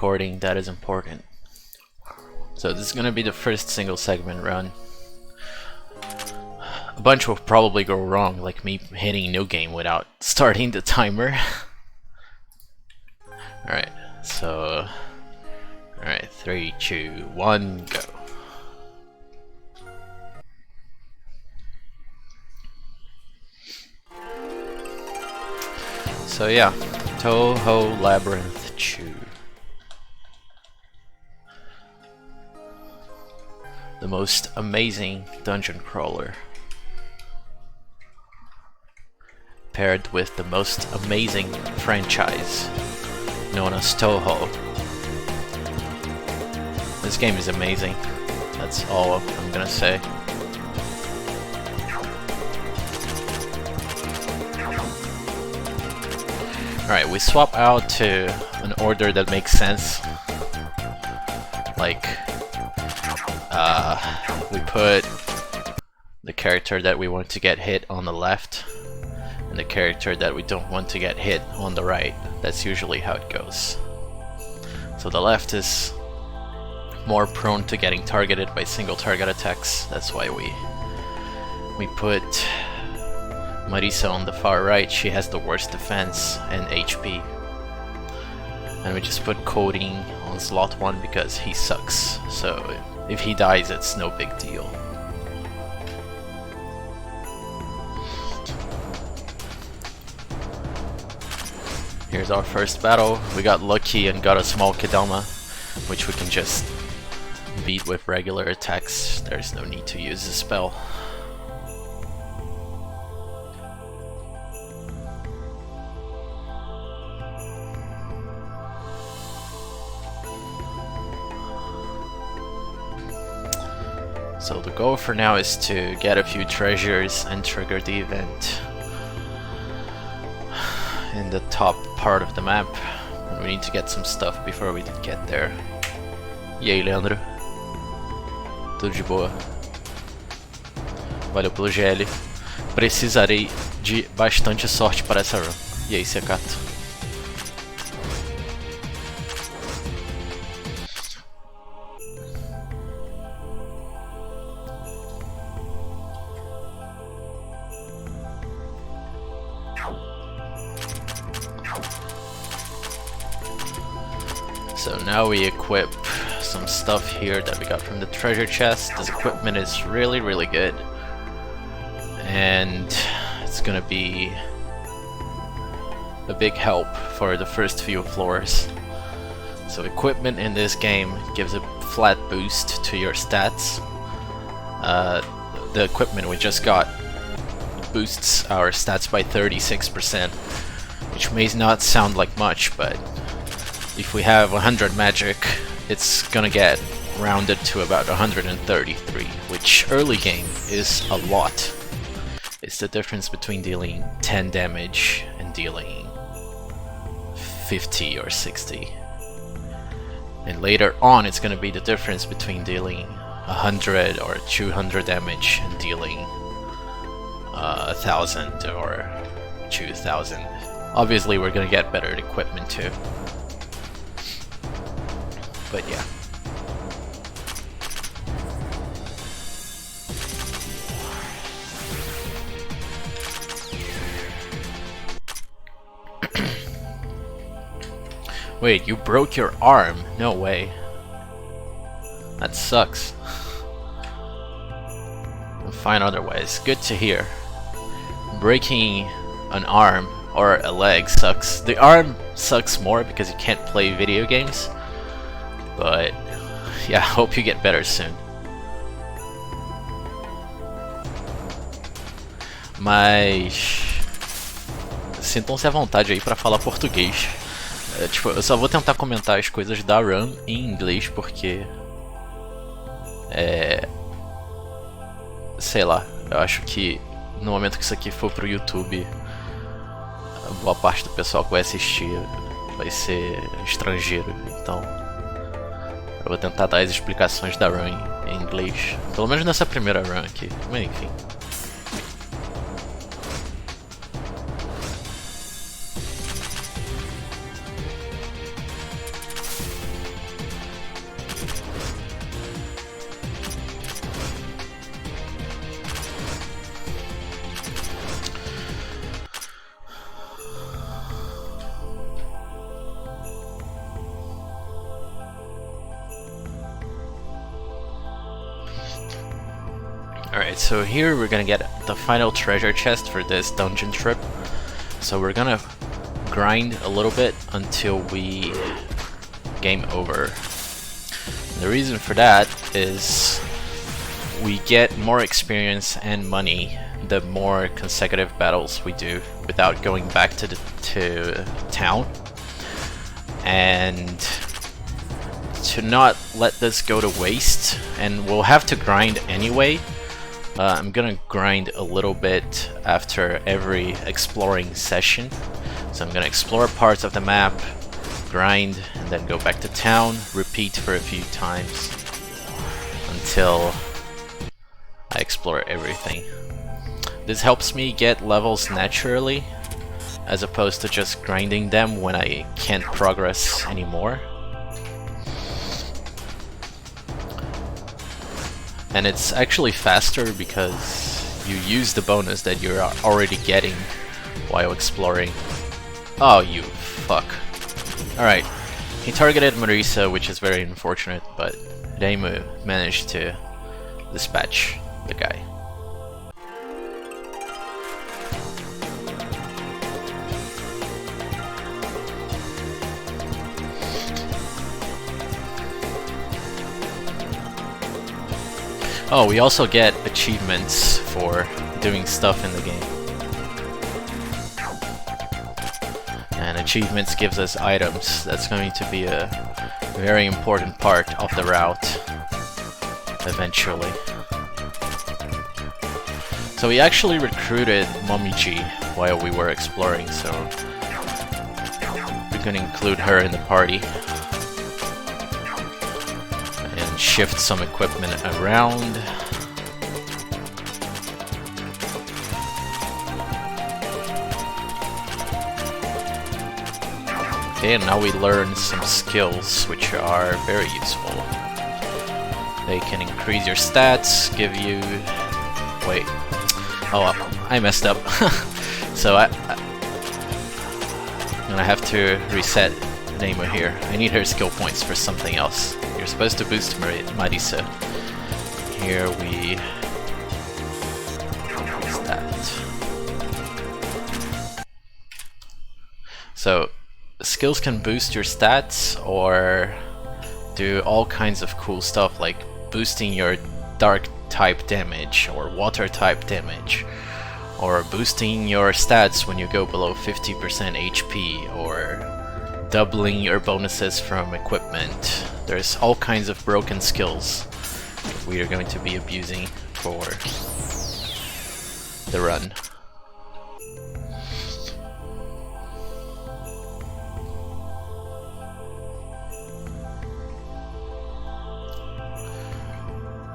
recording that is important. So this is gonna be the first single segment run. A bunch will probably go wrong, like me hitting new game without starting the timer. Alright, so... Alright, 3, 2, 1, go. So yeah, Touhou Labyrinth 2. The most amazing dungeon crawler. Paired with the most amazing franchise known as Touhou. This game is amazing. That's all I'm gonna say. Alright, we swap out to an order that makes sense. Like, we put the character that we want to get hit on the left, and the character that we don't want to get hit on the right. That's usually how it goes. So the left is more prone to getting targeted by single target attacks. That's why we put Marisa on the far right. She has the worst defense and HP. And we just put Coding on slot 1 because he sucks. So if he dies, it's no big deal. Here's our first battle. We got lucky and got a small Kedama, which we can just beat with regular attacks. There's no need to use the spell. So the goal for now is to get a few treasures and trigger the event in the top part of the map. And we need to get some stuff before we get there. E aí, Leandro? Tudo de boa? Valeu pelo GL. Precisarei de bastante sorte para essa run. E aí, Secato? So now we equip some stuff here that we got from the treasure chest. This equipment is really good, and it's gonna be a big help for the first few floors. So equipment in this game gives a flat boost to your stats. The equipment we just got boosts our stats by 36%, which may not sound like much, but if we have 100 magic, it's gonna get rounded to about 133, which early game is a lot. It's the difference between dealing 10 damage and dealing 50 or 60. And later on, it's gonna be the difference between dealing 100 or 200 damage and dealing 1,000 or 2,000. Obviously, we're gonna get better equipment too. But yeah. Wait, you broke your arm? No way. That sucks. We'll find other ways. Good to hear. Breaking an arm or a leg sucks. The arm sucks more because you can't play video games. But yeah, hope you get better soon. Mas sintam-se à vontade aí pra falar português. Tipo, eu só vou tentar comentar as coisas da run em inglês porque sei lá, eu acho que no momento que isso aqui for pro YouTube, boa parte do pessoal que vai assistir vai ser estrangeiro, então eu vou tentar dar as explicações da run em inglês, pelo menos nessa primeira run aqui, mas enfim. Alright, so here we're gonna get the final treasure chest for this dungeon trip. So we're gonna grind a little bit until we game over. And the reason for that is we get more experience and money the more consecutive battles we do without going back to town. And to not let this go to waste, and we'll have to grind anyway. I'm gonna grind a little bit after every exploring session. So I'm gonna explore parts of the map, grind, and then go back to town, repeat for a few times until I explore everything. This helps me get levels naturally, as opposed to just grinding them when I can't progress anymore. And it's actually faster because you use the bonus that you're already getting while exploring. Oh, you fuck. Alright, he targeted Marisa, which is very unfortunate, but Reimu managed to dispatch the guy. Oh, we also get achievements for doing stuff in the game. And achievements gives us items. That's going to be a very important part of the route eventually. So we actually recruited Momiji while we were exploring, so we can include her in the party. Shift some equipment around. Okay, and now we learn some skills which are very useful. They can increase your stats, give you... Wait. Oh, I messed up. So I'm gonna have to reset Reimu here. I need her skill points for something else. You're supposed to boost Marisa. Here we... What's that? So, skills can boost your stats or do all kinds of cool stuff like boosting your dark type damage or water type damage, or boosting your stats when you go below 50% HP, or doubling your bonuses from equipment. There's all kinds of broken skills we are going to be abusing for the run.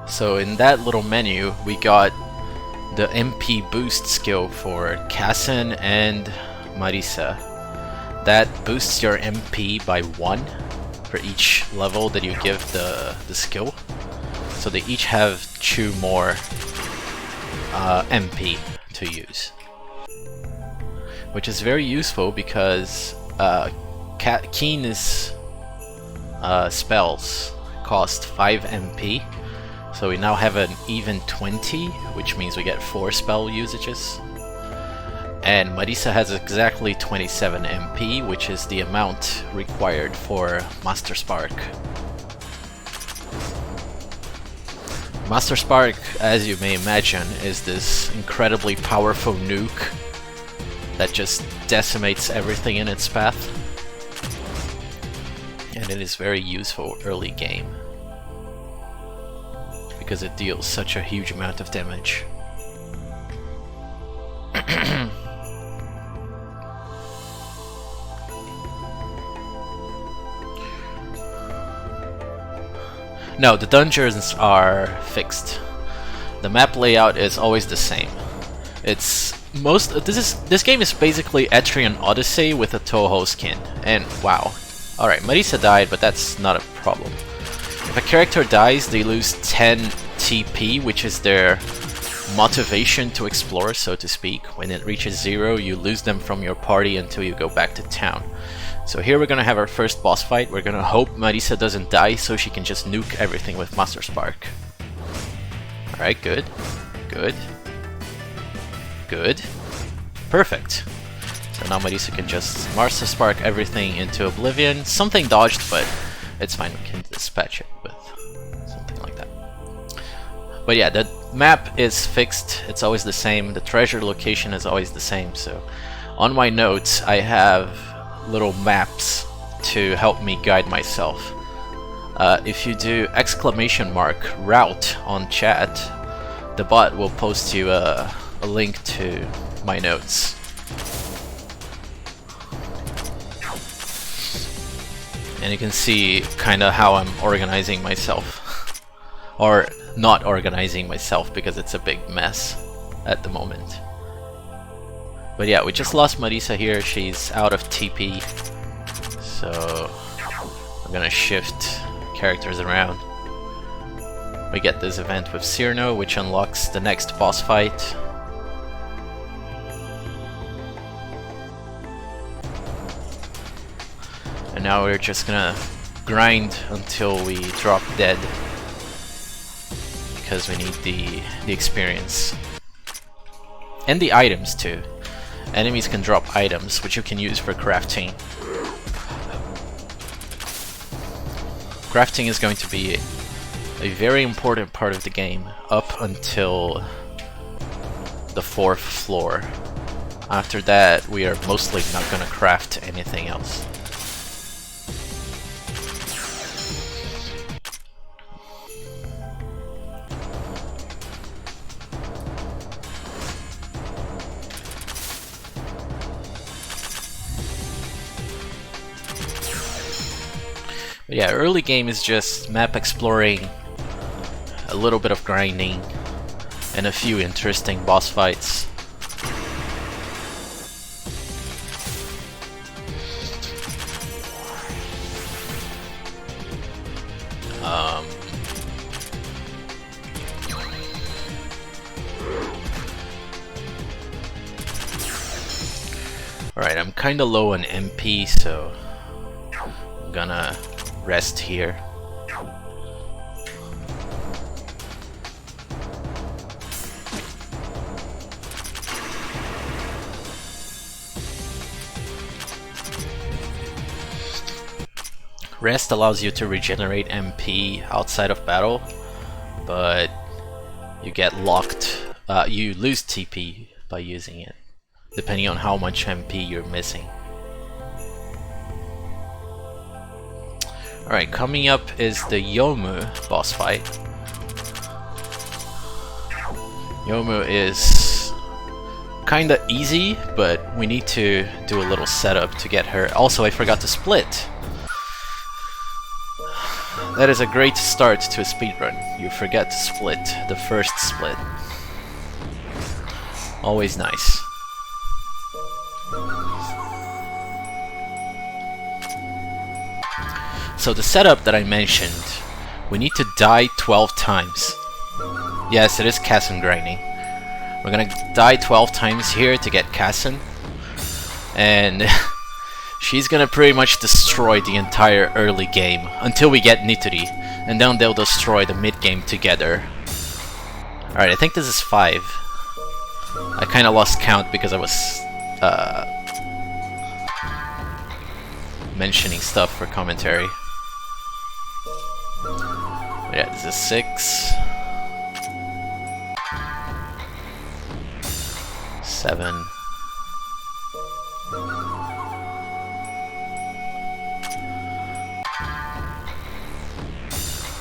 So in that little menu we got the MP boost skill for Kassen and Marisa. That boosts your MP by 1 for each level that you give the skill. So they each have 2 more MP to use. Which is very useful because Keen's spells cost 5 MP. So we now have an even 20, which means we get 4 spell usages. And Marisa has exactly 27 MP, which is the amount required for Master Spark. Master Spark, as you may imagine, is this incredibly powerful nuke that just decimates everything in its path. And it is very useful early game, because it deals such a huge amount of damage. No, the dungeons are fixed. The map layout is always the same. It's this game is basically Etrian Odyssey with a Touhou skin. And wow. Alright, Marisa died, but that's not a problem. If a character dies, they lose 10 TP, which is their motivation to explore, so to speak. When it reaches 0, you lose them from your party until you go back to town. So here we're gonna have our first boss fight. We're gonna hope Marisa doesn't die so she can just nuke everything with Master Spark. Alright, good. Good. Good. Perfect. So now Marisa can just Marsa Spark everything into oblivion. Something dodged, but it's fine. We can dispatch it with something like that. But yeah, the map is fixed. It's always the same. The treasure location is always the same. So on my notes, I have little maps to help me guide myself. If you do !route on chat, the bot will post you a link to my notes. And you can see kind of how I'm organizing myself. Or not organizing myself, because it's a big mess at the moment. But yeah, we just lost Marisa here. She's out of TP. So I'm gonna shift characters around. We get this event with Cyrano, which unlocks the next boss fight. And now we're just gonna grind until we drop dead, because we need the experience. And the items too. Enemies can drop items, which you can use for crafting. Crafting is going to be a very important part of the game up until the 4th floor. After that, we are mostly not gonna craft anything else. But yeah, early game is just map exploring, a little bit of grinding, and a few interesting boss fights. Alright, I'm kinda low on MP, so I'm gonna rest here. Rest allows you to regenerate MP outside of battle, but you get locked, you lose TP by using it, depending on how much MP you're missing. Alright, coming up is the Yomu boss fight. Yomu is kinda easy, but we need to do a little setup to get her. Also, I forgot to split. That is a great start to a speedrun. You forget to split, the first split. Always nice. So the setup that I mentioned, we need to die 12 times. Yes, it is Kassan grinding. We're gonna die 12 times here to get Kassan, and she's gonna pretty much destroy the entire early game until we get Nitori, and then they'll destroy the mid game together. Alright, I think this is 5. I kinda lost count because I was mentioning stuff for commentary. Yeah, this is 6. 7.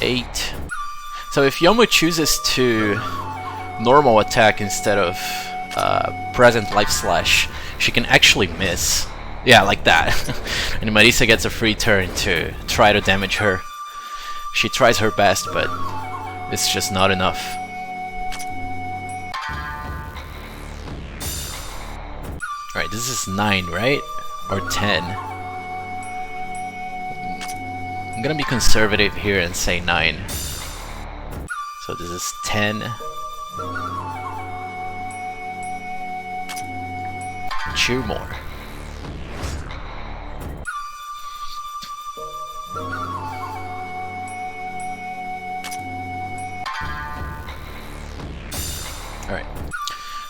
8. So if Yomu chooses to normal attack instead of present life slash, she can actually miss. Yeah, like that. And Marisa gets a free turn to try to damage her. She tries her best, but it's just not enough. Alright, this is 9, right? Or 10. I'm gonna be conservative here and say 9. So this is 10. 2 more. Alright,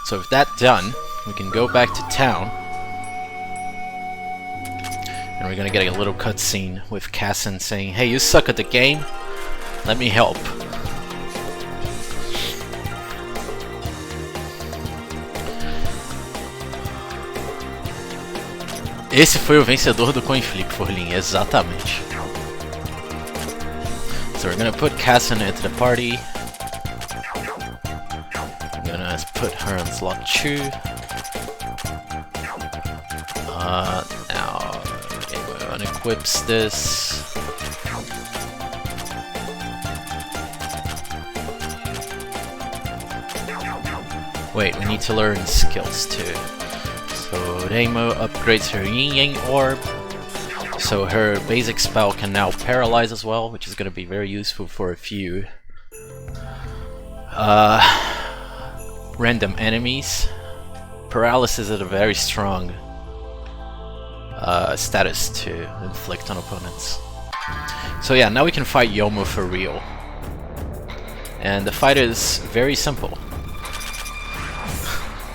so with that done, we can go back to town. And we're gonna get a little cutscene with Casson saying, "Hey, you suck at the game? Let me help." Esse foi o vencedor do coin flip, Forlin, exatamente. So we're gonna put Casson into the party. I'm gonna put her on slot 2. Now everyone equips this. Wait, we need to learn skills too. So Reimo upgrades her Yin Yang Orb, so her basic spell can now paralyze as well, which is going to be very useful for a few random enemies. Paralysis is a very strong status to inflict on opponents. So yeah, now we can fight Yomo for real. And the fight is very simple.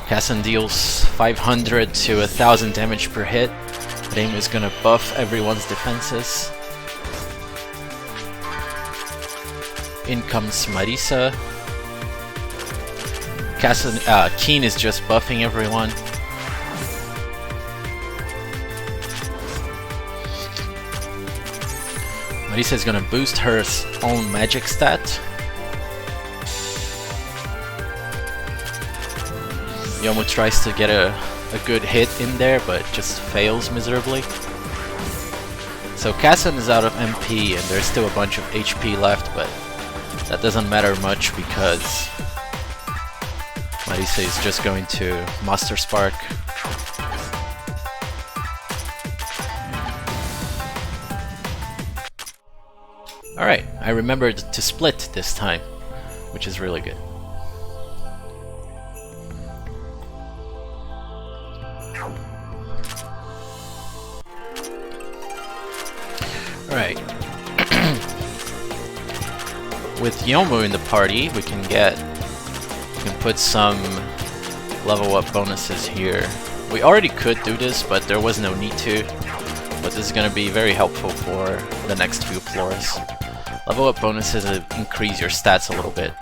Casson deals 500 to 1000 damage per hit. Reimo is gonna buff everyone's defenses. In comes Marisa. Keen is just buffing everyone. Marisa is gonna boost her own magic stat. Yomo tries to get a good hit in there, but just fails miserably. So Casson is out of MP and there's still a bunch of HP left, but that doesn't matter much because Marisa is just going to Master Spark. Alright, I remembered to split this time, which is really good. Alright. With Yomo in the party, we can put some level up bonuses here. We already could do this, but there was no need to. But this is going to be very helpful for the next few floors. Level up bonuses increase your stats a little bit.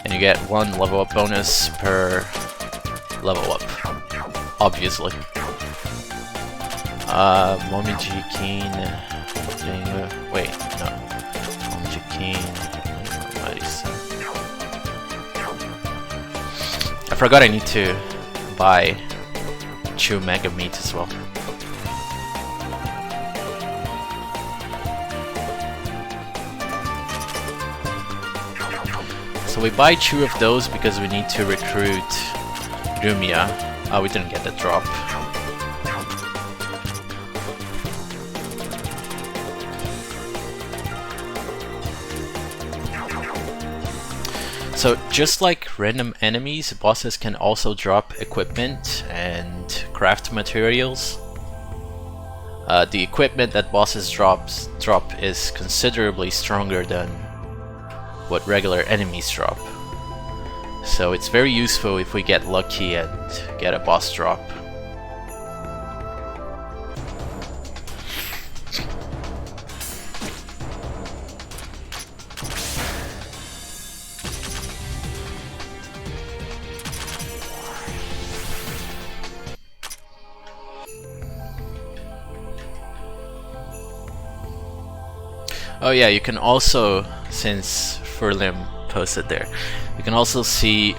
And you get 1 level up bonus per level up, obviously. Momiji Keen, wait, no. Momiji Keen, Marisa. I forgot I need to buy Chu Mega Meat as well. So we buy 2 of those because we need to recruit Rumia. Oh, we didn't get the drop. So just like random enemies, bosses can also drop equipment and craft materials. The equipment that bosses drop is considerably stronger than what regular enemies drop. So it's very useful if we get lucky and get a boss drop. Oh yeah, you can also, since Thurler posted there, you can also see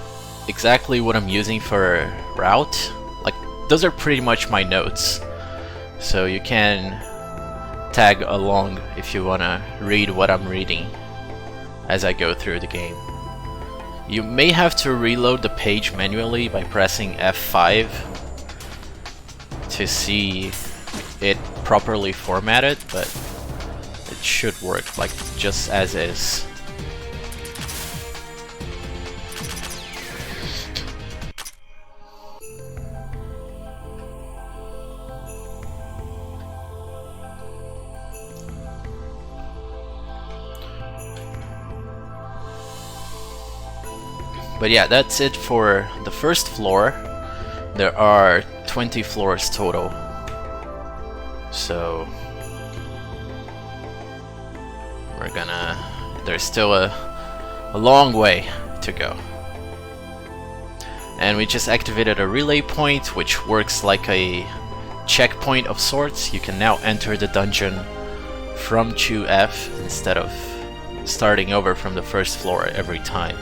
exactly what I'm using for route. Like, those are pretty much my notes. So you can tag along if you wanna read what I'm reading as I go through the game. You may have to reload the page manually by pressing F5 to see it properly formatted, but it should work like just as is. But yeah, that's it for the first floor. There are 20 floors total. So there's still a long way to go. And we just activated a relay point, which works like a checkpoint of sorts. You can now enter the dungeon from Touhou F instead of starting over from the first floor every time,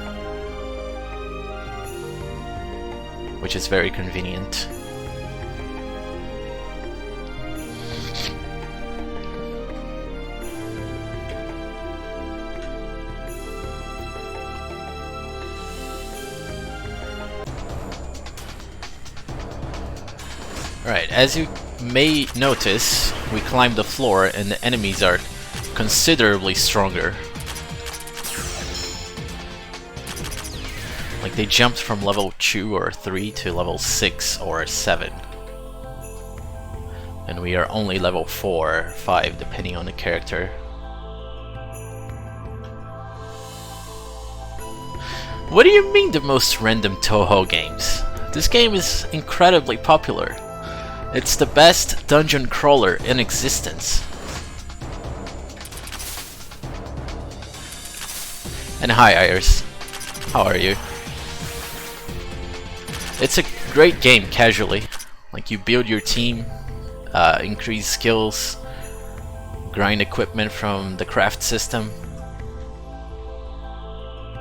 which is very convenient. Alright, as you may notice, we climbed the floor and the enemies are considerably stronger. Like they jumped from level 2 or 3 to level 6 or 7. And we are only level 4 or 5 depending on the character. What do you mean the most random Touhou games? This game is incredibly popular. It's the best dungeon crawler in existence. And hi Iris, how are you? It's a great game casually. Like you build your team, increase skills, grind equipment from the craft system.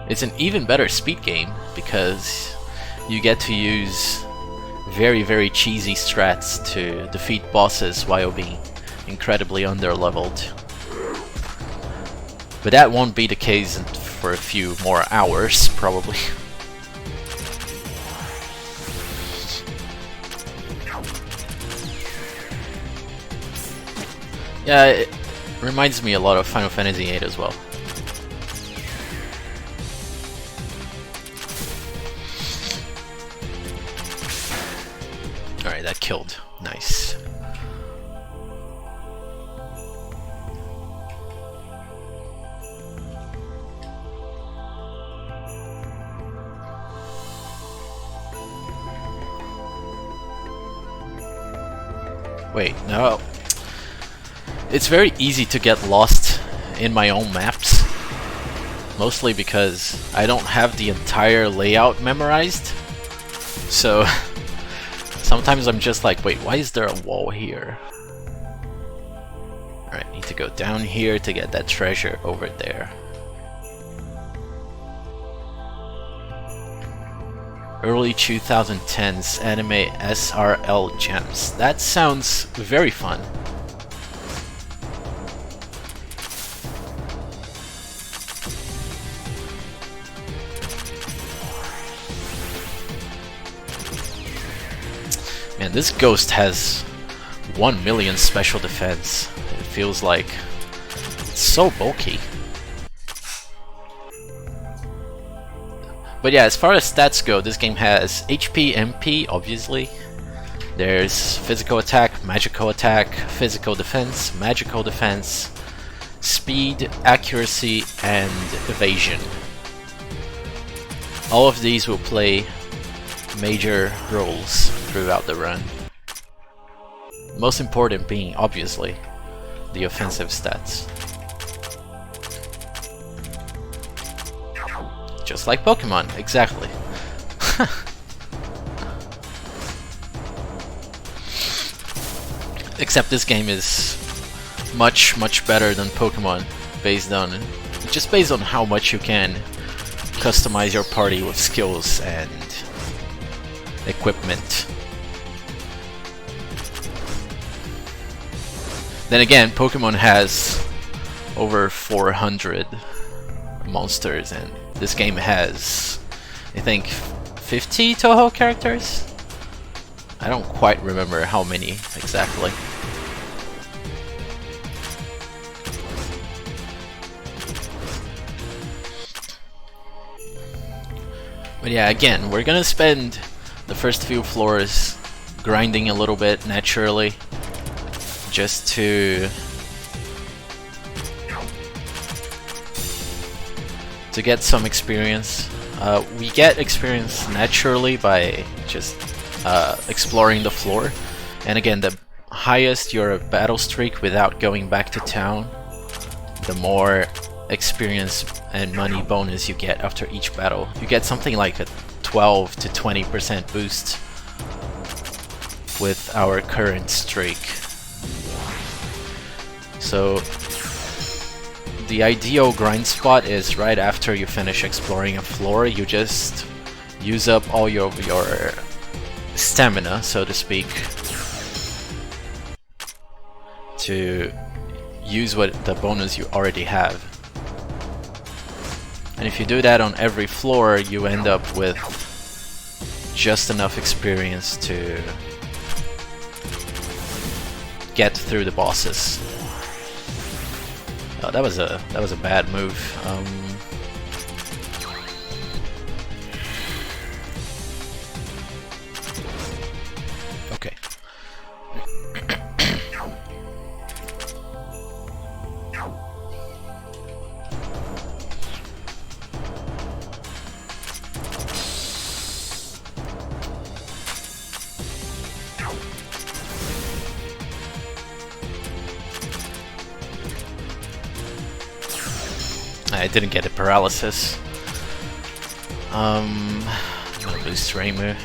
It's an even better speed game because you get to use very cheesy strats to defeat bosses while being incredibly underleveled. But that won't be the case for a few more hours, probably. Yeah, it reminds me a lot of Final Fantasy VIII as well. Alright, that killed. Nice. Wait, no. It's very easy to get lost in my own maps. Mostly because I don't have the entire layout memorized. So sometimes I'm just like, wait, why is there a wall here? Alright, need to go down here to get that treasure over there. Early 2010s anime SRL gems. That sounds very fun. Man, this ghost has 1 million special defense. It feels like it's so bulky. But yeah, as far as stats go, this game has HP, MP, obviously. There's physical attack, magical attack, physical defense, magical defense, speed, accuracy, and evasion. All of these will play major roles throughout the run. Most important being, obviously, the offensive stats. Just like Pokemon, exactly. Except this game is much better than Pokemon, based on how much you can customize your party with skills and equipment. Then again, Pokemon has over 400 monsters, and this game has, I think, 50 Touhou characters? I don't quite remember how many exactly. But yeah, again, we're gonna spend the first few floors grinding a little bit naturally, just to get some experience. We get experience naturally by just exploring the floor. And again, the highest your battle streak without going back to town, the more experience and money bonus you get after each battle. You get something like a 12 to 20% boost with our current streak. So the ideal grind spot is right after you finish exploring a floor. You just use up all your stamina, so to speak, to use the bonus you already have. And if you do that on every floor, you end up with just enough experience to get through the bosses. Oh, that was a bad move. Okay. I didn't get a paralysis. I'm gonna boost Reimu.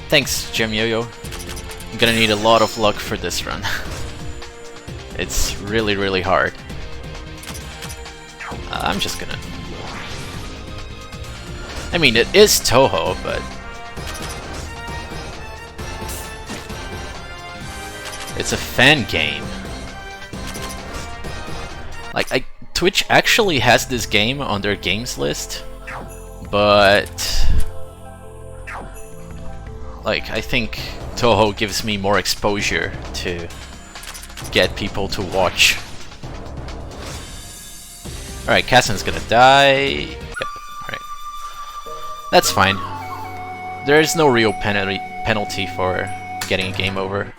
Thanks, Jim Yo-Yo. I'm gonna need a lot of luck for this run. It's really, really hard. I'm just gonna... I mean, it is Touhou, but... it's a fan game. Like, Twitch actually has this game on their games list, but... like, I think Touhou gives me more exposure to get people to watch. Alright, Kassan's gonna die. Yep, alright. That's fine. There is no real penalty for getting a game over.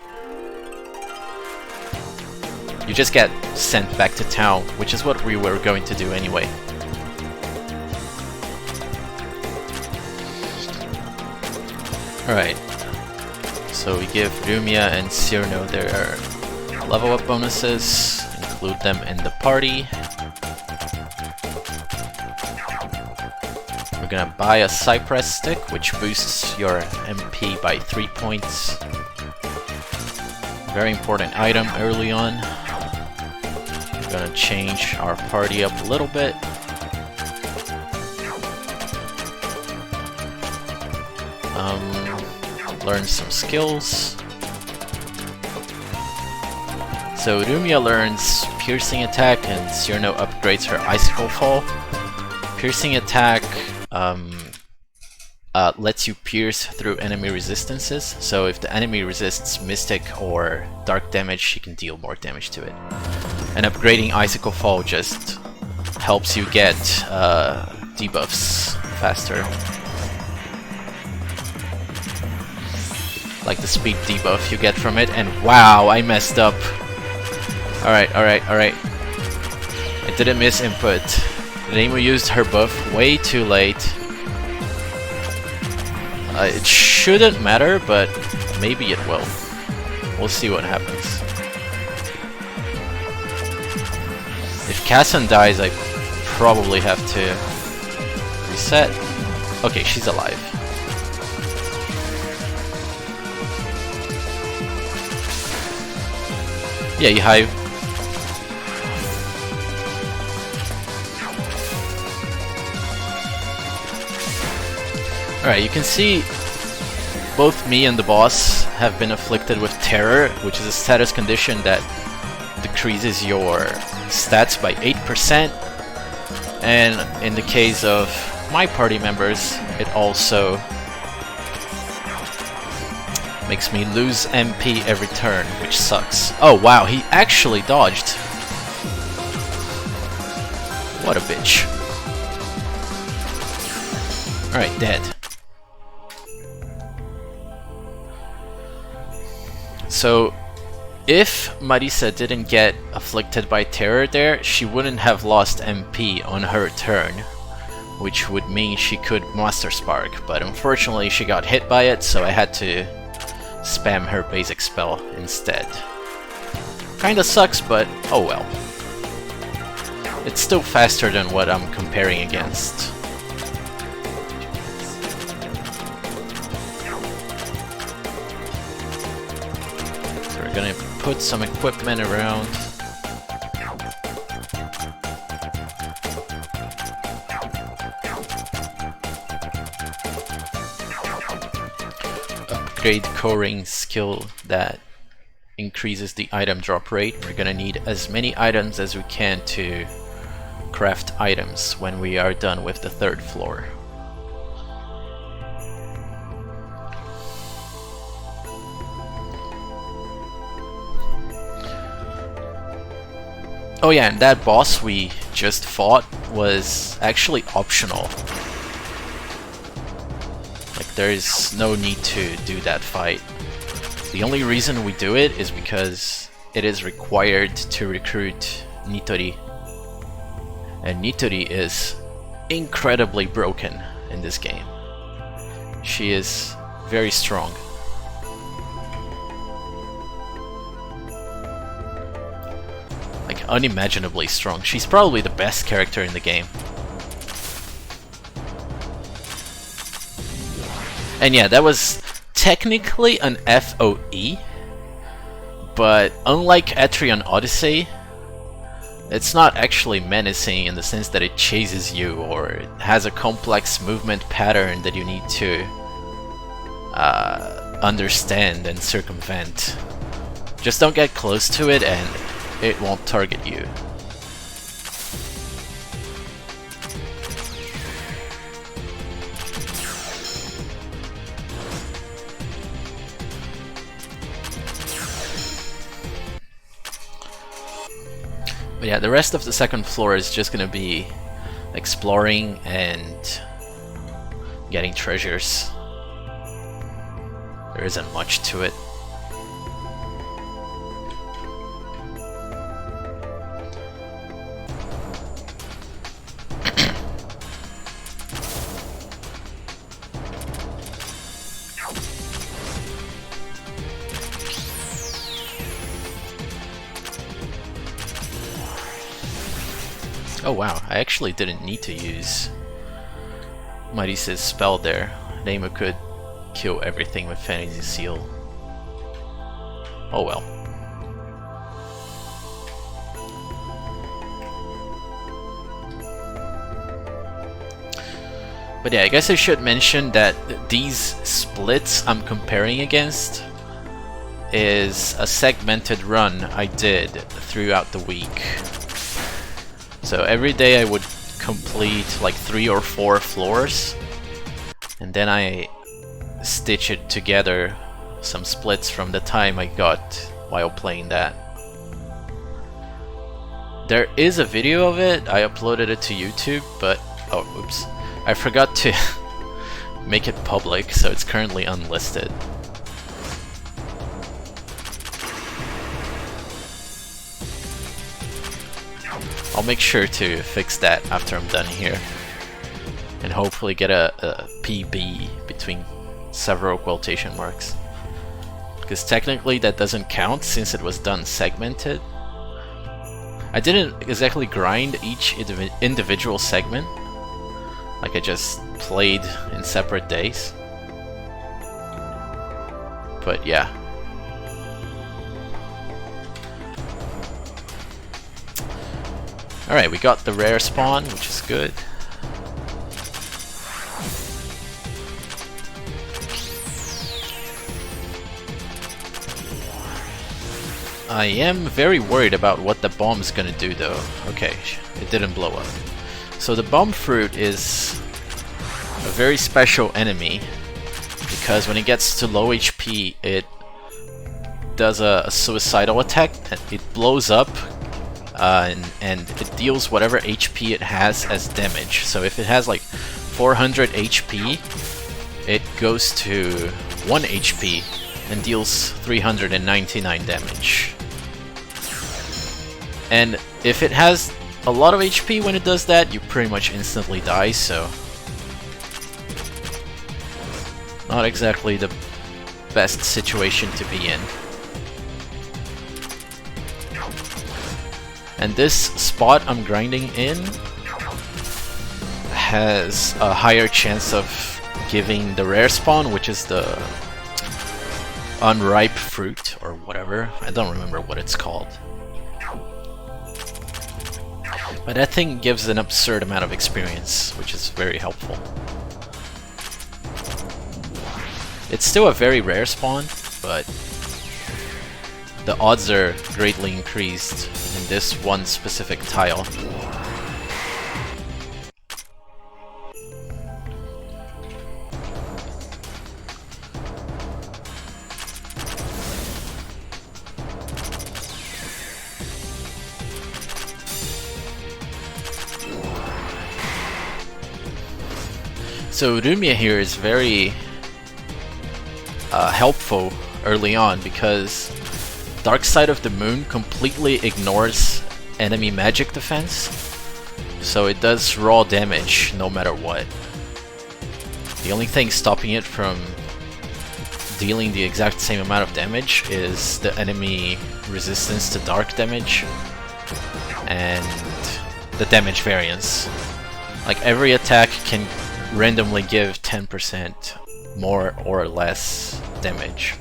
You just get sent back to town, which is what we were going to do anyway. Alright, so we give Rumia and Cyrano their level up bonuses, include them in the party. We're gonna buy a Cypress stick, which boosts your MP by 3 points. Very important item early on. We're gonna change our party up a little bit. Learn some skills. So Rumia learns Piercing Attack and Cyrano upgrades her Icicle Fall. Piercing Attack lets you pierce through enemy resistances, so if the enemy resists Mystic or Dark damage, she can deal more damage to it. And upgrading Icicle Fall just helps you get debuffs faster. Like the speed debuff you get from it, and wow, I messed up. Alright. I didn't miss input. Reimu used her buff way too late. It shouldn't matter, but maybe it will. We'll see what happens. If Kassan dies, I probably have to reset. Okay, she's alive. Yeah, you hive. Alright, you can see both me and the boss have been afflicted with terror, which is a status condition that decreases your stats by 8%. And in the case of my party members, it also makes me lose MP every turn, which sucks. Oh wow, he actually dodged. What a bitch. Alright, dead. So, If Marisa didn't get afflicted by terror there, she wouldn't have lost MP on her turn, which would mean she could Master Spark, but unfortunately she got hit by it, so I had to spam her basic spell instead. Kinda sucks, but oh well. It's still faster than what I'm comparing against. So we're gonna put some equipment around. Upgrade Core skill that increases the item drop rate. We're gonna need as many items as we can to craft items when we are done with the third floor. Oh yeah, and that boss we just fought was actually optional. Like, there is no need to do that fight. The only reason we do it is because it is required to recruit Nitori. And Nitori is incredibly broken in this game. She is very strong. Like, unimaginably strong. She's probably the best character in the game. And yeah, that was technically an FOE, but unlike Etrian Odyssey, it's not actually menacing in the sense that it chases you or it has a complex movement pattern that you need to understand and circumvent. Just don't get close to it and it won't target you. But yeah, the rest of the second floor is just gonna be exploring and getting treasures. There isn't much to it. Oh wow, I actually didn't need to use Marisa's spell there. Neima could kill everything with Fantasy Seal. Oh well. But yeah, I guess I should mention that these splits I'm comparing against is a segmented run I did throughout the week. So every day I would complete like 3 or 4 floors, and then I stitch it together, some splits from the time I got while playing that. There is a video of it, I uploaded it to YouTube, but oh oops, I forgot to make it public, so it's currently unlisted. I'll make sure to fix that after I'm done here, and hopefully get a PB between several quotation marks. Because technically that doesn't count since it was done segmented. I didn't exactly grind each individual segment, like I just played in separate days. But yeah. Alright, we got the rare spawn, which is good. I am very worried about what the bomb's gonna do though. Okay, it didn't blow up. So the bomb fruit is a very special enemy because when it gets to low HP it does a suicidal attack and it blows up. And it deals whatever HP it has as damage. So if it has like 400 HP, it goes to 1 HP and deals 399 damage. And if it has a lot of HP when it does that, you pretty much instantly die, so not exactly the best situation to be in. And this spot I'm grinding in has a higher chance of giving the rare spawn, which is the unripe fruit or whatever. I don't remember what it's called. But that thing gives an absurd amount of experience, which is very helpful. It's still a very rare spawn, but the odds are greatly increased in this one specific tile. So Rumia here is very helpful early on because Dark Side of the Moon completely ignores enemy magic defense, so it does raw damage no matter what. The only thing stopping it from dealing the exact same amount of damage is the enemy resistance to dark damage and the damage variance. Like every attack can randomly give 10% more or less damage.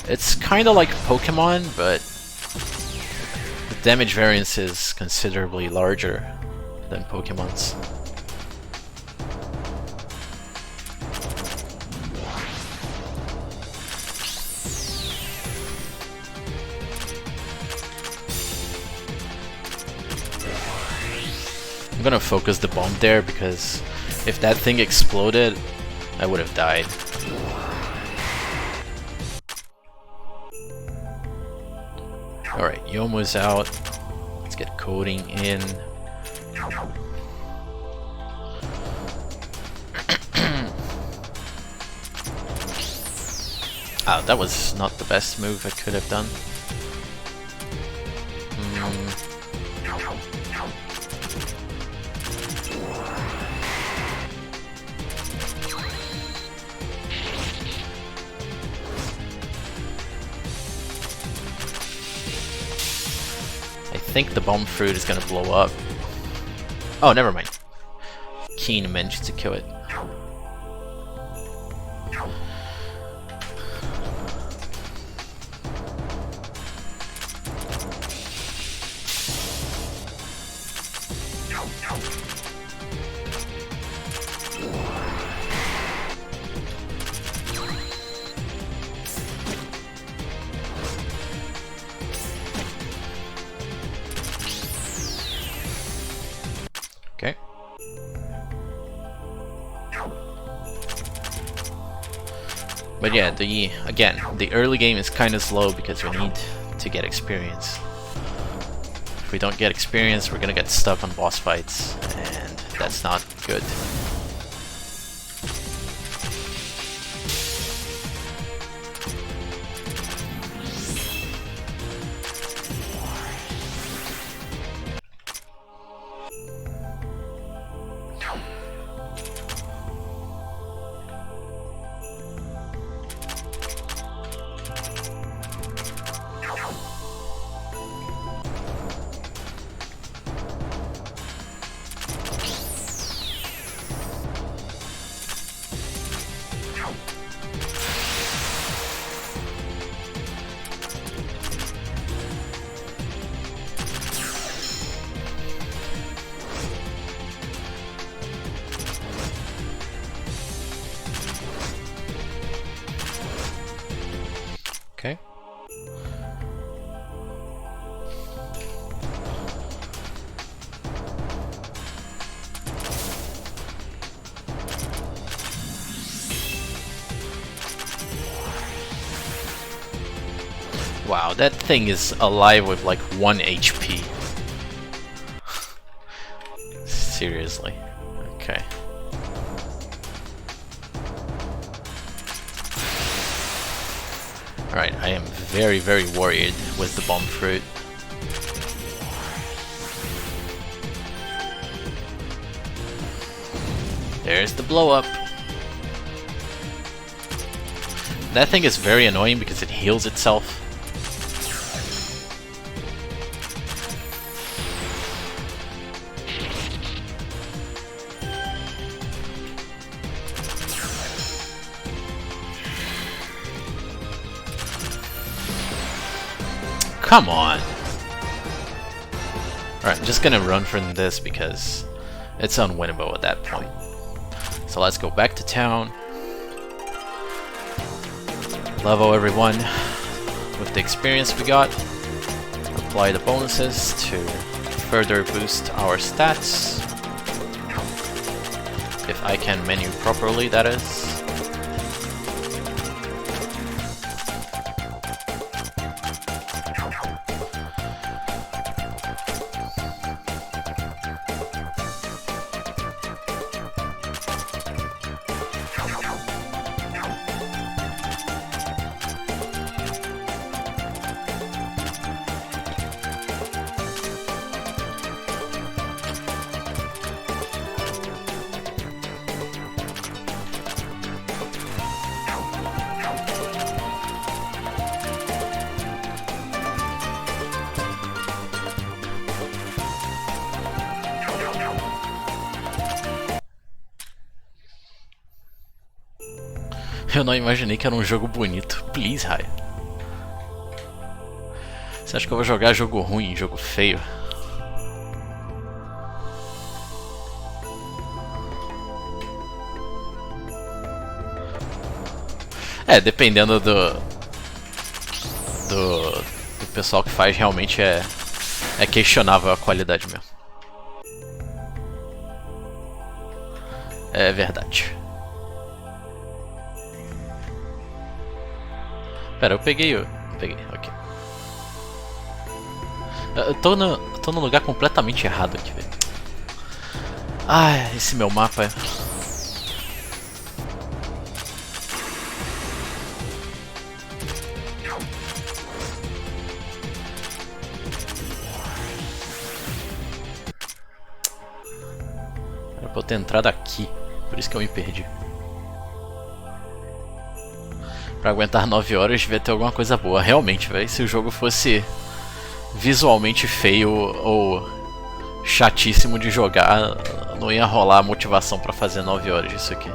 It's kinda like Pokemon, but the damage variance is considerably larger than Pokemon's. I'm gonna focus the bomb there because if that thing exploded, I would have died. Alright, Yomu's out. Let's get coding in. Ah, that was not the best move I could have done. I think the bomb fruit is gonna blow up. Oh, never mind. Keen managed to kill it. Okay. But yeah, the early game is kind of slow because we need to get experience. If we don't get experience, we're gonna get stuck on boss fights, and that's not good. Okay. Wow, that thing is alive with like 1 HP. Seriously. Okay. Alright, I am very, very worried with the bomb fruit. There's the blow up. That thing is very annoying because it heals itself. Come on! Alright, I'm just gonna run from this because it's unwinnable at that point. So let's go back to town. Level everyone with the experience we got. Apply the bonuses to further boost our stats. If I can menu properly, that is. Eu não imaginei que era um jogo bonito. Please, Rai. Você acha que eu vou jogar jogo ruim, jogo feio? É, dependendo do pessoal que faz, realmente é questionável a qualidade mesmo. É verdade. Pera, eu peguei, ok. Eu tô no lugar completamente errado aqui, velho. Ah, esse meu mapa é... Era pra eu ter entrado aqui, por isso que eu me perdi. Pra aguentar 9 horas devia ter alguma coisa boa. Realmente, velho, se o jogo fosse visualmente feio ou chatíssimo de jogar, não ia rolar a motivação pra fazer 9 horas disso aqui.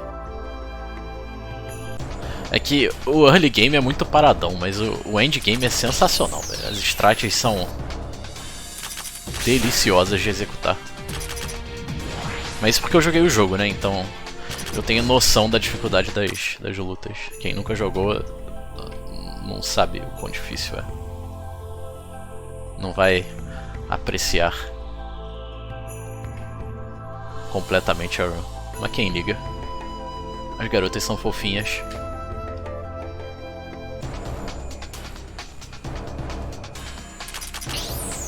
É que o early game é muito paradão, mas o endgame é sensacional, velho. As stratas são deliciosas de executar. Mas isso porque eu joguei o jogo, né? Então eu tenho noção da dificuldade das lutas. Quem nunca jogou não sabe o quão difícil é. Não vai apreciar completamente a run. Mas quem liga? As garotas são fofinhas.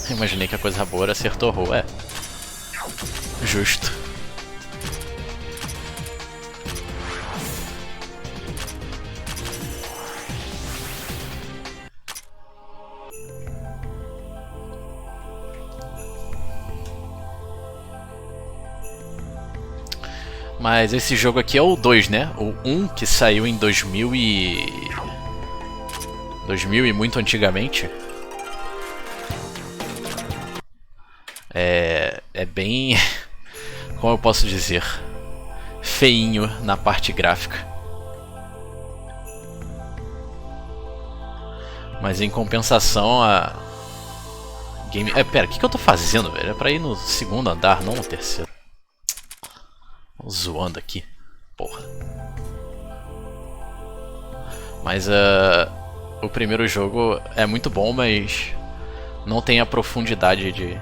Imaginei que a coisa boa era ser Touhou, é. Justo. Mas esse jogo aqui é o 2, né? O 1 que saiu em 2000 e muito antigamente. É bem... Como eu posso dizer? Feinho na parte gráfica. Mas em compensação a... Game... pera, o que eu tô fazendo, velho? É pra ir no segundo andar, não no terceiro. Zoando aqui, porra. Mas o primeiro jogo é muito bom, mas não tem a profundidade de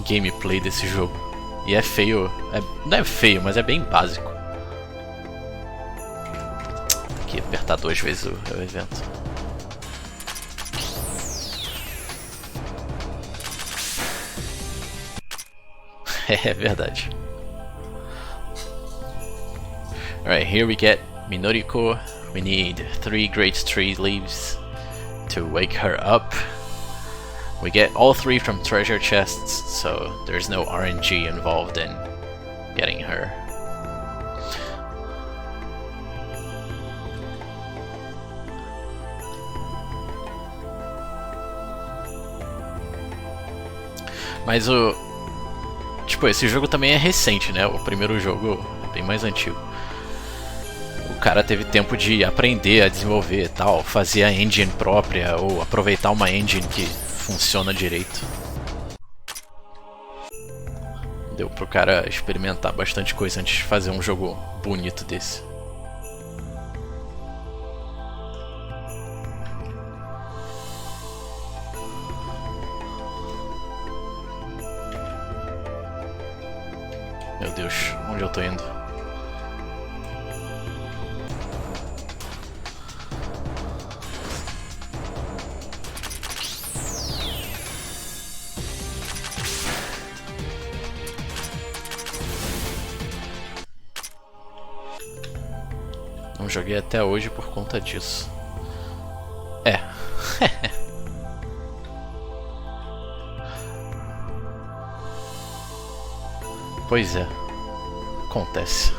gameplay desse jogo. E é feio, não é feio, mas é bem básico. Tem que apertar 2 vezes o evento. É verdade. Alright, here we get Minoriko We need 3 great tree leaves to wake her up. We get all 3 from treasure chests, so there's no RNG involved in getting her. Mas tipo, esse jogo também é recente, né? O primeiro jogo é bem mais antigo. O cara teve tempo de aprender a desenvolver e tal, fazer a engine própria ou aproveitar uma engine que funciona direito. Deu pro cara experimentar bastante coisa antes de fazer um jogo bonito desse. Meu Deus, onde eu tô indo? Não joguei até hoje por conta disso. É. Pois é. Acontece.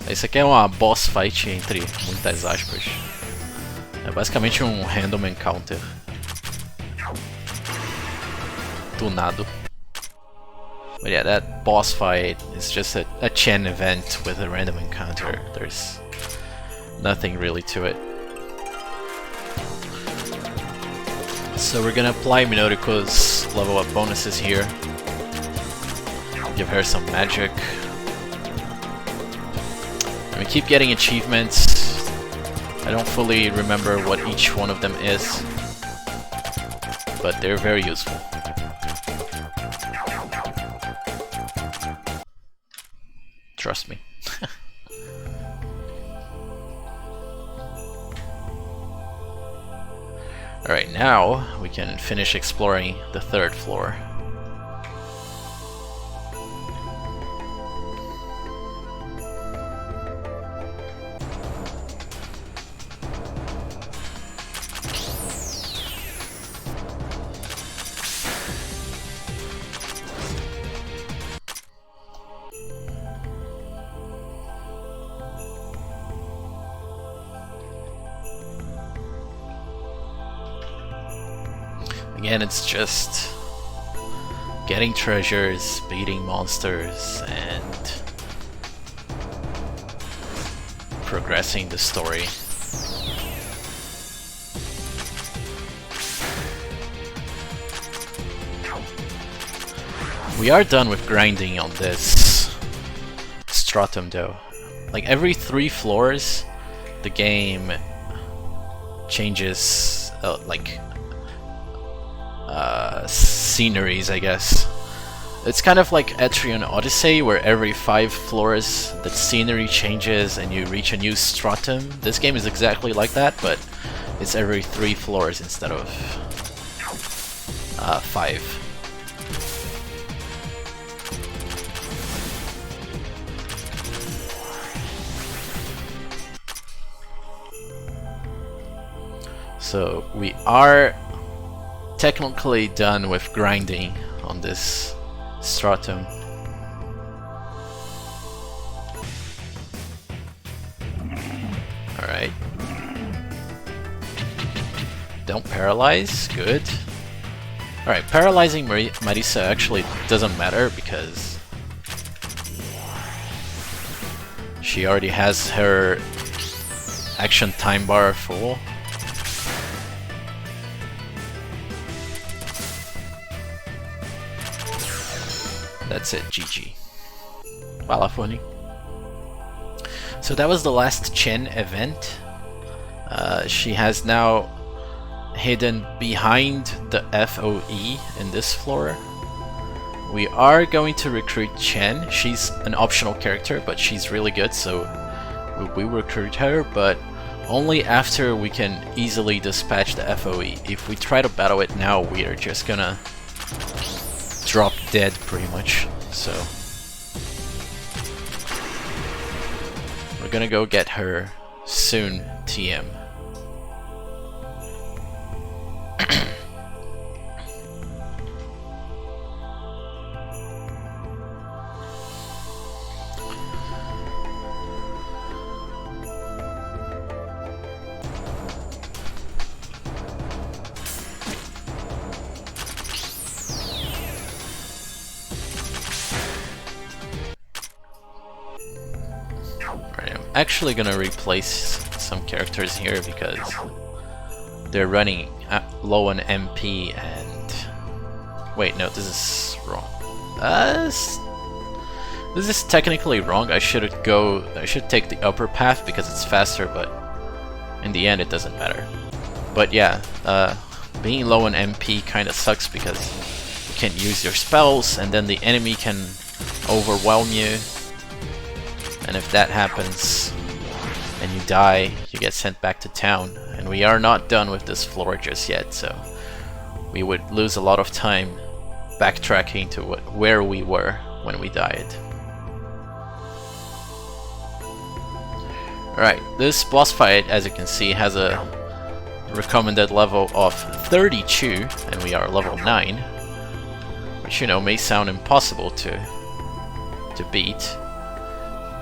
Isso aqui é uma boss fight entre muitas aspas. É basicamente um random encounter. Tunado. But yeah, that boss fight is just a Chen event with a random encounter. There's nothing really to it. So we're gonna apply Minotiko's level up bonuses here. Give her some magic. And we keep getting achievements. I don't fully remember what each one of them is, but they're very useful. Trust me. Alright, now we can finish exploring the 3rd floor. Again, it's just getting treasures, beating monsters, and progressing the story. We are done with grinding on this stratum though. Like every 3 floors, the game changes sceneries, I guess. It's kind of like Etrian Odyssey, where every 5 floors the scenery changes and you reach a new stratum. This game is exactly like that, but it's every 3 floors instead of 5. So we are technically done with grinding on this stratum. Alright. Don't paralyze, good. Alright, paralyzing Marisa actually doesn't matter because she already has her action time bar full. That's it, GG. Balafoni. So that was the last Chen event. She has now hidden behind the FOE in this floor. We are going to recruit Chen. She's an optional character, but she's really good, so we recruit her, but only after we can easily dispatch the FOE. If we try to battle it now, we are just gonna drop dead pretty much. So gonna go get her soon, TM. Actually gonna replace some characters here because they're running low on MP and... Wait, no, this is wrong. This is technically wrong. I should take the upper path because it's faster, but in the end it doesn't matter. But yeah, being low on MP kinda sucks because you can't use your spells and then the enemy can overwhelm you. And if that happens and you die, you get sent back to town. And we are not done with this floor just yet, so we would lose a lot of time backtracking to where we were when we died. Alright, this boss fight, as you can see, has a recommended level of 32, and we are level 9, which, you know, may sound impossible to beat.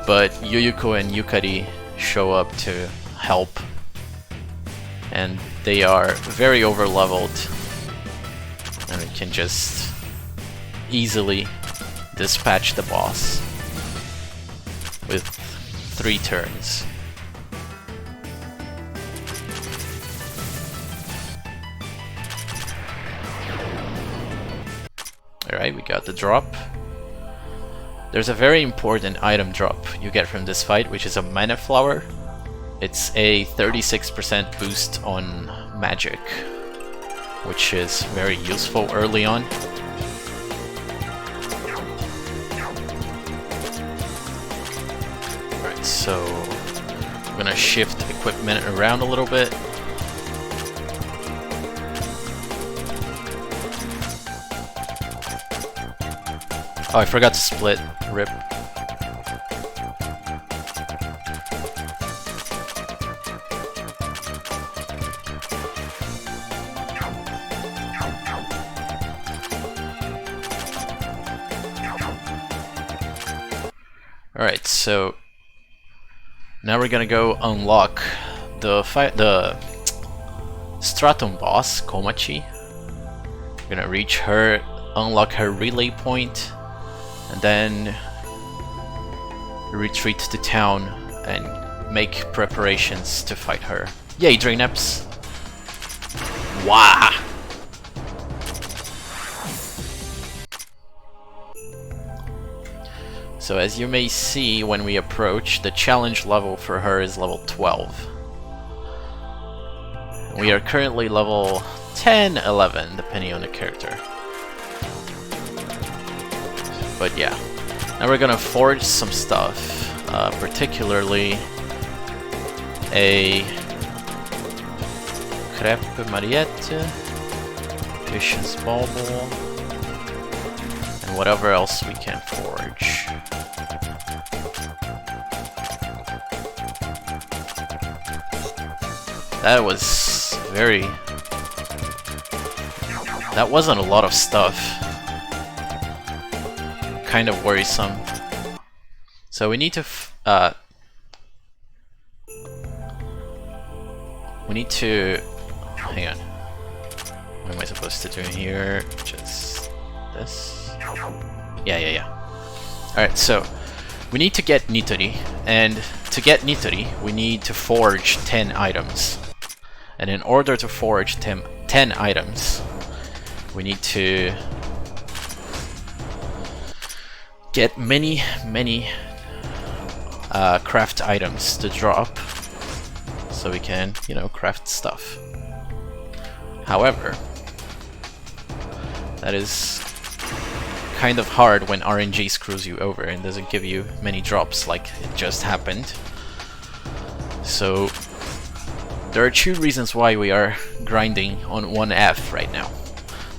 But Yuyuko and Yukari show up to help, and they are very over-leveled, and we can just easily dispatch the boss with 3 turns. Alright, we got the drop. There's a very important item drop you get from this fight, which is a mana flower. It's a 36% boost on magic, which is very useful early on. Alright, so I'm gonna shift equipment around a little bit. Oh, I forgot to split. Rip. Alright, so now we're gonna go unlock the Stratum boss, Komachi. We're gonna reach her, unlock her relay point, and then retreat to town and make preparations to fight her. Yay, Drainaps! Wah! So as you may see when we approach, the challenge level for her is level 12. We are currently level 10, 11, depending on the character. But yeah, now we're gonna forge some stuff, particularly a crepe mariette, fish's bauble, and whatever else we can forge. That was very... That wasn't a lot of stuff. Kind of worrisome. So we need to hang on. What am I supposed to do here? Just this? Yeah. Alright, so we need to get Nitori, and to get Nitori we need to forge 10 items. And in order to forge 10 items, we need to get many craft items to drop, so we can, you know, craft stuff. However, that is kind of hard when RNG screws you over and doesn't give you many drops like it just happened. So there are 2 reasons why we are grinding on 1F right now.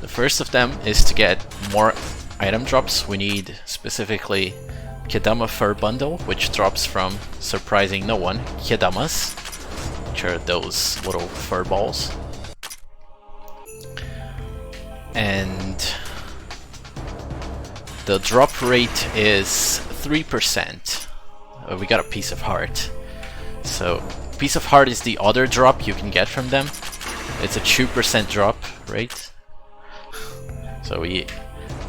The first of them is to get more item drops. We need specifically Kedama Fur Bundle, which drops from, surprising no one, Kedamas, which are those little fur balls. And the drop rate is 3%. We got a Piece of Heart. So, Piece of Heart is the other drop you can get from them. It's a 2% drop rate. So we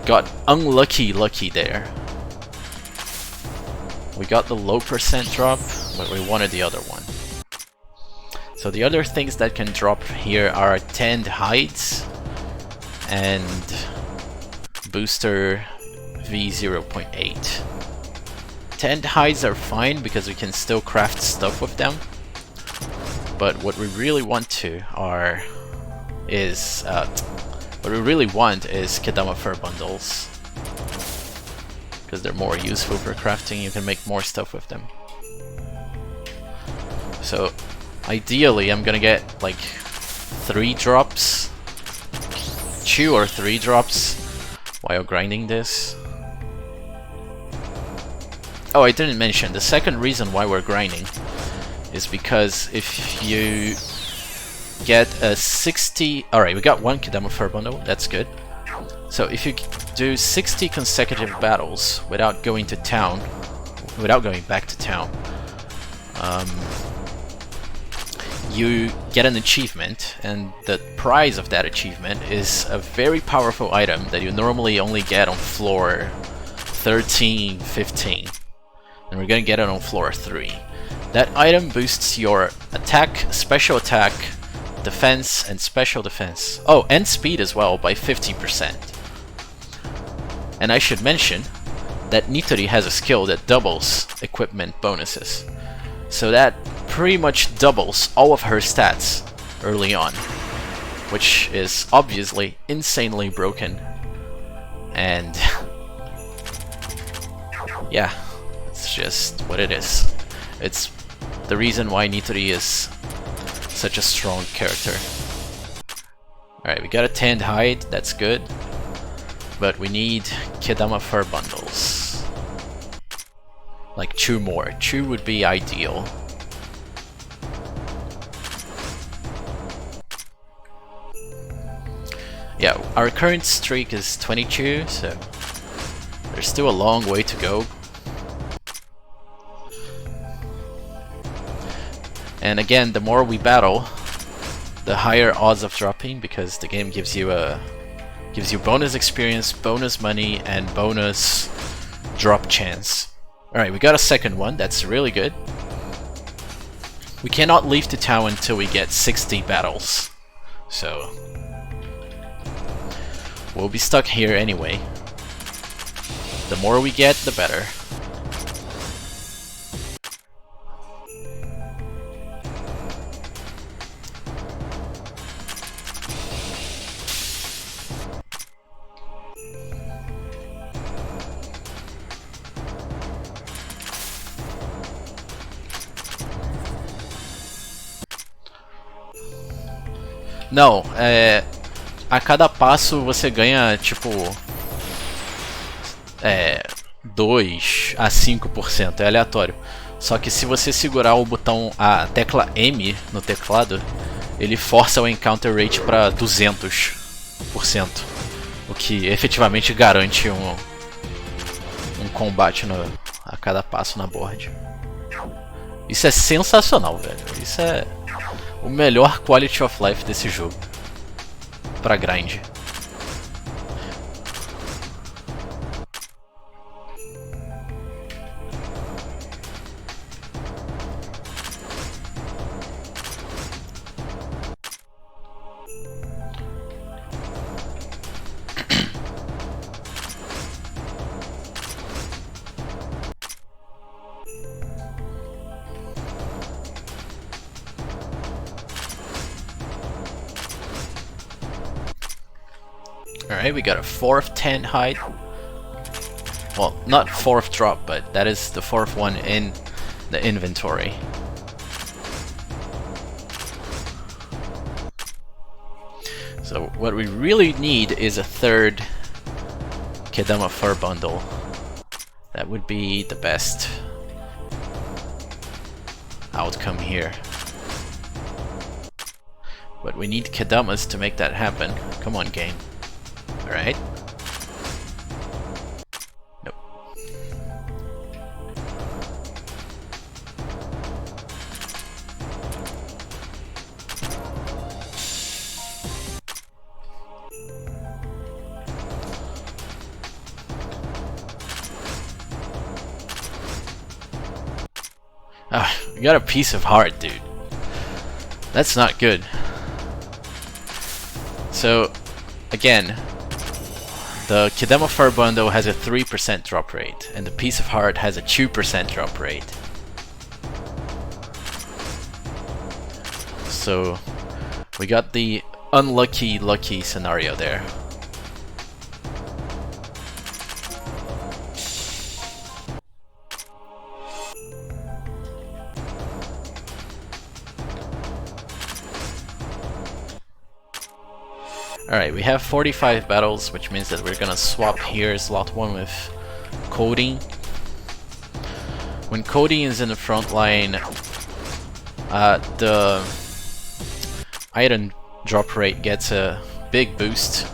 got lucky there. We got the low percent drop, but we wanted the other one. So the other things that can drop here are Tanned Hides and Booster V0.8. Tanned Hides are fine because we can still craft stuff with them. But what we really want is Kedama Fur Bundles, because they're more useful for crafting. You can make more stuff with them. So ideally I'm gonna get like 3 drops, 2 or 3 drops while grinding this. Oh, I didn't mention, the second reason why we're grinding is because if you get a 60... Alright, we got 1 Kedama Fur Bundle, that's good. So if you do 60 consecutive battles without going back to town, you get an achievement, and the prize of that achievement is a very powerful item that you normally only get on floor 13, 15. And we're gonna get it on floor 3. That item boosts your attack, special attack, defense, and special defense. Oh, and speed as well by 50%. And I should mention that Nitori has a skill that doubles equipment bonuses. So that pretty much doubles all of her stats early on, which is obviously insanely broken. And yeah, it's just what it is. It's the reason why Nitori is such a strong character. Alright, we got a Tanned Hide, that's good. But we need Kedama Fur Bundles. Like 2 more. 2 would be ideal. Yeah, our current streak is 22, so there's still a long way to go. And again, the more we battle, the higher odds of dropping, because the game gives you bonus experience, bonus money, and bonus drop chance. Alright, we got a second one, that's really good. We cannot leave the town until we get 60 battles. So we'll be stuck here anyway. The more we get, the better. Não, a cada passo você ganha tipo 2 a 5%, é aleatório. Só que se você segurar o botão, a tecla M no teclado, ele força o encounter rate para 200%, o que efetivamente garante um combate a cada passo na board. Isso é sensacional, velho. Isso é o melhor quality of life desse jogo pra grind. Alright, we got a 4th Tanned Hide. Well, not 4th drop, but that is the 4th one in the inventory. So what we really need is a 3rd Kedama Fur Bundle. That would be the best outcome here. But we need Kedamas to make that happen. Come on, game. Alright. Nope. Ah, you got a piece of heart, dude. That's not good. So, again, the Kedama Fur Bundle has a 3% drop rate, and the Piece of Heart has a 2% drop rate. So, we got the unlucky lucky scenario there. Alright, we have 45 battles, which means that we're gonna swap here slot 1 with Coding. When Coding is in the front line, the item drop rate gets a big boost.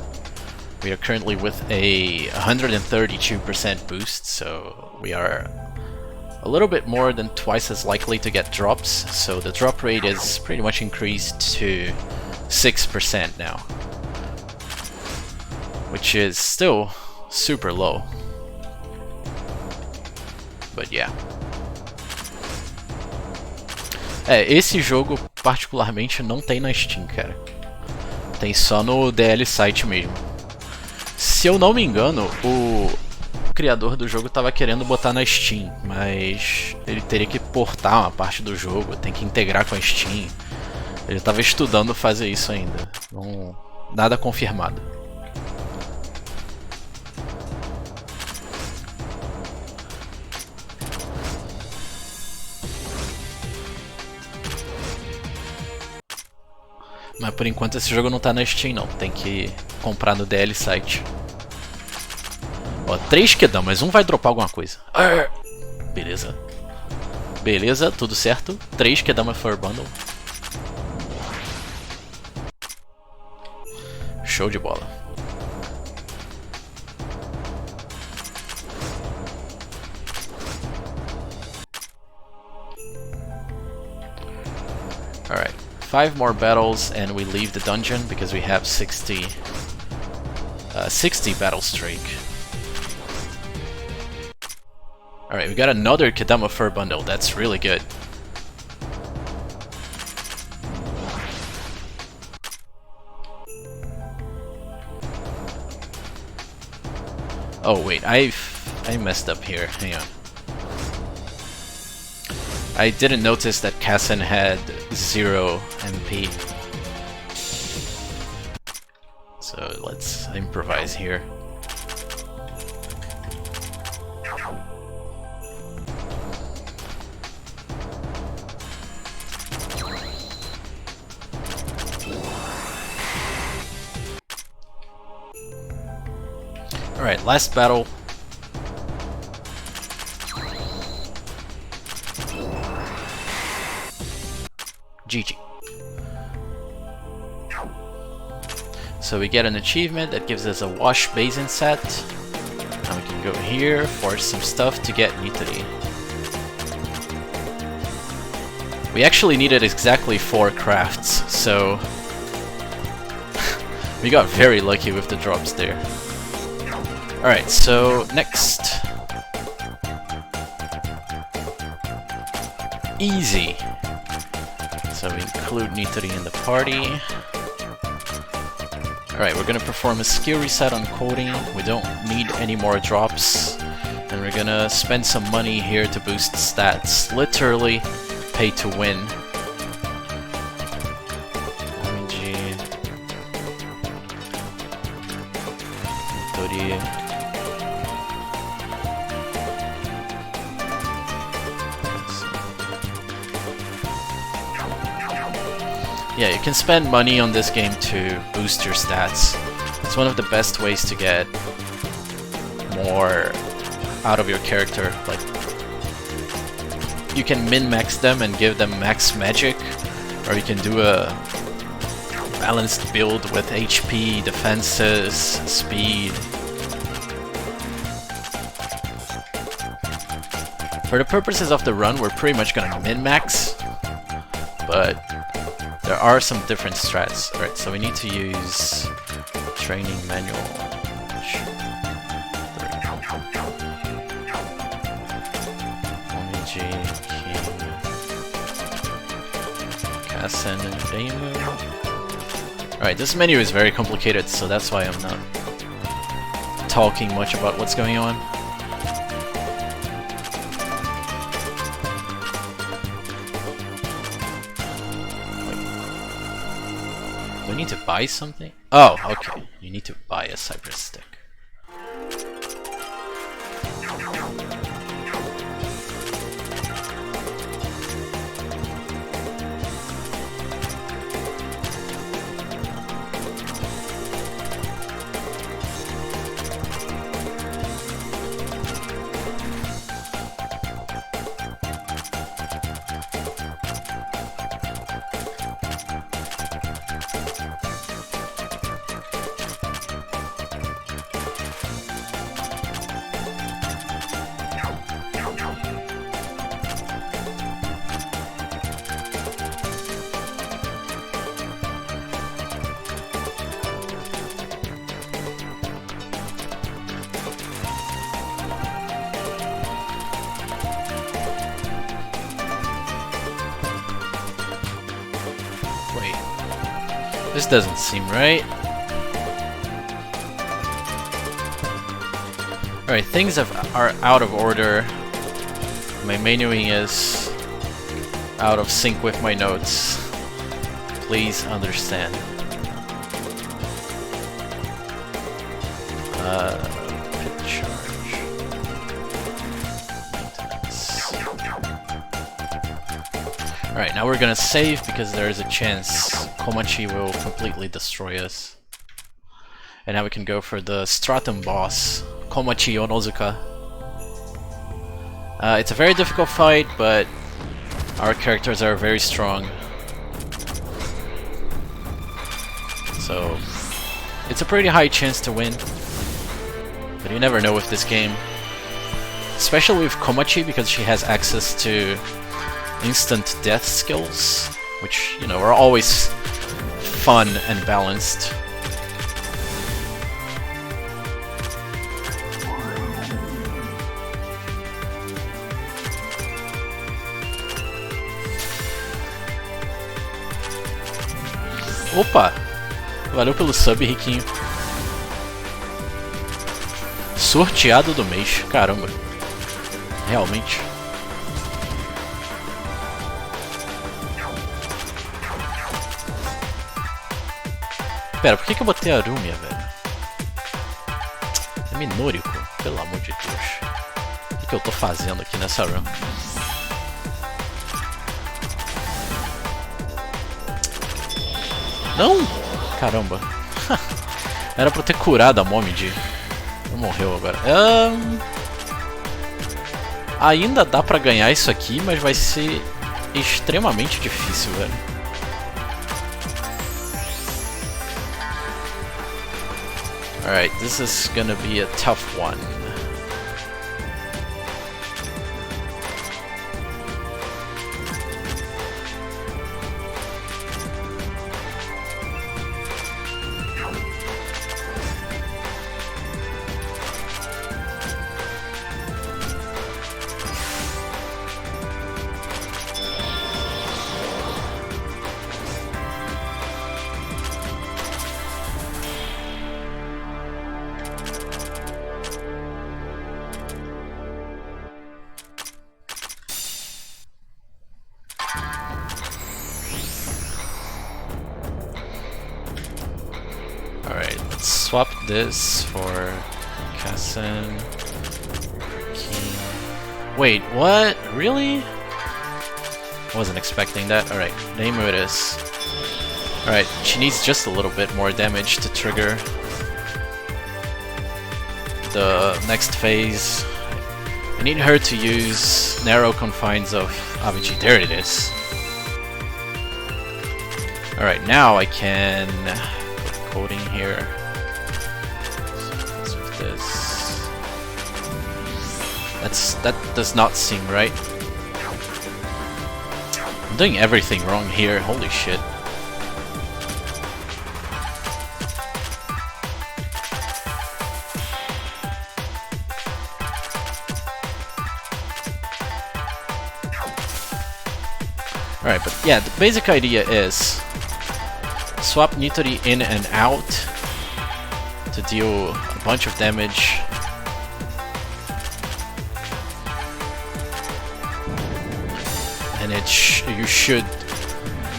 We are currently with a 132% boost, so we are a little bit more than twice as likely to get drops, so the drop rate is pretty much increased to 6% now, which is still super low. But yeah. Esse jogo particularmente não tem na Steam, cara. Tem só no DL site mesmo. Se eu não me engano, o criador do jogo estava querendo botar na Steam, mas ele teria que portar uma parte do jogo, tem que integrar com a Steam. Ele estava estudando fazer isso ainda. Não, nada confirmado. Mas por enquanto esse jogo não tá na Steam não, tem que comprar no DL site. Ó, 3 que dá, mas um vai dropar alguma coisa. Beleza. Beleza, tudo certo. 3 que dá uma Fur Bundle. Show de bola. Alright. 5 more battles and we leave the dungeon because we have 60 battle streak. Alright, we got another Kedama Fur Bundle, that's really good. Oh wait, I messed up here, hang on. I didn't notice that Kassen had 0 MP. So let's improvise here. Alright, last battle. GG. So we get an achievement that gives us a wash basin set. And we can go here for some stuff to get Nitori. We actually needed exactly 4 crafts, so we got very lucky with the drops there. Alright, so next. Easy. So we include Nitori in the party. Alright, we're gonna perform a skill reset on Coding. We don't need any more drops. And we're gonna spend some money here to boost stats. Literally, pay to win. Nitori. Yeah, you can spend money on this game to boost your stats. It's one of the best ways to get more out of your character. Like, you can min-max them and give them max magic, or you can do a balanced build with HP, defenses, speed. For the purposes of the run, we're pretty much gonna min-max, but there are some different strats. Alright, so we need to use training manual. Alright, this menu is very complicated, so that's why I'm not talking much about what's going on. Do I need to buy something? Oh, okay. You need to buy a cypress stick. This doesn't seem right. Alright, things are out of order. My menuing is out of sync with my notes. Please understand. Pit charge. Maintenance. Alright, now we're gonna save because there is a chance Komachi will completely destroy us. And now we can go for the Stratum boss, Komachi Onozuka. It's a very difficult fight, but our characters are very strong. So it's a pretty high chance to win. But you never know with this game. Especially with Komachi, because she has access to instant death skills, which, you know, are always fun and balanced. Opa! Valeu pelo sub, Riquinho. Sorteado do mês. Caramba. Realmente. Pera, por que eu botei a Arumia, velho? É Minorico, pelo amor de Deus. O que eu tô fazendo aqui nessa run? Não! Caramba. Era pra eu ter curado a Momid. Morreu agora. Ainda dá pra ganhar isso aqui, mas vai ser extremamente difícil, velho. Alright, this is gonna be a tough one. Swap this for Kassen. Wait, what? Really? I wasn't expecting that. Alright, name who it is. Alright, she needs just a little bit more damage to trigger the next phase. I need her to use narrow confines of Avicii. There it is. Alright, now I can put coding here. So this. That does not seem right. I'm doing everything wrong here, holy shit. Alright, but yeah, the basic idea is swap Nitori in and out to deal a bunch of damage. And you should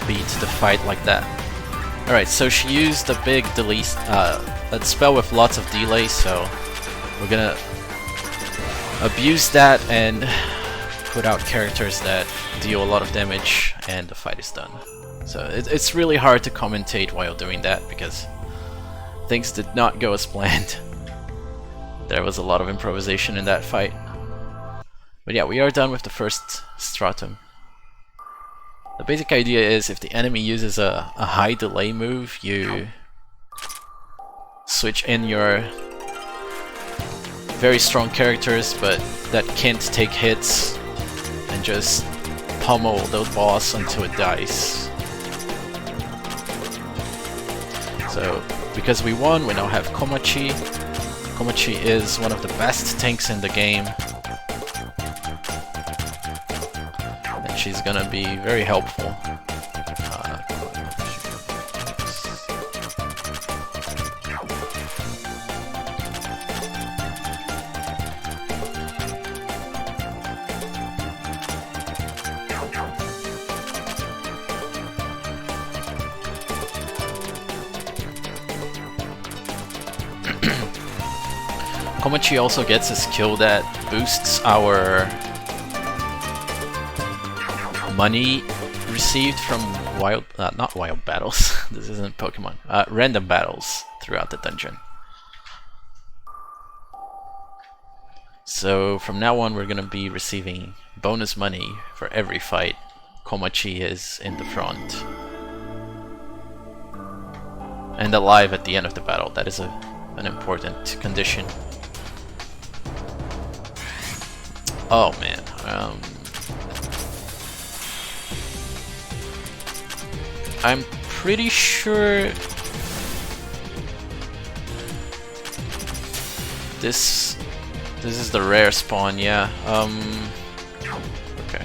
beat the fight like that. Alright, so she used a big delay, that spell with lots of delay, so we're gonna abuse that and put out characters that deal a lot of damage, and the fight is done. So it's really hard to commentate while doing that because things did not go as planned. There was a lot of improvisation in that fight. But yeah, we are done with the first stratum. The basic idea is if the enemy uses a high delay move, you switch in your very strong characters but that can't take hits and just pummel the boss until it dies. So, because we won, we now have Komachi. Komachi is one of the best tanks in the game. And she's gonna be very helpful. Komachi also gets a skill that boosts our money received from not wild battles, this isn't Pokemon, random battles throughout the dungeon. So from now on we're gonna be receiving bonus money for every fight Komachi is in the front. And alive at the end of the battle, that is an important condition. Oh man, I'm pretty sure this is the rare spawn, yeah. Okay.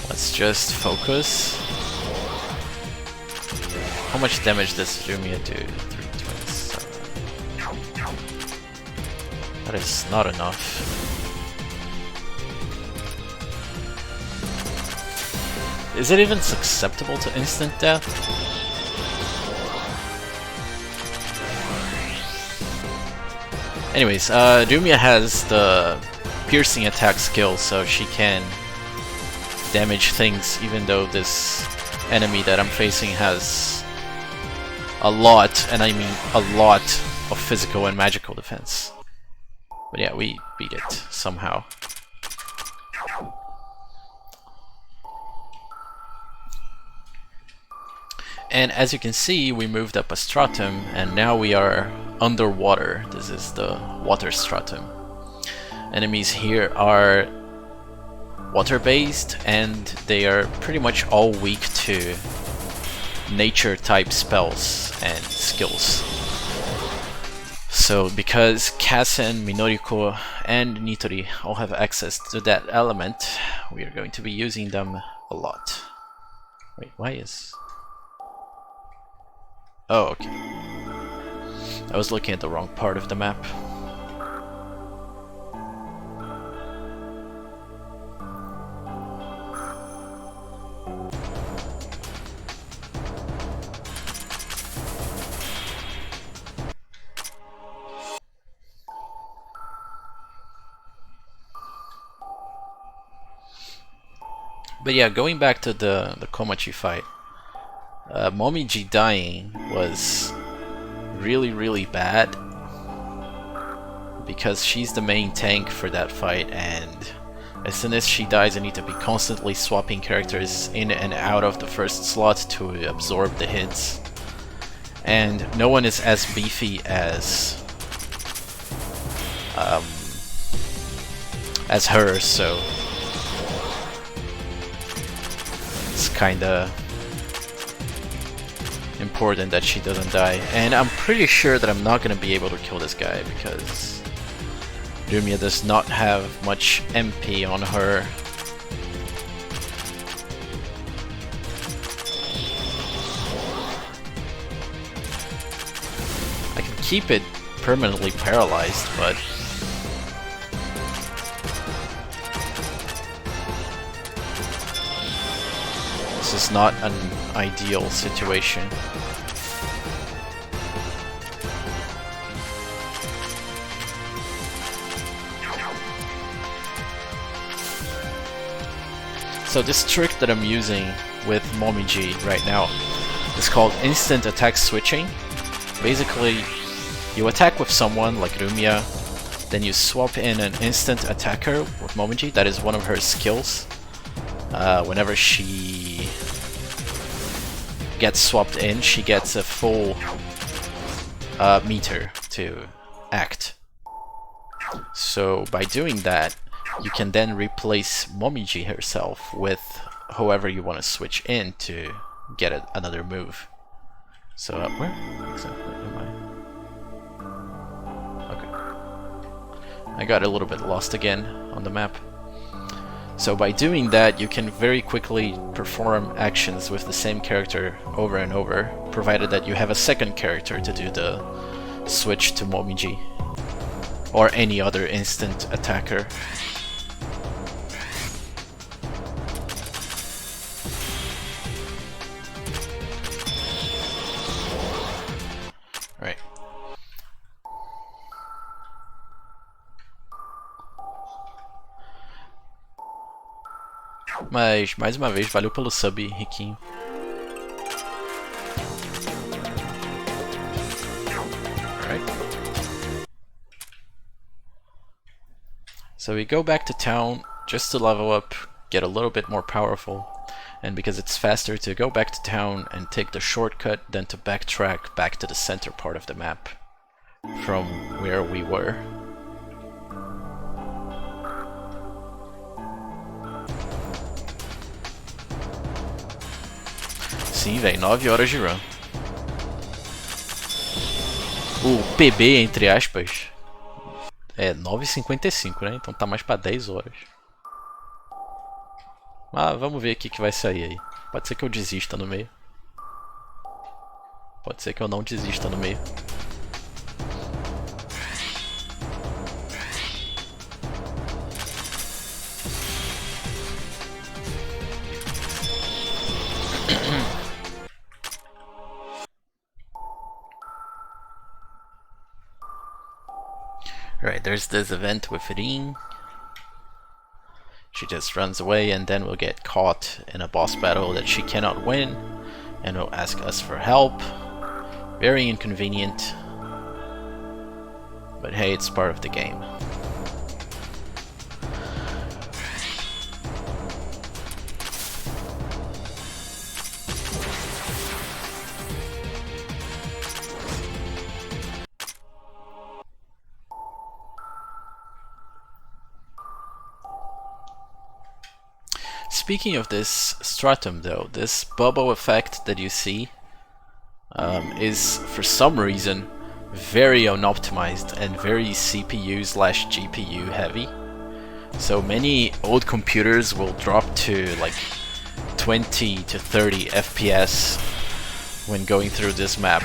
Let's just focus. How much damage does Lumia do? 327. That is not enough. Is it even susceptible to instant death? Anyways, Lumia has the piercing attack skill, so she can damage things even though this enemy that I'm facing has a lot, and I mean a lot, of physical and magical defense. But yeah, we beat it somehow. And as you can see, we moved up a stratum, and now we are underwater. This is the water stratum. Enemies here are water-based, and they are pretty much all weak to nature-type spells and skills. So because Kasen, Minoriko, and Nitori all have access to that element, we are going to be using them a lot. Wait, why is... Oh, okay. I was looking at the wrong part of the map. But yeah, going back to the Komachi fight, Momiji dying was really bad because she's the main tank for that fight, and as soon as she dies I need to be constantly swapping characters in and out of the first slot to absorb the hits. And no one is as beefy as her, so it's kinda important that she doesn't die. And I'm pretty sure that I'm not gonna be able to kill this guy because Lumia does not have much MP on her. I can keep it permanently paralyzed, but this is not an ideal situation. So this trick that I'm using with Momiji right now is called instant attack switching. Basically, you attack with someone like Lumia, then you swap in an instant attacker with Momiji. That is one of her skills. Whenever she gets swapped in, she gets a full meter to act. So by doing that, you can then replace Momiji herself with whoever you want to switch in to get another move. So where exactly am I? Okay. I got a little bit lost again on the map. So by doing that, you can very quickly perform actions with the same character over and over, provided that you have a second character to do the switch to Momiji or any other instant attacker. Right. Mas, mais uma vez, valeu pelo sub, Riquinho. Alright. So we go back to town just to level up, get a little bit more powerful, and because it's faster to go back to town and take the shortcut than to backtrack back to the center part of the map from where we were. Sim, velho, 9 horas de run. O PB, entre aspas, é 9h55, né? Então tá mais pra 10 horas. Mas vamos ver o que vai sair aí. Pode ser que eu desista no meio. Pode ser que eu não desista no meio. Right, there's this event with Rin. She just runs away and then will get caught in a boss battle that she cannot win and will ask us for help. Very inconvenient. But hey, it's part of the game. Speaking of this stratum though, this bubble effect that you see is for some reason very unoptimized and very CPU/GPU heavy. So many old computers will drop to like 20 to 30 FPS when going through this map.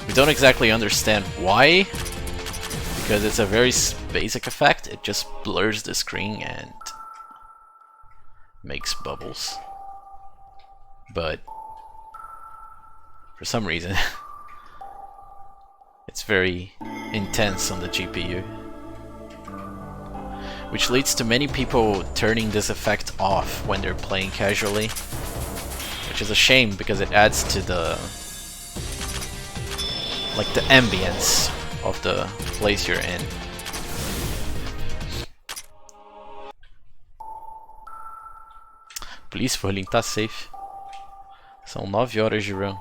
We don't exactly understand why, because it's a very basic effect. It just blurs the screen and makes bubbles, but for some reason it's very intense on the GPU, which leads to many people turning this effect off when they're playing casually, which is a shame because it adds to the the ambience of the place you're in. Please, Furlin, tá safe. São 9 horas de run.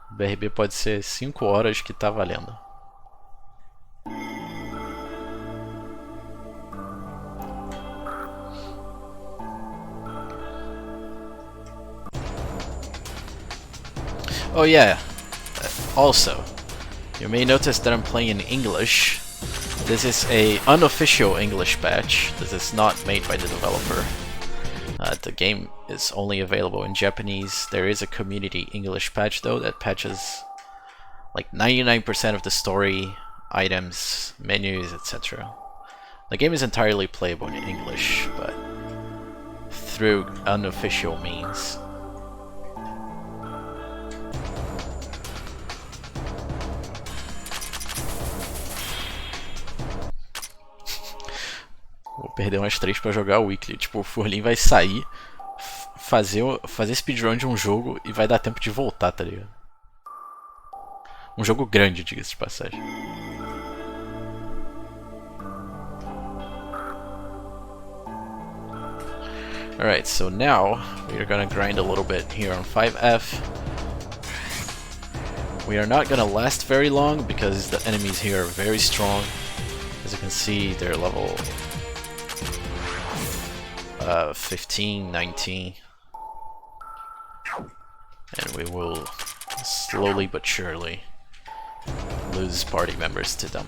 O BRB pode ser 5 horas que tá valendo. Oh yeah, also, you may notice that I'm playing in English. This is a unofficial English patch. This is not made by the developer. The game is only available in Japanese. There is a community English patch though that patches like 99% of the story, items, menus, etc. The game is entirely playable in English, but through unofficial means. Vou perder umas 3 pra jogar o Weekly. Tipo, o Furlin vai sair, fazer speedrun de um jogo e vai dar tempo de voltar, tá ligado? Um jogo grande, diga-se de passagem. Alright, so now we are gonna grind a little bit here on 5F. We are not gonna last very long because the enemies here are very strong. As you can see, they're level 15, 19. And we will slowly but surely lose party members to them.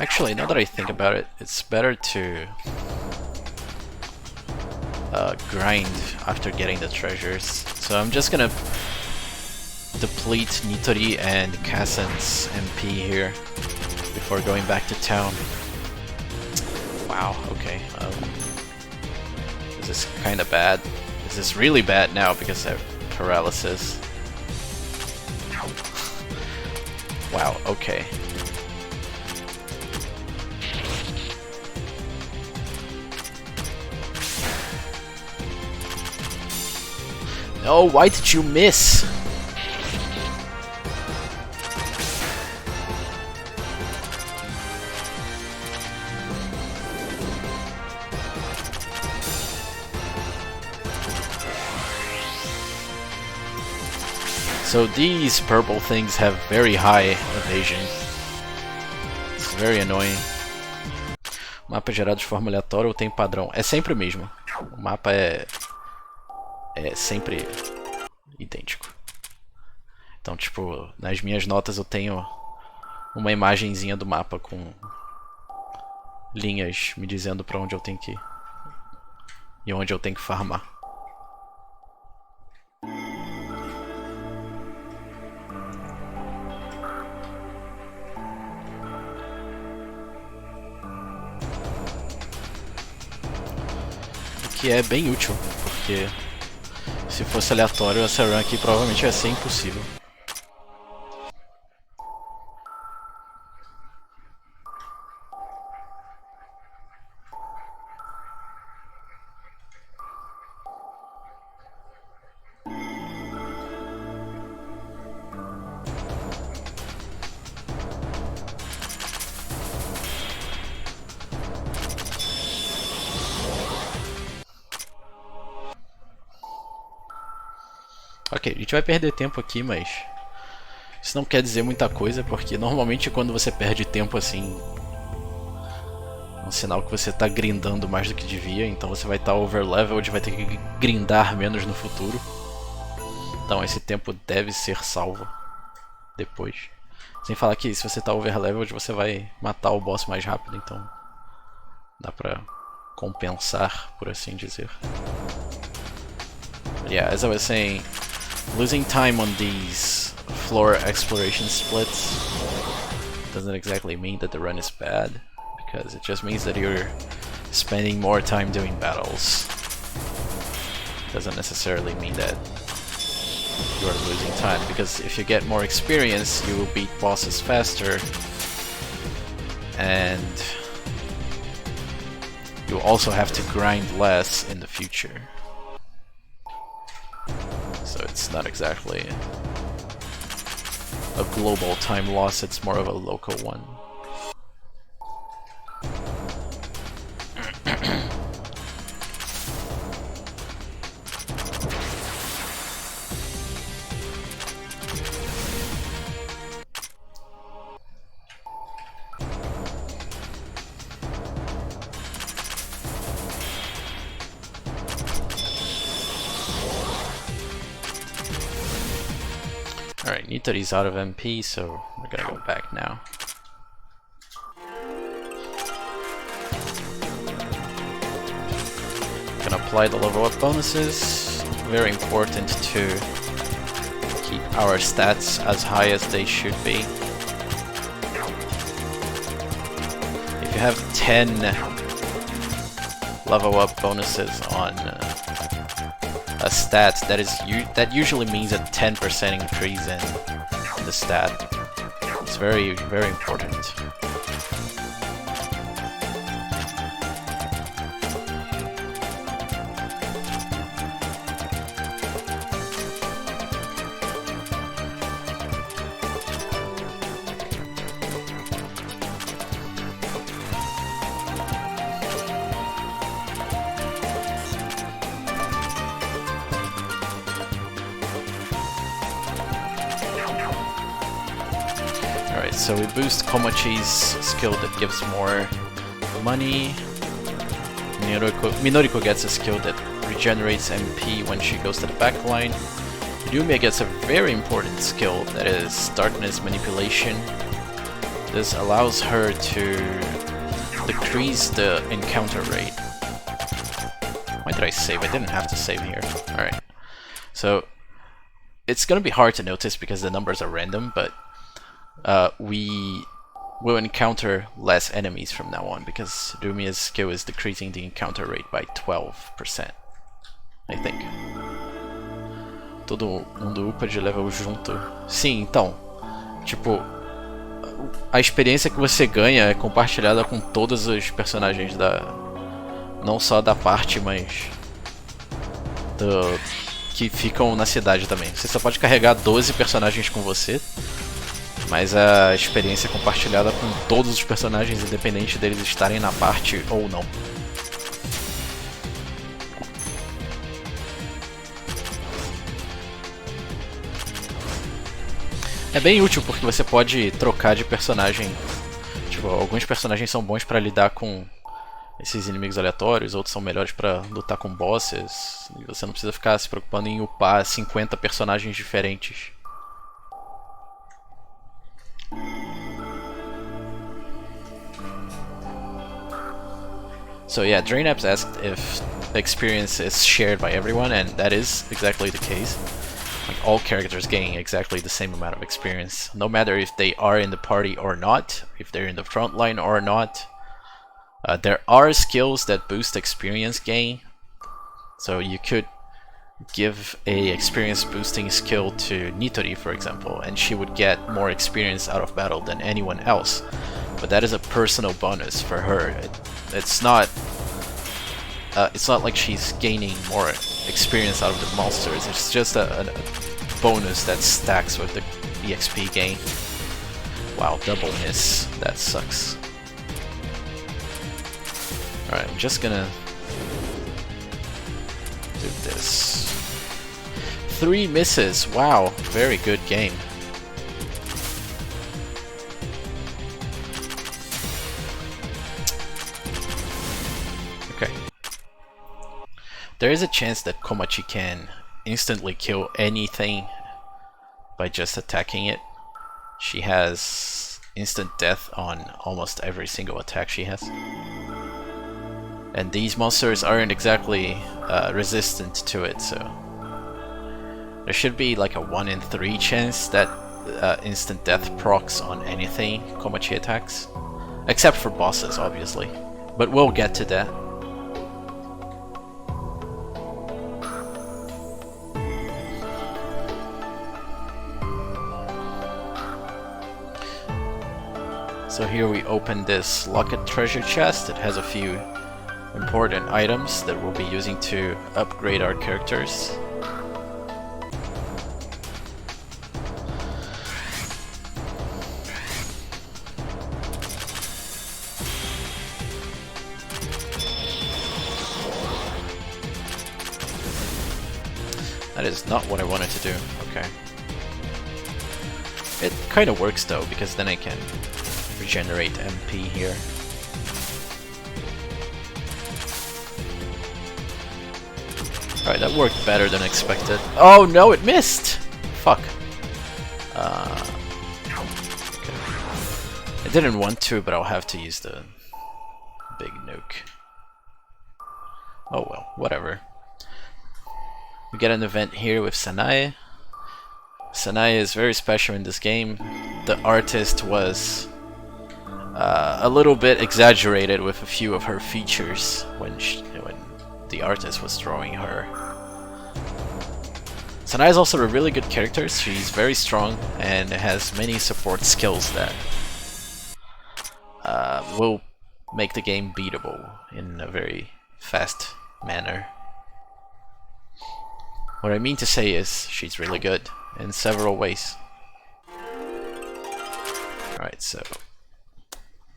Actually, now that I think about it, it's better to grind after getting the treasures. So I'm just gonna deplete Nitori and Kassen's MP here before going back to town. Wow, okay. This is kinda bad. This is really bad now because I have paralysis. Wow, okay. No, why did you miss? So these purple things have very high evasion. It's very annoying. Mapa gerado de forma aleatória ou tem padrão? É sempre o mesmo. O mapa é sempre idêntico. Então, tipo, nas minhas notas eu tenho uma imagenzinha do mapa com linhas me dizendo pra onde eu tenho que ir e onde eu tenho que farmar. O que é bem útil, porque se fosse aleatório, essa run aqui provavelmente ia ser impossível. Ok, a gente vai perder tempo aqui, mas isso não quer dizer muita coisa, porque normalmente quando você perde tempo assim, é um sinal que você está grindando mais do que devia, então você vai estar overleveled e vai ter que grindar menos no futuro. Então esse tempo deve ser salvo depois. Sem falar que se você está overleveled você vai matar o boss mais rápido, então dá pra compensar, por assim dizer. But yeah, as I was saying, losing time on these floor exploration splits doesn't exactly mean that the run is bad, because it just means that you're spending more time doing battles. Doesn't necessarily mean that you are losing time, because if you get more experience, you will beat bosses faster, and you also have to grind less in the future. So it's not exactly a global time loss, it's more of a local one. Alright, Nitori's out of MP, so we're gonna go back now. Gonna apply the level up bonuses. Very important to keep our stats as high as they should be. If you have 10 level up bonuses on a stat, that usually means a 10% increase in the stat. It's very, very important. So we boost Komochi's skill that gives more money. Minoriko gets a skill that regenerates MP when she goes to the back line. Yume gets a very important skill that is Darkness Manipulation. This allows her to decrease the encounter rate. Why did I save? I didn't have to save here. Alright. So it's gonna be hard to notice because the numbers are random, but we will encounter less enemies from now on because Rumia's skill is decreasing the encounter rate by 12%, I think. Todo mundo upa de level junto. Sim, então, tipo, a experiência que você ganha é compartilhada com todos os personagens não só da parte, mas que ficam na cidade também. Você só pode carregar 12 personagens com você, mas a experiência é compartilhada com todos os personagens, independente deles estarem na parte ou não. É bem útil porque você pode trocar de personagem. Tipo, alguns personagens são bons para lidar com esses inimigos aleatórios, outros são melhores para lutar com bosses. E você não precisa ficar se preocupando em upar 50 personagens diferentes. So yeah, Drainapps asked if experience is shared by everyone, and that is exactly the case. Like, all characters gain exactly the same amount of experience, no matter if they are in the party or not, if they're in the front line or not. There are skills that boost experience gain, so you could give a experience boosting skill to Nitori, for example, and she would get more experience out of battle than anyone else. But that is a personal bonus for her. It's not like she's gaining more experience out of the monsters. It's just a bonus that stacks with the EXP gain. Wow, double miss. That sucks. Alright, I'm just gonna do this. 3 misses. Wow, very good game. Okay. There is a chance that Komachi can instantly kill anything by just attacking it. She has instant death on almost every single attack she has. And these monsters aren't exactly resistant to it, so there should be like a 1 in 3 chance that instant death procs on anything Komachi attacks. Except for bosses, obviously. But we'll get to that. So here we open this locket treasure chest. It has a few important items that we'll be using to upgrade our characters. That is not what I wanted to do. Okay. It kind of works though, because then I can regenerate MP here. Alright, that worked better than expected. Oh no, it missed! Fuck. Okay. I didn't want to, but I'll have to use the big nuke. Oh well, whatever. We get an event here with Sanae. Sanae is very special in this game. The artist was a little bit exaggerated with a few of her features when the artist was drawing her. Sanae is also a really good character. She's very strong and has many support skills that will make the game beatable in a very fast manner. What I mean to say is, she's really good in several ways. Alright, so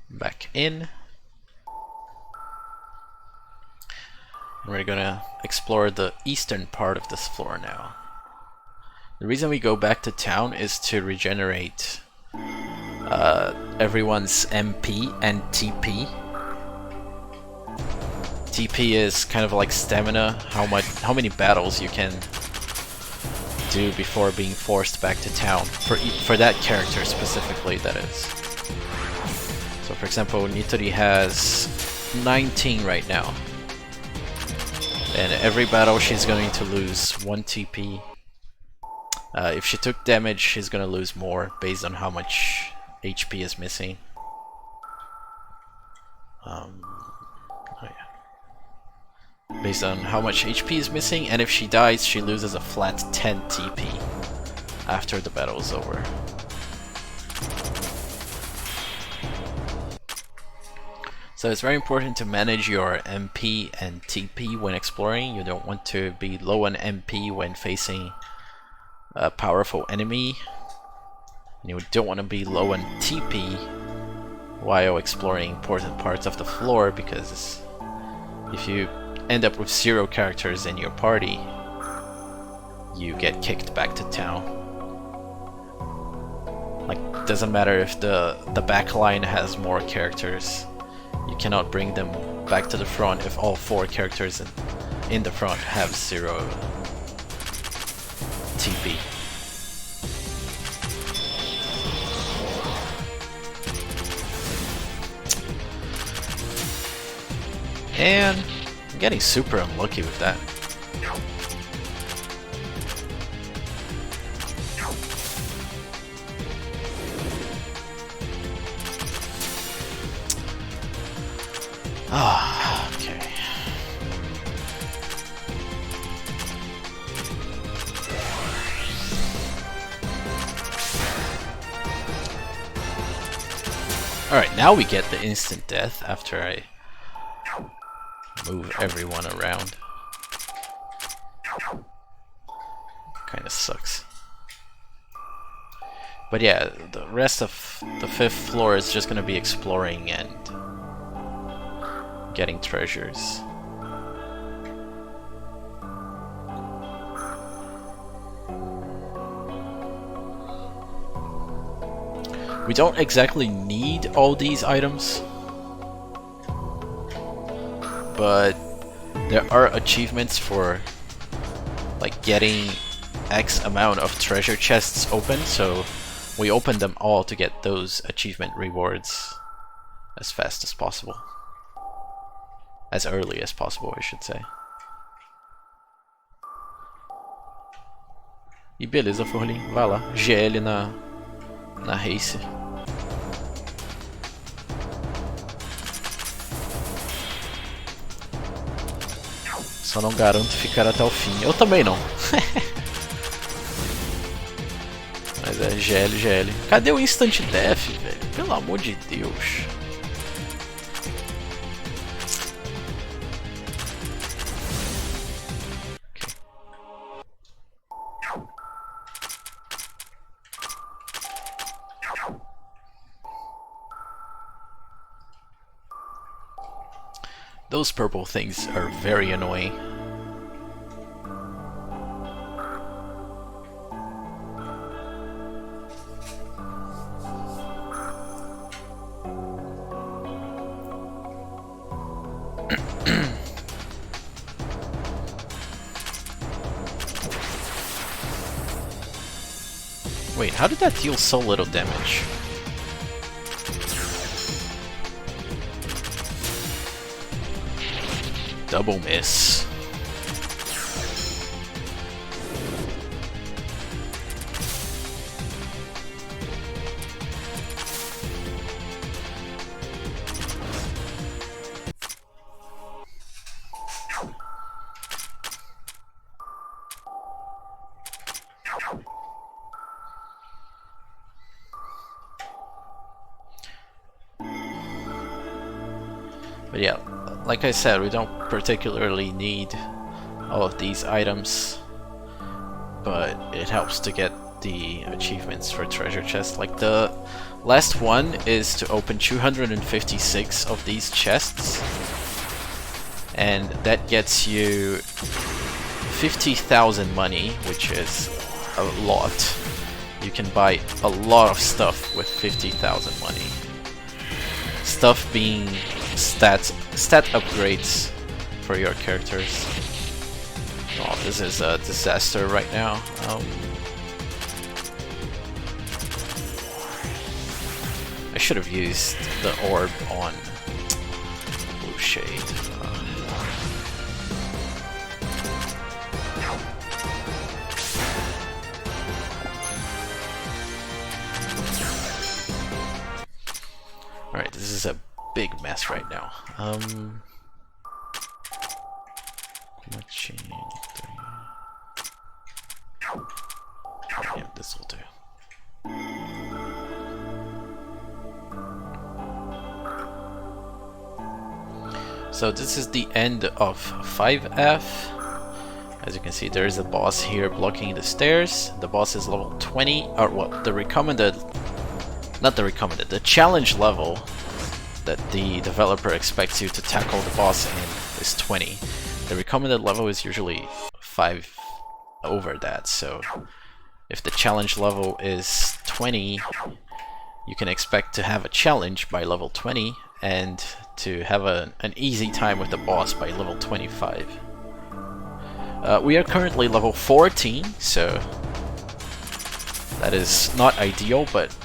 back in. We're gonna explore the eastern part of this floor now. The reason we go back to town is to regenerate everyone's MP and TP. TP is kind of like stamina, how many battles you can do before being forced back to town, for that character specifically, that is. So for example, Nitori has 19 right now, and every battle she's going to lose 1 TP. If she took damage, she's gonna lose more based on how much HP is missing. Based on how much HP is missing, and if she dies, she loses a flat 10 TP after the battle is over. So it's very important to manage your MP and TP when exploring. You don't want to be low on MP when facing a powerful enemy. You don't want to be low on TP while exploring important parts of the floor, because if you end up with 0 characters in your party, you get kicked back to town. Like, doesn't matter if the back line has more characters, you cannot bring them back to the front if all 4 characters in the front have 0 TP. And I'm getting super unlucky with that. Ah, okay. Alright, now we get the instant death after I move everyone around. Kinda sucks. But yeah, the rest of the 5th floor is just gonna be exploring and getting treasures. We don't exactly need all these items, but there are achievements for like getting X amount of treasure chests open, so we open them all to get those achievement rewards as fast as possible. As early as possible, I should say. E beleza, Forlin, vai lá, GL na race. Só não garanto ficar até o fim. Eu também não. Mas é GL. Cadê o Instant Death, velho? Pelo Pelo amor de Deus. Those purple things are very annoying. Wait, how did that deal so little damage? Double miss. But yeah, like I said, we don't particularly need all of these items, but it helps to get the achievements for treasure chests. Like the last one is to open 256 of these chests, and that gets you 50,000 money, which is a lot. You can buy a lot of stuff with 50,000 money. Stuff being stat upgrades for your characters. Oh, this is a disaster right now. I should have used the orb on Blue Shade. Alright, this is a big mess right now. Yeah, this will do. So this is the end of 5F. As you can see, there is a boss here blocking the stairs. The boss is level 20, or what, the recommended, not the recommended, the challenge level that the developer expects you to tackle the boss in is 20. The recommended level is usually 5 over that, so if the challenge level is 20, you can expect to have a challenge by level 20 and to have an easy time with the boss by level 25. We are currently level 14, so that is not ideal, but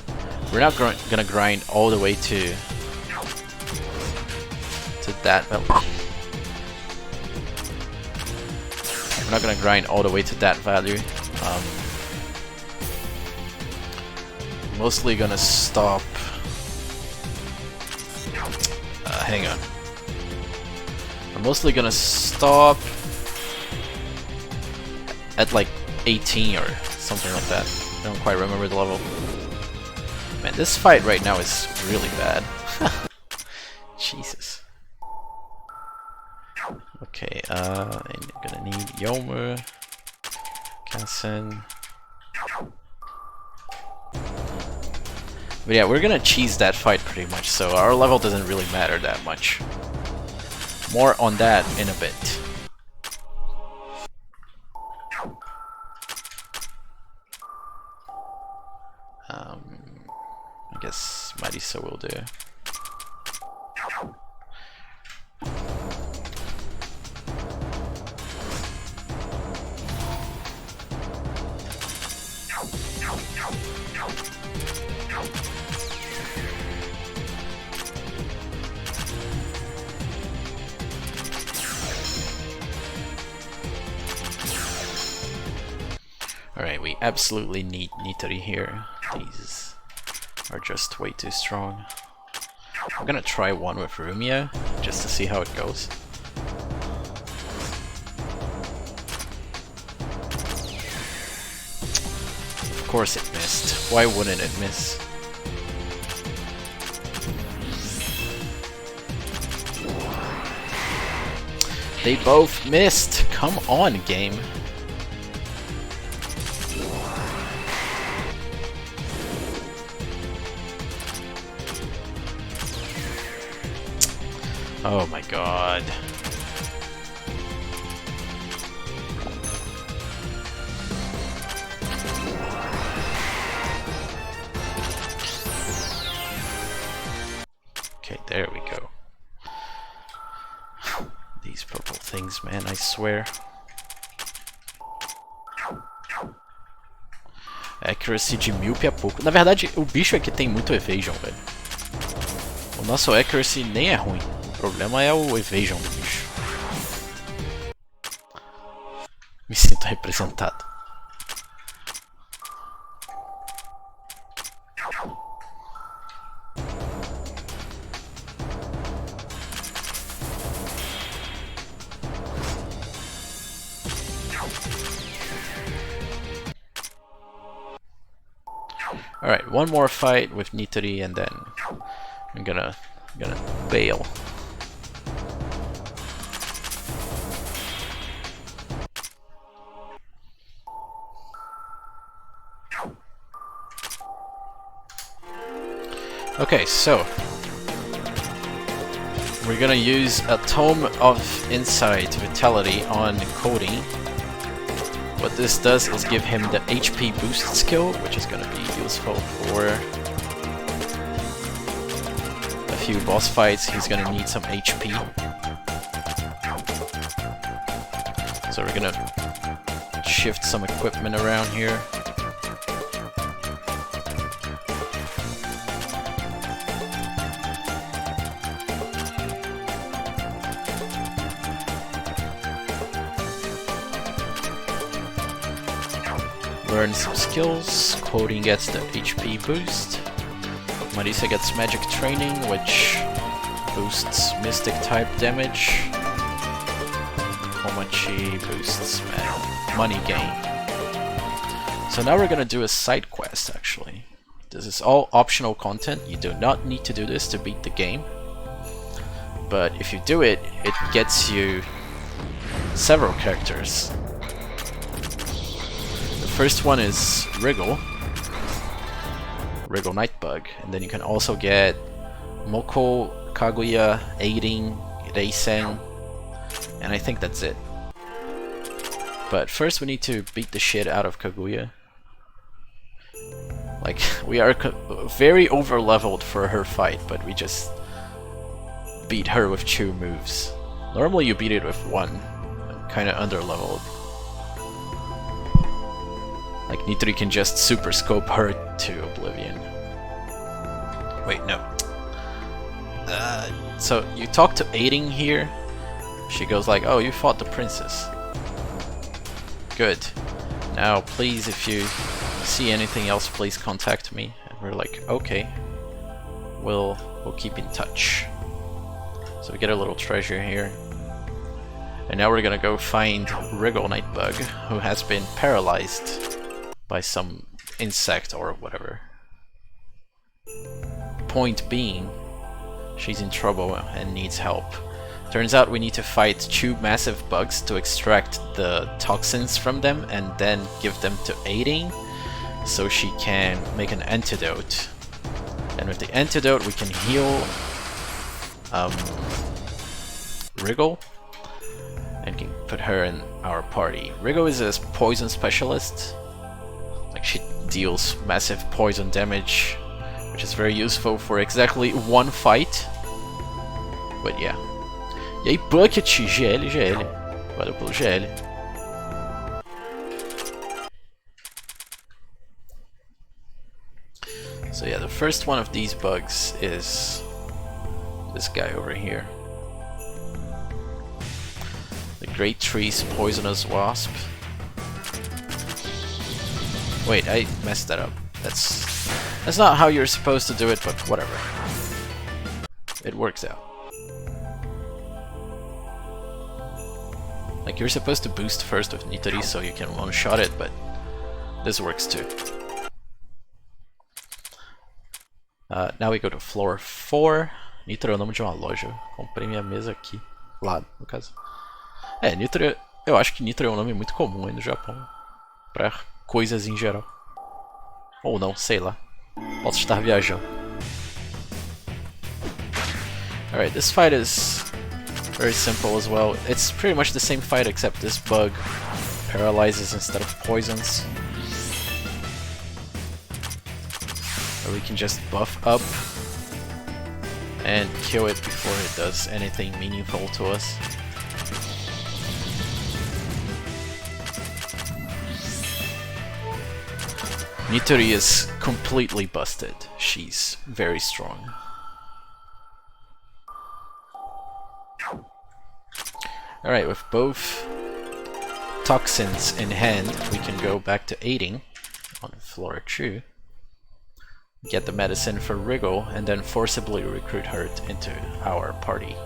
we're not gonna grind all the way to that level. We're not gonna grind all the way to that value. Mostly gonna stop. Hang on. I'm mostly gonna stop at like 18 or something like that. I don't quite remember the level. Man, this fight right now is really bad. Jesus. Okay, I'm gonna need Yomu, Kassen. But yeah, we're gonna cheese that fight pretty much, so our level doesn't really matter that much. More on that in a bit. I guess Marisa will do. Alright, we absolutely need Nitori here. These are just way too strong. I'm gonna try one with Rumia, just to see how it goes. Of course it missed. Why wouldn't it miss? They both missed! Come on, game! Oh my god. Okay, there we go. These purple things, man, I swear. Accuracy de 1000 a pouco. Na verdade, o bicho aqui tem muito evasion, velho. O nosso accuracy nem é ruim. O problema é o evasion do bicho. Me sinto representado. Alright, one more fight with Nitori and then I'm gonna bail. Okay, so we're gonna use a Tome of Insight Vitality on Cody. What this does is give him the HP boost skill, which is gonna be useful for a few boss fights. He's gonna need some HP. So we're gonna shift some equipment around here. Learn some skills. Quoting gets the HP boost. Marisa gets magic training, which boosts mystic type damage. Komachi boosts money gain. So now we're gonna do a side quest actually. This is all optional content. You do not need to do this to beat the game. But if you do it, it gets you several characters. First one is Wriggle Nightbug, and then you can also get Moko, Kaguya, Aiding, Reisen, and I think that's it. But first we need to beat the shit out of Kaguya. Like, we are very over leveled for her fight, but we just beat her with 2 moves. Normally you beat it with 1, kinda under leveled. Like, Nitori can just super scope her to oblivion. Wait, no. So you talk to Aiding here. She goes like, oh, you fought the princess. Good. Now, please, if you see anything else, please contact me. And we're like, okay. We'll keep in touch. So we get a little treasure here. And now we're gonna go find Wriggle Nightbug, who has been paralyzed by some insect or whatever. Point being, she's in trouble and needs help. Turns out we need to fight 2 massive bugs to extract the toxins from them and then give them to Aiding so she can make an antidote. And with the antidote we can heal Wriggle and can put her in our party. Wriggle is a poison specialist. Like, she deals massive poison damage, which is very useful for exactly 1 fight. But yeah. E aí, Bucket, GL, GL. Valeu pelo GL. So yeah, the first one of these bugs is this guy over here. The Great Tree's Poisonous Wasp. Wait, I messed that up. That's not how you're supposed to do it, but whatever. It works out. Like, you're supposed to boost first with Nitori so you can one-shot it, but this works too. Now we go to floor 4. Nitori é o nome de uma loja. Comprei minha mesa aqui. Lá, no caso. É, Nitro, eu acho que Nitro é um nome muito comum aí no Japão. Pra coisas em geral. Ou não, sei lá. Posso estar viajando. Alright, this fight is very simple as well. It's pretty much the same fight except this bug paralyzes instead of poisons. Or we can just buff up and kill it before it does anything meaningful to us. Nitori is completely busted. She's very strong. Alright, with both toxins in hand, we can go back to aiding on floor 2. Get the medicine for Wriggle, and then forcibly recruit her into our party.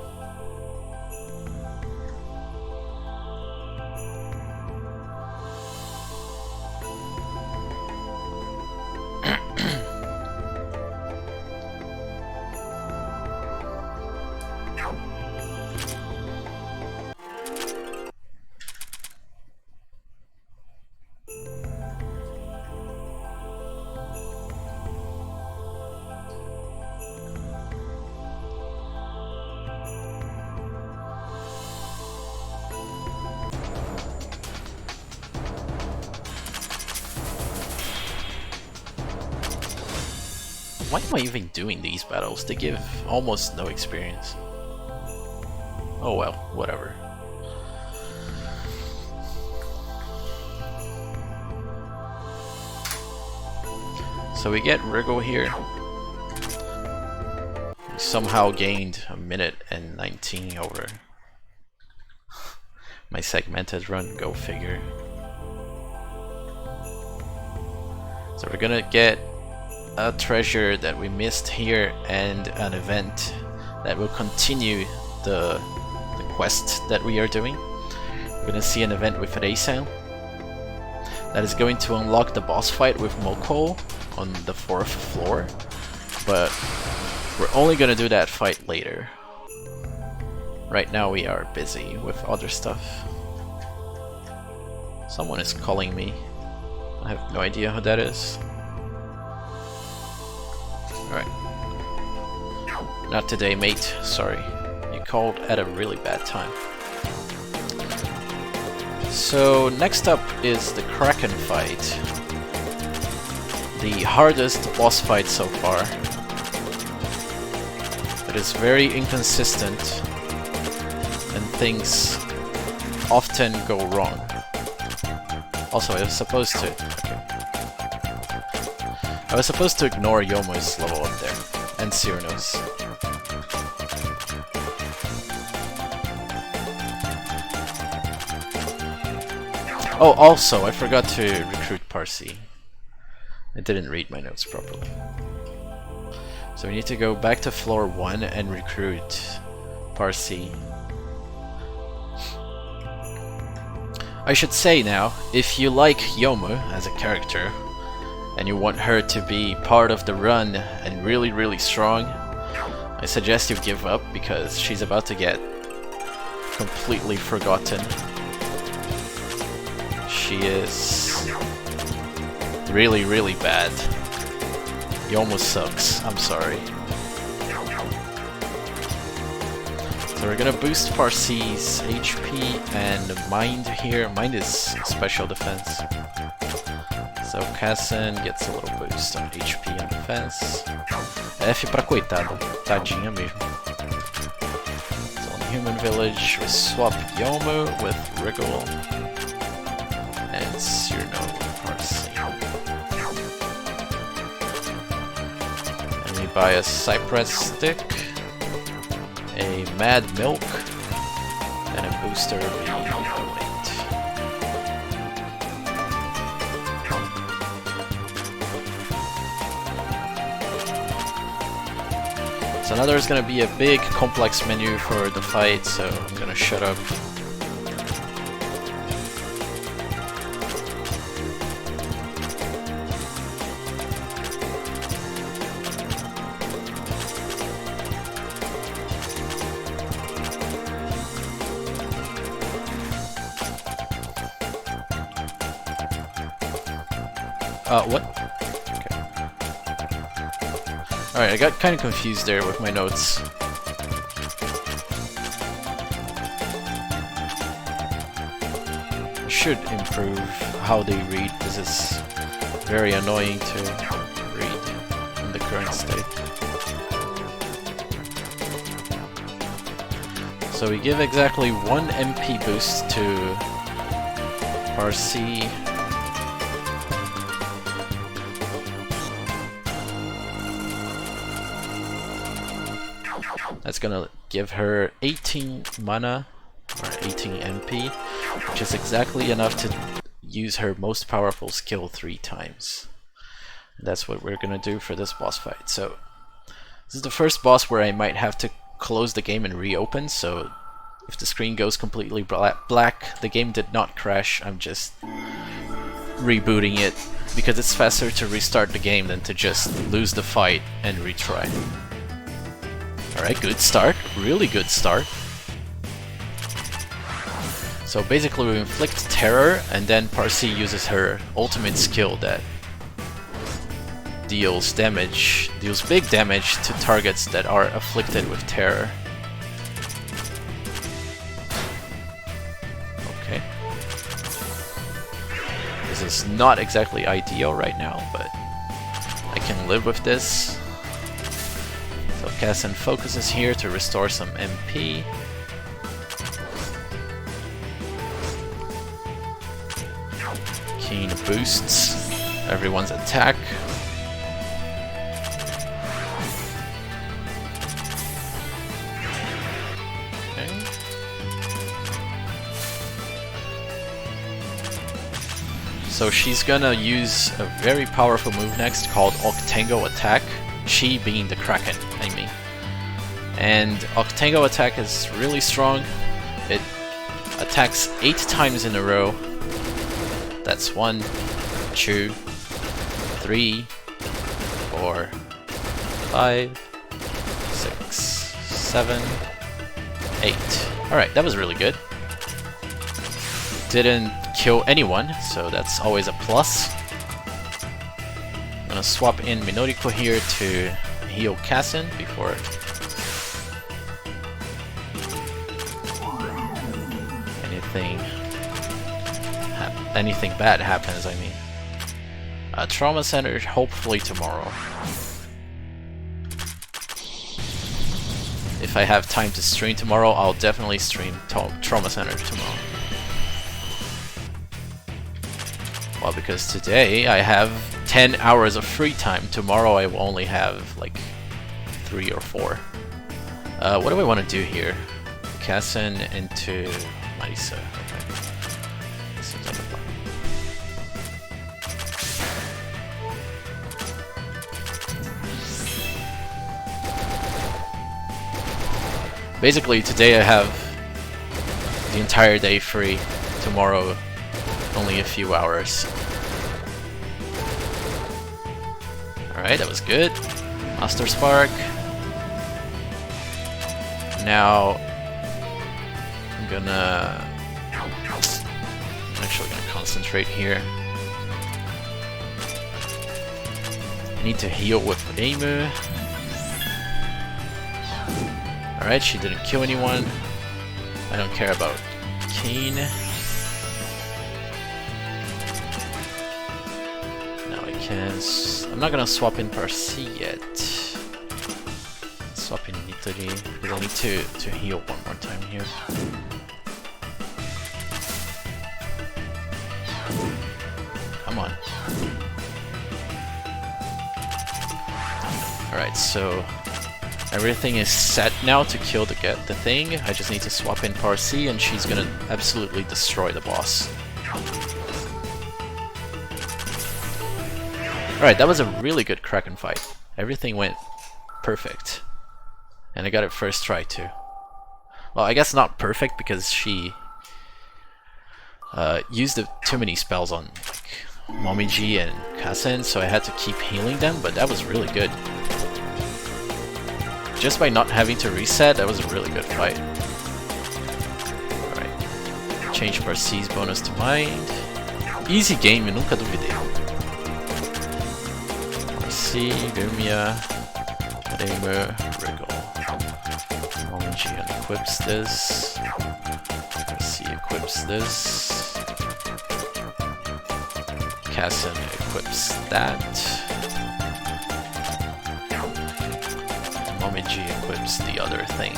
Why am I even doing these battles? They give almost no experience. Oh well, whatever. So we get Wriggle here. We somehow gained a minute and 19 over my segmented run, go figure. So we're gonna get a treasure that we missed here and an event that will continue the quest that we are doing. We're gonna see an event with Reisan that is going to unlock the boss fight with Moko on the 4th floor, but we're only gonna do that fight later. Right now we are busy with other stuff. Someone is calling me. I have no idea who that is. Alright. Not today, mate. Sorry. You called at a really bad time. So, next up is the Kraken fight. The hardest boss fight so far. It is very inconsistent, and things often go wrong. Also, I was supposed to... Okay. I was supposed to ignore Yomu's level up there, and Cyrano's. Oh, also, I forgot to recruit Parsi. I didn't read my notes properly. So we need to go back to floor 1 and recruit Parsi. I should say now, if you like Yomu as a character, and you want her to be part of the run and really strong, I suggest you give up because she's about to get completely forgotten. She is really bad. Yomu sucks, I'm sorry. So we're gonna boost Parsi's HP and Mind here. Mind is special defense. So Kassan gets a little boost on HP and defense. F pra coitada, tadinha mesmo. So on Human Village we swap Yomu with Wriggle and Cyrano with Parsi. And we buy a Cypress Stick, a Mad Milk, and a booster replate. So now there's gonna be a big complex menu for the fight, so I'm gonna shut up. What? Okay. Alright, I got kind of confused there with my notes. Should improve how they read. This is very annoying to read in the current state. So we give exactly 1 MP boost to RC. That's gonna give her 18 mana, or 18 MP, which is exactly enough to use her most powerful skill 3 times. And that's what we're gonna do for this boss fight. So this is the first boss where I might have to close the game and reopen, so if the screen goes completely black, the game did not crash, I'm just rebooting it, because it's faster to restart the game than to just lose the fight and retry. Alright, good start, really good start. So basically we inflict terror, and then Parsi uses her ultimate skill that deals big damage to targets that are afflicted with terror. Okay. This is not exactly ideal right now, but I can live with this. So Kassen focuses here to restore some MP. Keen boosts everyone's attack. Okay. So she's gonna use a very powerful move next called Octango Attack. She being the Kraken, I mean. And Octango Attack is really strong. It attacks 8 times in a row. That's 1, 2, 3, 4, 5, 6, 7, 8. Alright, that was really good. Didn't kill anyone, so that's always a plus. I'm gonna swap in Minoriko here to heal Kassen before anything bad happens, I mean. Trauma Center hopefully tomorrow. If I have time to stream tomorrow, I'll definitely stream Trauma Center tomorrow. Well, because today I have 10 hours of free time. Tomorrow I will only have like 3 or 4. What do I want to do here? Kassen into Marisa. Okay. Seems like a plan. Basically, today I have the entire day free. Tomorrow, only a few hours. Alright, that was good. Master Spark. Now, I'm actually gonna concentrate here. I need to heal with Ame. Alright, she didn't kill anyone. I don't care about Kane. Now I can... I'm not gonna swap in Parsi yet. Swap in Nitori, because I need to heal one more time here. Come on. Alright, so everything is set now to kill the thing. I just need to swap in Parsi and she's gonna absolutely destroy the boss. Alright, that was a really good Kraken fight. Everything went perfect. And I got it first try too. Well, I guess not perfect because she used too many spells on like Momiji and Kassen, so I had to keep healing them, but that was really good. Just by not having to reset, that was a really good fight. Alright. Change Parsi's bonus to mind. Easy game, eu nunca duvidei. Parsi, Lumia, Remer, Wriggle. Momoji equips this. Parsi equips this. Kassan equips that. Momoji equips the other thing.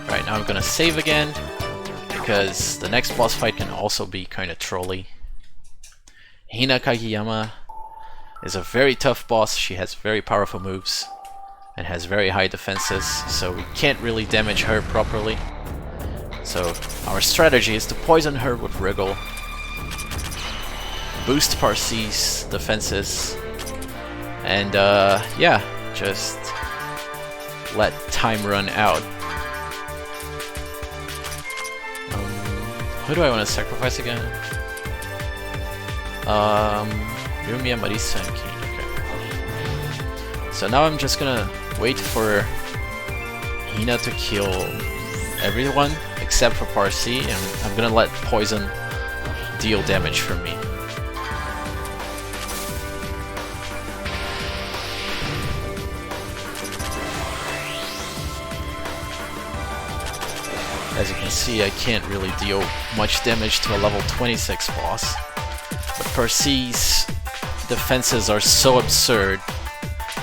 Right, now I'm gonna save again, because the next boss fight can also be kinda trolly. Hina Kageyama is a very tough boss. She has very powerful moves and has very high defenses, so we can't really damage her properly. So our strategy is to poison her with Wriggle, boost Parsi's defenses, and yeah, just let time run out. Who do I want to sacrifice again? Lumia, Marisa, and Kane. Okay. So now I'm just gonna wait for Hina to kill everyone except for Parsi, and I'm gonna let poison deal damage for me. As you can see, I can't really deal much damage to a level 26 boss, but Parsi's defenses are so absurd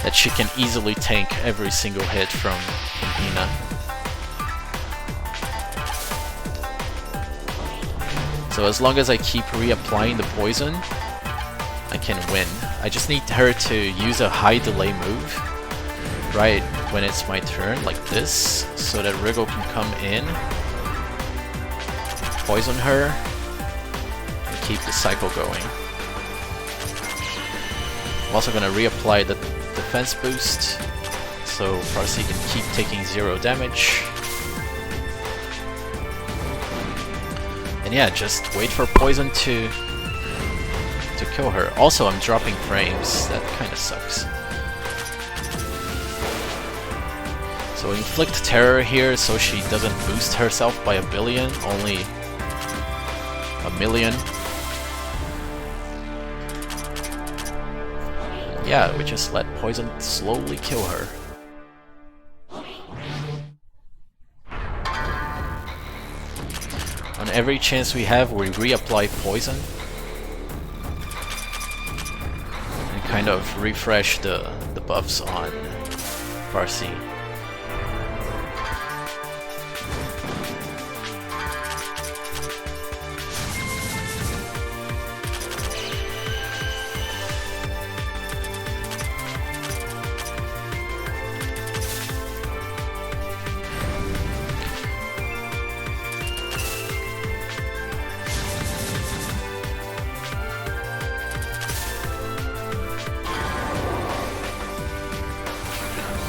that she can easily tank every single hit from Hina. So as long as I keep reapplying the poison, I can win. I just need her to use a high delay move right when it's my turn, like this, so that Wriggle can come in, poison her, and keep the cycle going. I'm also gonna reapply the defense boost, so Parsi can keep taking 0 damage. And yeah, just wait for poison to kill her. Also, I'm dropping frames, that kinda sucks. So inflict terror here so she doesn't boost herself by 1 billion, only 1 million. Yeah, we just let poison slowly kill her. On every chance we have, we reapply poison and kind of refresh the buffs on Parsi.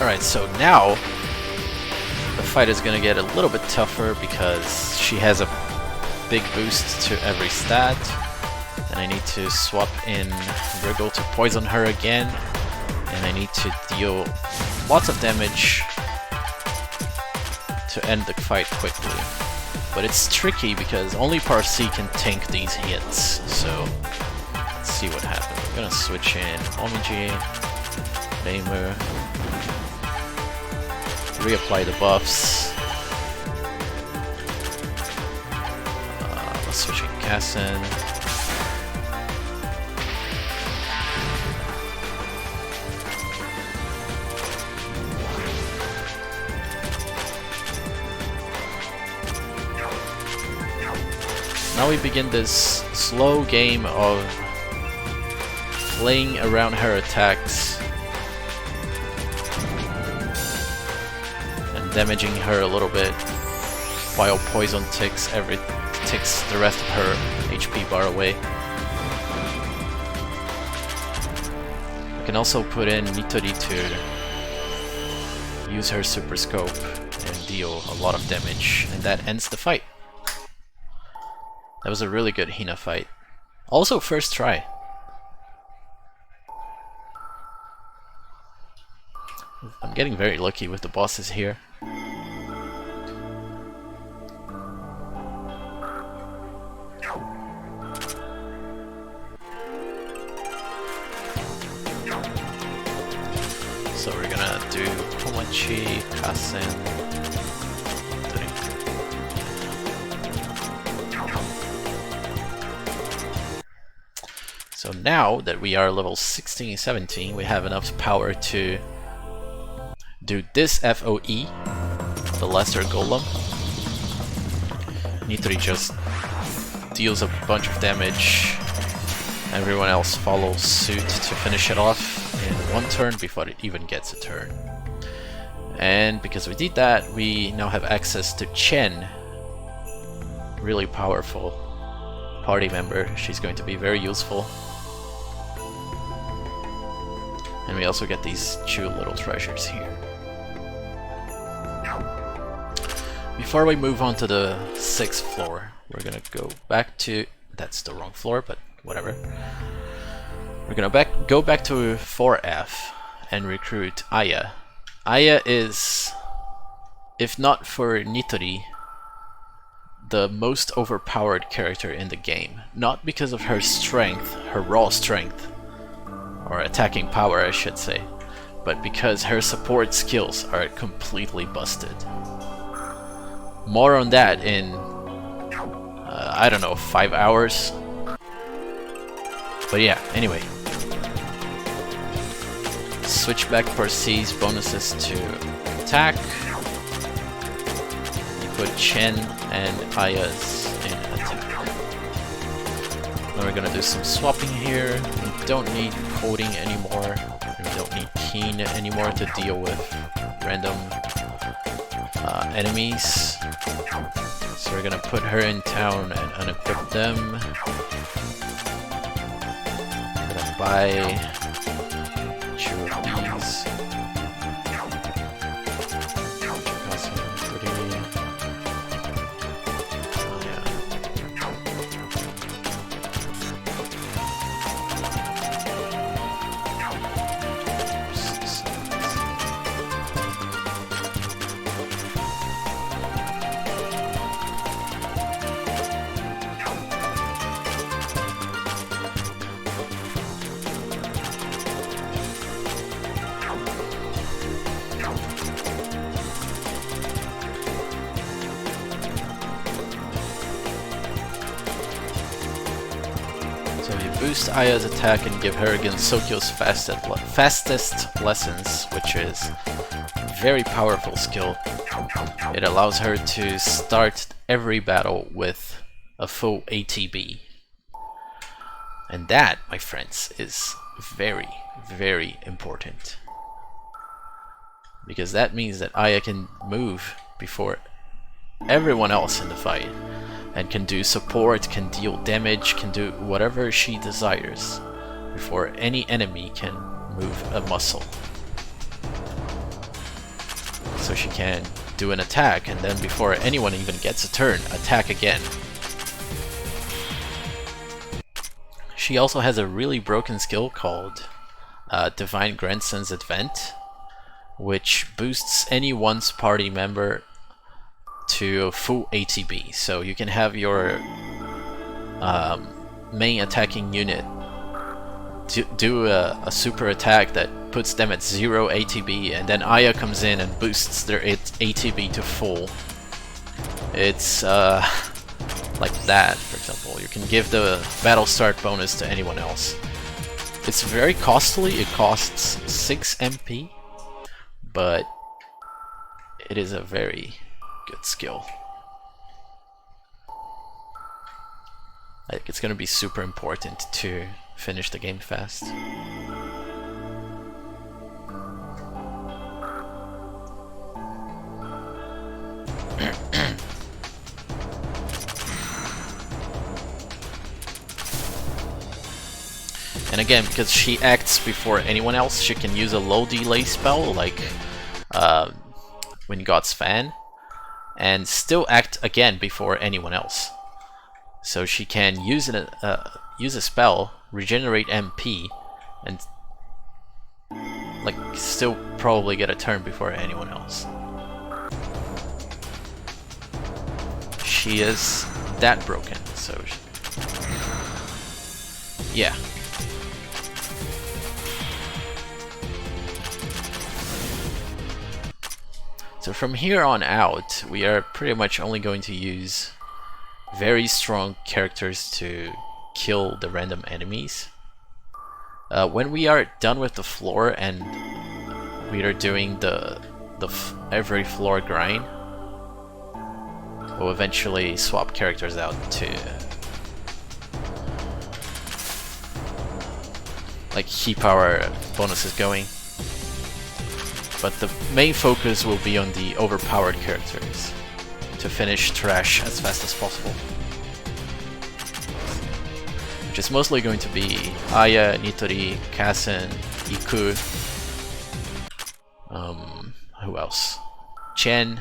Alright, so now the fight is gonna get a little bit tougher because she has a big boost to every stat, and I need to swap in Wriggle to poison her again, and I need to deal lots of damage to end the fight quickly. But it's tricky because only Parsi can tank these hits, so let's see what happens. I'm gonna switch in Momoji, Reimer, reapply the buffs. Let's switch in Kassan. Now we begin this slow game of playing around her attacks and damaging her a little bit while poison ticks the rest of her HP bar away. I can also put in Nitori to use her super scope and deal a lot of damage, and that ends the fight. That was a really good Hina fight. Also first try. I'm getting very lucky with the bosses here. Mochi, Kasen, So now that we are level 16, 17, we have enough power to do this FOE, the Lesser Golem. Nitori just deals a bunch of damage. Everyone else follows suit to finish it off in one turn before it even gets a turn. And because we did that, we now have access to Chen. Really powerful party member. She's going to be very useful. And we also get these two little treasures here. Before we move on to the 6th floor, we're gonna go back to... That's the wrong floor, but whatever. We're gonna go back to 4F and recruit Aya. Aya is, if not for Nitori, the most overpowered character in the game. Not because of her strength, her raw strength, or attacking power I should say, but because her support skills are completely busted. More on that in, I don't know, 5 hours? But yeah, anyway. Switchback foresees bonuses to attack. You put Chen and Aya's in attack. Then we're gonna do some swapping here. We don't need coding anymore. We don't need Keen anymore to deal with random enemies. So we're gonna put her in town and unequip them. We're gonna buy 2 of these. Boost Aya's attack and give her against Sokyo's fastest lessons, which is a very powerful skill. It allows her to start every battle with a full ATB. And that, my friends, is very, very important. Because that means that Aya can move before everyone else in the fight. And can do support, can deal damage, can do whatever she desires before any enemy can move a muscle. So she can do an attack and then before anyone even gets a turn, attack again. She also has a really broken skill called Divine Grandson's Advent, which boosts any once party member to full ATB. So you can have your main attacking unit do a super attack that puts them at 0 ATB, and then Aya comes in and boosts their ATB to full. It's like that, for example. You can give the battle start bonus to anyone else. It's very costly. It costs 6 MP, but it is a very good skill. I think it's gonna be super important to finish the game fast. And again, because she acts before anyone else, she can use a low delay spell like Wind God's Fan, and still act again before anyone else. So she can use a spell, regenerate MP, and like still probably get a turn before anyone else. She is that broken, so yeah. So from here on out, we are pretty much only going to use very strong characters to kill the random enemies. When we are done with the floor and we are doing the every floor grind, we'll eventually swap characters out to like keep our bonuses going. But the main focus will be on the overpowered characters to finish trash as fast as possible. Which is mostly going to be Aya, Nitori, Kassen, Iku, who else? Chen,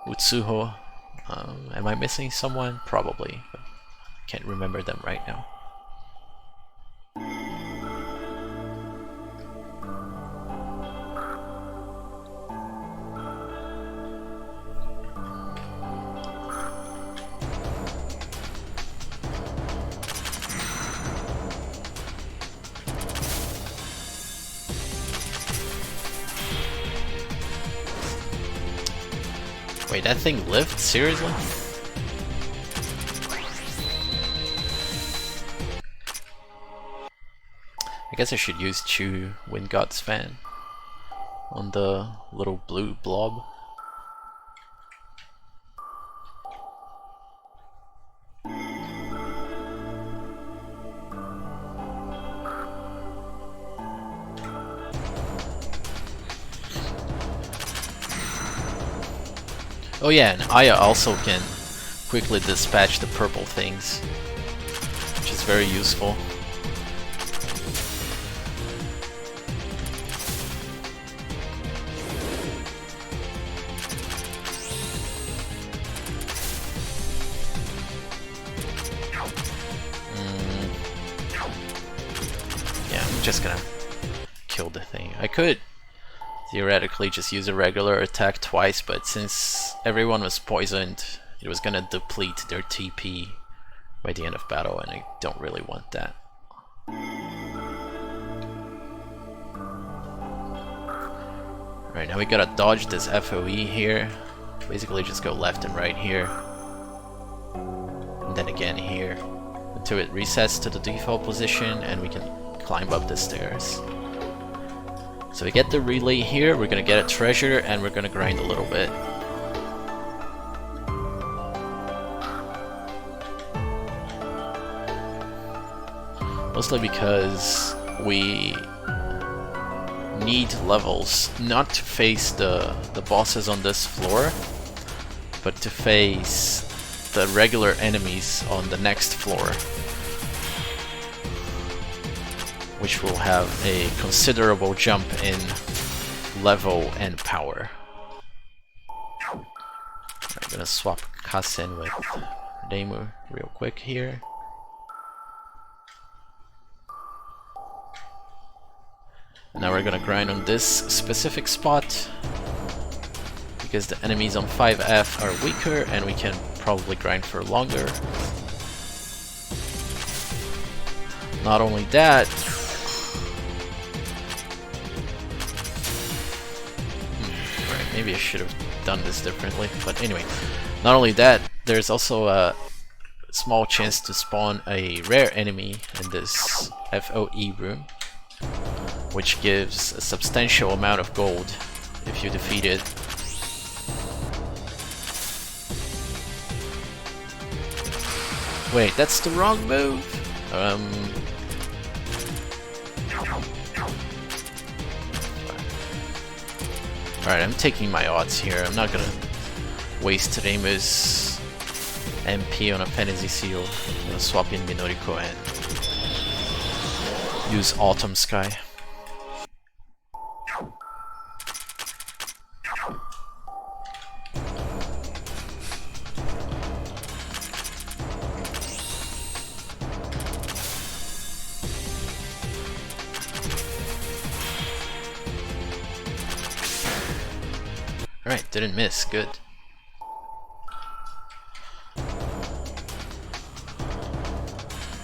Utsuho. Am I missing someone? Probably, but I can't remember them right now. Wait, that thing lived? Seriously? I guess I should use Chu, Wind God's fan, on the little blue blob. Oh yeah, and Aya also can quickly dispatch the purple things, which is very useful. Yeah, I'm just gonna kill the thing. I could theoretically just use a regular attack twice, but since everyone was poisoned, it was gonna deplete their TP by the end of battle, and I don't really want that. Right, now we gotta dodge this FOE here. Basically just go left and right here. And then again here. Until it resets to the default position and we can climb up the stairs. So we get the relay here, we're gonna get a treasure, and we're gonna grind a little bit. Mostly because we need levels, not to face the bosses on this floor, but to face the regular enemies on the next floor, which will have a considerable jump in level and power. I'm gonna swap Kassen with Reimu real quick here. Now we're gonna grind on this specific spot because the enemies on 5F are weaker and we can probably grind for longer. Not only that, right, maybe I should have done this differently, but anyway, not only that, there's also a small chance to spawn a rare enemy in this FOE room, which gives a substantial amount of gold if you defeat it. Wait, that's the wrong move! Alright, I'm taking my odds here. I'm not gonna waste Reimu's MP on a Fantasy Seal. I'm gonna swap in Minoriko and use Autumn Sky. Alright, didn't miss, good.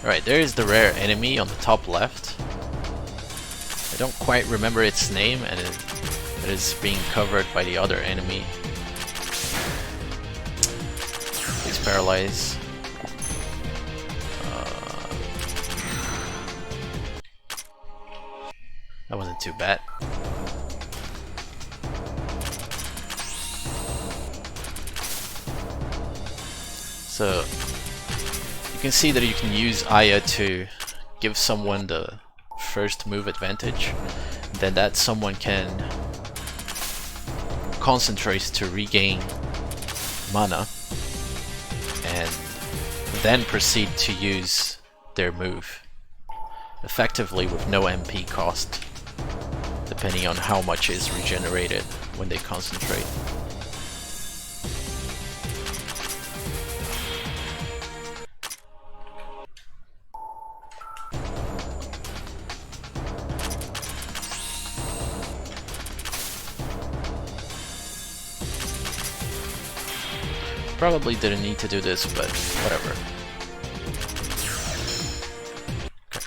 Alright, there is the rare enemy on the top left. I don't quite remember its name, and that is being covered by the other enemy. Please paralyze. That wasn't too bad. So you can see that you can use Aya to give someone the first move advantage. Then that someone can concentrate to regain mana and then proceed to use their move effectively with no MP cost, depending on how much is regenerated when they concentrate. Probably didn't need to do this, but whatever. Okay.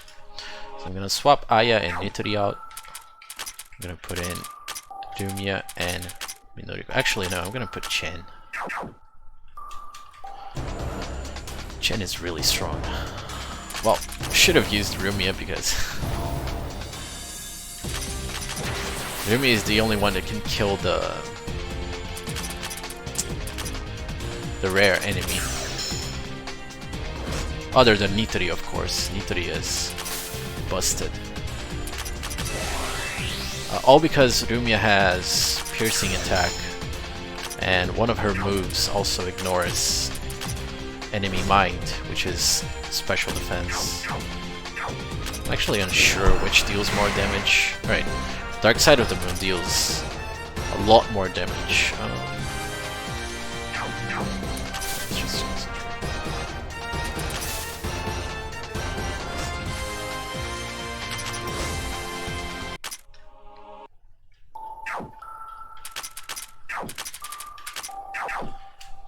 So I'm gonna swap Aya and Nitori out. I'm gonna put in Lumia and Minoru. Actually, no, I'm gonna put Chen. Chen is really strong. Well, should have used Lumia because Lumia is the only one that can kill the rare enemy. Other than Nitori, of course. Nitori is busted. All because Lumia has piercing attack, and one of her moves also ignores enemy mind, which is special defense. I'm actually unsure which deals more damage. Right, Dark Side of the Moon deals a lot more damage.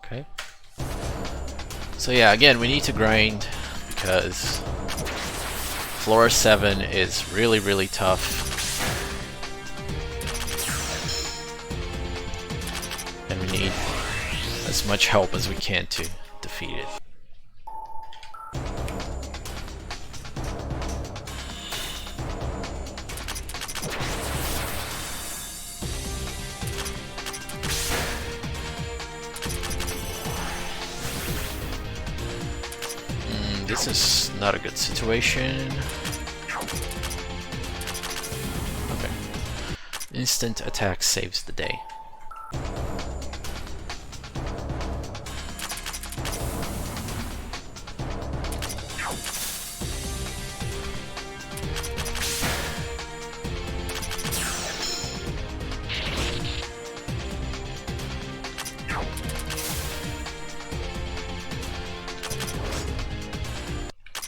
Okay. So yeah, again, we need to grind because floor 7 is really, really tough. And we need as much help as we can to defeat it. This is not a good situation. Okay. Instant attack saves the day.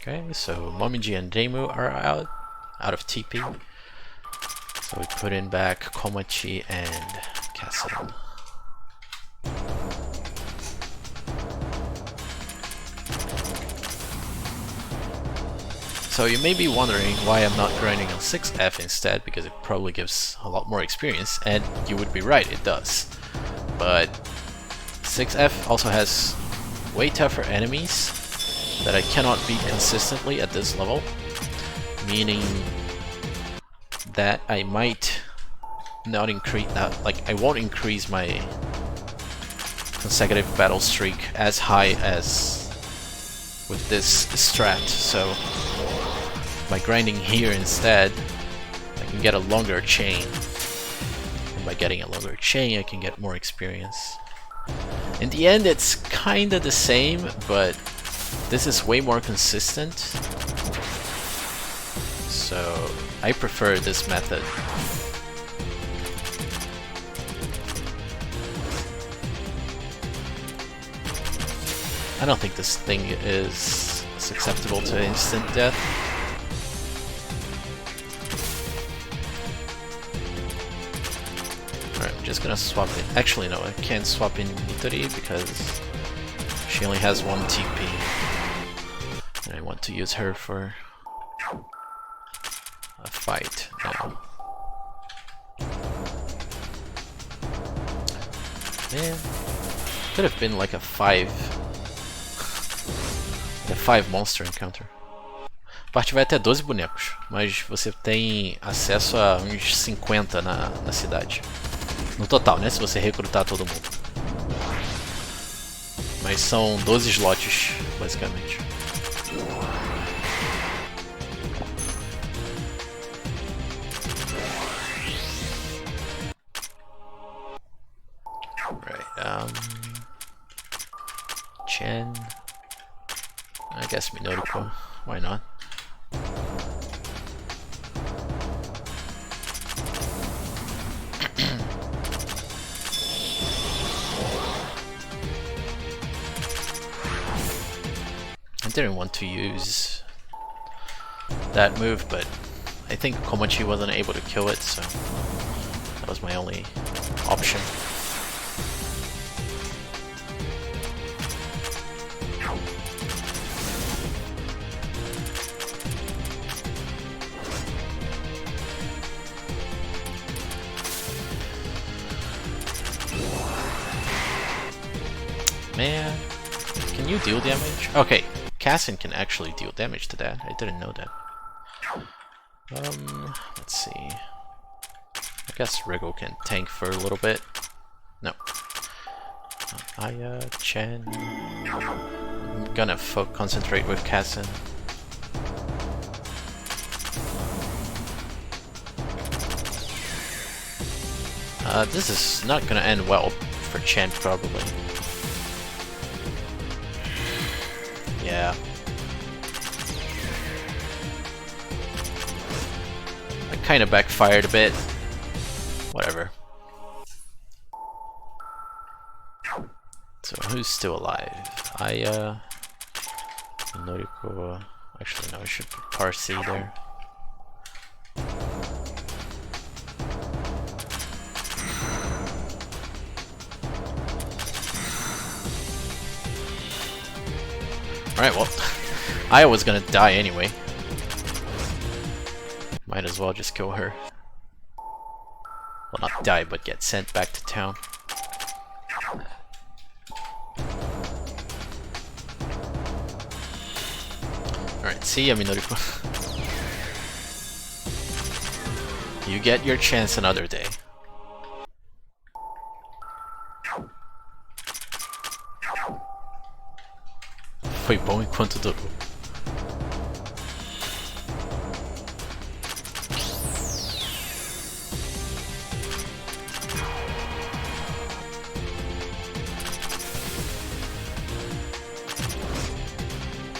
Okay, so Momiji and Reimu are out of TP. So we put in back Komachi and Castle. So you may be wondering why I'm not grinding on 6F instead, because it probably gives a lot more experience, and you would be right, it does. But 6F also has way tougher enemies that I cannot beat consistently at this level, meaning that I might not increase that, like I won't increase my consecutive battle streak as high as with this strat. So by grinding here instead, I can get a longer chain, and by getting a longer chain I can get more experience. In the end it's kinda the same, but this is way more consistent, so I prefer this method. I don't think this thing is susceptible to instant death. Alright, I'm just gonna swap it. Actually no, I can't swap in Nitori because she only has 1 TP. And I want to use her for a fight now. Man, could have been like a 5 monster encounter. A parte vai até 12 bonecos, mas você tem acesso a uns 50 na cidade. No total, né? Se você recrutar todo mundo. Mas são 12 slots, basicamente. Right, Chen. I guess Ame-no-Murakumo. Why not? I didn't want to use that move, but I think Komachi wasn't able to kill it, so that was my only option. Man, can you deal damage? Okay, Cassin can actually deal damage to that. I didn't know that. Let's see. I guess Rigo can tank for a little bit. No. Aya, Chen. I'm gonna concentrate with Cassin. This is not gonna end well for Chen, probably. Yeah. That kind of backfired a bit. Whatever. So who's still alive? Aya, Noriko. Actually, no, I should put Parsi there. Alright, well, Aya was gonna die anyway. Might as well just kill her. Well, not die, but get sent back to town. Alright, see, Ame-no-Murakumo. You get your chance another day. Foi bom enquanto durou.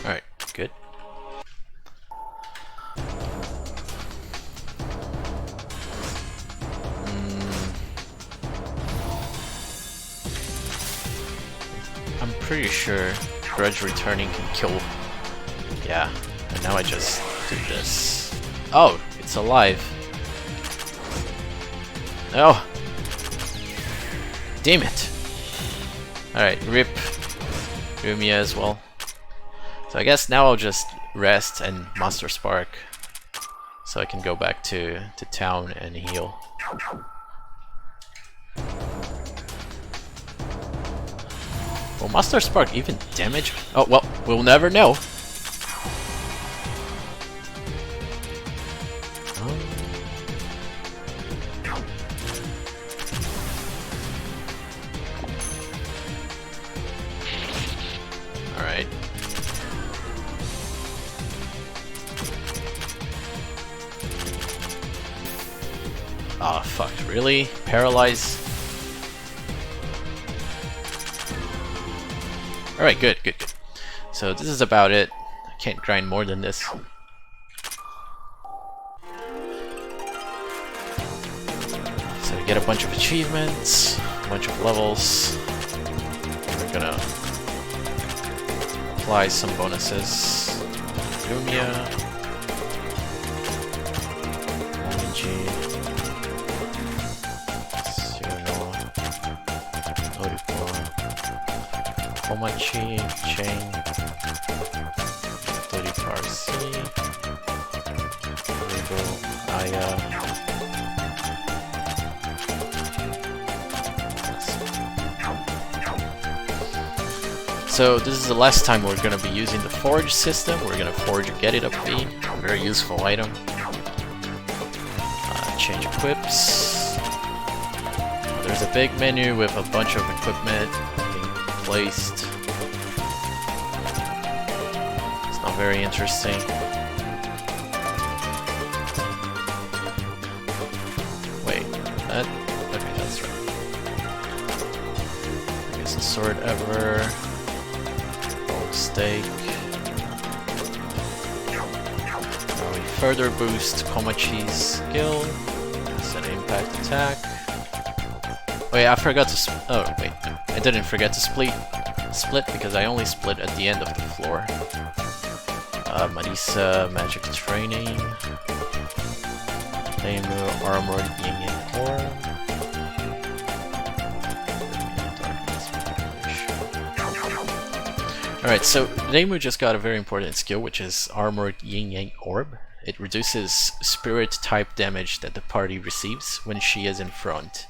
Alright, good. I'm pretty sure Grudge returning can kill. Yeah, and now I just do this. Oh, it's alive. Oh! Damn it! Alright, rip Lumia as well. So I guess now I'll just rest and Master Spark so I can go back to town and heal. Will Master Spark even damage? Oh, well, we'll never know. Alright. Oh, fuck, really? Paralyze? Alright, good. So this is about it. I can't grind more than this. So we get a bunch of achievements, a bunch of levels. We're gonna apply some bonuses. Lumia. Komachi, Chain, 30 Parsi, Rigo, Aya, So this is the last time we're gonna be using the forge system. We're gonna forge a Get It Up B, a very useful item. Change equips. There's a big menu with a bunch of equipment being placed. It's not very interesting. Wait, that? Okay, that's right. Biggest sword ever. Gold stake. Now we further boost Komachi's skill. Set impact attack. Wait, I forgot to oh wait, I didn't forget to split because I only split at the end of the floor. Marisa, magic training. Ame-no armored yin core. Alright, so Reimu just got a very important skill, which is Armored Yin-Yang Orb. It reduces spirit type damage that the party receives when she is in front.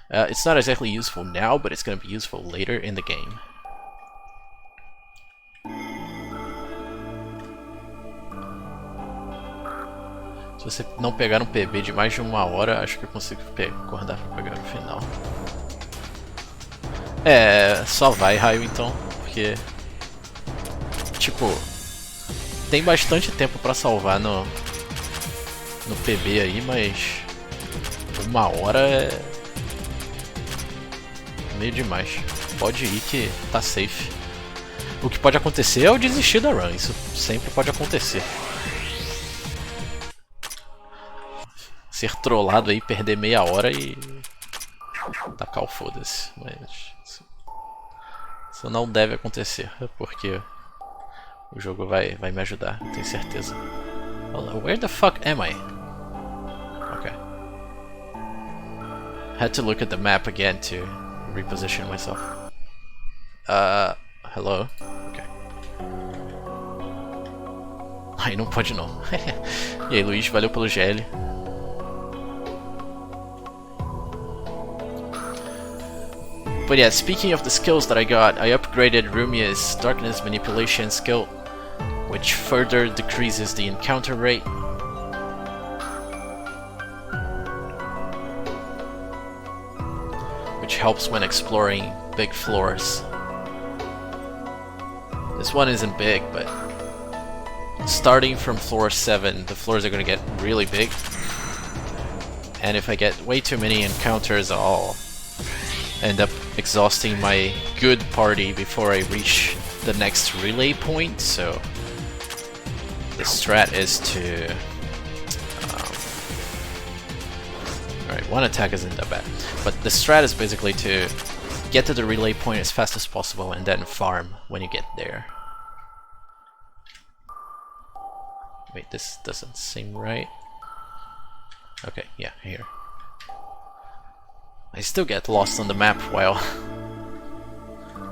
It's not exactly useful now, but it's going to be useful later in the game. Se você não pegar um PB de mais de 1 hora, acho que eu consigo acordar pra pegar no final. É, só vai raio então, porque... Tipo, tem bastante tempo pra salvar no PB aí, mas 1 hora é meio demais. Pode ir que tá safe. O que pode acontecer é eu desistir da run, isso sempre pode acontecer. Ser trollado aí, perder meia hora e tacar o foda-se, mas isso não deve acontecer, porque o jogo vai me ajudar, eu tenho certeza. Where the fuck am I? Okay. Had to look at the map again to reposition myself. Hello? Okay. Ai, não pode não. E aí, Luiz, valeu pelo GL. But yeah, speaking of the skills that I got, I upgraded Rumia's Darkness Manipulation skill, which further decreases the encounter rate. Which helps when exploring big floors. This one isn't big, but starting from floor 7, the floors are gonna get really big. And if I get way too many encounters, I'll end up exhausting my good party before I reach the next relay point, so the strat is to... Alright, one attack isn't that bad, but the strat is basically to get to the relay point as fast as possible and then farm when you get there. Wait, this doesn't seem right. Okay, yeah, here. I still get lost on the map while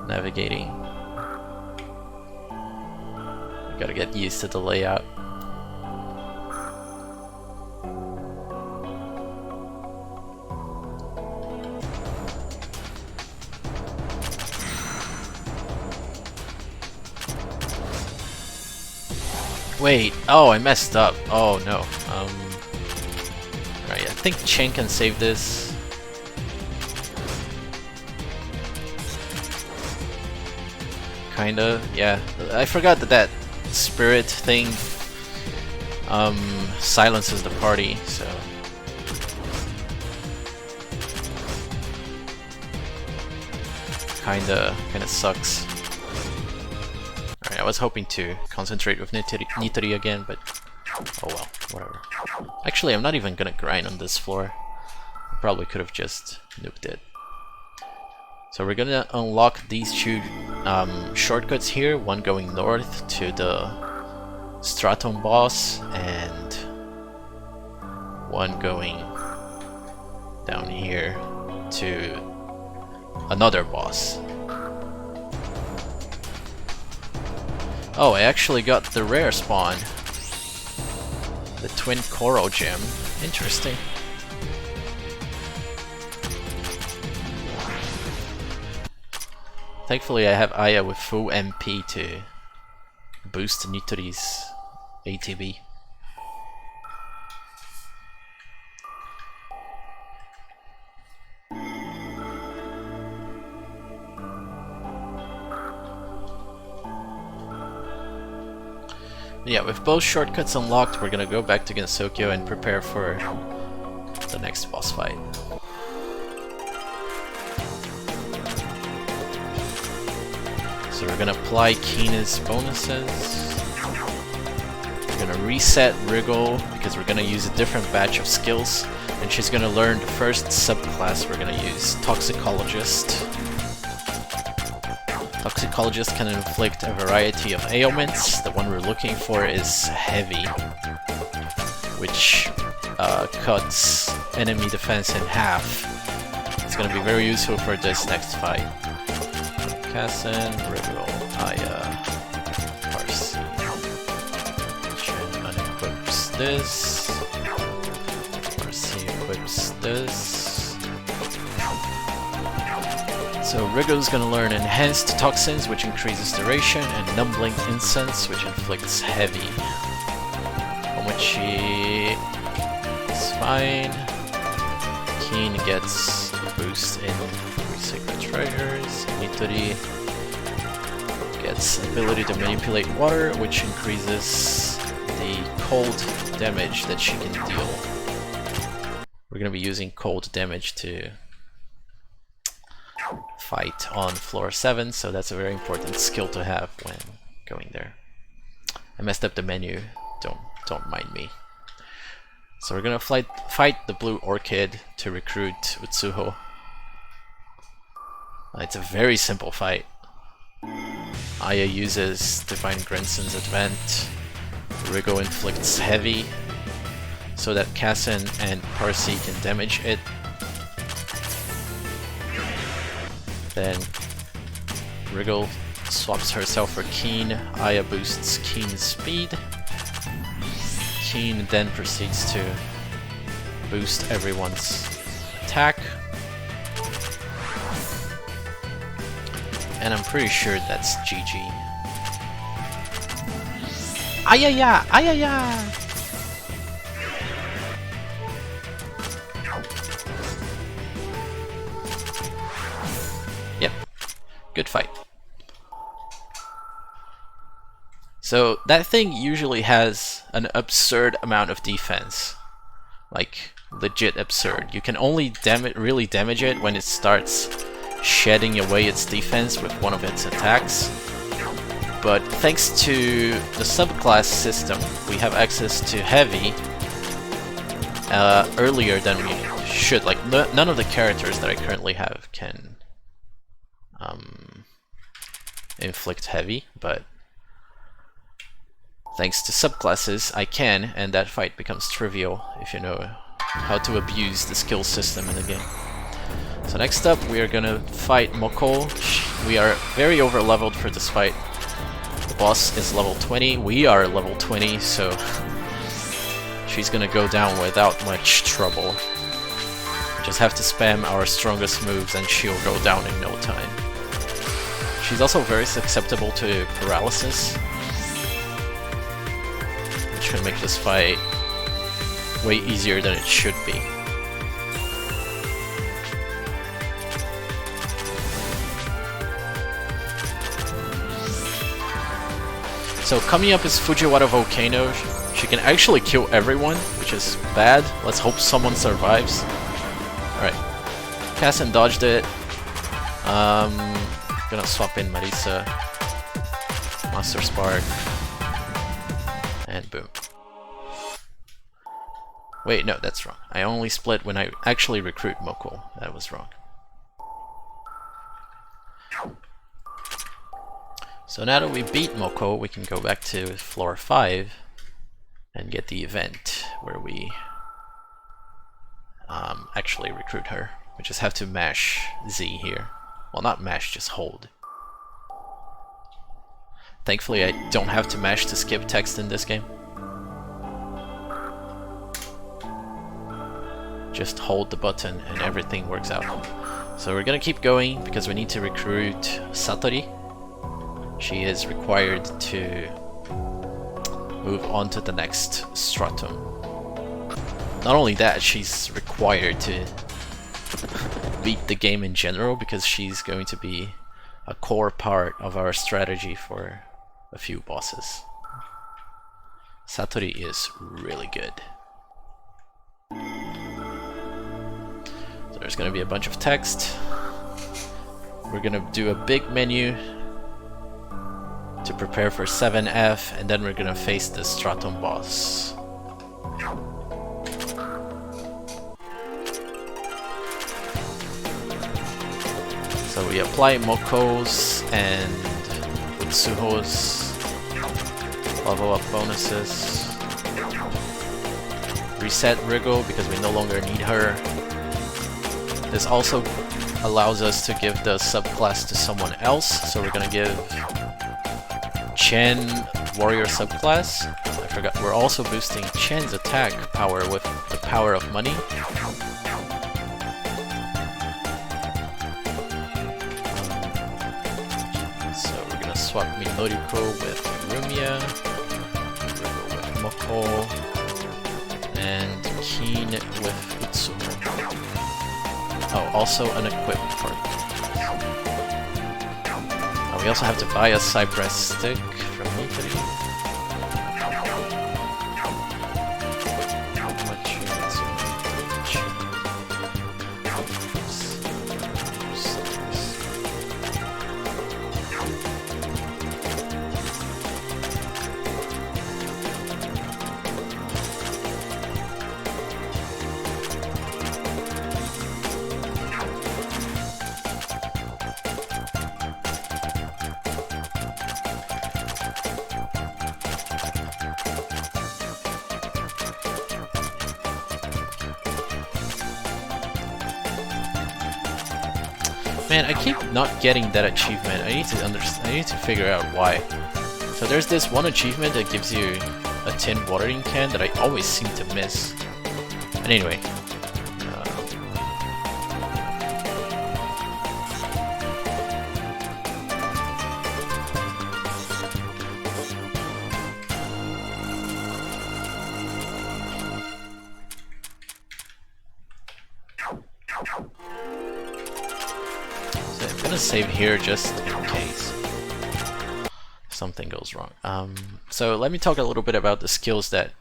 navigating. I gotta get used to the layout. Wait, oh, I messed up. Oh no. Right, I think Chen can save this. Kinda, yeah. I forgot that spirit thing silences the party, so kinda sucks. Alright, I was hoping to concentrate with Nitori again, but oh well, whatever. Actually, I'm not even gonna grind on this floor. I probably could have just nuked it. So we're gonna unlock these two shortcuts here, one going north to the Straton boss and one going down here to another boss. Oh, I actually got the rare spawn, the twin coral gem. Interesting. Thankfully I have Aya with full MP to boost Nitori's ATB. Yeah, with both shortcuts unlocked, we're gonna go back to Gensokyo and prepare for the next boss fight. So we're gonna apply Kina's bonuses. We're gonna reset Wriggle because we're gonna use a different batch of skills, and she's gonna learn the first subclass we're gonna use, Toxicologist. Toxicologist can inflict a variety of ailments. The one we're looking for is Heavy, which cuts enemy defense in half. It's gonna be very useful for this next fight. Kassen, Wriggle, Aya, Parsi. Shen unequips this. Parsi equips this. So Wriggle's gonna learn Enhanced Toxins, which increases duration, and Numbling Incense, which inflicts heavy. Omochi is fine. Keen gets a boost in 3 Sacred Treasures. Nitori gets ability to manipulate water, which increases the cold damage that she can deal. We're gonna be using cold damage to fight on floor 7, so that's a very important skill to have when going there. I messed up the menu, don't mind me. So we're gonna fight the Blue Orchid to recruit Utsuho. It's a very simple fight. Aya uses Divine Grinson's Advent. Wriggle inflicts heavy so that Kassen and Parsi can damage it. Then Wriggle swaps herself for Keen. Aya boosts Keen's speed. Keen then proceeds to boost everyone's attack. And I'm pretty sure that's GG. Ayaya! Ayaya! Yep. Good fight. So that thing usually has an absurd amount of defense. Like, legit absurd. You can only really damage it when it starts shedding away its defense with one of its attacks. But thanks to the subclass system, we have access to heavy earlier than we should. Like, none of the characters that I currently have can inflict heavy, but thanks to subclasses, I can, and that fight becomes trivial if you know how to abuse the skill system in the game. So next up, we are gonna fight Moko. We are very over-leveled for this fight. The boss is level 20, we are level 20, so she's gonna go down without much trouble. We just have to spam our strongest moves and she'll go down in no time. She's also very susceptible to paralysis, which can make this fight way easier than it should be. So coming up is Fujiwara Volcano. She can actually kill everyone, which is bad. Let's hope someone survives. Alright. Kassen dodged it. Gonna swap in Marisa. Master Spark. And boom. Wait, no, that's wrong. I only split when I actually recruit Moko. That was wrong. So now that we beat Moko, we can go back to floor 5 and get the event where we actually recruit her. We just have to mash Z here. Well, not mash, just hold. Thankfully, I don't have to mash to skip text in this game. Just hold the button and everything works out. So we're gonna keep going because we need to recruit Satori. She is required to move on to the next stratum. Not only that, she's required to beat the game in general because she's going to be a core part of our strategy for a few bosses. Satori is really good. So there's gonna be a bunch of text. We're gonna do a big menu to prepare for 7F, and then we're gonna face the stratum boss. So we apply Moko's and Utsuho's level up bonuses. Reset Rigo because we no longer need her. This also allows us to give the subclass to someone else, so we're gonna give Chen Warrior subclass. I forgot, we're also boosting Chen's attack power with the power of money. Swap Midoriko with Rumia, Rigo with Moko, and Keen with Utsuho. Oh, also an equipment card. We also have to buy a Cypress stick from Mitari. Man, I keep not getting that achievement. I need to figure out why. So there's this one achievement that gives you a tin watering can that I always seem to miss. And anyway. Save here just in case something goes wrong. So let me talk a little bit about the skills that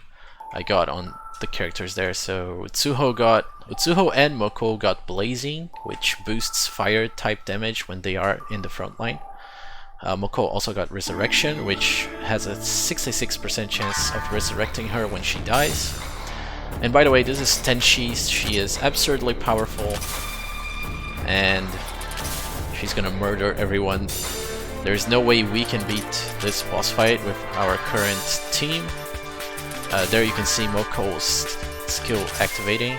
I got on the characters there. So Utsuho and Moko got Blazing, which boosts fire type damage when they are in the front line. Moko also got Resurrection, which has a 66% chance of resurrecting her when she dies. And by the way, this is Tenshi. She is absurdly powerful and she's gonna murder everyone. There's no way we can beat this boss fight with our current team. There you can see Moko's skill activating.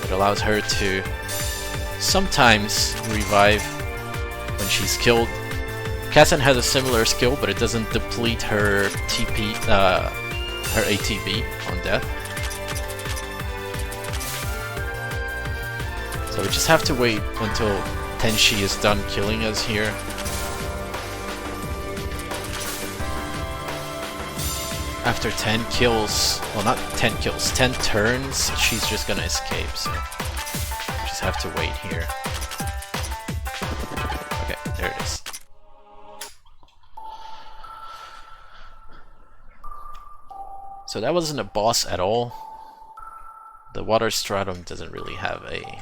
It allows her to sometimes revive when she's killed. Kassen has a similar skill, but it doesn't deplete her TP, her ATB on death. So we just have to wait until Tenshi is done killing us here. After 10 kills, well not 10 kills, 10 turns, she's just gonna escape, so we just have to wait here. Okay, there it is. So that wasn't a boss at all. The water stratum doesn't really have a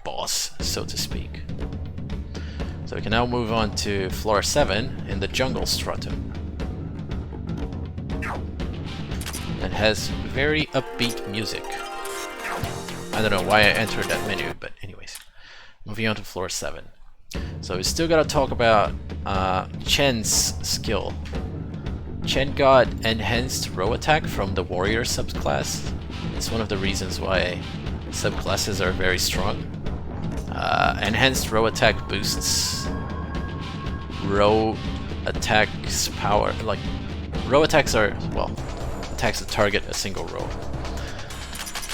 boss, so to speak. So we can now move on to floor 7 in the jungle stratum. It has very upbeat music. I don't know why I entered that menu, but anyways. Moving on to floor 7. So we still gotta talk about Chen's skill. Chen got enhanced row attack from the warrior subclass. It's one of the reasons why subclasses are very strong. Enhanced row attack boosts row attacks power. Like, row attacks are, well, attacks that target a single row.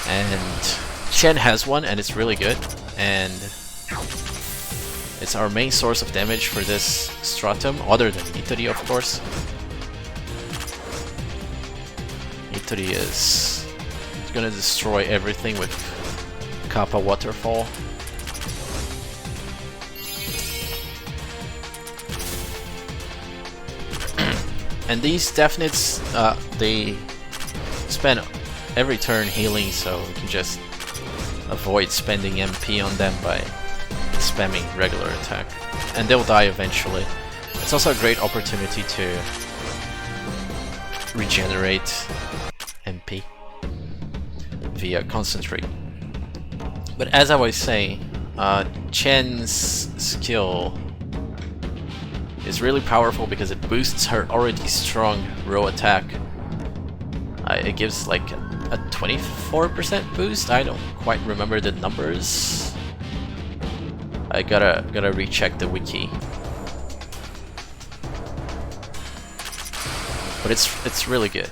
And Chen has one and it's really good. and it's our main source of damage for this stratum, other than Nitori, of course. Nitori is gonna destroy everything with Kappa Waterfall. And these definites, they spend every turn healing, so we can just avoid spending MP on them by spamming regular attack. And they'll die eventually. It's also a great opportunity to regenerate MP via concentrate. But as I was saying, Chen's skill is really powerful because it boosts her already strong row attack. It gives like a 24% boost. I don't quite remember the numbers. I gotta recheck the wiki. But it's really good.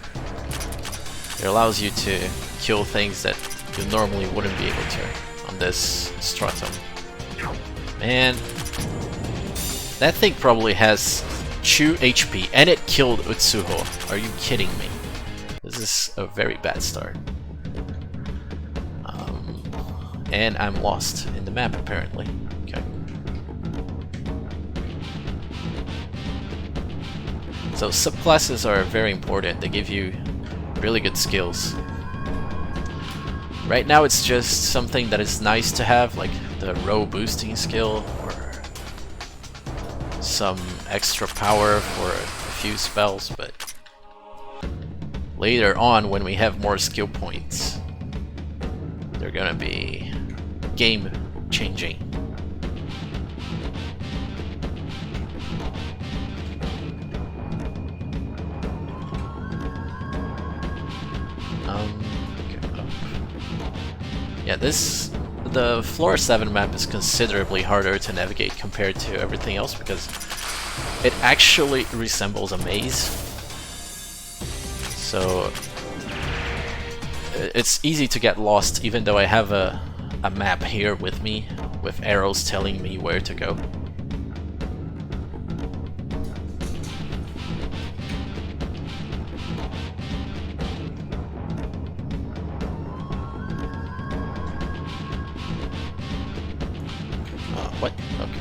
It allows you to kill things that you normally wouldn't be able to on this stratum. Man, that thing probably has 2 HP and it killed Utsuho. Are you kidding me? This is a very bad start. And I'm lost in the map apparently. Okay. So subclasses are very important. They give you really good skills. Right now it's just something that is nice to have, like the row boosting skill or some extra power for a few spells, but later on when we have more skill points, they're gonna be game changing. Yeah, the floor 7 map is considerably harder to navigate compared to everything else because it actually resembles a maze. So it's easy to get lost even though I have a map here with me with arrows telling me where to go. What? Okay.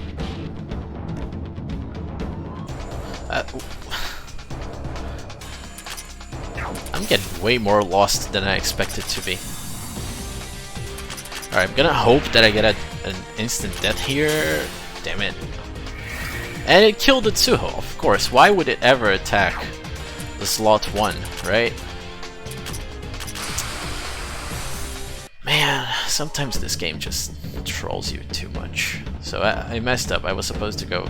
I'm getting way more lost than I expected to be. Alright, I'm gonna hope that I get an instant death here. Damn it. And it killed Utsuho, of course. Why would it ever attack the slot 1, right? Man, sometimes this game just trolls you too much. So I messed up. I was supposed to go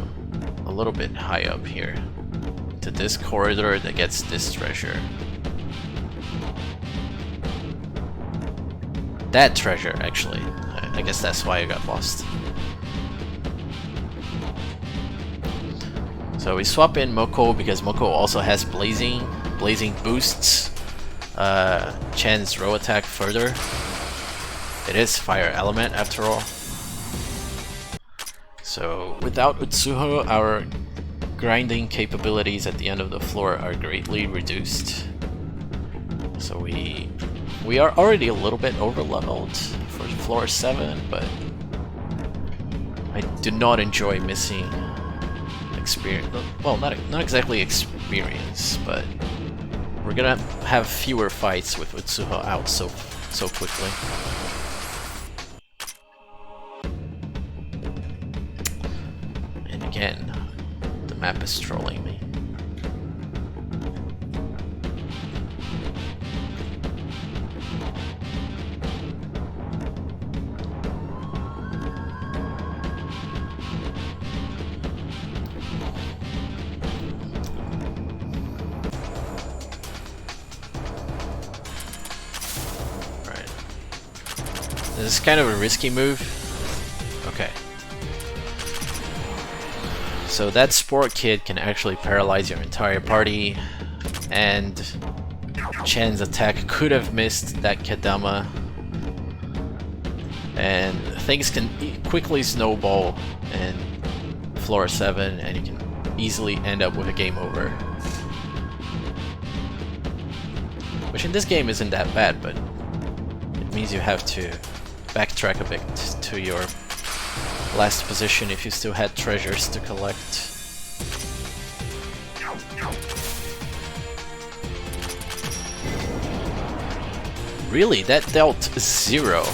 a little bit high up here to this corridor that gets this treasure. That treasure, actually. I guess that's why I got lost. So we swap in Moko because Moko also has blazing. Blazing boosts Chen's row attack further. It is fire element after all. So without Utsuho, our grinding capabilities at the end of the floor are greatly reduced. So we are already a little bit over leveled for floor 7, but I do not enjoy missing experience. Well, not exactly experience, but we're gonna have fewer fights with Utsuho out so quickly. And again, the map is trolling me. This is kind of a risky move. Okay. So that Sport Kid can actually paralyze your entire party, and Chen's attack could have missed that Kedama. and things can quickly snowball in floor 7, and you can easily end up with a game over. Which in this game isn't that bad, but it means you have to backtrack a bit to your last position if you still had treasures to collect. Really? That dealt 0.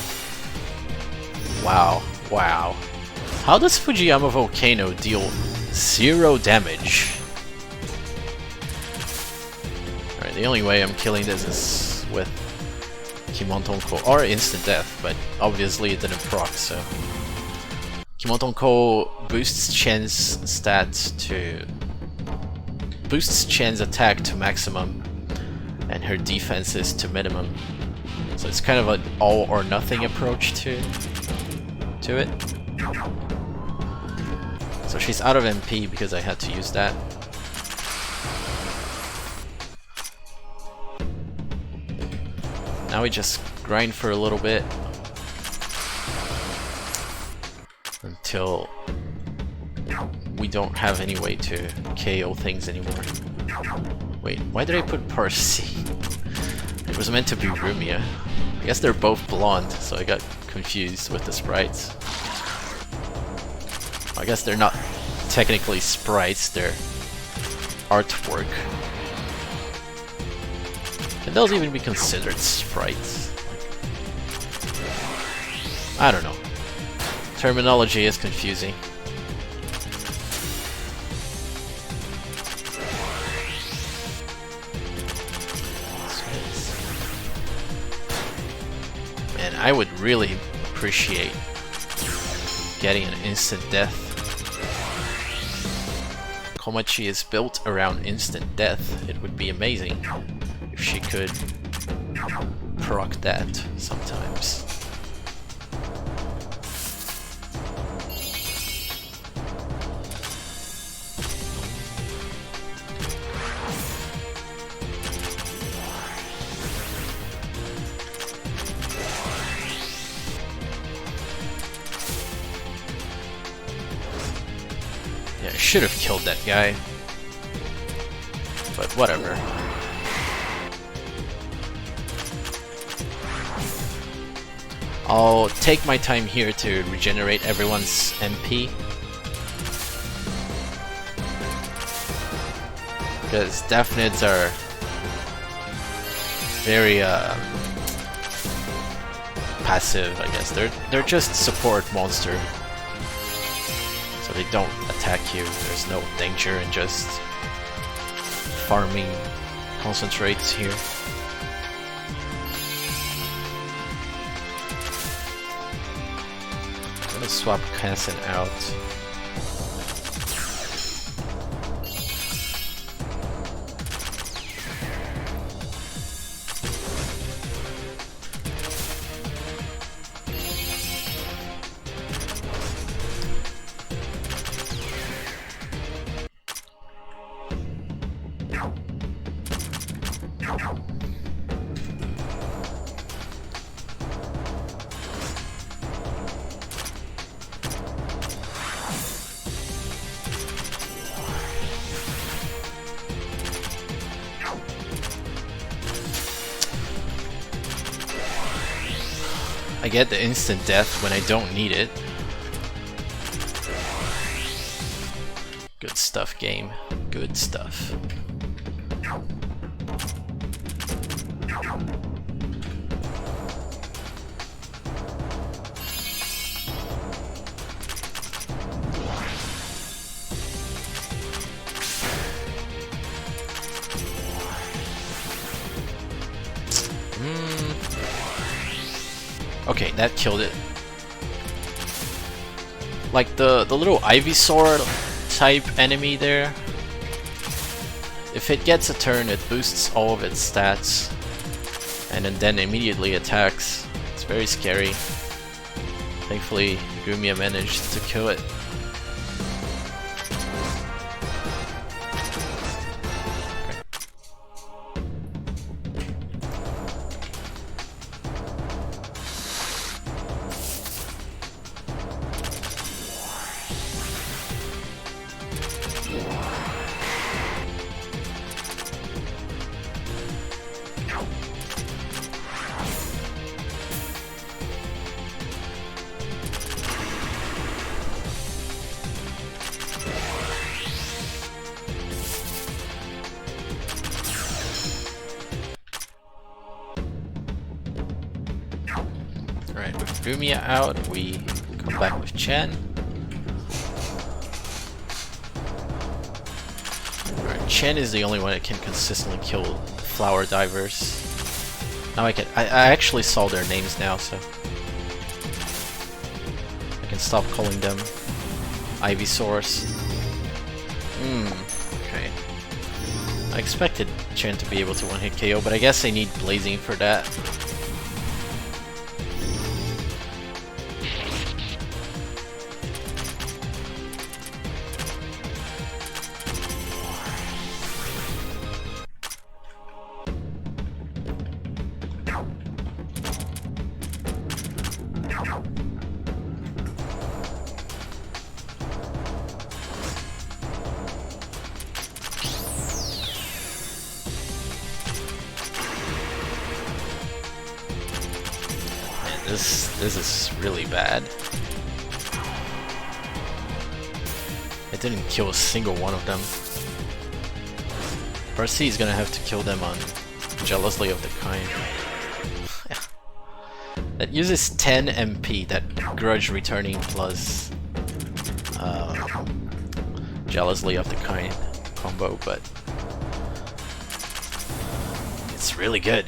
Wow, wow. How does Fujiyama Volcano deal 0 damage? Alright, the only way I'm killing this is with Kimontonko or instant death, but obviously it didn't proc, so... Kimontonko boosts Chen's stats to... boosts Chen's attack to maximum, and her defenses to minimum. So it's kind of an all or nothing approach to it. So she's out of MP because I had to use that. Now we just grind for a little bit until we don't have any way to KO things anymore. Wait, why did I put Parsi? It was meant to be Rumia. I guess they're both blonde, so I got confused with the sprites. I guess they're not technically sprites, they're artwork. Can those even be considered sprites? I don't know. Terminology is confusing. Man, I would really appreciate getting an instant death. Komachi is built around instant death. It would be amazing if she could proc that sometimes. Yeah, I should have killed that guy, but whatever. I'll take my time here to regenerate everyone's MP, because Daphnids are very passive, I guess. They're just support monster, so they don't attack you. There's no danger in just farming concentrates here. I'm gonna swap Kansen out. I get the instant death when I don't need it. Good stuff, game. Good stuff. Okay, that killed it. Like the little Ivysaur type enemy there, if it gets a turn, it boosts all of its stats and then immediately attacks. It's very scary. Thankfully, Gumia managed to kill it. Lumia out, we come back with Chen. Alright, Chen is the only one that can consistently kill flower divers. Now I actually saw their names now, so I can stop calling them Ivysaurs. Okay. I expected Chen to be able to one-hit KO, but I guess I need Blazing for that. This is really bad. I didn't kill a single one of them. Percy is gonna have to kill them on Jealously of the Kind. That uses 10 MP, that Grudge Returning plus Jealously of the Kind combo, but it's really good.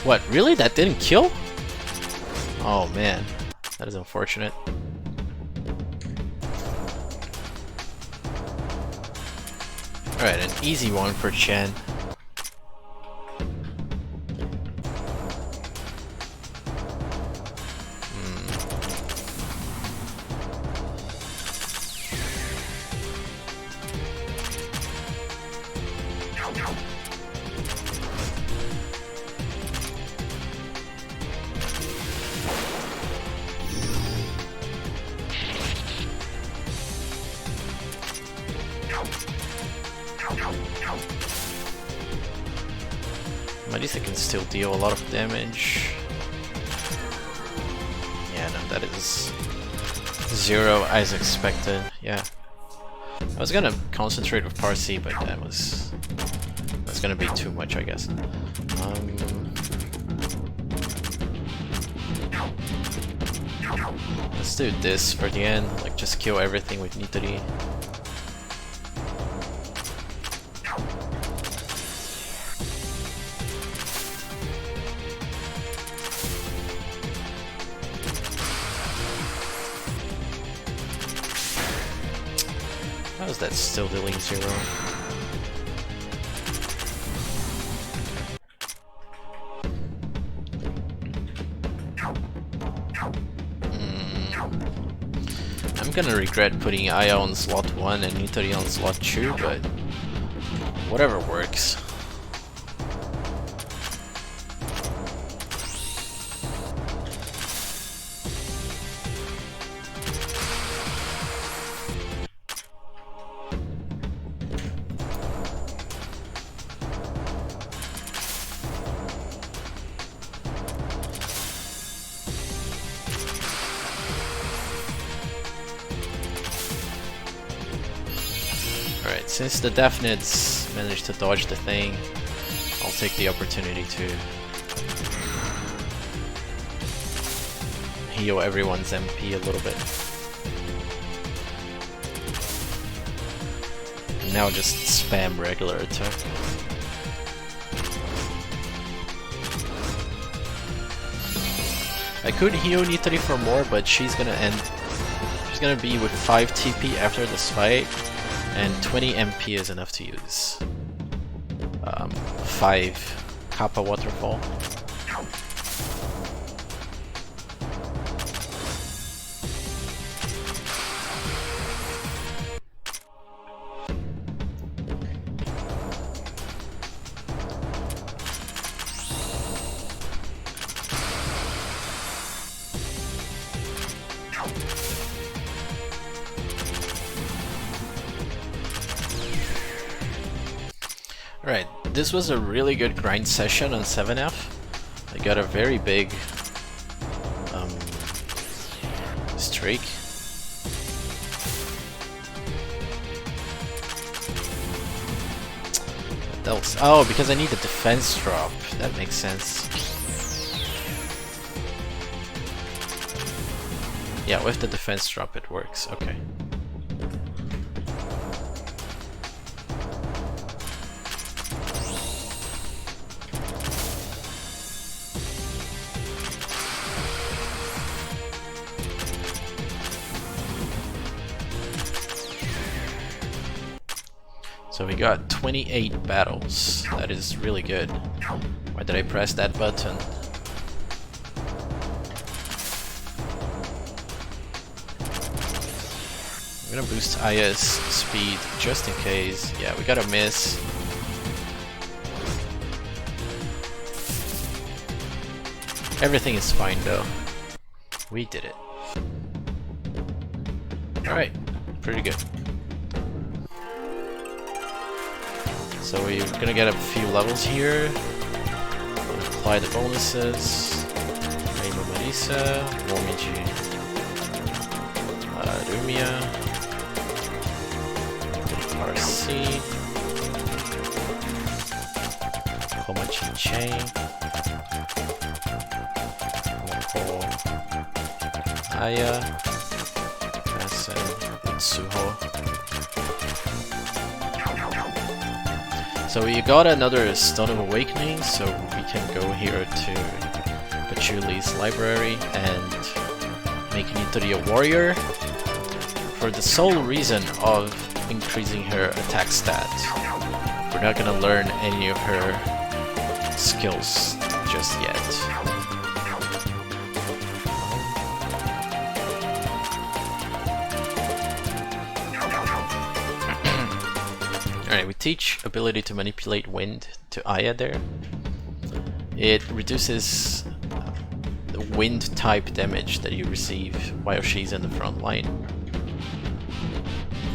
What, really? That didn't kill? Oh man, that is unfortunate. Alright, an easy one for Chen. At least I can still deal a lot of damage. Yeah, no, that is 0 as expected. Yeah, I was gonna concentrate with Parsi, but that's gonna be too much, I guess. Let's do this for the end. Like, just kill everything with Nitori. How is that still dealing 0? I'm gonna regret putting Aya on slot 1 and Nitori on slot 2, but whatever works. Alright, since the Deathnids managed to dodge the thing, I'll take the opportunity to heal everyone's MP a little bit. And now just spam regular attack. I could heal Nitori for more, but she's gonna be with 5 TP after this fight. And 20 MP is enough to use 5 Kappa Waterfall. Alright, this was a really good grind session on 7F. I got a very big streak. That was, oh, because I need the defense drop. That makes sense. Yeah, with the defense drop it works. Okay. So we got 28 battles. That is really good. Why did I press that button? I'm gonna boost Aya's speed just in case. Yeah, we got a miss. Everything is fine though. We did it. Alright, pretty good. So we're gonna get a few levels here. Apply the bonuses. Rainbow Marisa, Momiji, Rumia, RC, Komachi Chain, Aya, Asen, Utsuho. So we got another Stone of Awakening, so we can go here to Pachuli's library and make Nitori a warrior for the sole reason of increasing her attack stat. We're not gonna learn any of her skills just yet. Alright, we teach ability to manipulate wind to Aya there. It reduces the wind type damage that you receive while she's in the front line.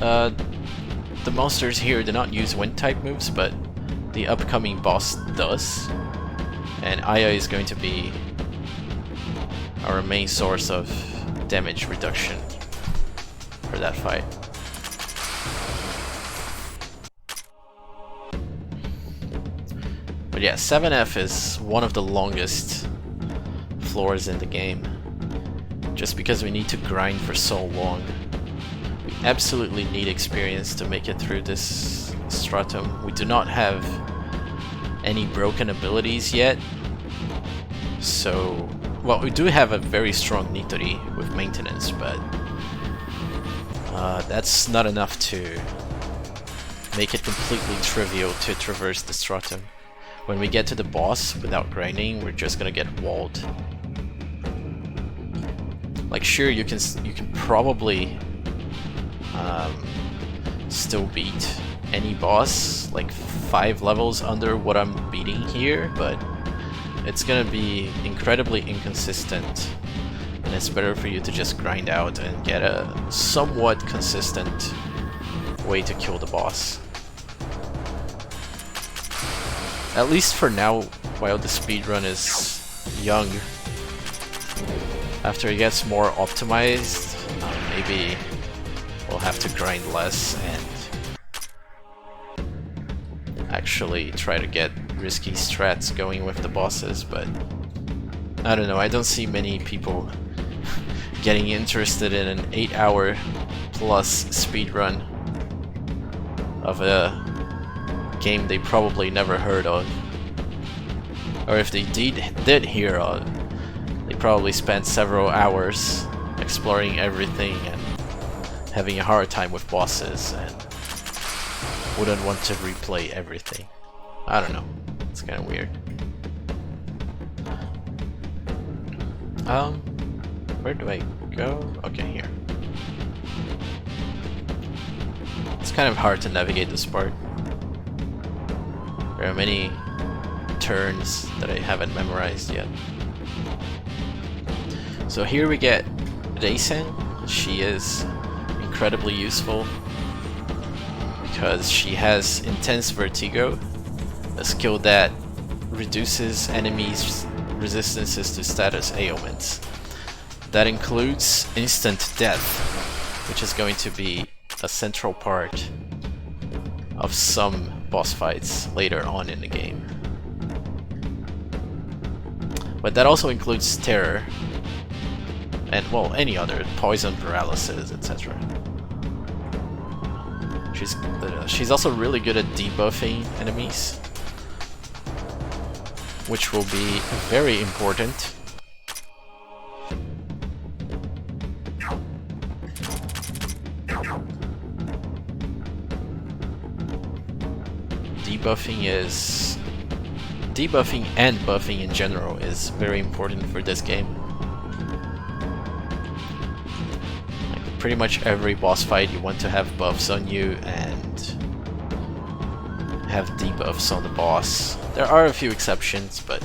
The monsters here do not use wind type moves, but the upcoming boss does. And Aya is going to be our main source of damage reduction for that fight. But yeah, 7F is one of the longest floors in the game. Just because we need to grind for so long. We absolutely need experience to make it through this stratum. We do not have any broken abilities yet. So, well, we do have a very strong Nitori with maintenance, but that's not enough to make it completely trivial to traverse the stratum. When we get to the boss without grinding, we're just gonna get walled. Like, sure, you can probably still beat any boss like 5 levels under what I'm beating here, but it's gonna be incredibly inconsistent, and it's better for you to just grind out and get a somewhat consistent way to kill the boss. At least for now, while the speedrun is young. After it gets more optimized, maybe we'll have to grind less and actually try to get risky strats going with the bosses, but I don't know, I don't see many people getting interested in an 8-hour plus speedrun of a game they probably never heard of. Or if they did hear of, they probably spent several hours exploring everything and having a hard time with bosses and wouldn't want to replay everything. I don't know, it's kind of weird. Where do I go? Okay, here. It's kind of hard to navigate this part. There are many turns that I haven't memorized yet. So here we get Reisen. She is incredibly useful because she has intense vertigo a skill that reduces enemies' resistances to status ailments. That includes instant death, which is going to be a central part of some boss fights later on in the game. But that also includes terror, and well, any other poison, paralysis, etc. She's also really good at debuffing enemies, which will be very important. Debuffing and buffing in general is very important for this game. Like pretty much every boss fight you want to have buffs on you and have debuffs on the boss. There are a few exceptions, but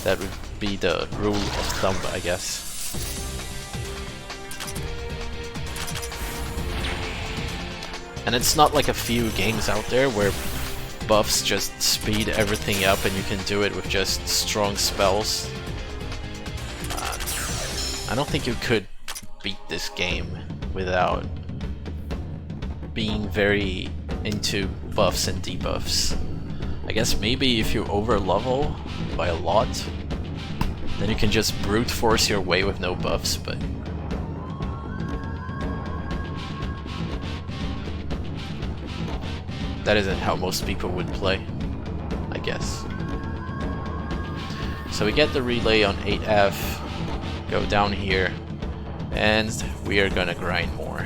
that would be the rule of thumb, I guess. And it's not like a few games out there where buffs just speed everything up and you can do it with just strong spells. I don't think you could beat this game without being very into buffs and debuffs. I guess maybe if you over level by a lot, then you can just brute force your way with no buffs, but that isn't how most people would play, I guess. So we get the relay on 8F, go down here, and we are gonna grind more.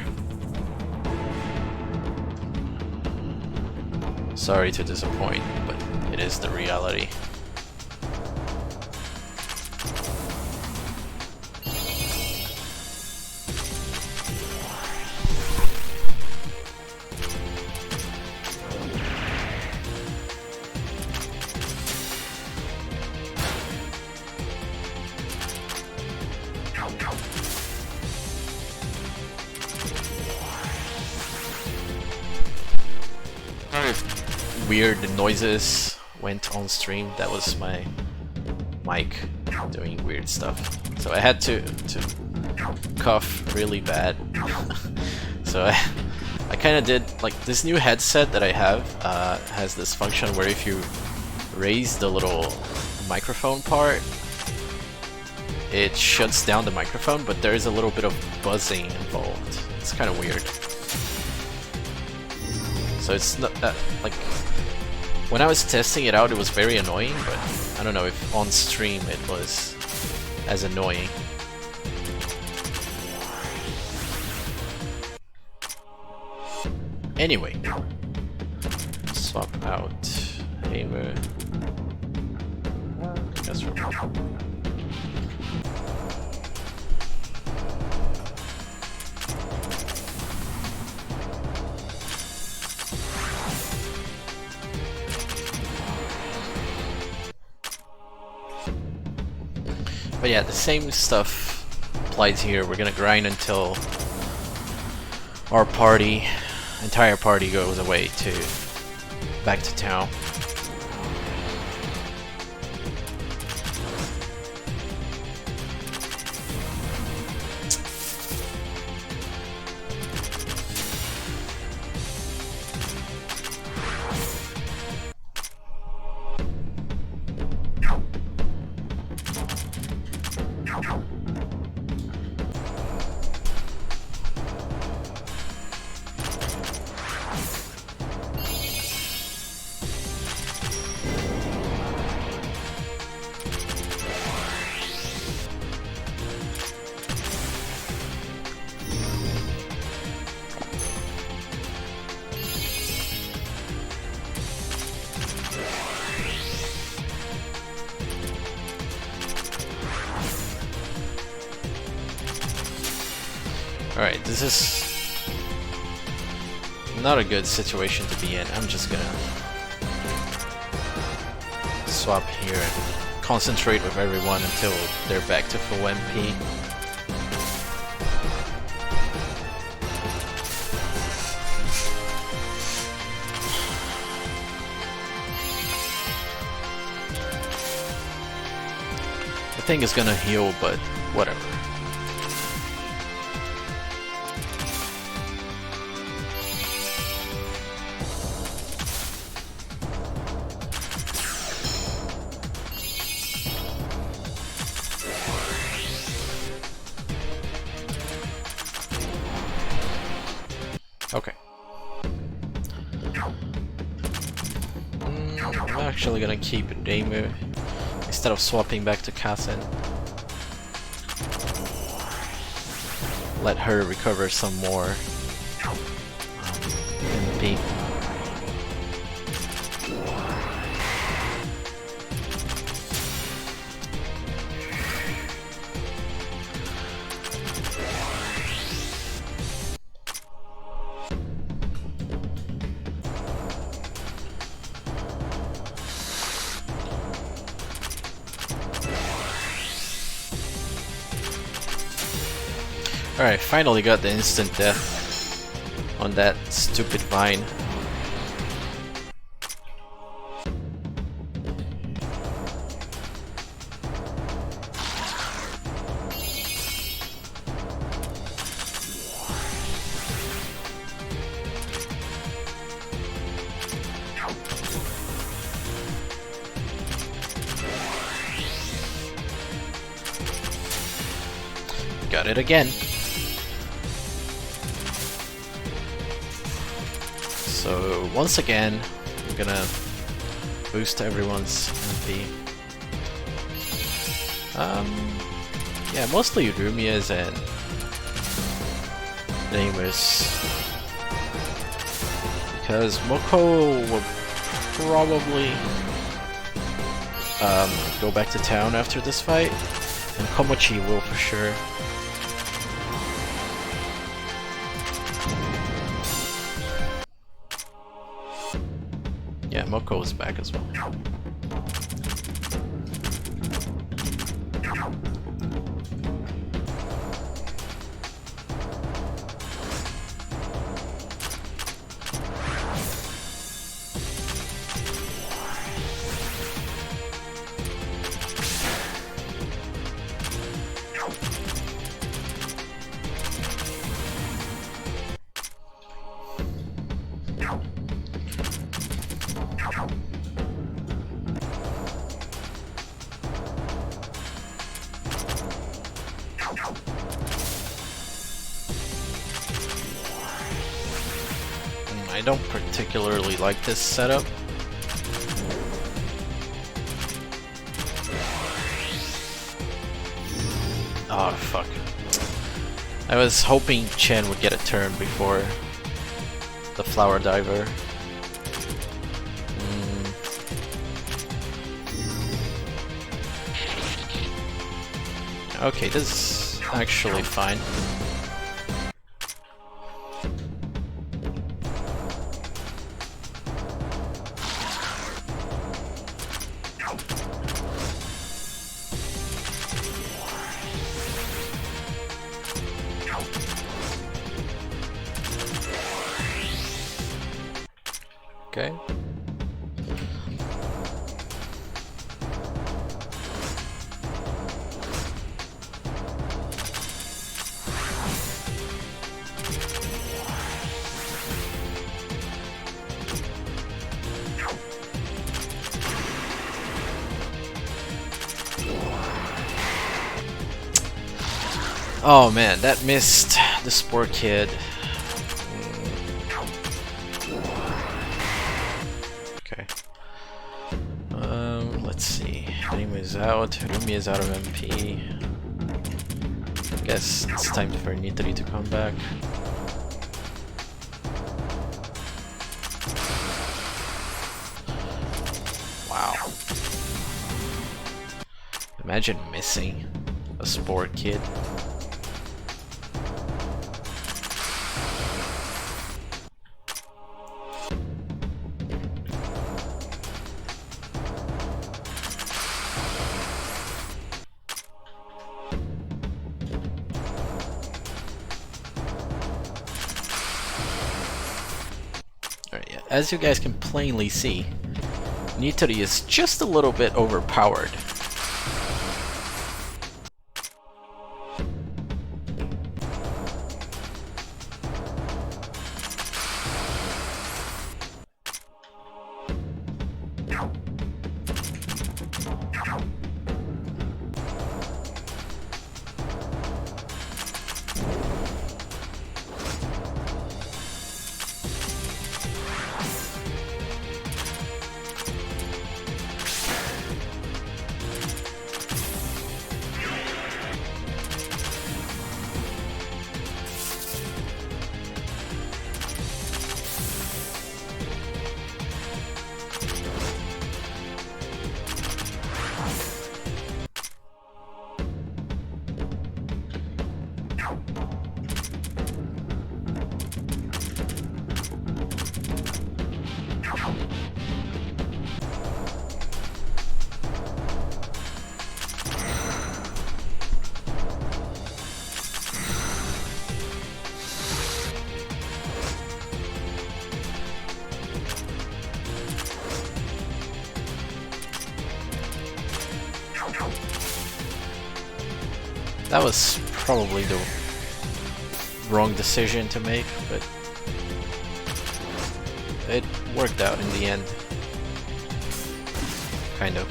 Sorry to disappoint, but it is the reality. Weird noises went on stream. That was my mic doing weird stuff. So I had to cough really bad. So I kind of did, like, this new headset that I have has this function where if you raise the little microphone part, it shuts down the microphone, but there is a little bit of buzzing involved. It's kind of weird. So it's not like, when I was testing it out, it was very annoying, but I don't know if on stream it was as annoying. Anyway, swap out hammer. That's right. But yeah, the same stuff applies here. We're gonna grind until our entire party goes away back to town. Alright, this is not a good situation to be in. I'm just gonna swap here and concentrate with everyone until they're back to full MP. think it's gonna heal, but whatever. Okay. I'm actually gonna keep Ame instead of swapping back to Kassen. Let her recover some more MP. Alright, finally got the instant death on that stupid vine. Got it again. So once again, I'm gonna boost everyone's MP. Yeah, mostly Rumia's and Namus, because Moko will probably go back to town after this fight, and Komochi will for sure. Yeah, Moko is back as well. I don't particularly like this setup. Oh fuck. I was hoping Chen would get a turn before the flower diver. Okay, this is actually fine. Okay. Oh man, that missed the Spore Kid. Okay. Let's see. Rumi is out. Rumi is out of MP. I guess it's time for Nitori to come back. Wow. Imagine missing a Spore Kid. As you guys can plainly see, Nitori is just a little bit overpowered. That was probably the wrong decision to make, but it worked out in the end. Kind of.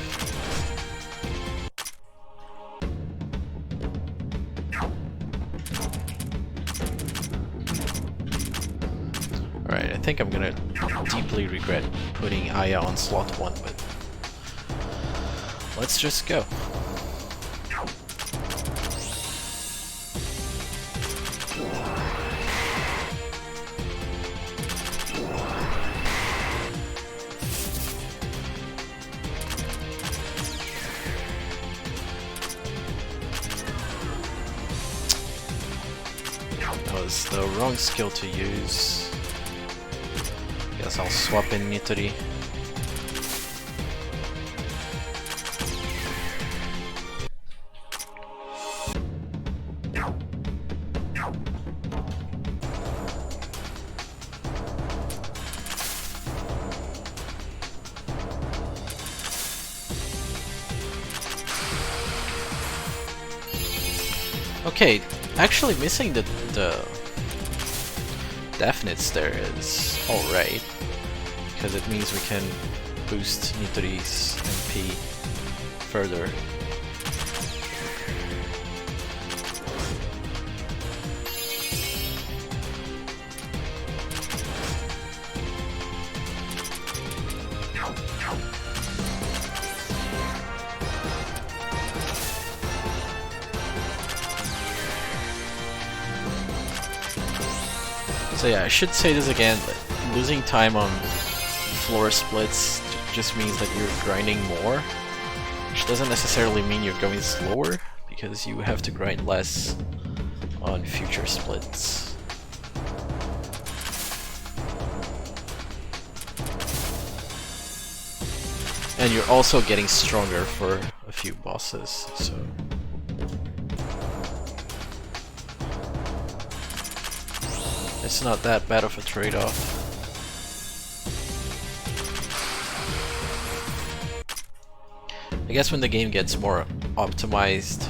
Alright, I think I'm gonna deeply regret putting Aya on slot 1, but let's just go. That was the wrong skill to use. Guess I'll swap in Nitori. Okay, actually missing the definites there is alright, because it means we can boost Nitori's MP further. So yeah, I should say this again, losing time on floor splits just means that you're grinding more, which doesn't necessarily mean you're going slower, because you have to grind less on future splits. And you're also getting stronger for a few bosses, so... it's not that bad of a trade-off. I guess when the game gets more optimized,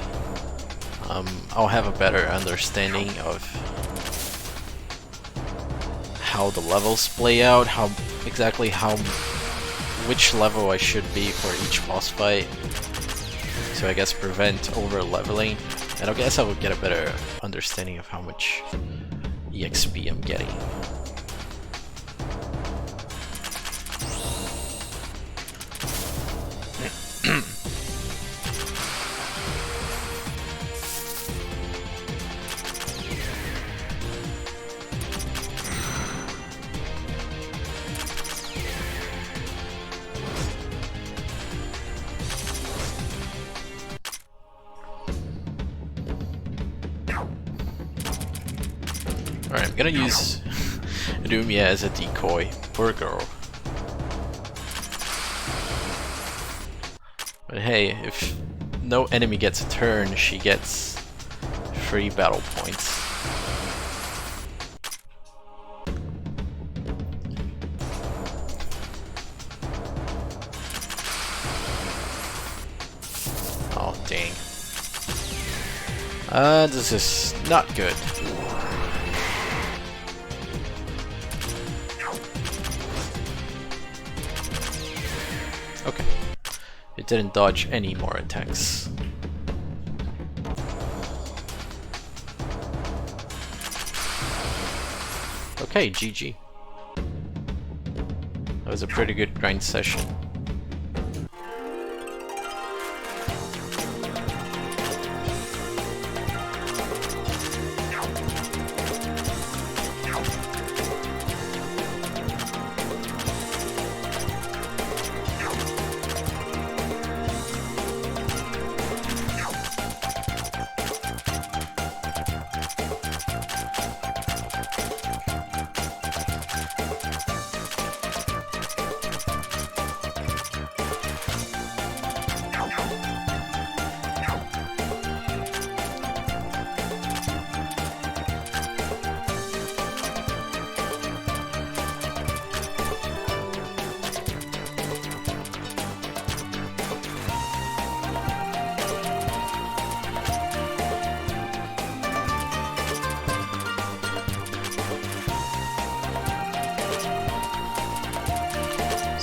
I'll have a better understanding of how the levels play out, which level I should be for each boss fight. So I guess prevent over-leveling, and I guess I would get a better understanding of how much EXP I'm getting. Alright, I'm gonna use Lumia as a decoy. Poor girl. But hey, if no enemy gets a turn, she gets free battle points. Oh, dang. This is not good. Okay. It didn't dodge any more attacks. Okay, GG. That was a pretty good grind session.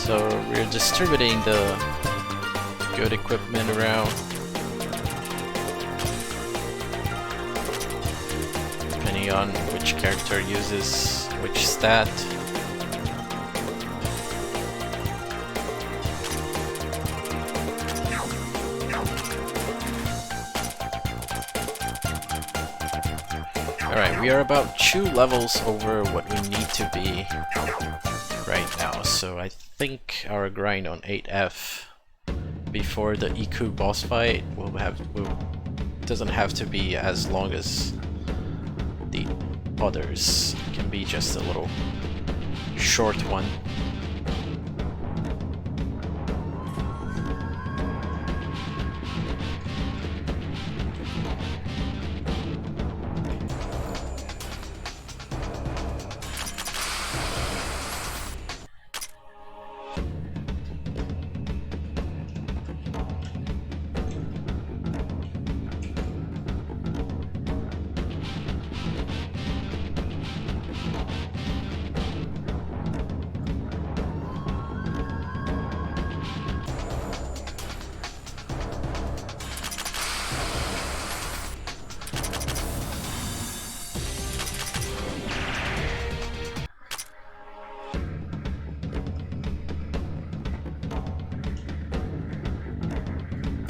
So we're distributing the good equipment around. Depending on which character uses which stat. Alright, we are about 2 levels over what we need to be right now, so I think our grind on 8F before the Iku boss fight doesn't have to be as long as the others. It can be just a little short one.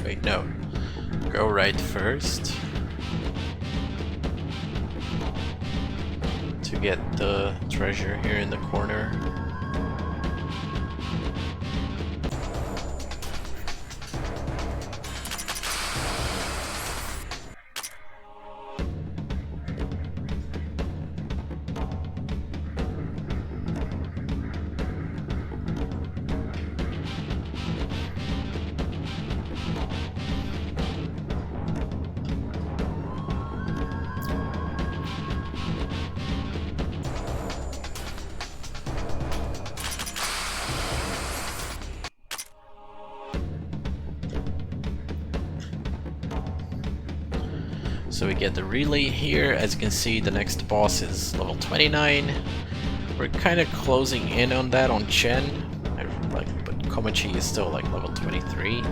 Wait, no. Go right first. To get the treasure here in the corner. So we get the relay here. As you can see, the next boss is level 29. We're kind of closing in on that on Chen, but Komachi is still like level 23.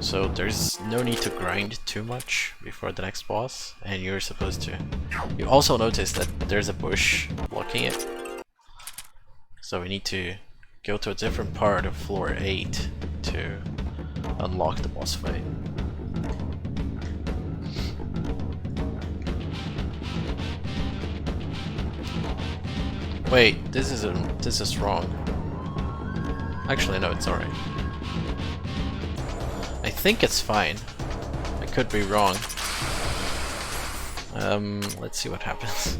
So there's no need to grind too much before the next boss, and you're supposed to... You also notice that there's a bush blocking it. So we need to go to a different part of floor 8 to unlock the boss fight. Wait, this is wrong. Actually, no, it's alright. I think it's fine. I could be wrong. Let's see what happens.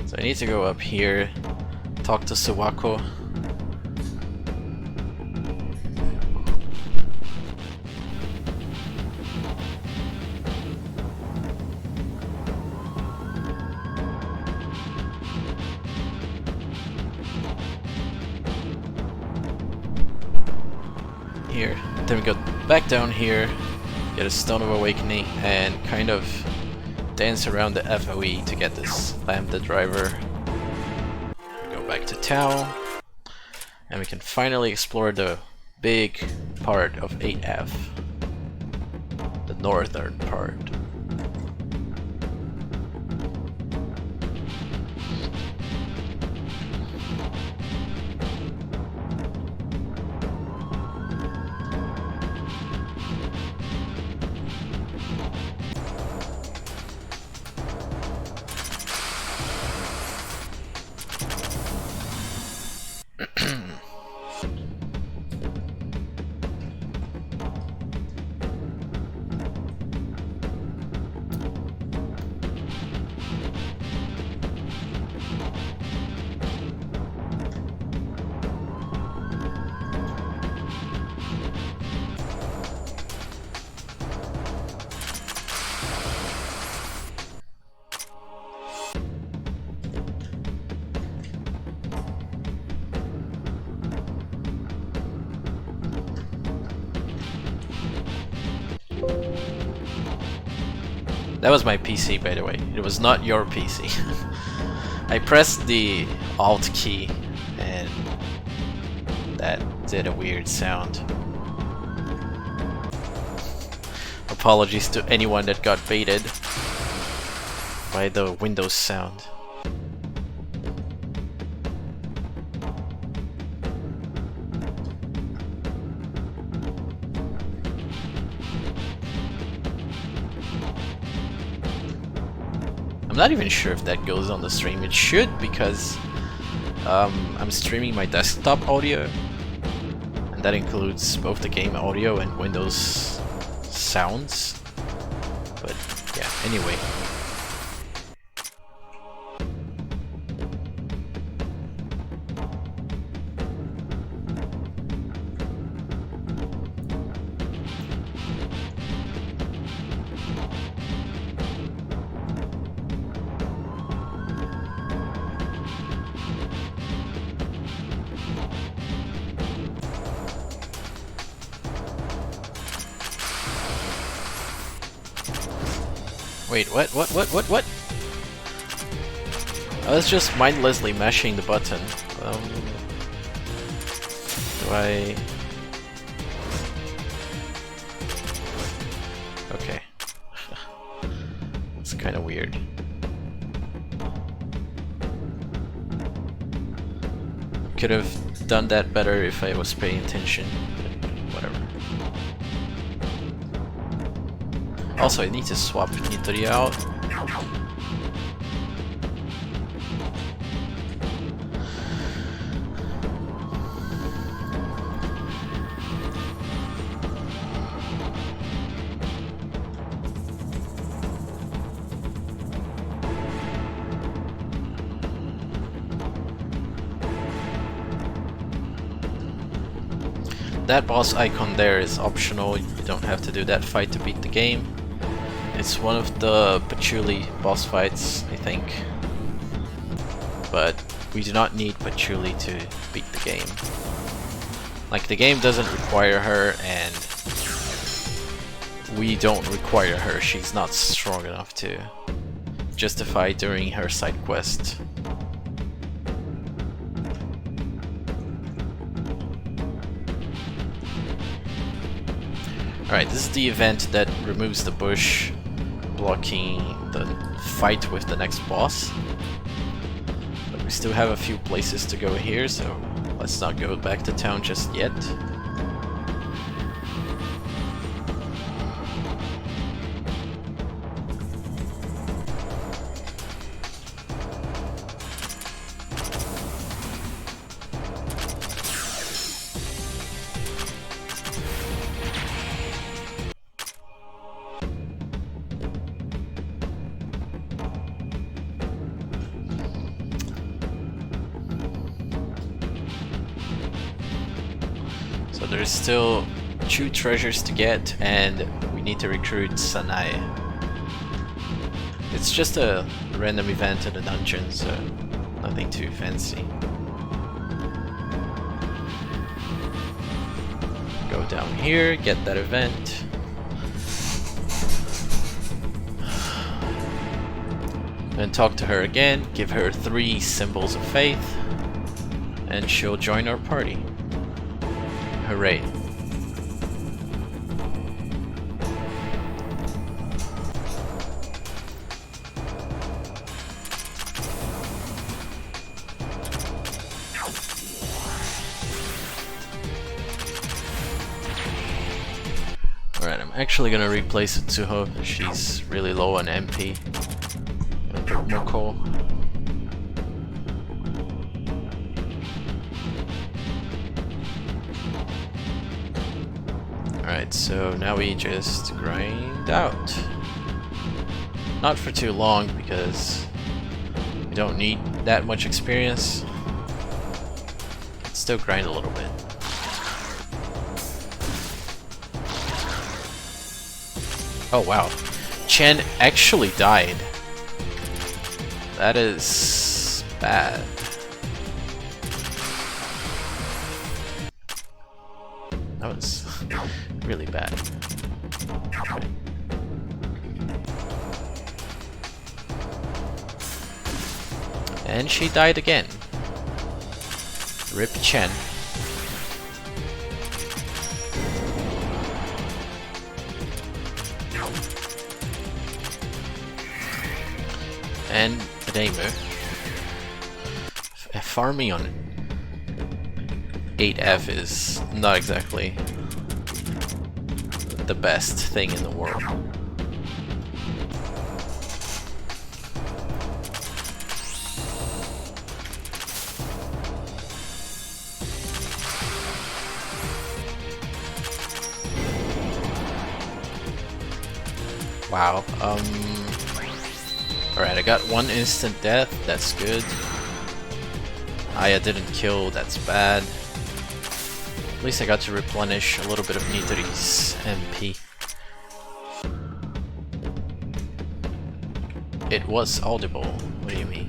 So I need to go up here, talk to Sawako. Here. Then we go back down here, get a Stone of Awakening, and kind of dance around the FOE to get this Lambda driver. We go back to town, and we can finally explore the big part of 8F, the northern part. That was my PC, by the way. It was not your PC. I pressed the Alt key and that did a weird sound. Apologies to anyone that got baited by the Windows sound. I'm not even sure if that goes on the stream. It should, because I'm streaming my desktop audio, and that includes both the game audio and Windows sounds. But yeah, anyway. Wait, what? I was just mindlessly mashing the button. Do I... Okay. It's kinda weird. Could have done that better if I was paying attention, but whatever. Also, I need to swap Nitori out. That boss icon there is optional. You don't have to do that fight to beat the game. It's one of the Patchouli boss fights, I think. But we do not need Patchouli to beat the game. Like, the game doesn't require her, and we don't require her. She's not strong enough to justify during her side quest. Alright, this is the event that removes the bush blocking the fight with the next boss. But we still have a few places to go here, so let's not go back to town just yet. There's still 2 treasures to get, and we need to recruit Sanae. It's just a random event in the dungeon, so nothing too fancy. Go down here, get that event. And talk to her again, give her 3 symbols of faith, and she'll join our party. Hooray. Alright, I'm actually gonna replace Touhou. She's really low on MP. Gonna put more coal. Alright, so now we just grind out. Not for too long, because we don't need that much experience. Let's still grind a little bit. Oh wow, Chen actually died. That is bad. That was really bad. Okay. And she died again. Rip Chen. And Ame. Farming on 8F is not exactly the best thing in the world. Wow. Alright, I got one instant death, that's good. Aya didn't kill, that's bad. At least I got to replenish a little bit of Nitori's MP. It was audible, what do you mean?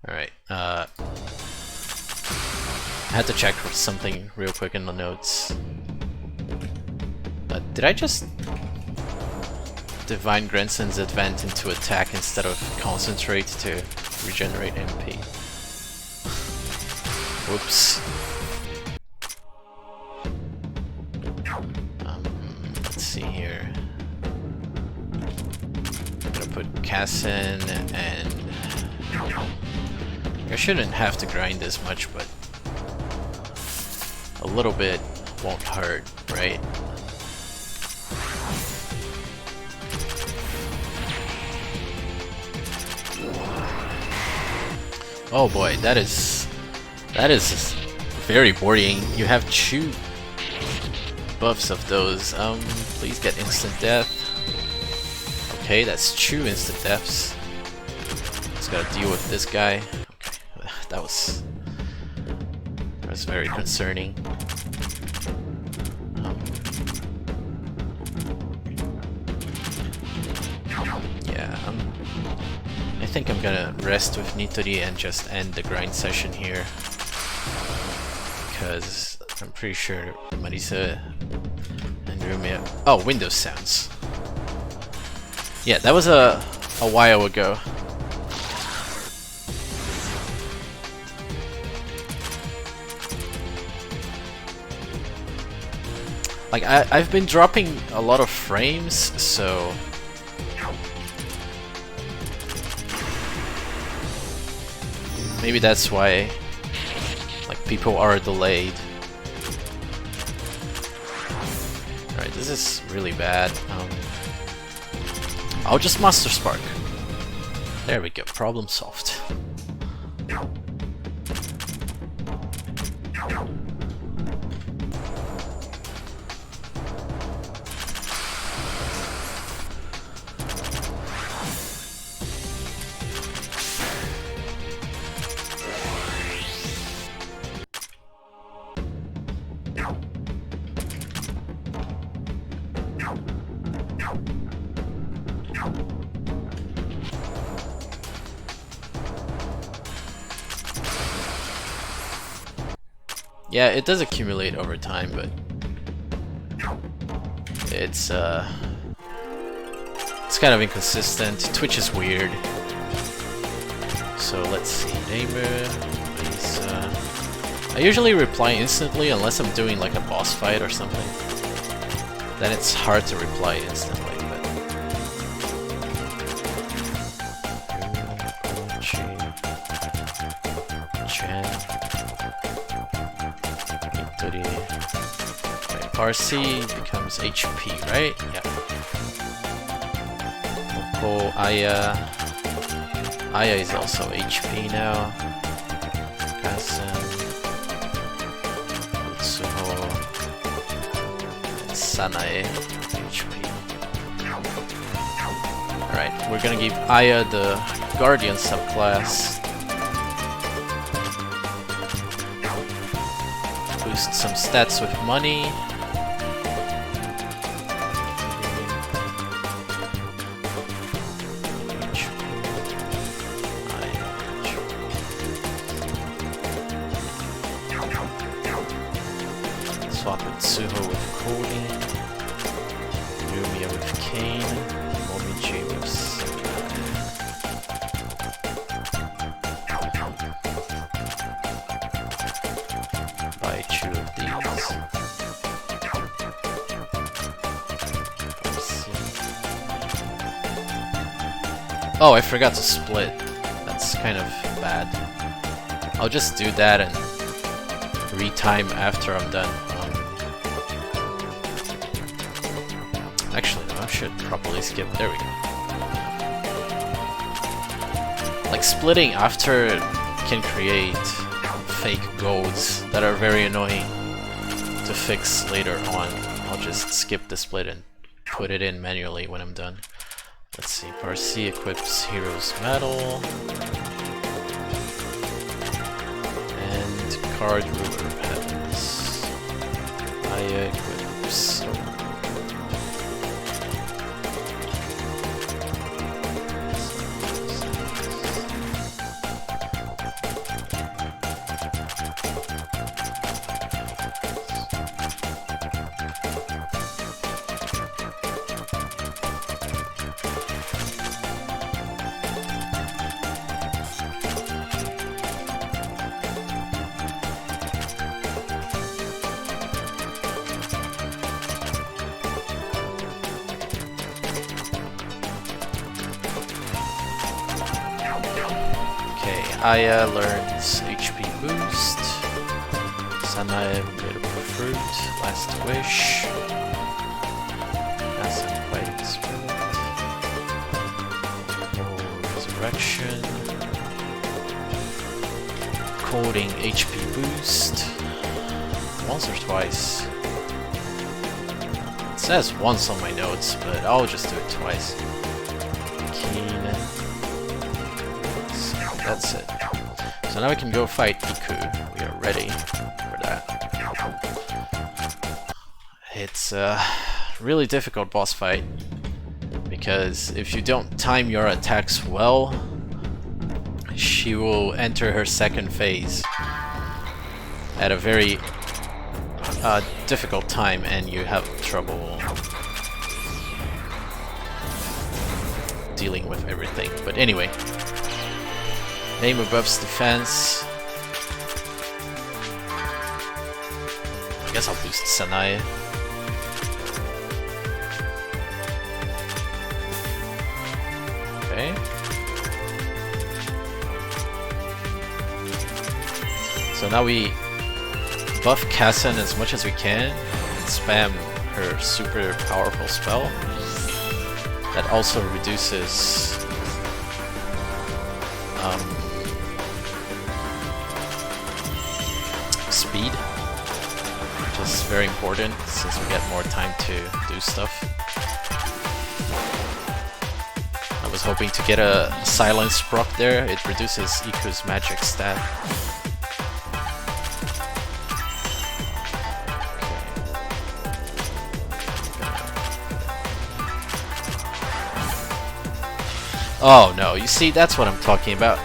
Alright, I had to check for something real quick in the notes. Did I just Divine Grandson's advent into attack instead of concentrate to regenerate MP? Whoops. Let's see here. I'm gonna put Cassin and I shouldn't have to grind this much, but a little bit won't hurt, right? Oh boy, that is very boring. You have 2 buffs of those. Please get instant death. Okay, that's 2 instant deaths. Just gotta deal with this guy. Okay, that was very concerning. Yeah, I think I'm gonna rest with Nitori and just end the grind session here, because I'm pretty sure Marisa and Rumia. Oh, Windows sounds. Yeah, that was a while ago. Like I've been dropping a lot of frames, so maybe that's why like people are delayed. Alright, this is really bad. I'll just Master Spark. There we go, problem solved. Yeah, it does accumulate over time, but it's kind of inconsistent. Twitch is weird. So let's see. I usually reply instantly unless I'm doing like a boss fight or something. Then it's hard to reply instantly. RC becomes HP, right? Yeah. Oko, Aya. Aya is also HP now. Kasen, Utsuho, and Sanae, HP. Alright, we're gonna give Aya the Guardian subclass. Boost some stats with money. Swap with Touhou with Cody. Lumia with Kane. Momiji with buy 2 of these. Oh, I forgot to split. That's kind of bad. I'll just do that and retime after I'm done. Actually, no, I should probably skip. There we go. Like, splitting after can create fake golds that are very annoying to fix later on. I'll just skip the split and put it in manually when I'm done. Let's see, Parsi equips Hero's Medal. And Card Ruler of Heavens. Aya equips... Aya learns HP boost. Sanae Beautiful Fruit. Last Wish. Massive Quiet Spirit. No Resurrection. Coding HP boost. Once or twice. It says once on my notes, but I'll just do it twice. Keen. That's it. So now we can go fight Iku. We are ready for that. It's a really difficult boss fight because if you don't time your attacks well, she will enter her second phase at a very difficult time and you have trouble dealing with everything. But anyway. Name buffs defense. I guess I'll boost Sanae. Okay. So now we buff Kassen as much as we can and spam her super powerful spell. That also reduces speed, which is very important since we get more time to do stuff. I was hoping to get a silence proc there. It reduces Iku's magic stat. Oh no, you see, that's what I'm talking about.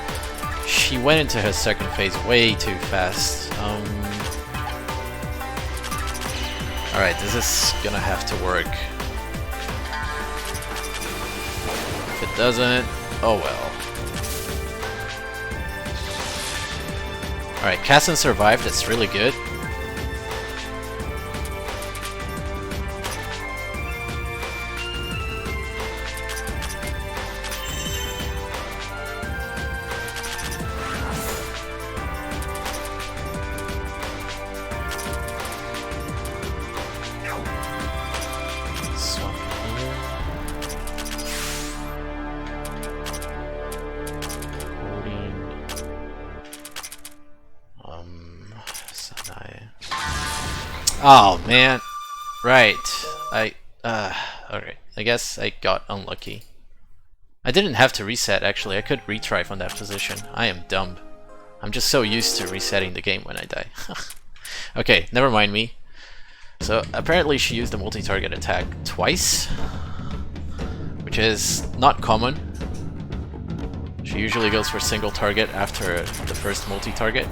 She went into her second phase way too fast. Alright, this is gonna have to work. If it doesn't, oh well. Alright, Kassen survived, that's really good. Oh man, right. Okay. I guess I got unlucky. I didn't have to reset actually, I could retry from that position. I am dumb. I'm just so used to resetting the game when I die. Okay, never mind me. So apparently she used the multi-target attack twice, which is not common. She usually goes for single target after the first multi-target.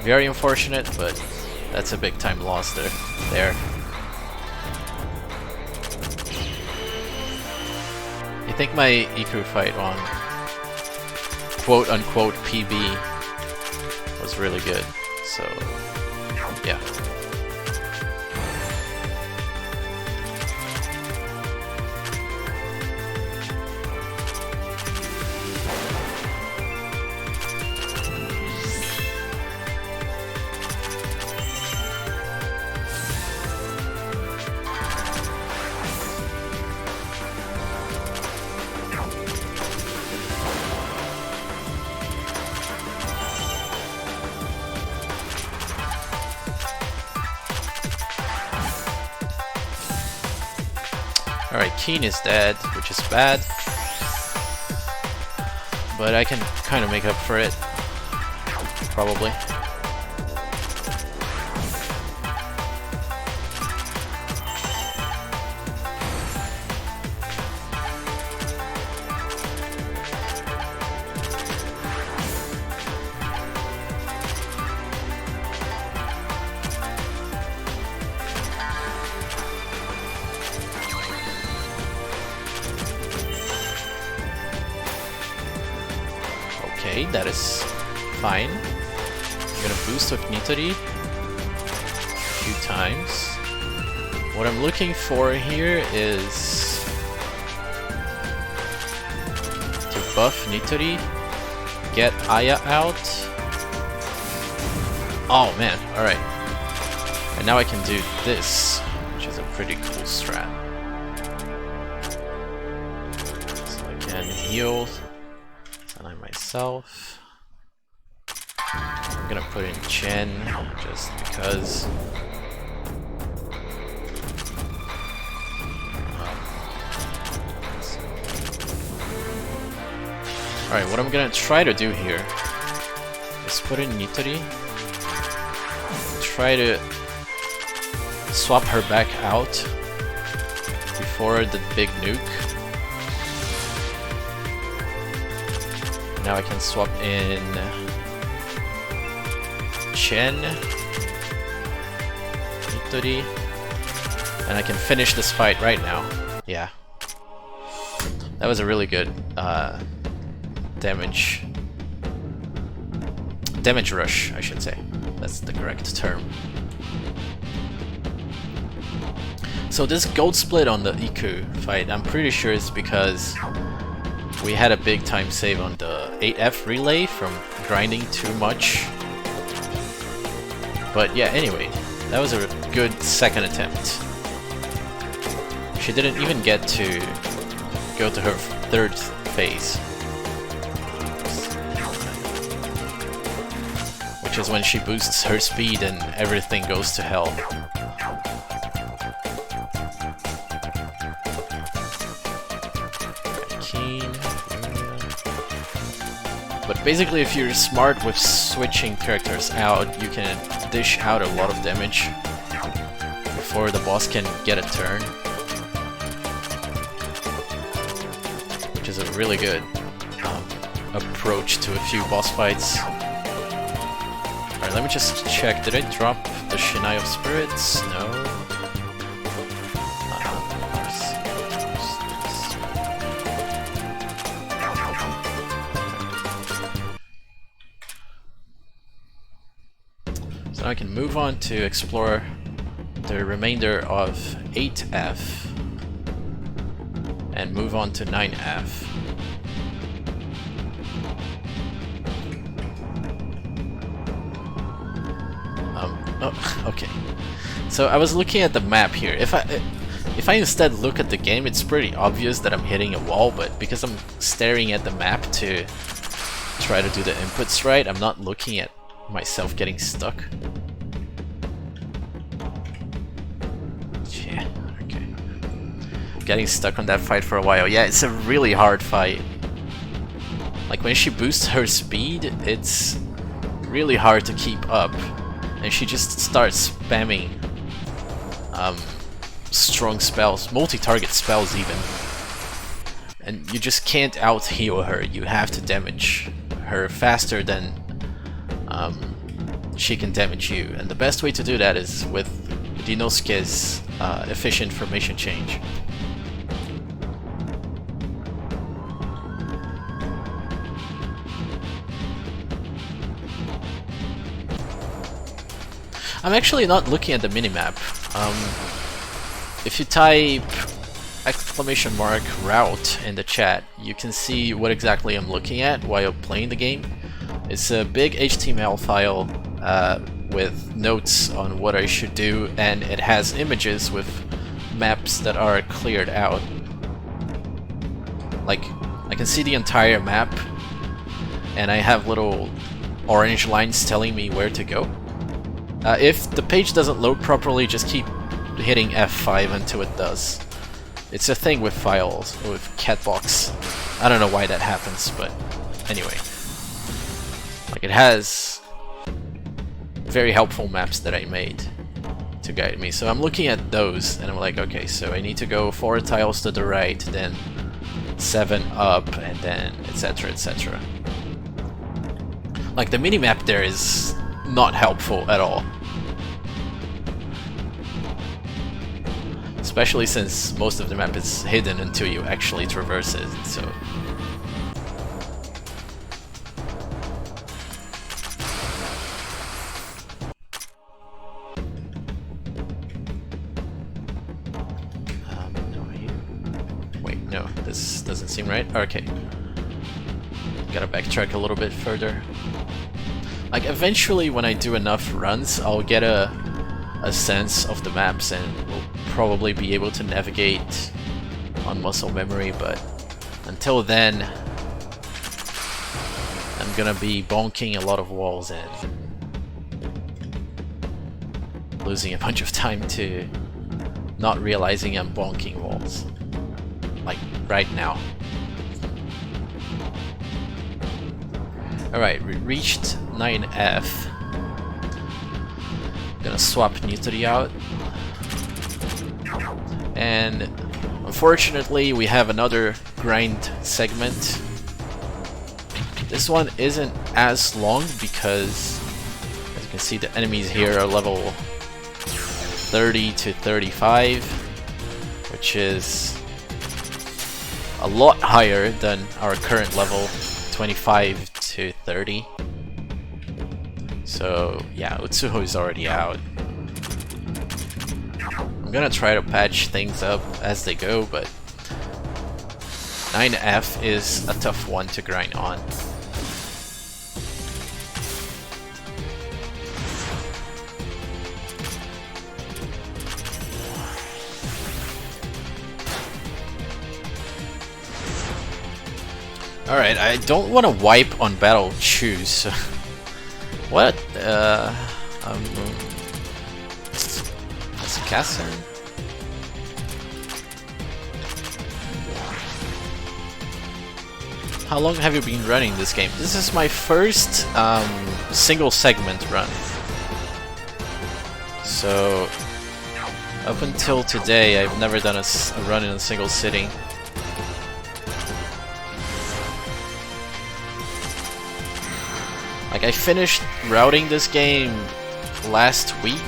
Very unfortunate, but that's a big time loss there. I think my Iku fight on quote-unquote PB was really good, so yeah. Alright, Keen is dead, which is bad. But I can kind of make up for it. Probably. Okay, that is fine. I'm gonna boost with Nitori a few times. What I'm looking for here is to buff Nitori, get Aya out. Oh man, alright. And now I can do this, which is a pretty cool strat. So I can heal myself. I'm gonna put in Chen just because. Alright, what I'm gonna try to do here is put in Nitori, try to swap her back out before the big nuke. Now I can swap in Chen, Nitori, and I can finish this fight right now. Yeah. That was a really good damage rush, I should say. That's the correct term. So this gold split on the Iku fight, I'm pretty sure it's because we had a big time save on the 8F relay from grinding too much. But yeah, anyway, that was a good second attempt. She didn't even get to go to her third phase, which is when she boosts her speed and everything goes to hell. But basically, if you're smart with switching characters out, you can dish out a lot of damage before the boss can get a turn, which is a really good approach to a few boss fights. Alright, let me just check. Did I drop the Shinai of Spirits? No. Now I can move on to explore the remainder of 8F and move on to 9F. Oh, okay. So I was looking at the map here. If I instead look at the game, it's pretty obvious that I'm hitting a wall, but because I'm staring at the map to try to do the inputs right, I'm not looking at myself getting stuck. Yeah, okay. getting stuck on that fight for a while. Yeah, it's a really hard fight. Like when she boosts her speed, it's really hard to keep up. And she just starts spamming strong spells, multi-target spells even. And you just can't out-heal her, you have to damage her faster than she can damage you. And the best way to do that is with Rinosuke's efficient formation change. I'm actually not looking at the minimap. If you type !route in the chat, you can see what exactly I'm looking at while playing the game. It's a big HTML file with notes on what I should do, and it has images with maps that are cleared out. Like, I can see the entire map, and I have little orange lines telling me where to go. If the page doesn't load properly, just keep hitting F5 until it does. It's a thing with files, with Catbox. I don't know why that happens, but anyway. Like, it has very helpful maps that I made to guide me. So I'm looking at those, and I'm like, okay, so I need to go 4 tiles to the right, then 7 up, and then etc, etc. Like, the minimap there is not helpful at all. Especially since most of the map is hidden until you actually traverse it, so... Wait, no, this doesn't seem right. Okay. Gotta backtrack a little bit further. Like, eventually when I do enough runs, I'll get a sense of the maps and will probably be able to navigate on muscle memory, but until then I'm gonna be bonking a lot of walls and losing a bunch of time to not realizing I'm bonking walls. Like right now. Alright, we reached 9F. Gonna swap Nutri out. And unfortunately we have another grind segment. This one isn't as long because, as you can see, the enemies here are level 30 to 35, which is a lot higher than our current level 25 to 30. So yeah, Utsuho is already out. I'm gonna try to patch things up as they go, but 9F is a tough one to grind on. Alright, I don't want to wipe on battle choose. What? Assassin? How long have you been running this game? This is my first single segment run. So up until today, I've never done a run in a single sitting. Like, I finished routing this game last week,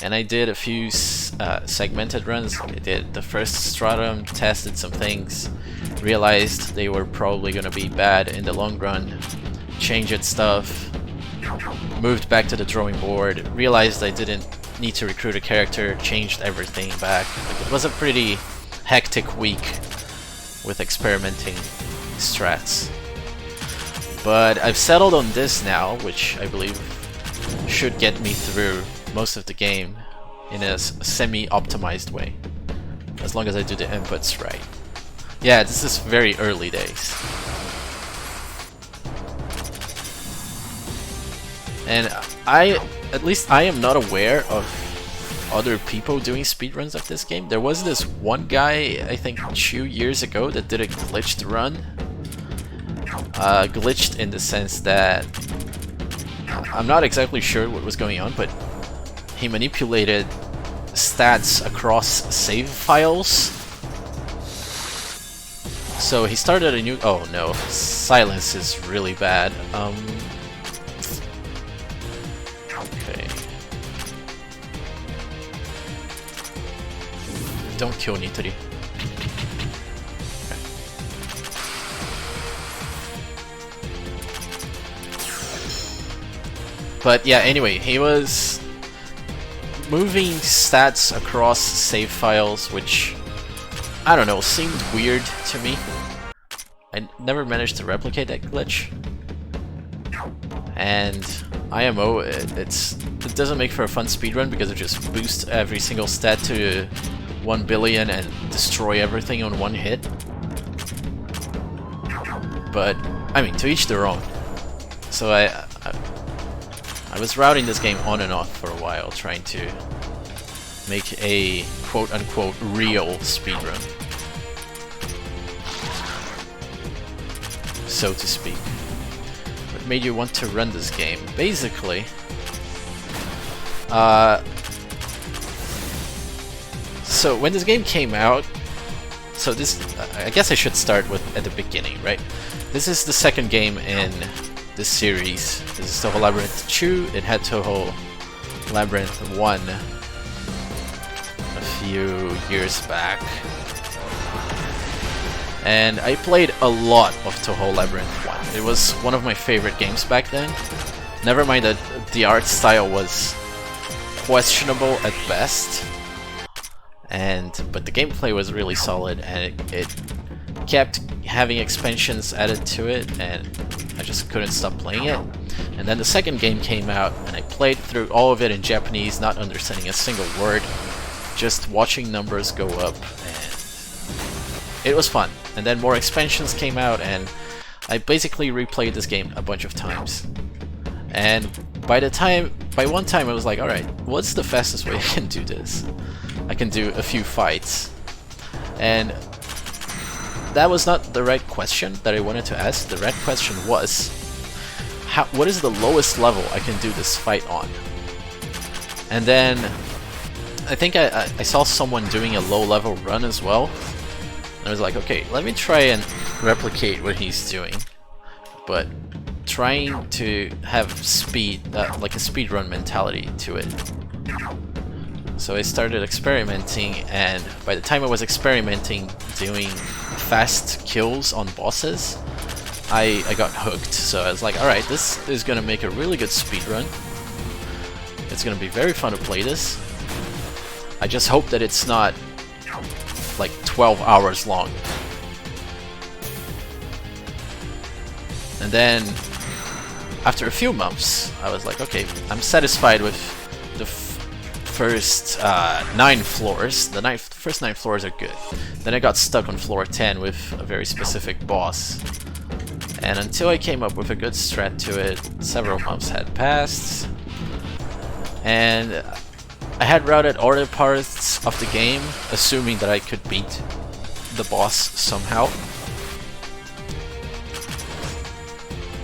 and I did a few segmented runs. I did the first Strata, tested some things, realized they were probably gonna be bad in the long run, changed stuff, moved back to the drawing board, realized I didn't need to recruit a character, changed everything back. Like, it was a pretty hectic week with experimenting strats. But I've settled on this now, which I believe should get me through most of the game in a semi-optimized way, as long as I do the inputs right. Yeah, this is very early days. And at least I am not aware of other people doing speedruns of this game. There was this one guy, I think 2 years ago, that did a glitched run. Glitched in the sense that I'm not exactly sure what was going on, but he manipulated stats across save files. So he started a new... Oh no, silence is really bad. Okay. Don't kill Nitori. Okay. But yeah, anyway, he was moving stats across save files, which, I don't know, seemed weird to me. I never managed to replicate that glitch. And IMO, it doesn't make for a fun speedrun because it just boosts every single stat to 1 billion and destroy everything on one hit. But, I mean, to each their own. So I was routing this game on and off for a while, trying to make a quote-unquote real speedrun, so to speak. What made you want to run this game? Basically, so when this game came out, so this, I guess I should start with at the beginning, right? This is the second game in this series. This is Touhou Labyrinth 2. It had Touhou Labyrinth 1 a few years back. And I played a lot of Touhou Labyrinth 1. It was one of my favorite games back then. Never mind that the art style was questionable at best. But the gameplay was really solid, and it kept having expansions added to it, and I just couldn't stop playing it. And then the second game came out, and I played through all of it in Japanese, not understanding a single word, just watching numbers go up, and it was fun. And then more expansions came out, and I basically replayed this game a bunch of times. And by one time I was like, alright, what's the fastest way I can do this? I can do a few fights. And that was not the right question that I wanted to ask. The right question was, what is the lowest level I can do this fight on? And then I think I saw someone doing a low level run as well. And I was like, okay, let me try and replicate what he's doing, but trying to have speed, like a speedrun mentality to it. So I started experimenting, and by the time I was experimenting doing fast kills on bosses, I got hooked. So I was like, alright, this is gonna make a really good speedrun. It's gonna be very fun to play this. I just hope that it's not like 12 hours long. And then after a few months, I was like, okay, I'm satisfied with the first 9 floors. The first 9 floors are good. Then I got stuck on floor 10 with a very specific boss. And until I came up with a good strat to it, several months had passed. And I had routed other parts of the game, assuming that I could beat the boss somehow.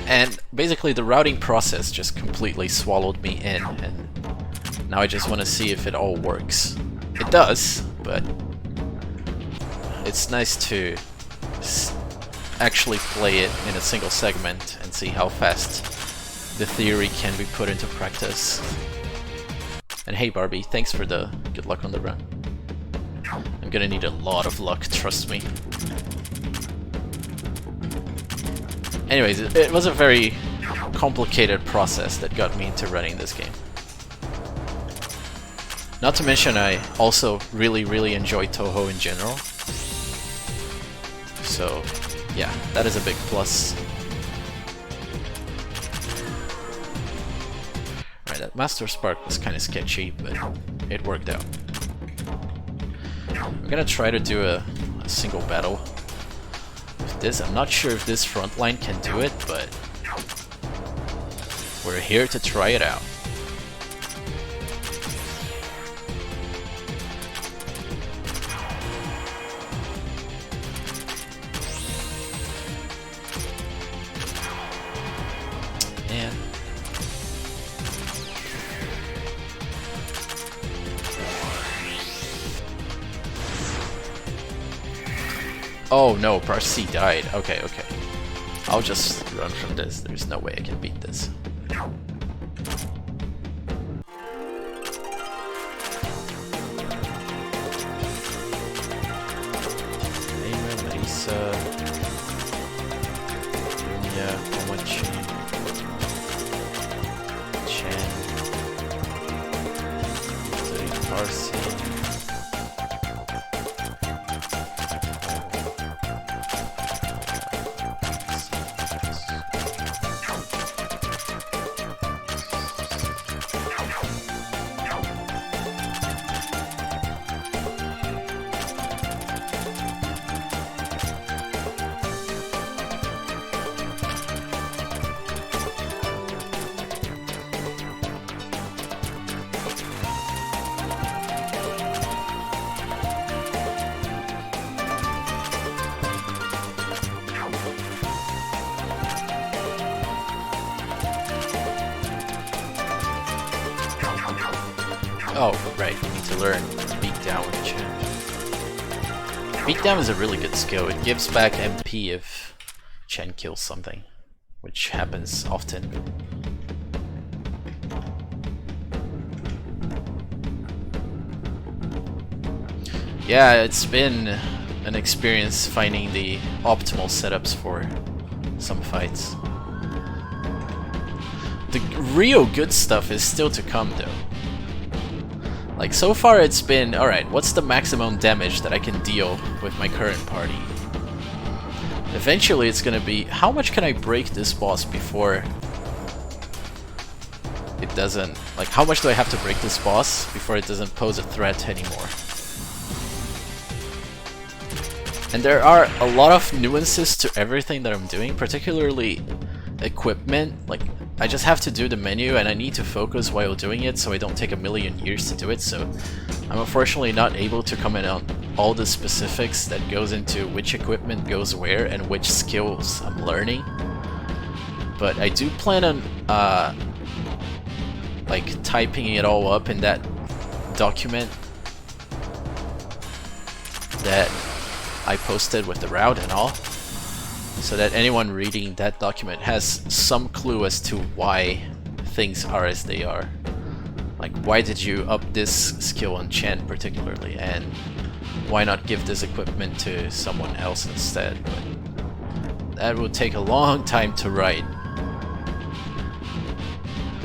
And basically the routing process just completely swallowed me in, and now I just want to see if it all works. It does, but it's nice to actually play it in a single segment and see how fast the theory can be put into practice. And hey Barbie, thanks for the good luck on the run. I'm gonna need a lot of luck, trust me. Anyways, it was a very complicated process that got me into running this game. Not to mention, I also really enjoy Touhou in general. So, yeah, that is a big plus. Right, that Master Spark was kind of sketchy, but it worked out. I'm gonna try to do a single battle with this. I'm not sure if this front line can do it, but we're here to try it out. Oh no, part C died. Okay, okay. I'll just run from this. There's no way I can beat this. Neymar, Marisa, Dunya, Omochi, Chen, Farsi. Oh, right, you need to learn Beatdown with Chen. Beatdown is a really good skill. It gives back MP if Chen kills something, which happens often. Yeah, it's been an experience finding the optimal setups for some fights. The real good stuff is still to come though. Like, so far it's been, alright, what's the maximum damage that I can deal with my current party? Eventually it's gonna be, how much can I break this boss before it doesn't, like, how much do I have to break this boss before it doesn't pose a threat anymore? And there are a lot of nuances to everything that I'm doing, particularly equipment. Like, I just have to do the menu and I need to focus while doing it so I don't take a million years to do it, so I'm unfortunately not able to comment on all the specifics that goes into which equipment goes where and which skills I'm learning. But I do plan on like typing it all up in that document that I posted with the route and all, so that anyone reading that document has some clue as to why things are as they are. Like, why did you up this skill on Chen particularly, and why not give this equipment to someone else instead? But that would take a long time to write.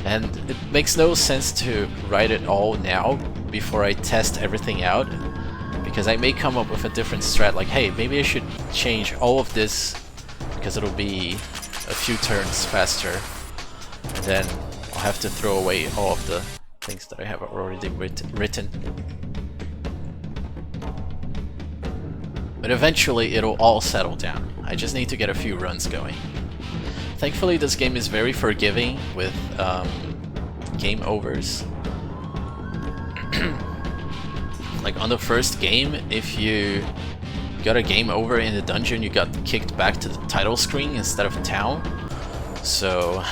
And it makes no sense to write it all now before I test everything out, because I may come up with a different strat, like, hey, maybe I should change all of this because it'll be a few turns faster, and then I'll have to throw away all of the things that I have already written. But eventually it'll all settle down. I just need to get a few runs going. Thankfully this game is very forgiving with game overs. Like on the first game, if you got a game over in the dungeon, you got kicked back to the title screen instead of town. So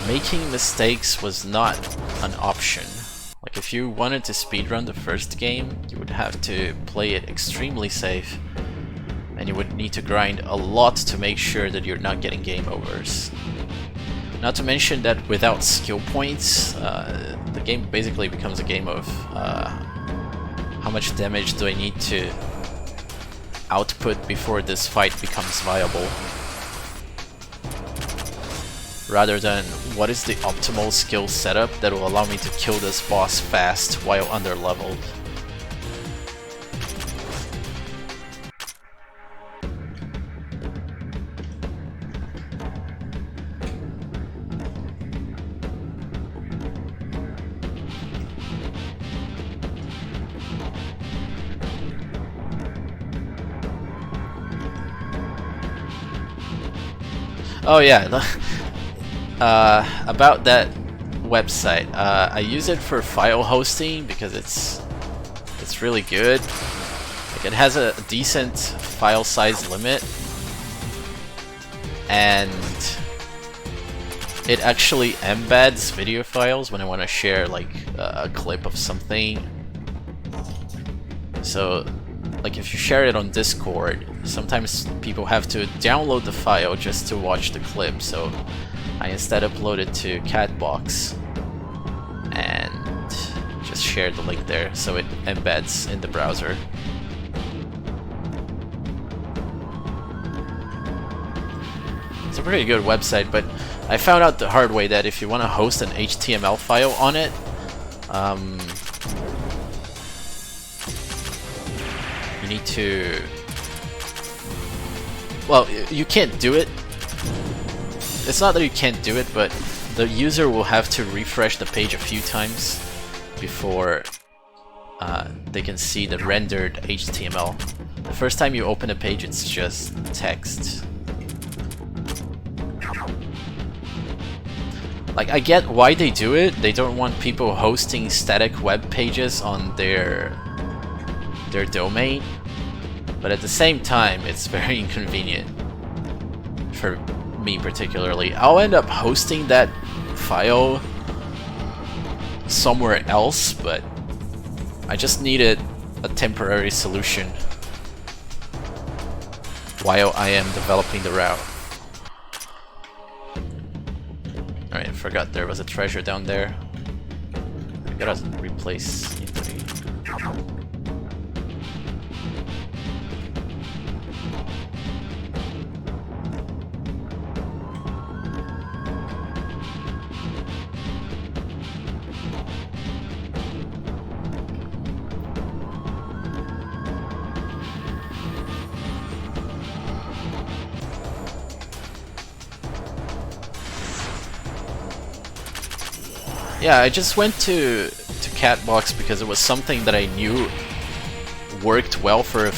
making mistakes was not an option. Like, if you wanted to speedrun the first game, you would have to play it extremely safe, and you would need to grind a lot to make sure that you're not getting game overs. Not to mention that without skill points, the game basically becomes a game of how much damage do I need to output before this fight becomes viable, rather than what is the optimal skill setup that will allow me to kill this boss fast while under-leveled. Oh yeah, about that website. I use it for file hosting because it's really good. Like, it has a decent file size limit, and it actually embeds video files when I want to share like a clip of something. So like if you share it on Discord, sometimes people have to download the file just to watch the clip, so I instead upload it to Catbox and just share the link there so it embeds in the browser. It's a pretty good website, but I found out the hard way that if you want to host an HTML file on it, you need to... Well, you can't do it. It's not that you can't do it, but the user will have to refresh the page a few times before they can see the rendered HTML. The first time you open a page, it's just text. Like, I get why they do it. They don't want people hosting static web pages on their domain, but at the same time, it's very inconvenient for me particularly. I'll end up hosting that file somewhere else, but I just needed a temporary solution while I am developing the route. Alright, I forgot there was a treasure down there. I gotta replace E3. Yeah, I just went to Catbox because it was something that I knew worked well for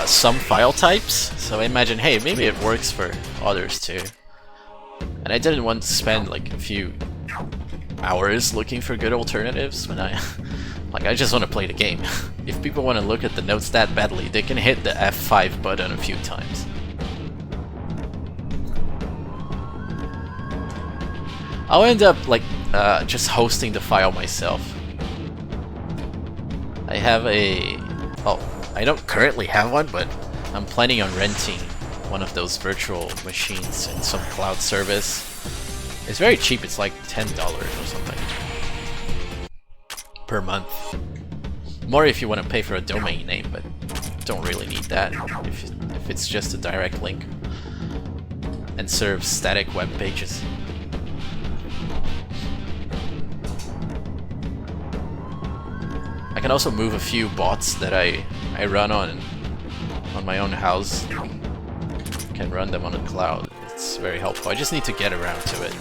some file types. So I imagined, hey, maybe it works for others too. And I didn't want to spend like a few hours looking for good alternatives when I just want to play the game. If people want to look at the notes that badly, they can hit the F5 button a few times. I'll end up like just hosting the file myself. I have a... well, I don't currently have one, but I'm planning on renting one of those virtual machines in some cloud service. It's very cheap, it's like $10 or something per month. More if you want to pay for a domain name, but don't really need that if it's just a direct link and serves static web pages. I can also move a few bots that I run on my own house. I can run them on the cloud. It's very helpful. I just need to get around to it.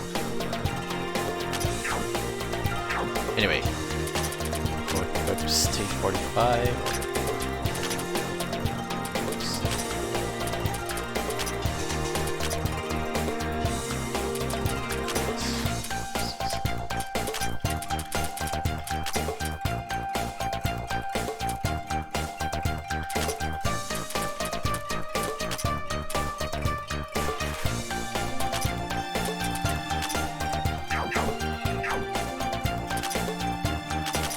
Anyway, go to stage 45.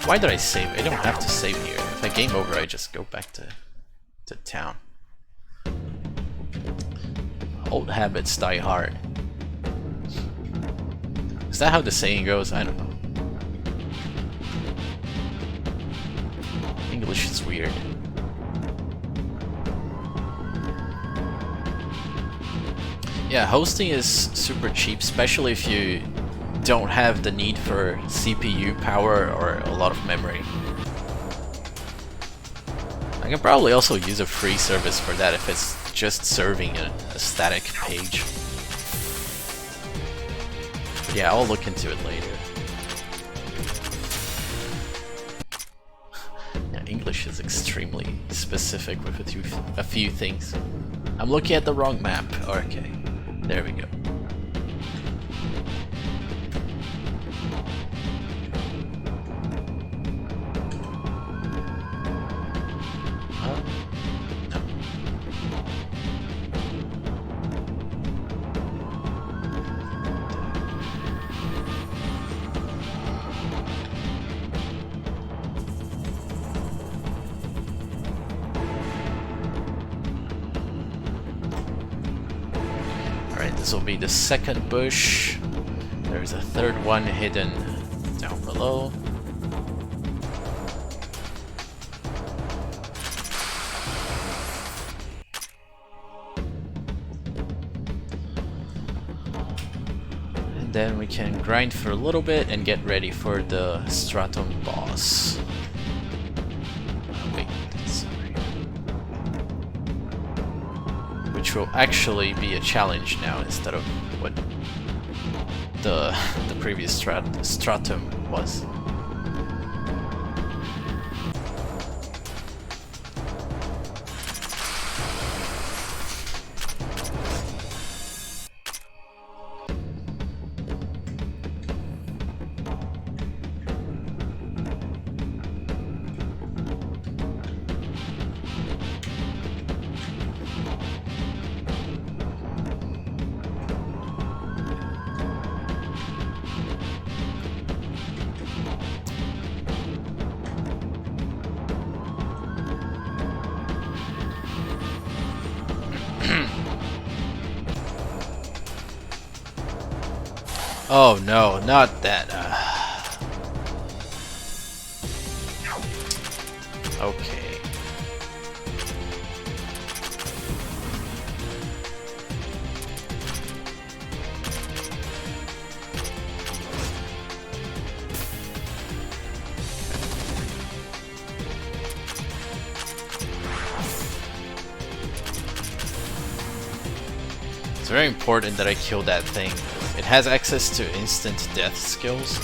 Why did I save? I don't have to save here. If I game over, I just go back to town. Old habits die hard. Is that how the saying goes? I don't know. English is weird. Yeah, hosting is super cheap, especially if you don't have the need for CPU power or a lot of memory. I can probably also use a free service for that if it's just serving a static page. But yeah, I'll look into it later. Yeah, English is extremely specific with a few things. I'm looking at the wrong map. Okay, there we go. this will be the second bush. There's a third one hidden down below. And then we can grind for a little bit and get ready for the stratum boss. Wait, sorry. Which will actually be a challenge now instead of what the previous stratum was. Oh no, not that. Okay. It's very important that I kill that thing. It has access to instant death skills,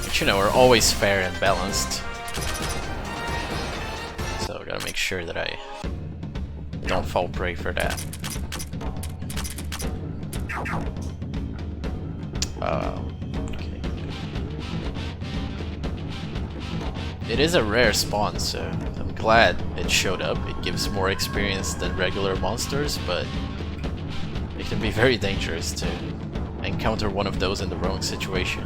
which, you know, are always fair and balanced. So I gotta make sure that I don't fall prey for that. Okay. It is a rare spawn, so I'm glad it showed up. It gives more experience than regular monsters, but it can be very dangerous to encounter one of those in the wrong situation.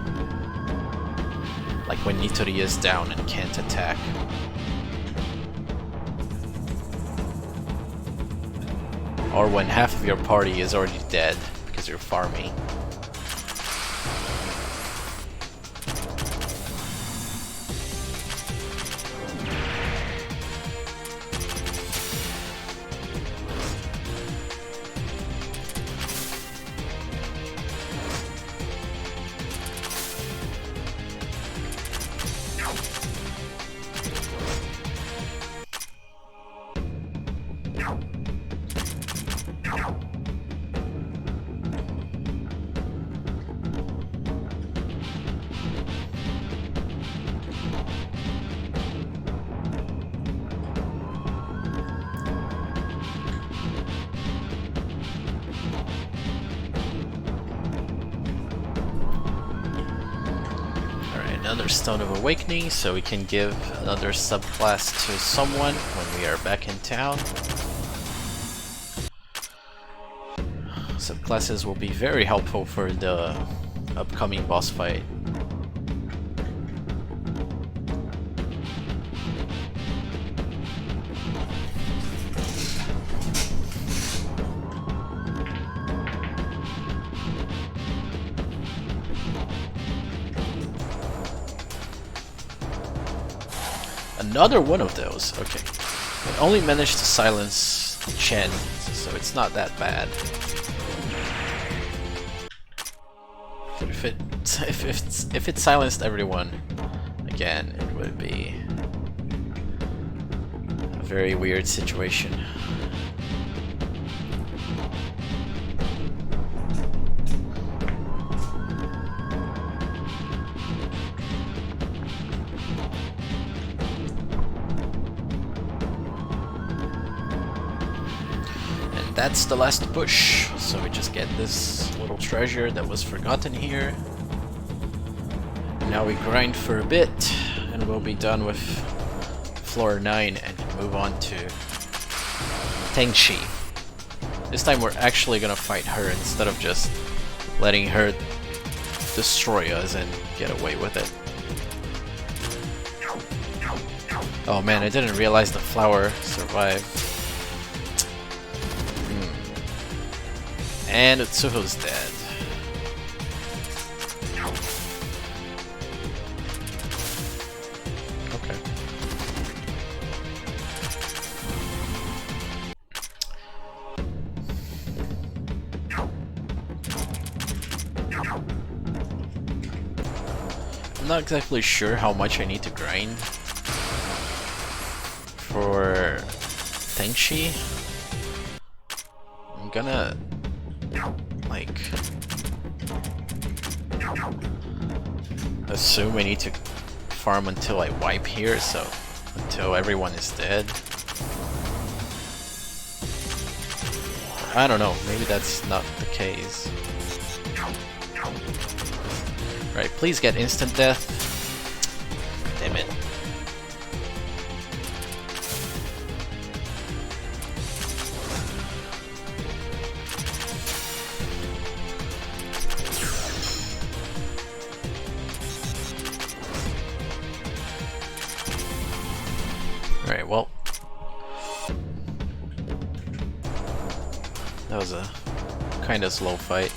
Like when Nitori is down and can't attack. Or when half of your party is already dead because you're farming. Another Stone of Awakening, so we can give another subclass to someone when we are back in town. Subclasses will be very helpful for the upcoming boss fight. Another one of those, okay. I only managed to silence Chen, so it's not that bad. But if it silenced everyone, again, it would be a very weird situation. That's the last push, so we just get this little treasure that was forgotten here. Now we grind for a bit, and we'll be done with floor 9 and can move on to Tengshi. This time we're actually gonna fight her instead of just letting her destroy us and get away with it. Oh man, I didn't realize the flower survived. And Touhou's dead. Okay. I'm not exactly sure how much I need to grind for Tenchi. I'm gonna like assume I need to farm until I wipe here, so until everyone is dead. I don't know, maybe that's not the case. Right, please get instant death. Damn it. Alright, well. That was a kinda slow fight.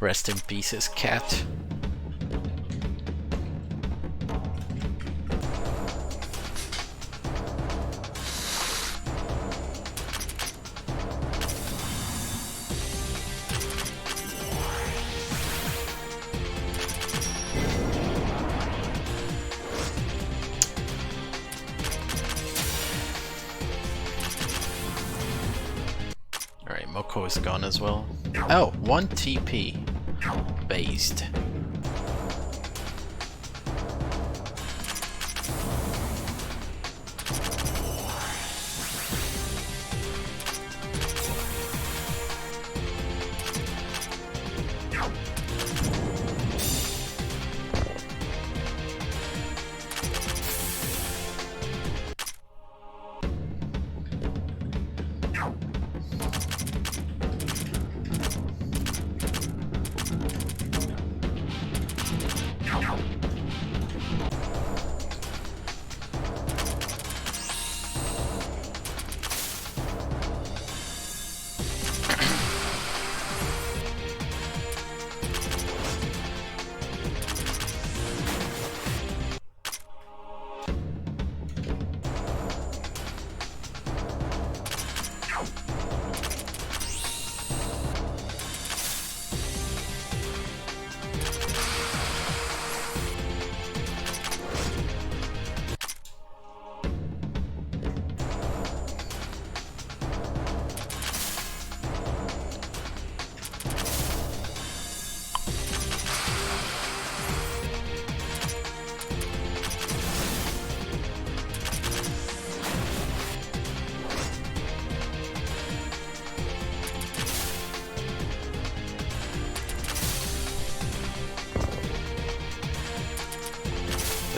Rest in pieces, cat. Alright, Moko is gone as well. Oh, 1 TP. Based.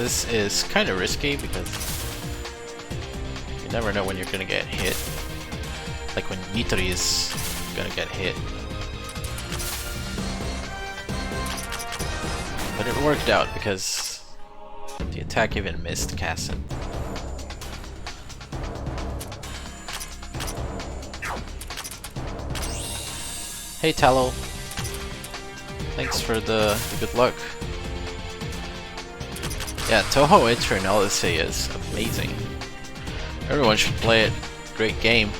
This is kind of risky because you never know when you're gonna get hit. Like when Nitori is gonna get hit. But it worked out because the attack even missed Kassan. Hey Tallow, thanks for the good luck. Yeah, Touhou Eternal is amazing. Everyone should play it. Great game.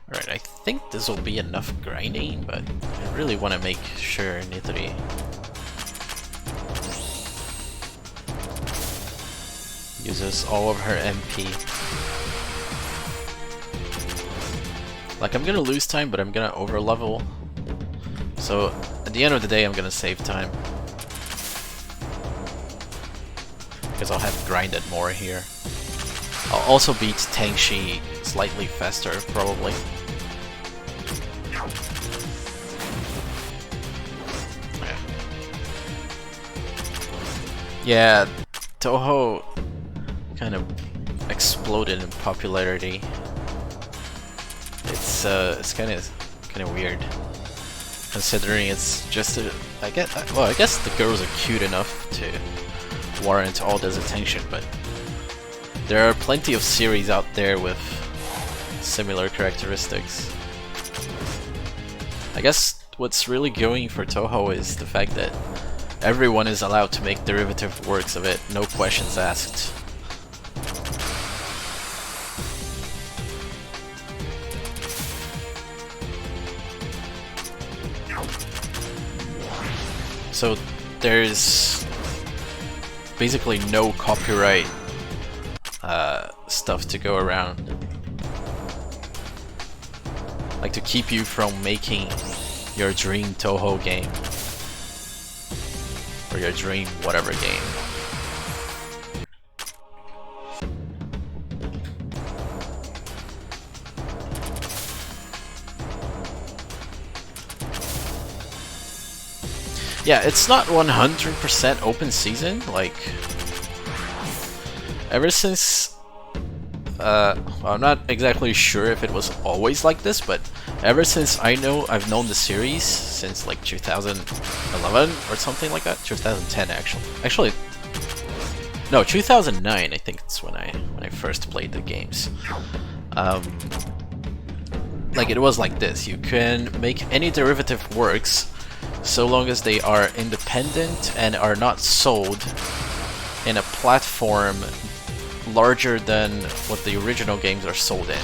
Alright, I think this will be enough grinding, but I really want to make sure Nitori uses all of her MP. Like, I'm gonna lose time, but I'm gonna overlevel. So, at the end of the day, I'm gonna save time. Because I'll have grinded more here. I'll also beat Tangshi slightly faster, probably. Yeah. Yeah, Touhou kind of exploded in popularity. It's kind of weird, considering it's just I guess the girls are cute enough to warrant all this attention, but there are plenty of series out there with similar characteristics. I guess what's really going for Touhou is the fact that everyone is allowed to make derivative works of it, no questions asked. So there's basically no copyright stuff to go around, like to keep you from making your dream Touhou game or your dream whatever game. Yeah, it's not 100% open season, like ever since I'm not exactly sure if it was always like this, but ever since I've known the series since like 2011 or something like that. 2010 actually no, 2009 I think it's when I first played the games. Like it was like this: you can make any derivative works so long as they are independent and are not sold in a platform larger than what the original games are sold in.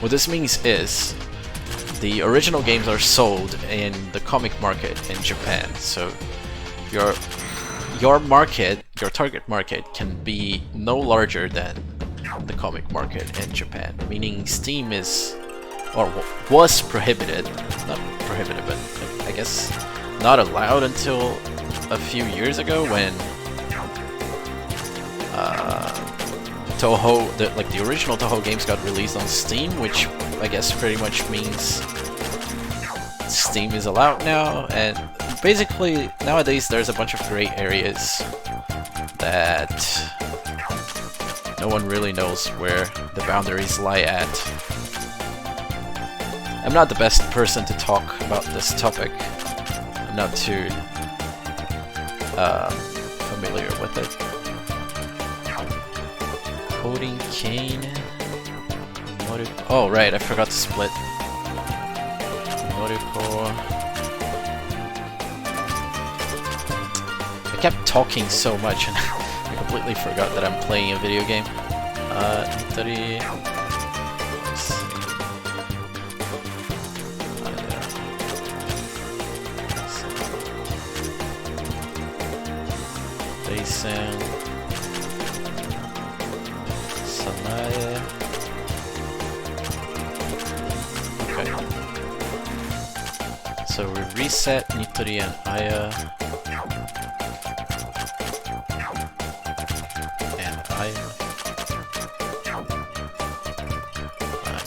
What this means is the original games are sold in the comic market in Japan, so your market, your target market, can be no larger than the comic market in Japan, meaning Steam is, or was prohibited, not prohibited, but I guess not allowed until a few years ago when Touhou, the original Touhou games got released on Steam, which I guess pretty much means Steam is allowed now, and basically nowadays there's a bunch of gray areas that no one really knows where the boundaries lie at. I'm not the best person to talk about this topic. I'm not too familiar with it. Coding Cane. Oh right, I forgot to split. Noriko. I kept talking so much and I completely forgot that I'm playing a video game. Nitori. Daisen. Sanae. Okay. So we reset Nitori and Aya. And Aya.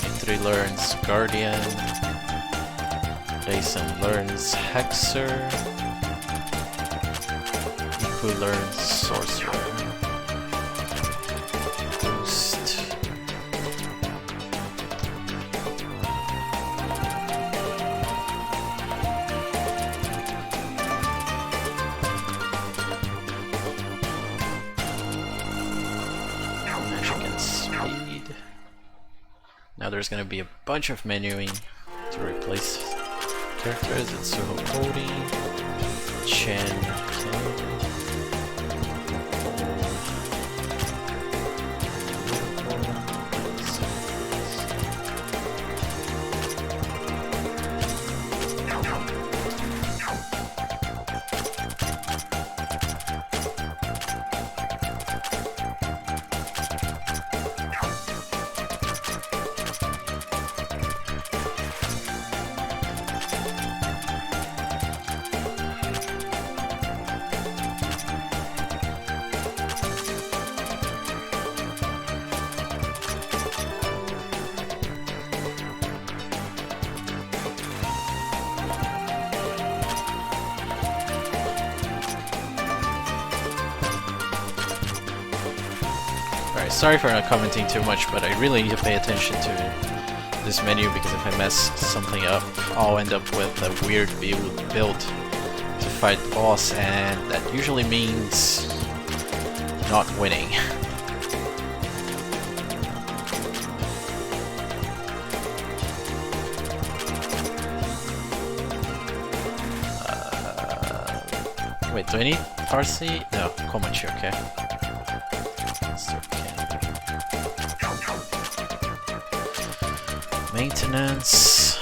Nitori learns Guardian. Daisen learns Hexer. Iku learns Sorcerer. Now there's going to be a bunch of menuing to replace characters. It's Suho Cody, Chen, Alright, sorry for not commenting too much, but I really need to pay attention to this menu because if I mess something up, I'll end up with a weird build to fight the boss, and that usually means not winning. Wait, do I need Parsi? No, Komachi, okay. Maintenance.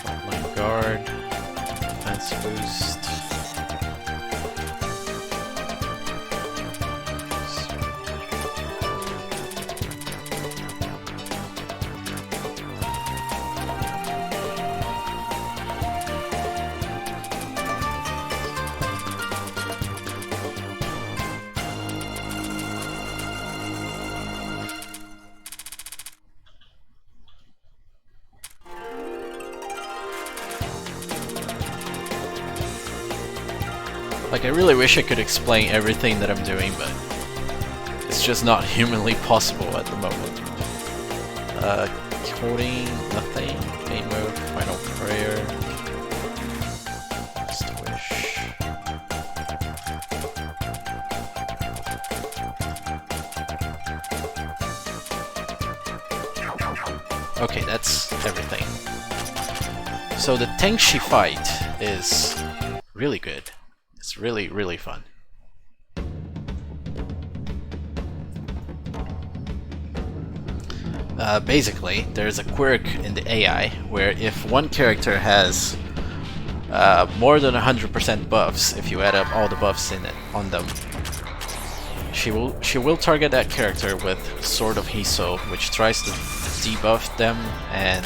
Frontline guard. Defense boost. Like, I really wish I could explain everything that I'm doing, but it's just not humanly possible at the moment. Coding, nothing. Game mode, final prayer. Last wish. Okay, that's everything. So the Tenshi fight is really good. It's really, really fun. Basically, there's a quirk in the AI where if one character has more than 100% buffs, if you add up all the buffs on them, she will target that character with Sword of Hiso, which tries to debuff them and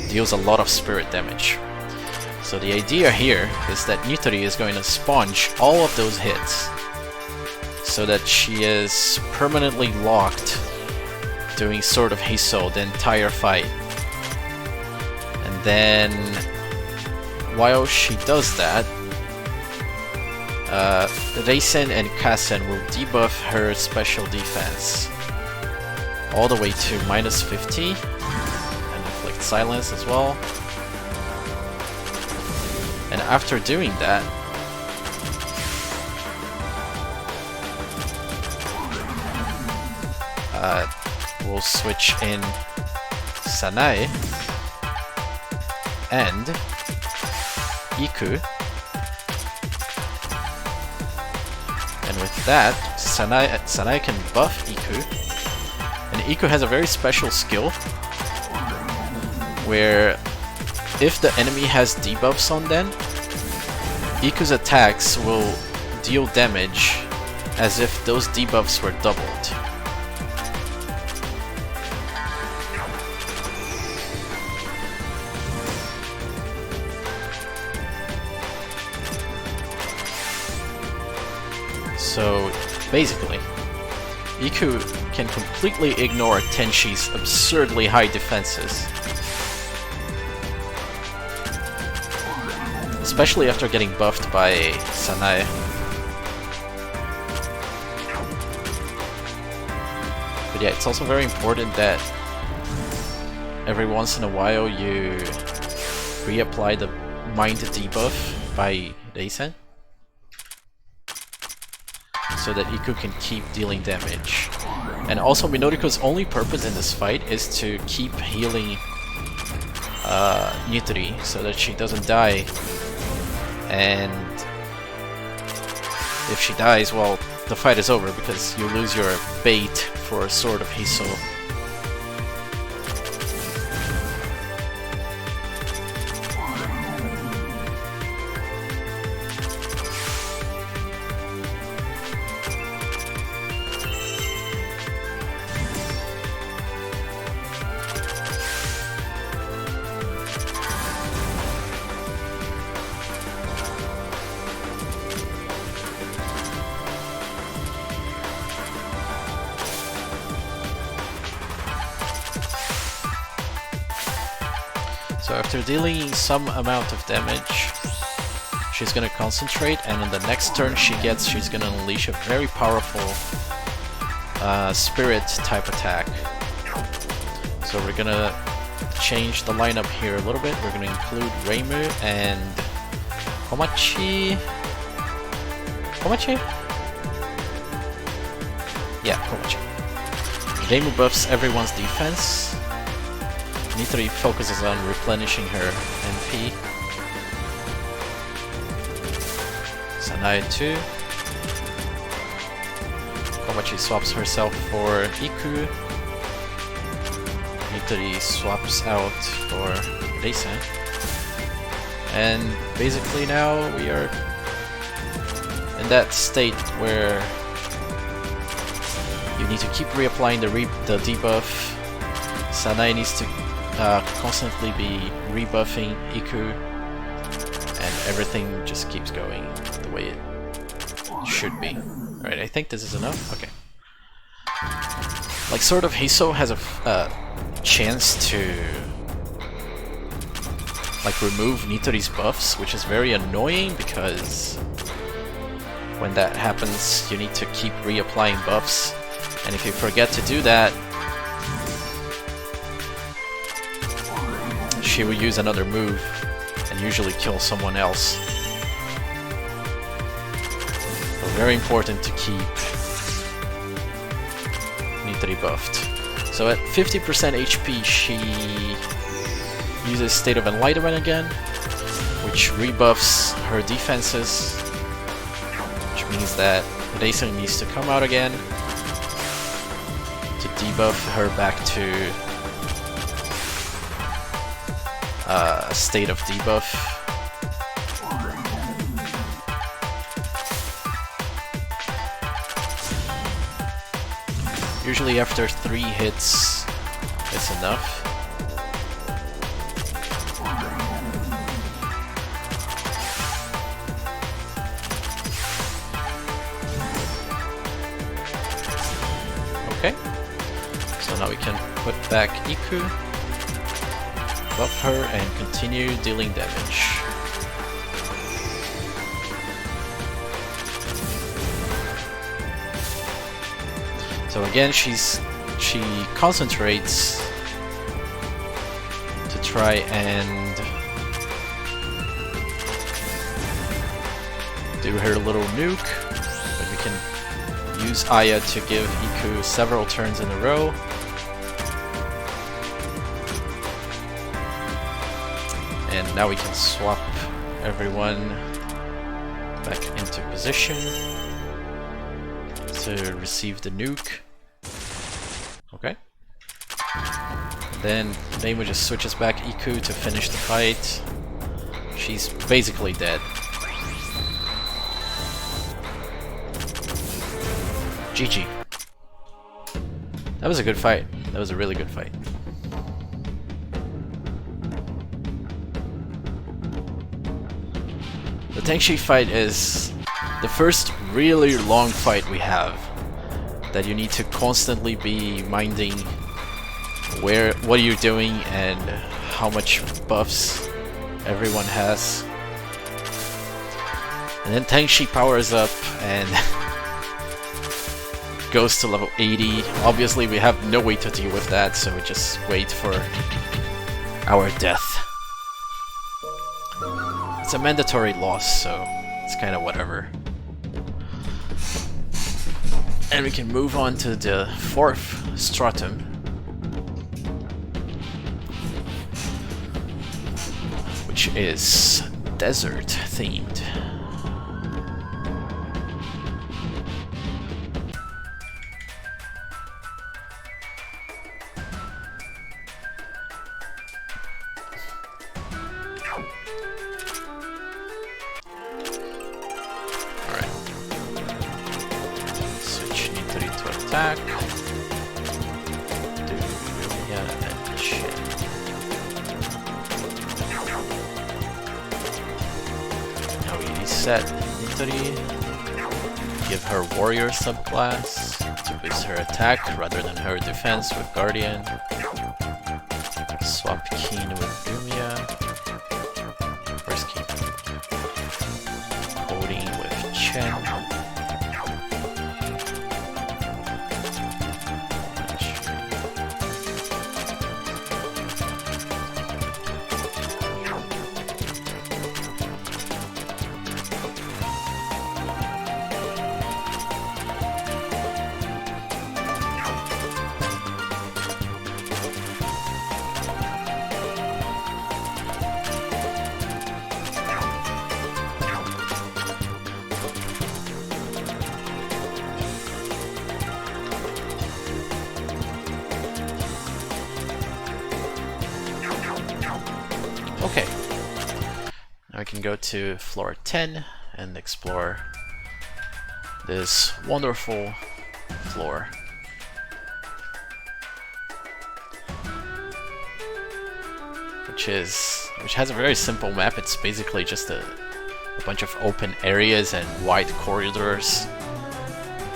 deals a lot of spirit damage. So the idea here is that Nitori is going to sponge all of those hits so that she is permanently locked doing Sword of Hiso the entire fight. And then while she does that, Reisen and Kasen will debuff her special defense all the way to -50 and inflict silence as well. And after doing that, we'll switch in Sanae and Iku. And with that, Sanae can buff Iku. And Iku has a very special skill where if the enemy has debuffs on them, Iku's attacks will deal damage as if those debuffs were doubled. So basically, Iku can completely ignore Tenshi's absurdly high defenses. Especially after getting buffed by Sanae. But yeah, it's also very important that every once in a while you reapply the mind debuff by Reisen, so that Iku can keep dealing damage. And also Minoriko's only purpose in this fight is to keep healing Nitori so that she doesn't die. And if she dies, well, the fight is over because you lose your bait for a Sword of Hiso. So after dealing some amount of damage, she's gonna concentrate, and on the next turn she's gonna unleash a very powerful spirit type attack. So we're gonna change the lineup here a little bit. We're gonna include Reimu and Komachi. Komachi? Yeah, Komachi. Reimu buffs everyone's defense. Nitori focuses on replenishing her MP. Sanae too. Komachi swaps herself for Iku. Nitori swaps out for Reisen. And basically now we are in that state where you need to keep reapplying the debuff. Sanae needs to constantly be rebuffing Iku, and everything just keeps going the way it should be. Alright, I think this is enough. Okay. Like, sort of, Hiso has a chance to like remove Nitori's buffs, which is very annoying because when that happens you need to keep reapplying buffs, and if you forget to do that, she will use another move and usually kill someone else. So very important to keep Nitori buffed. So at 50% HP she uses State of Enlightenment again, which rebuffs her defenses, which means that Reisen needs to come out again to debuff her back to a state of debuff. Usually after 3 hits it's enough. Okay, so now we can put back Iku, buff her, and continue dealing damage. So again, she concentrates to try and do her little nuke, but we can use Aya to give Iku several turns in a row. And now we can swap everyone back into position to receive the nuke. Okay. Then Reimu just switches back Iku to finish the fight. She's basically dead. GG. That was a good fight. That was a really good fight. The Tengshi fight is the first really long fight we have that you need to constantly be minding what you're doing and how much buffs everyone has. And then Tengshi powers up and goes to level 80. Obviously we have no way to deal with that, so we just wait for our death. It's a mandatory loss, so it's kind of whatever. And we can move on to the 4th stratum, which is desert themed. Attack. Yeah, and shit. Now we reset Nitori. Give her warrior subclass to boost her attack rather than her defense with Guardian. Swap Keen with Lumia. Where's Keen? Okay. Now we can go to floor 10 and explore this wonderful floor. Which has a very simple map. It's basically just a bunch of open areas and wide corridors.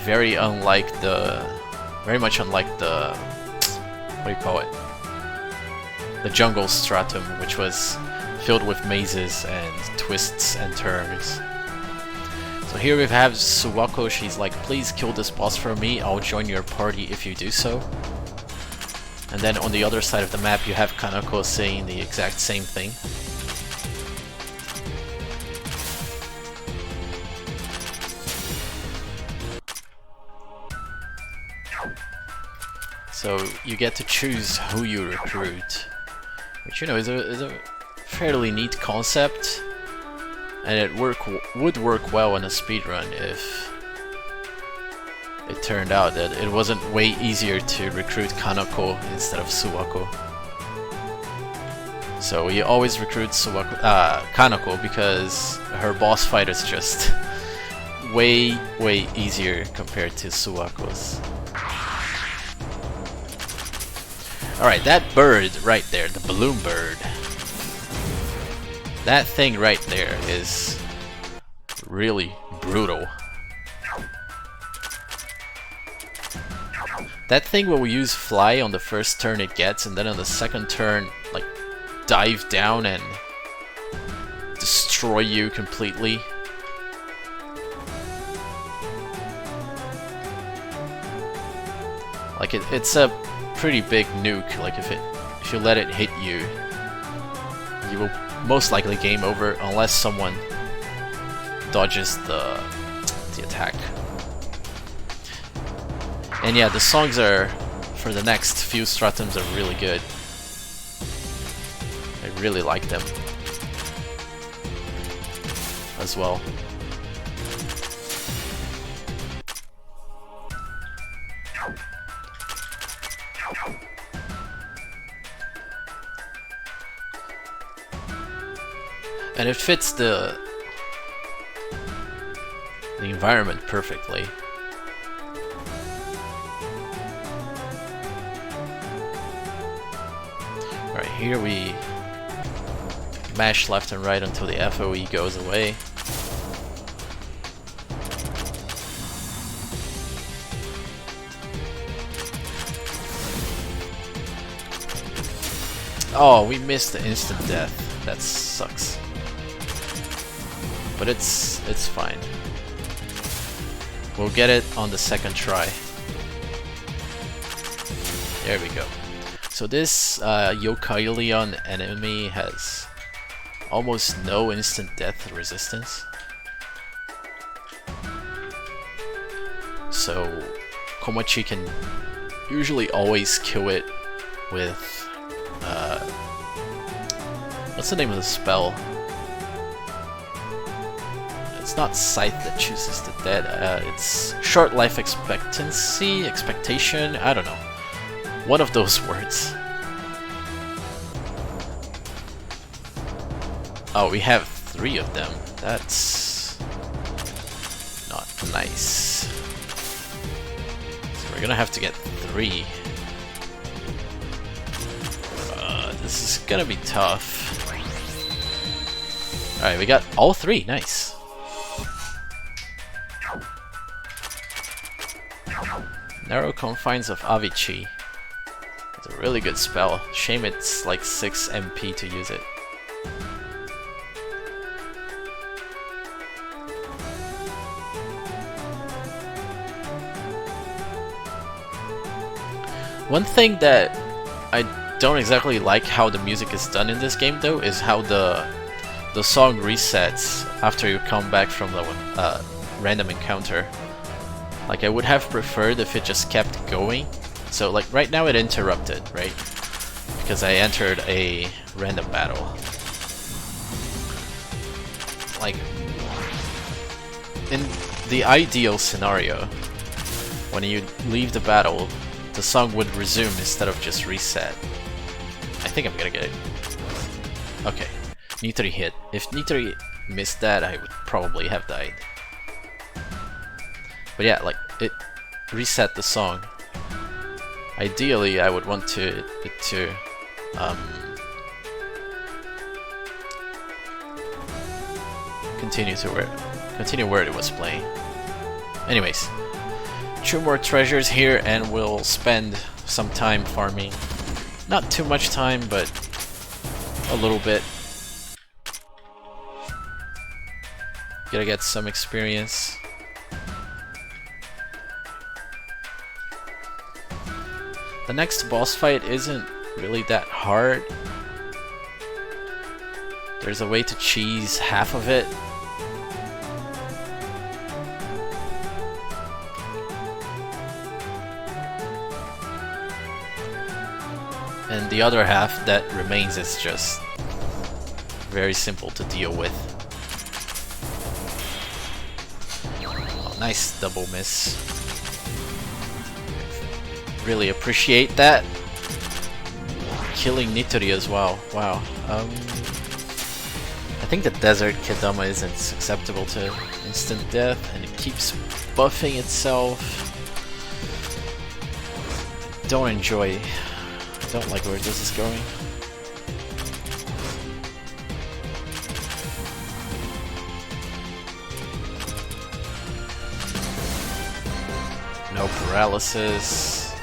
Very much unlike the what do you call it? The jungle stratum, which was filled with mazes and twists and turns. So here we have Suwako. She's like, please kill this boss for me, I'll join your party if you do so. And then on the other side of the map you have Kanako saying the exact same thing. So you get to choose who you recruit, which, you know, is a fairly neat concept, and it would work well in a speedrun if it turned out that it wasn't way easier to recruit Kanako instead of Suwako. So you always recruit Kanako because her boss fight is just way easier compared to Suwako's. Alright, that bird right there, the balloon bird, that thing right there is really brutal. That thing will use fly on the first turn it gets, and then on the second turn, like, dive down and destroy you completely. Like, it's a pretty big nuke. Like, if you let it hit you, you will most likely game over unless someone dodges the attack. And yeah, the songs are, for the next few stratums, are really good. I really like them as well. And it fits the environment perfectly. Right, here we mash left and right until the FOE goes away. Oh, we missed the instant death. That sucks. But it's fine. We'll get it on the second try. There we go. So this Yokai enemy has almost no instant death resistance. So Komachi can usually always kill it with what's the name of the spell? It's not Scythe that chooses the dead, it's short life expectation, I don't know. One of those words. Oh, we have 3 of them. That's not nice. So we're gonna have to get 3. This is gonna be tough. Alright, we got all 3, nice. Narrow Confines of Avicii. It's a really good spell. Shame it's like 6 MP to use it. One thing that I don't exactly like how the music is done in this game though is how the song resets after you come back from the random encounter. Like, I would have preferred if it just kept going. So like right now it interrupted, right? Because I entered a random battle. Like, in the ideal scenario, when you leave the battle, the song would resume instead of just reset. I think I'm gonna get it. Okay. Nitori hit. If Nitori missed that, I would probably have died. But yeah, like, it reset the song. Ideally, I would want it to continue where it was playing. Anyways, 2 more treasures here, and we'll spend some time farming. Not too much time, but a little bit. Gotta get some experience. The next boss fight isn't really that hard. There's a way to cheese half of it. And the other half that remains is just very simple to deal with. Oh, nice double miss. Really appreciate that. Killing Nitori as well. Wow. I think the Desert Kedama isn't susceptible to instant death, and it keeps buffing itself. Don't like where this is going. No paralysis.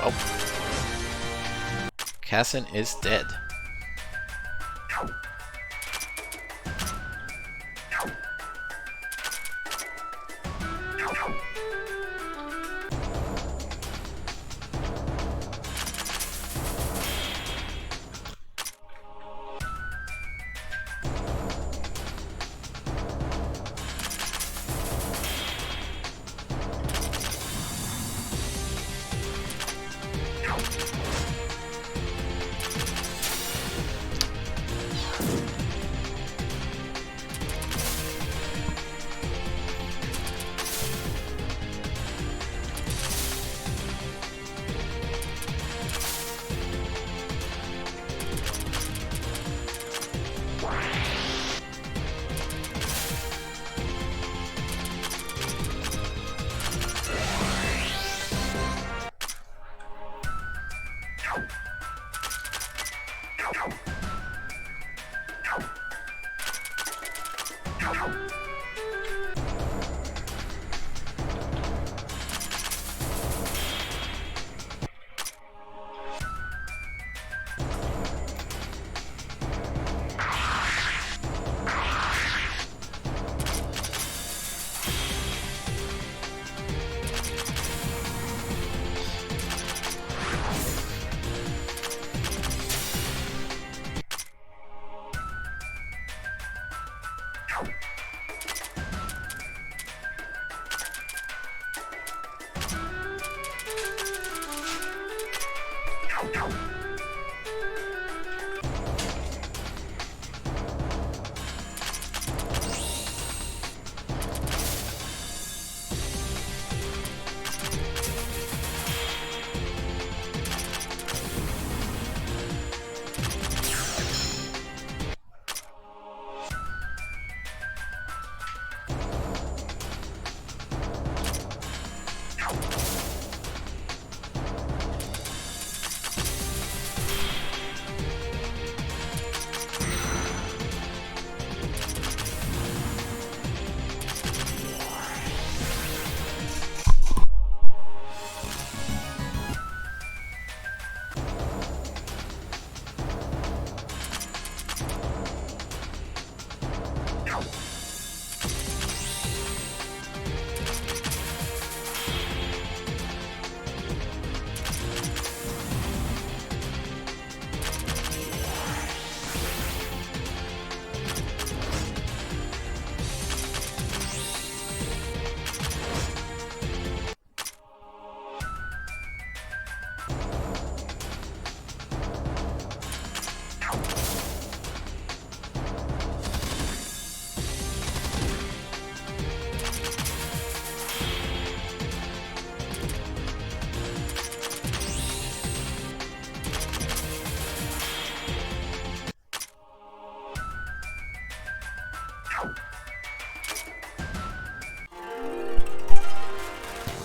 Oh. Cassin is dead.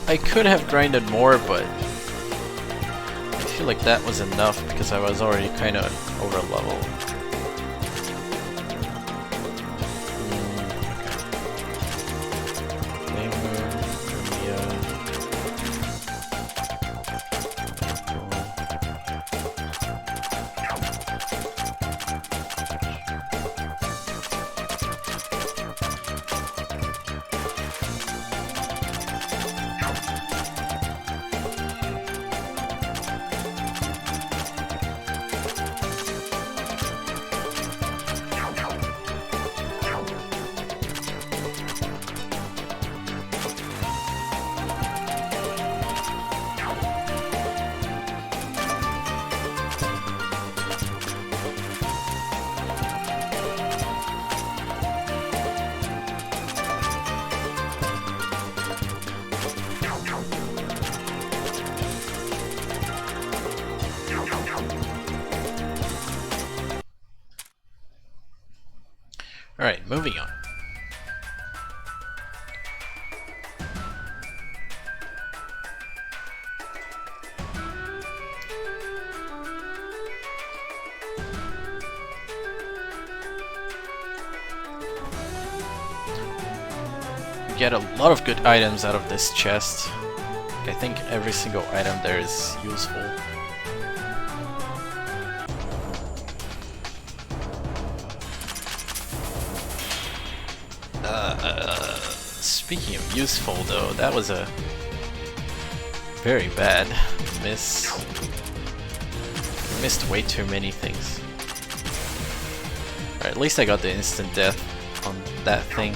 I could have grinded more, but I feel like that was enough because I was already kind of over level. Alright, moving on. You get a lot of good items out of this chest. I think every single item there is useful. Speaking of useful though, that was a very bad miss. I missed way too many things. Alright, at least I got the instant death on that thing.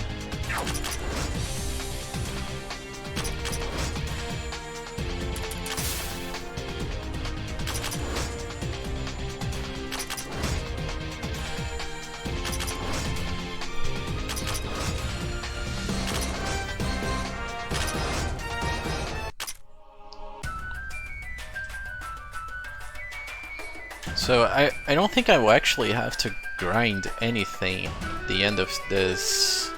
So I don't think I will actually have to grind anything at the end of this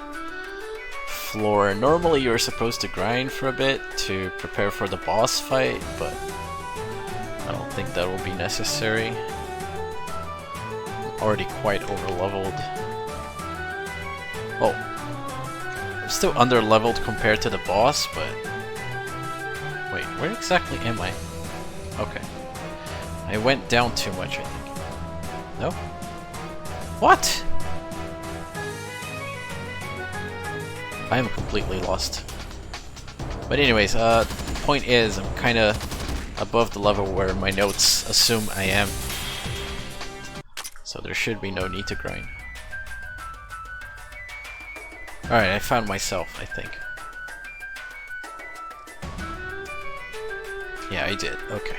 floor. Normally you're supposed to grind for a bit to prepare for the boss fight, but I don't think that will be necessary. I'm already quite over-leveled. Well, I'm still under-leveled compared to the boss, but... Wait, where exactly am I? Okay. I went down too much, I think. No? What? I am completely lost. But anyways, the point is, I'm kinda above the level where my notes assume I am. So there should be no need to grind. Alright, I found myself, I think. Yeah, I did. Okay.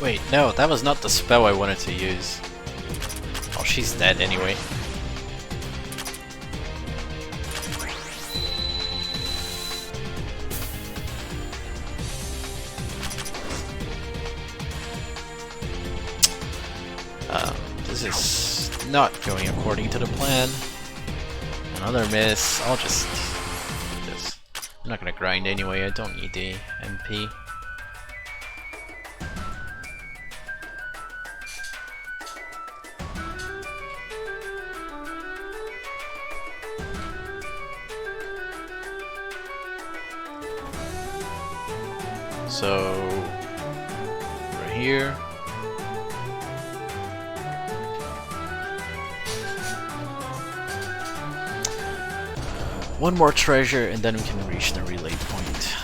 Wait, no, that was not the spell I wanted to use. Oh, she's dead anyway. This is not going according to the plan. Another miss. I'll just do this. I'm not gonna grind anyway, I don't need the MP. So, right here. One more treasure and then we can reach the relay point.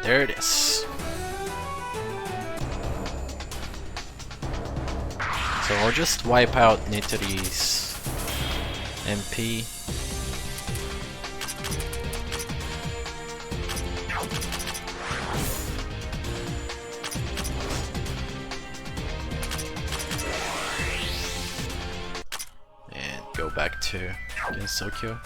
There it is. So I'll just wipe out Nitori's MP. And go back to Gensokyo.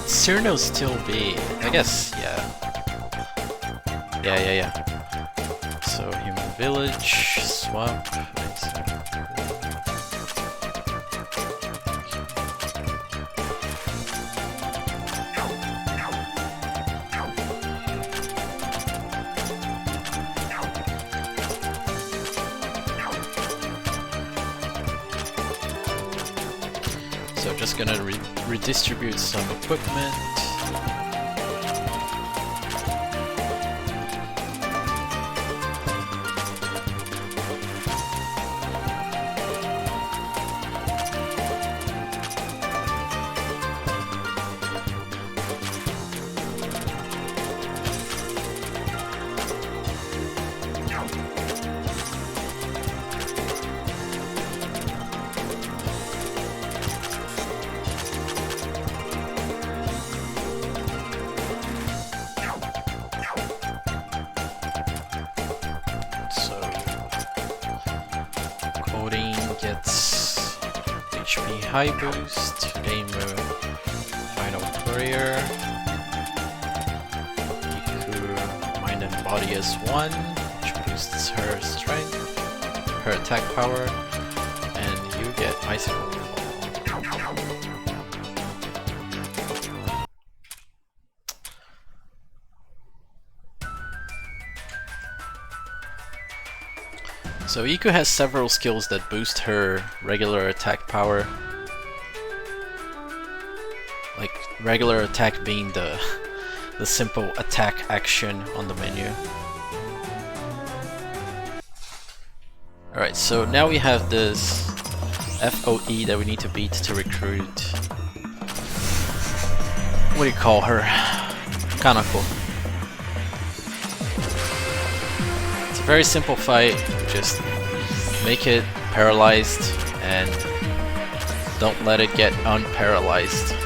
Cyrano still be? I guess, yeah. Yeah. So, human village, swap. So, just gonna redistribute some equipment. Gets HP high boost, Daimu final prayer, Iku mind and body as one, which boosts her strength, her attack power, and you get icicle. So Iku has several skills that boost her regular attack power. Like regular attack being the simple attack action on the menu. Alright, so now we have this FOE that we need to beat to recruit. What do you call her? Kanako. It's a very simple fight. Just make it paralyzed and don't let it get unparalyzed.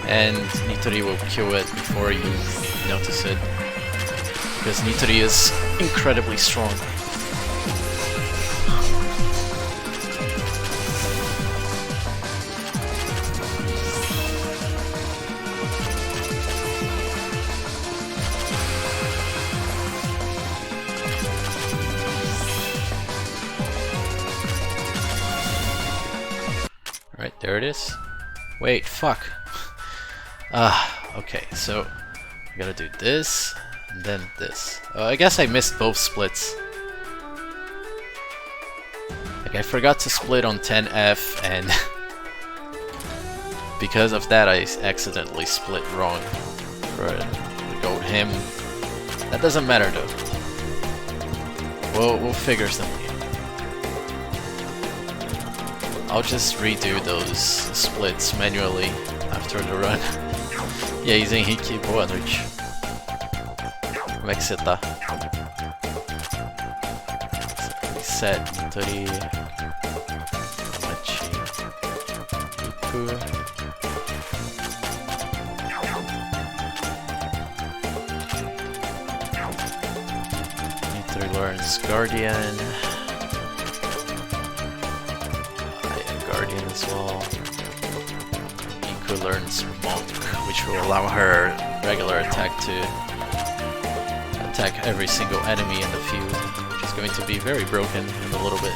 And Nitori will kill it before you notice it, because Nitori is incredibly strong. Right, there it is. Wait, fuck. Okay, so I gotta do this, and then this. I guess I missed both splits. Like, I forgot to split on 10F, and because of that I accidentally split wrong for the gold him. That doesn't matter though. We'll figure something out. I'll just redo those splits manually after the run. Yeah, using Hiki Boanrich. Vexeta. Reset, Nitori, Machi, Iku. Nitori learns Guardian. in as well. Iku learns Monk, which will allow her regular attack to attack every single enemy in the field, which is going to be very broken in a little bit,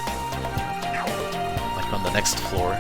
like on the next floor.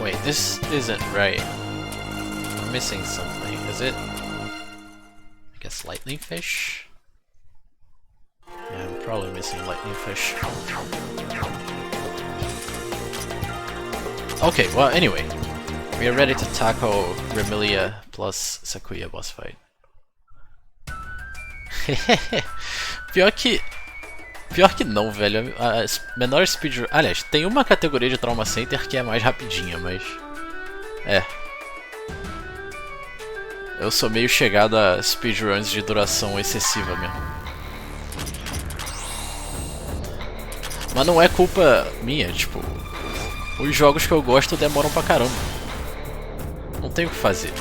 Wait, this isn't right. I'm missing something. Is it? I guess lightning fish? Yeah, I'm probably missing lightning fish. Okay, well, anyway. We are ready to tackle Remilia plus Sakuya boss fight. Pior que não, velho. As menores speedrun... Aliás, tem uma categoria de Trauma Center que é mais rapidinha, mas... É. Eu sou meio chegado a speedruns de duração excessiva mesmo. Mas não é culpa minha, tipo... Os jogos que eu gosto demoram pra caramba. Não tem o que fazer.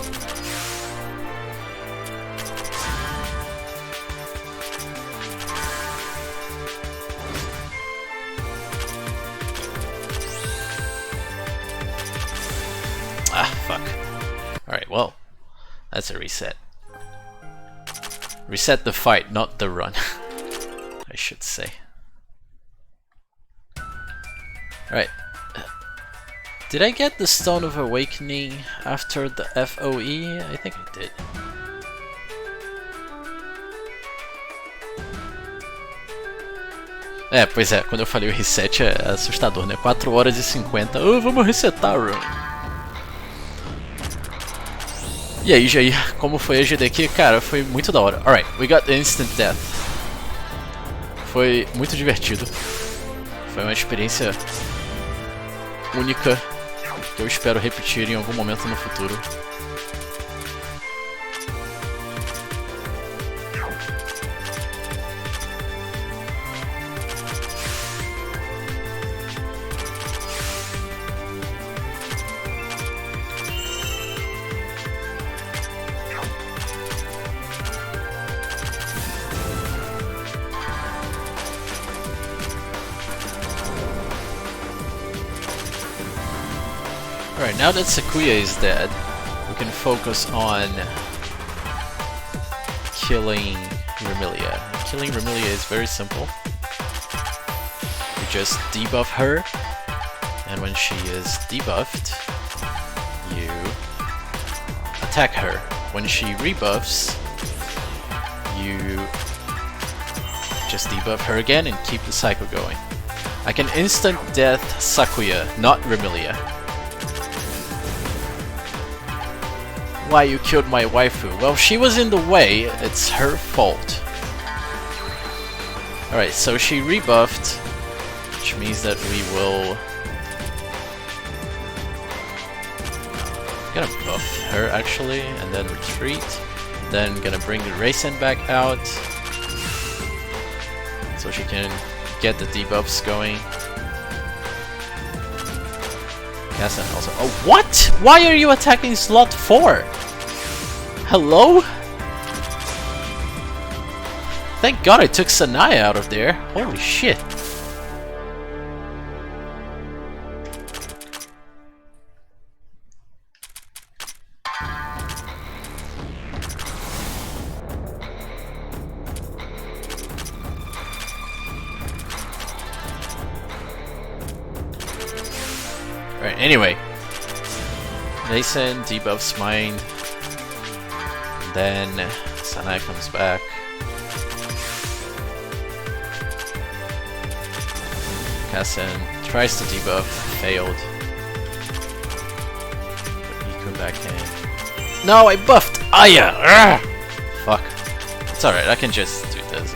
Ah, fuck. Alright, well, that's a reset. Reset the fight, not the run, I should say. Alright. Did I get the Stone of Awakening after the FOE? I think I did. É, pois é, quando eu falei o reset é assustador, né? 4 horas e 50. Oh, vamos resetar a run. E aí, Jair, como foi a GDQ? Cara, foi muito da hora. Alright, we got the instant death. Foi muito divertido. Foi uma experiência única que eu espero repetir em algum momento no futuro. Alright, now that Sakuya is dead, we can focus on killing Remilia. Killing Remilia is very simple. You just debuff her, and when she is debuffed, you attack her. When she rebuffs, you just debuff her again and keep the cycle going. I can instant death Sakuya, not Remilia. Why you killed my waifu? Well, she was in the way, it's her fault. Alright, so she rebuffed, which means that we will... gonna buff her actually, and then retreat. Then gonna bring the Racen back out, so she can get the debuffs going. Yes, and also... Oh, what?! Why are you attacking slot 4? Hello? Thank God I took Sanaya out of there. Holy shit. Right, anyway. Racen debuffs mine. Then Sanai comes back. Kassen tries to debuff, failed. Put Iku back in. No, I buffed Aya! Arrgh! Fuck. It's alright, I can just do this.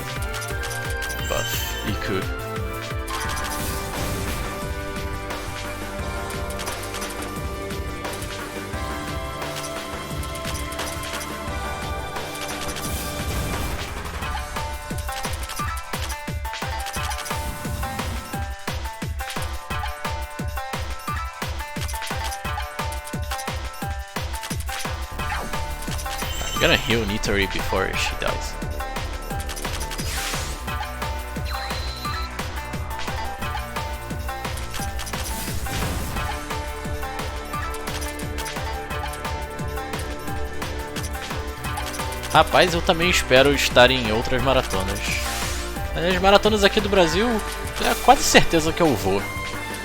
Buff Iku. I'm gonna heal Nitori before she dies. Rapaz, eu também espero estar em outras maratonas. As maratonas aqui do Brasil, é quase certeza que eu vou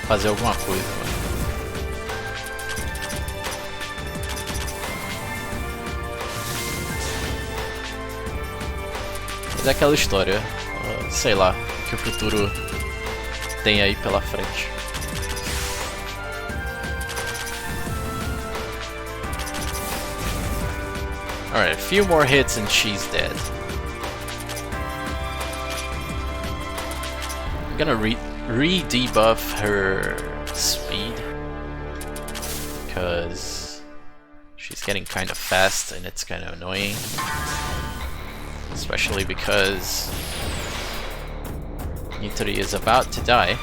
fazer alguma coisa. Mas é aquela história, sei lá, que o futuro tem aí pela frente. Alright, a few more hits and she's dead. I'm gonna re-debuff her speed because she's getting kind of fast and it's kind of annoying. Especially because Nitori is about to die.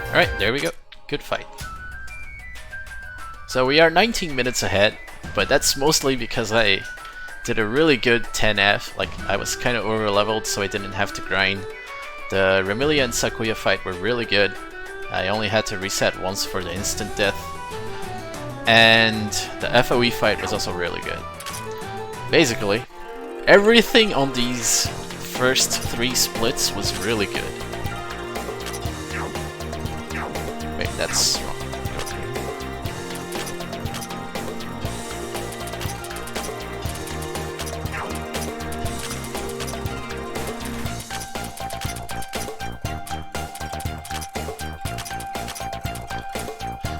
Alright, there we go. Good fight. So we are 19 minutes ahead, but that's mostly because I did a really good 10F. Like, I was kind of over leveled, so I didn't have to grind. The Remilia and Sakuya fight were really good. I only had to reset once for the instant death. And the FOE fight was also really good. Basically, everything on these first 3 splits was really good. Wait, that's wrong.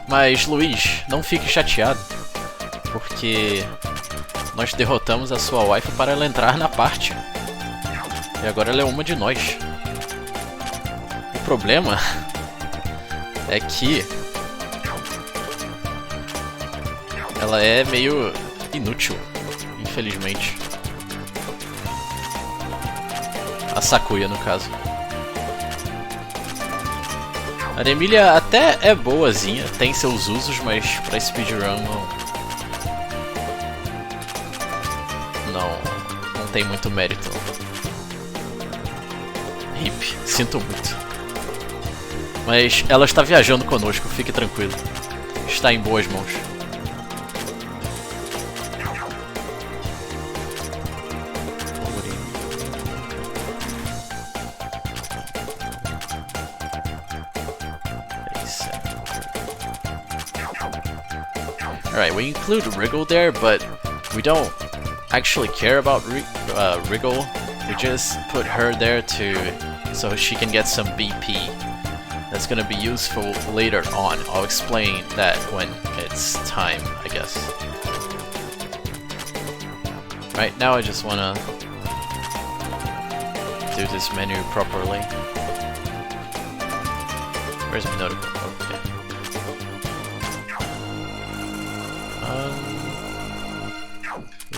Mas, Luiz, não fique chateado, porque nós derrotamos a sua waifu para ela entrar na parte. E agora ela é uma de nós. O problema é que ela é meio inútil, infelizmente. A Sakuya, no caso. A Remilia até é boazinha, tem seus usos, mas pra speedrun não tem muito mérito. Hip, sinto muito. Mas ela está viajando conosco, fique tranquilo. Está em boas mãos. Alright, we include Wriggle there, but we don't actually care about Wriggle. We just put her there so she can get some BP. That's gonna be useful later on. I'll explain that when it's time, I guess. Right now I just wanna do this menu properly. Where's my notebook? Okay.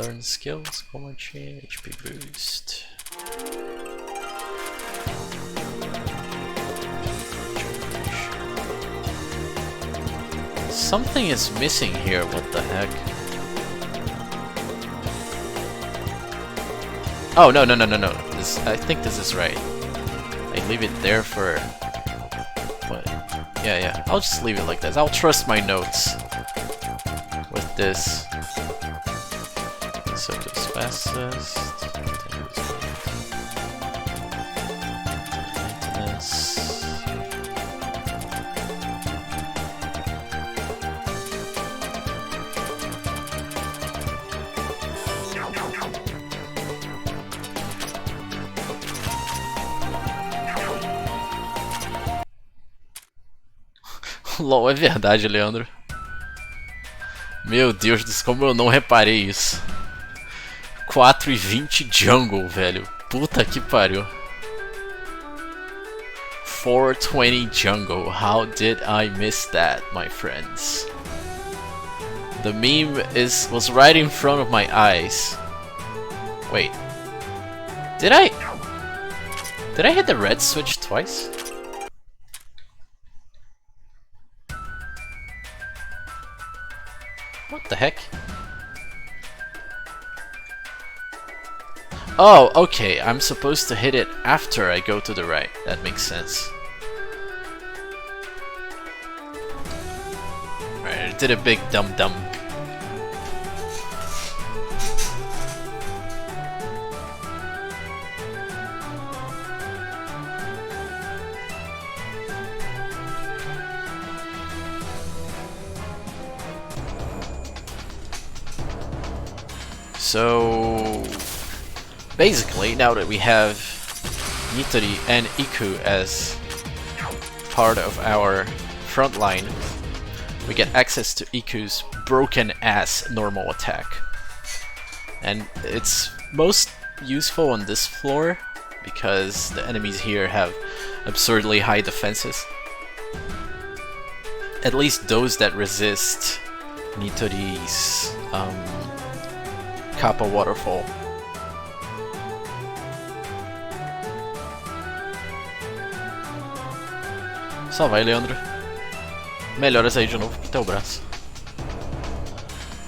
Learn skills, common chain, HP boost. Something is missing here, what the heck? Oh, no, no, no, no, no. I think this is right. I leave it there for... What? Yeah, yeah. I'll just leave it like this. I'll trust my notes with this. So goes fastest. Maintenance. LOL, é verdade, Leandro. Meu Deus do céu, como eu não reparei isso. 4:20 jungle, velho. Puta que pariu. 4:20 jungle. How did I miss that, my friends? The meme was right in front of my eyes. Wait. Did I hit the red switch twice? What the heck? Oh, okay, I'm supposed to hit it after I go to the right. That makes sense. Right, I did a big dum-dum. So basically, now that we have Nitori and Iku as part of our front line, we get access to Iku's broken ass normal attack. And it's most useful on this floor because the enemies here have absurdly high defenses. At least those that resist Nitori's Kappa Waterfall. Só vai, Leandro. Melhoras aí de novo pro teu braço.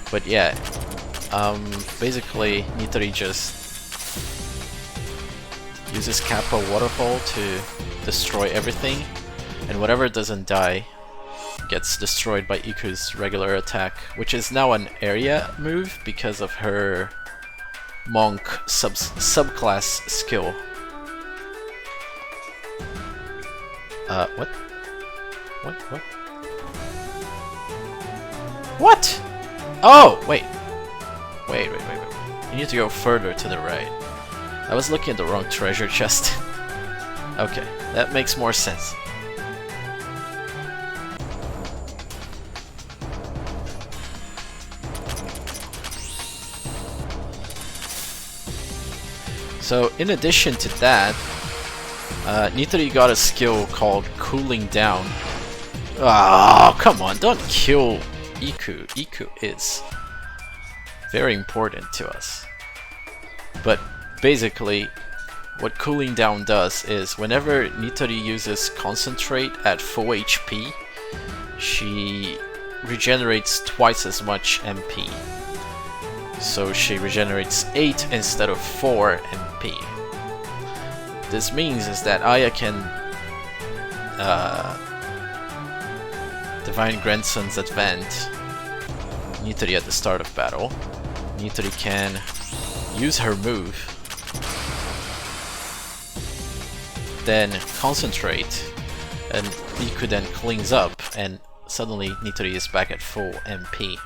But yeah, basically Nitori just uses Kappa Waterfall to destroy everything, and whatever doesn't die gets destroyed by Iku's regular attack, which is now an area move because of her Monk subclass skill. What? What? What? Oh, wait. Wait. You need to go further to the right. I was looking at the wrong treasure chest. Okay, that makes more sense. So in addition to that, Nitori got a skill called Cooling Down. Oh, come on, don't kill Iku. Iku is very important to us. But basically, what Cooling Down does is whenever Nitori uses Concentrate at full HP, she regenerates twice as much MP. So she regenerates 8 instead of 4 MP. This means is that Aya can Divine Grandson's Advent Nitori at the start of battle. Nitori can use her move, then concentrate, and Iku then cleans up, and suddenly Nitori is back at full MP.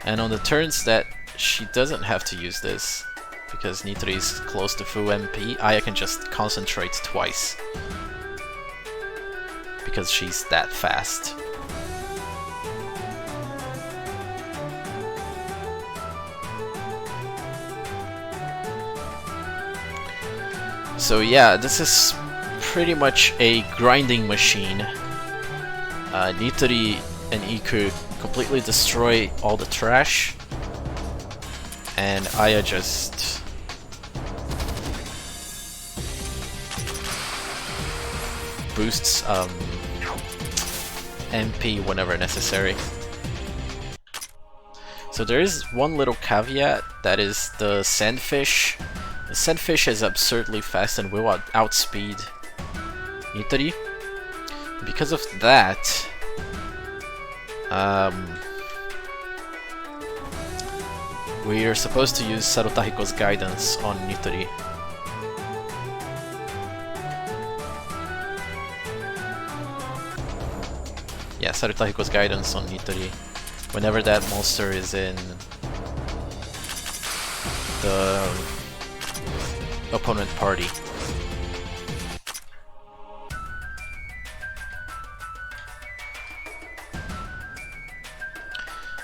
And on the turns that she doesn't have to use this, because Nitori is close to full MP, Aya can just concentrate twice. Because she's that fast. So yeah, this is pretty much a grinding machine. Nitori and Iku completely destroy all the trash, and Aya just boosts MP whenever necessary. So there is one little caveat, that is the sandfish. The sandfish is absurdly fast and will outspeed Nitori. Because of that, we are supposed to use Sarutahiko's guidance on Nitori. Yeah, Sarutahiko's guidance on Nitori whenever that monster is in the opponent party.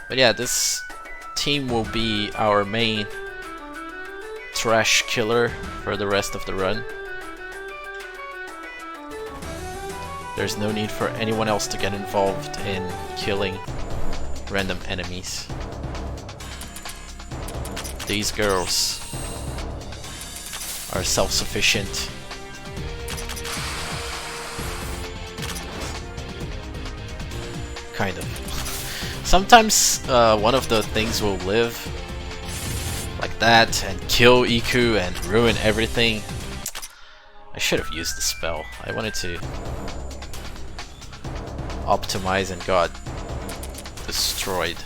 But yeah, this team will be our main trash killer for the rest of the run. There's no need for anyone else to get involved in killing random enemies. These girls are self-sufficient. Kind of. Sometimes one of the things will live like that and kill Iku and ruin everything. I should have used the spell. I wanted to optimize and got destroyed.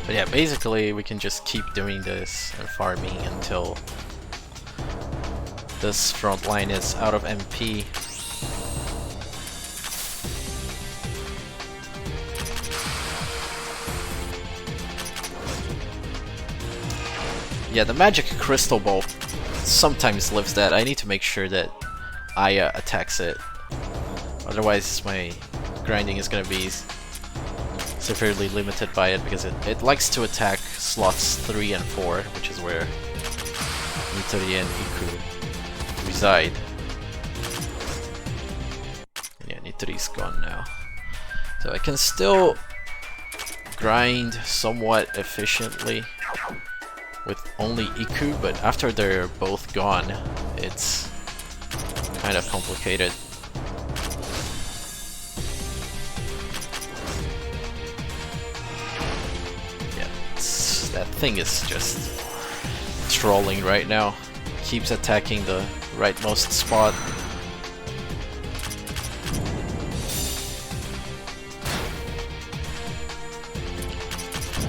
But yeah, basically we can just keep doing this and farming until this front line is out of MP. Yeah, the magic crystal ball sometimes lives that. I need to make sure that Aya attacks it. Otherwise my grinding is gonna be severely limited by it, because it likes to attack slots 3 and 4, which is where Nitori and Iku reside. And yeah, Nitori's gone now. So I can still grind somewhat efficiently with only Iku, but after they're both gone, it's kind of complicated. That thing is just trolling right now. Keeps attacking the rightmost spot.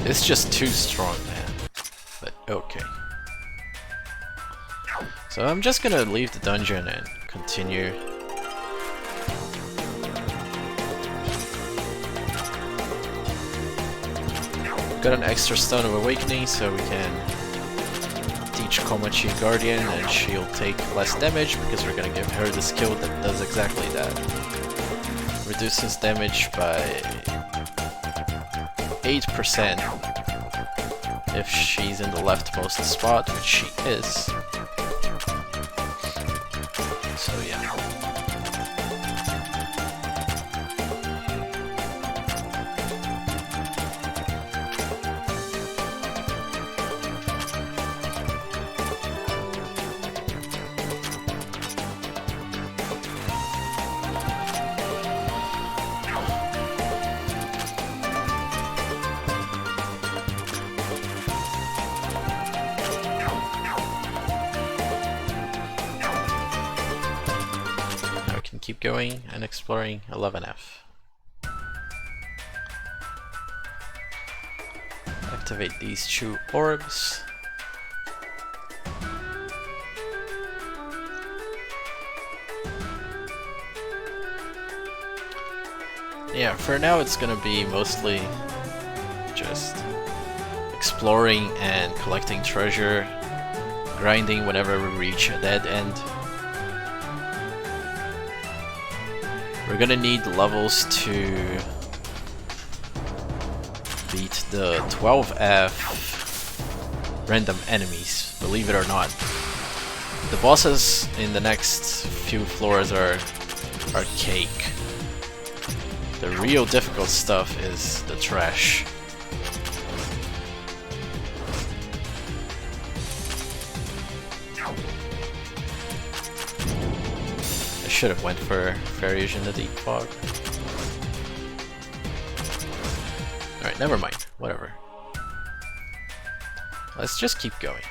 It's just too strong, man. But okay. So I'm just gonna leave the dungeon and continue. Got an extra Stone of Awakening, so we can teach Komachi Guardian and she'll take less damage, because we're gonna give her the skill that does exactly that. Reduces damage by 8% if she's in the leftmost spot, which she is. So yeah. Keep going and exploring 11F. Activate these 2 orbs. Yeah, for now it's gonna be mostly just exploring and collecting treasure, grinding whenever we reach a dead end. We're gonna need levels to beat the 12F random enemies, believe it or not. The bosses in the next few floors are cake. The real difficult stuff is the trash. I should have went for Fairies in the Deep Fog. Alright, never mind. Whatever. Let's just keep going.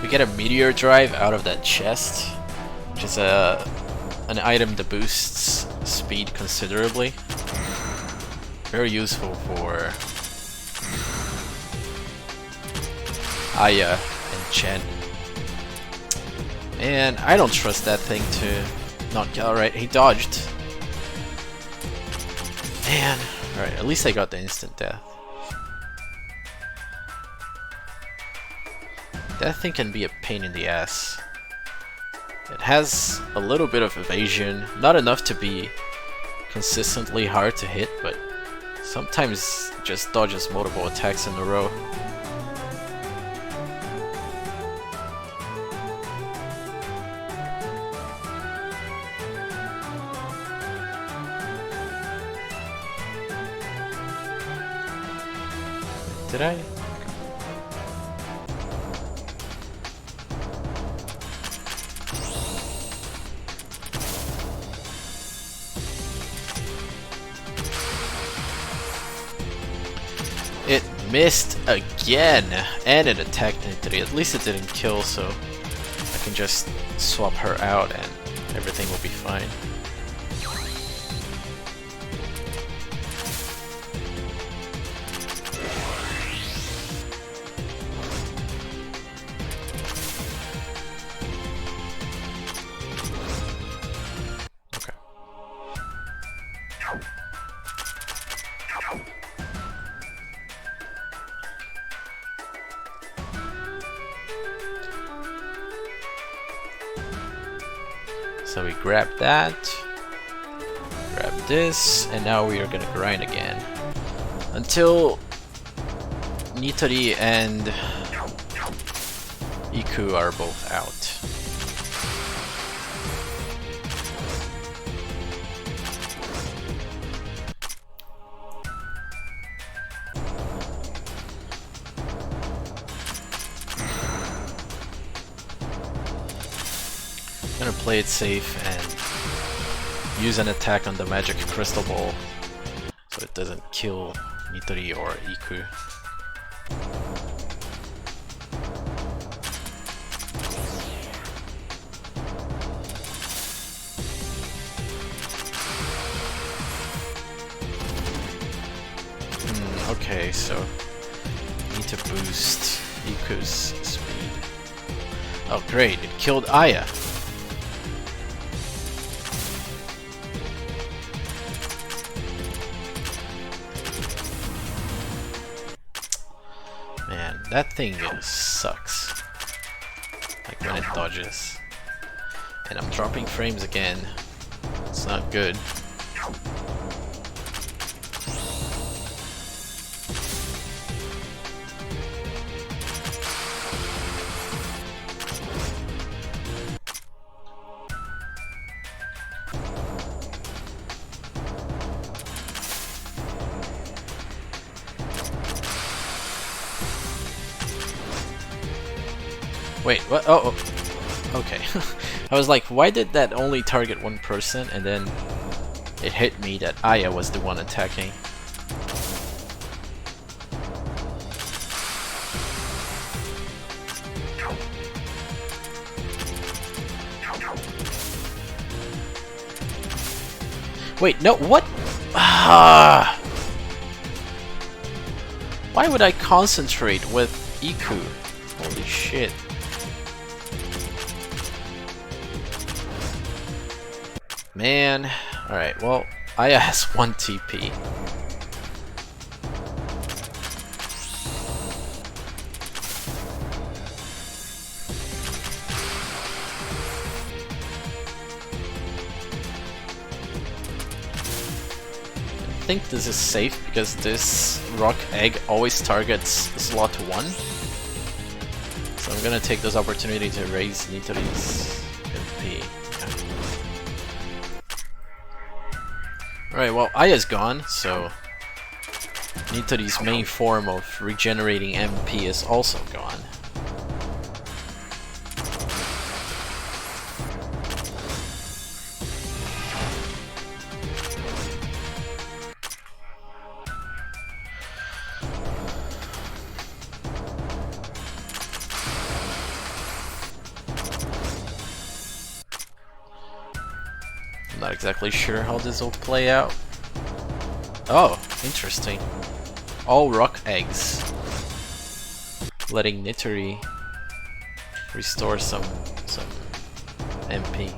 We get a meteor drive out of that chest, which is an item that boosts speed considerably. Very useful for Aya and Chen. And I don't trust that thing to not kill. Alright, he dodged. Man, alright, at least I got the instant death. That thing can be a pain in the ass. It has a little bit of evasion, not enough to be consistently hard to hit, but sometimes just dodges multiple attacks in a row. Did I? It missed again, and it attacked Nitri. At least it didn't kill, so I can just swap her out and everything will be fine. So we grab that, grab this, and now we are gonna grind again until Nitori and Iku are both out. I'm gonna play it safe and use an attack on the magic crystal ball so it doesn't kill Nitori or Iku. Okay, so need to boost Iku's speed. Oh great, it killed Aya. Man, that thing sucks. Like when it dodges. And I'm dropping frames again. It's not good. Wait, what? Oh, okay. I was like, why did that only target one person? And then it hit me that Aya was the one attacking. Wait, no, what? Ah! Why would I concentrate with Iku? Holy shit. Man, alright, well, Aya has 1 TP. think this is safe because this rock egg always targets slot 1. So I'm gonna take this opportunity to raise Nitori's MP. Alright, well, Aya's gone, so Nitori's main form of regenerating MP is also gone. Not exactly sure how this will play out. Oh, interesting. All rock eggs. Letting Nitori restore some MP.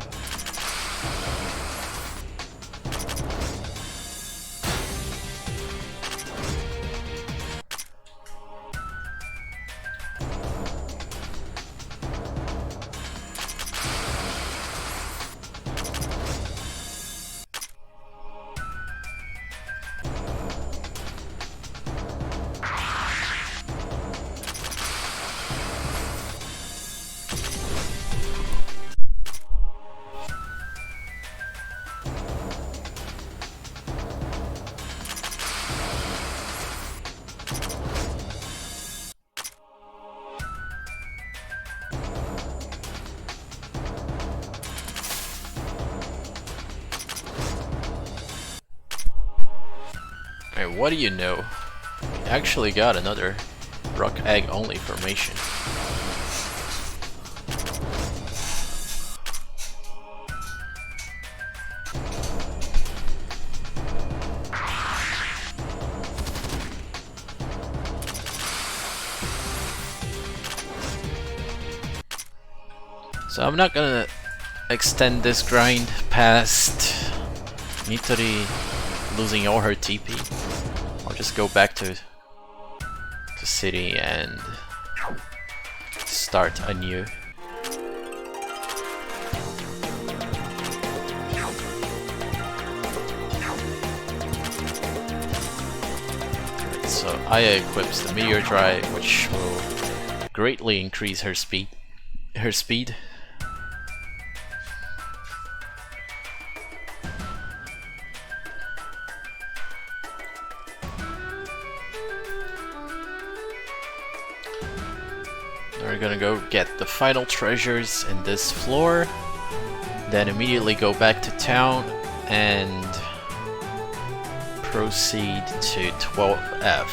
Alright, what do you know? We actually got another rock egg only formation. So I'm not gonna extend this grind past Nitori losing all her TP. I'll just go back to city and start anew. So Aya equips the Meteor Drive, which will greatly increase her speed. We're gonna go get the final treasures in this floor, then immediately go back to town and proceed to 12F.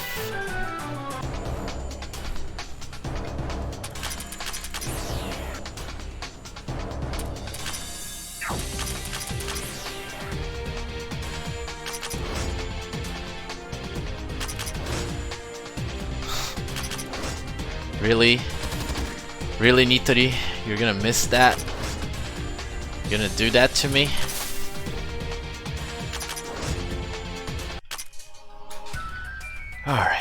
Really? Really, Nitori? You're gonna miss that? You're gonna do that to me? Alright.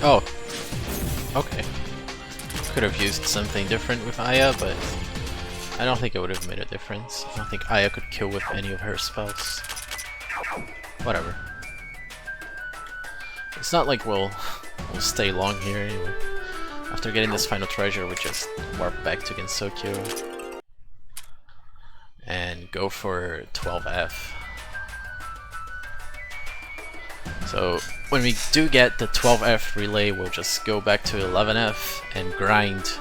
Oh. Okay. could have used something different with Aya, but I don't think it would have made a difference. I don't think Aya could kill with any of her spells. Whatever. It's not like we'll stay long here anyway. After getting this final treasure, we just warp back to Gensokyo and go for 12F. So when we do get the 12F relay, we'll just go back to 11F and grind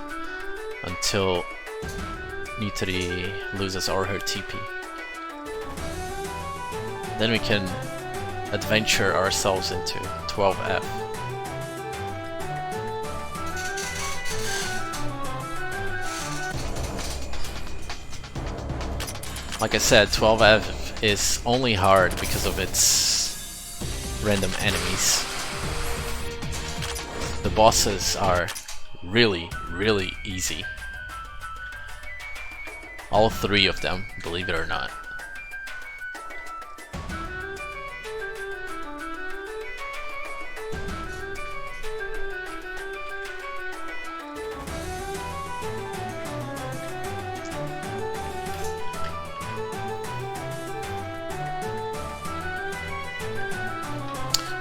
until Nitori loses all her TP. Then we can adventure ourselves into 12F. Like I said, 12F is only hard because of its random enemies. The bosses are really, really easy. All 3 of them, believe it or not.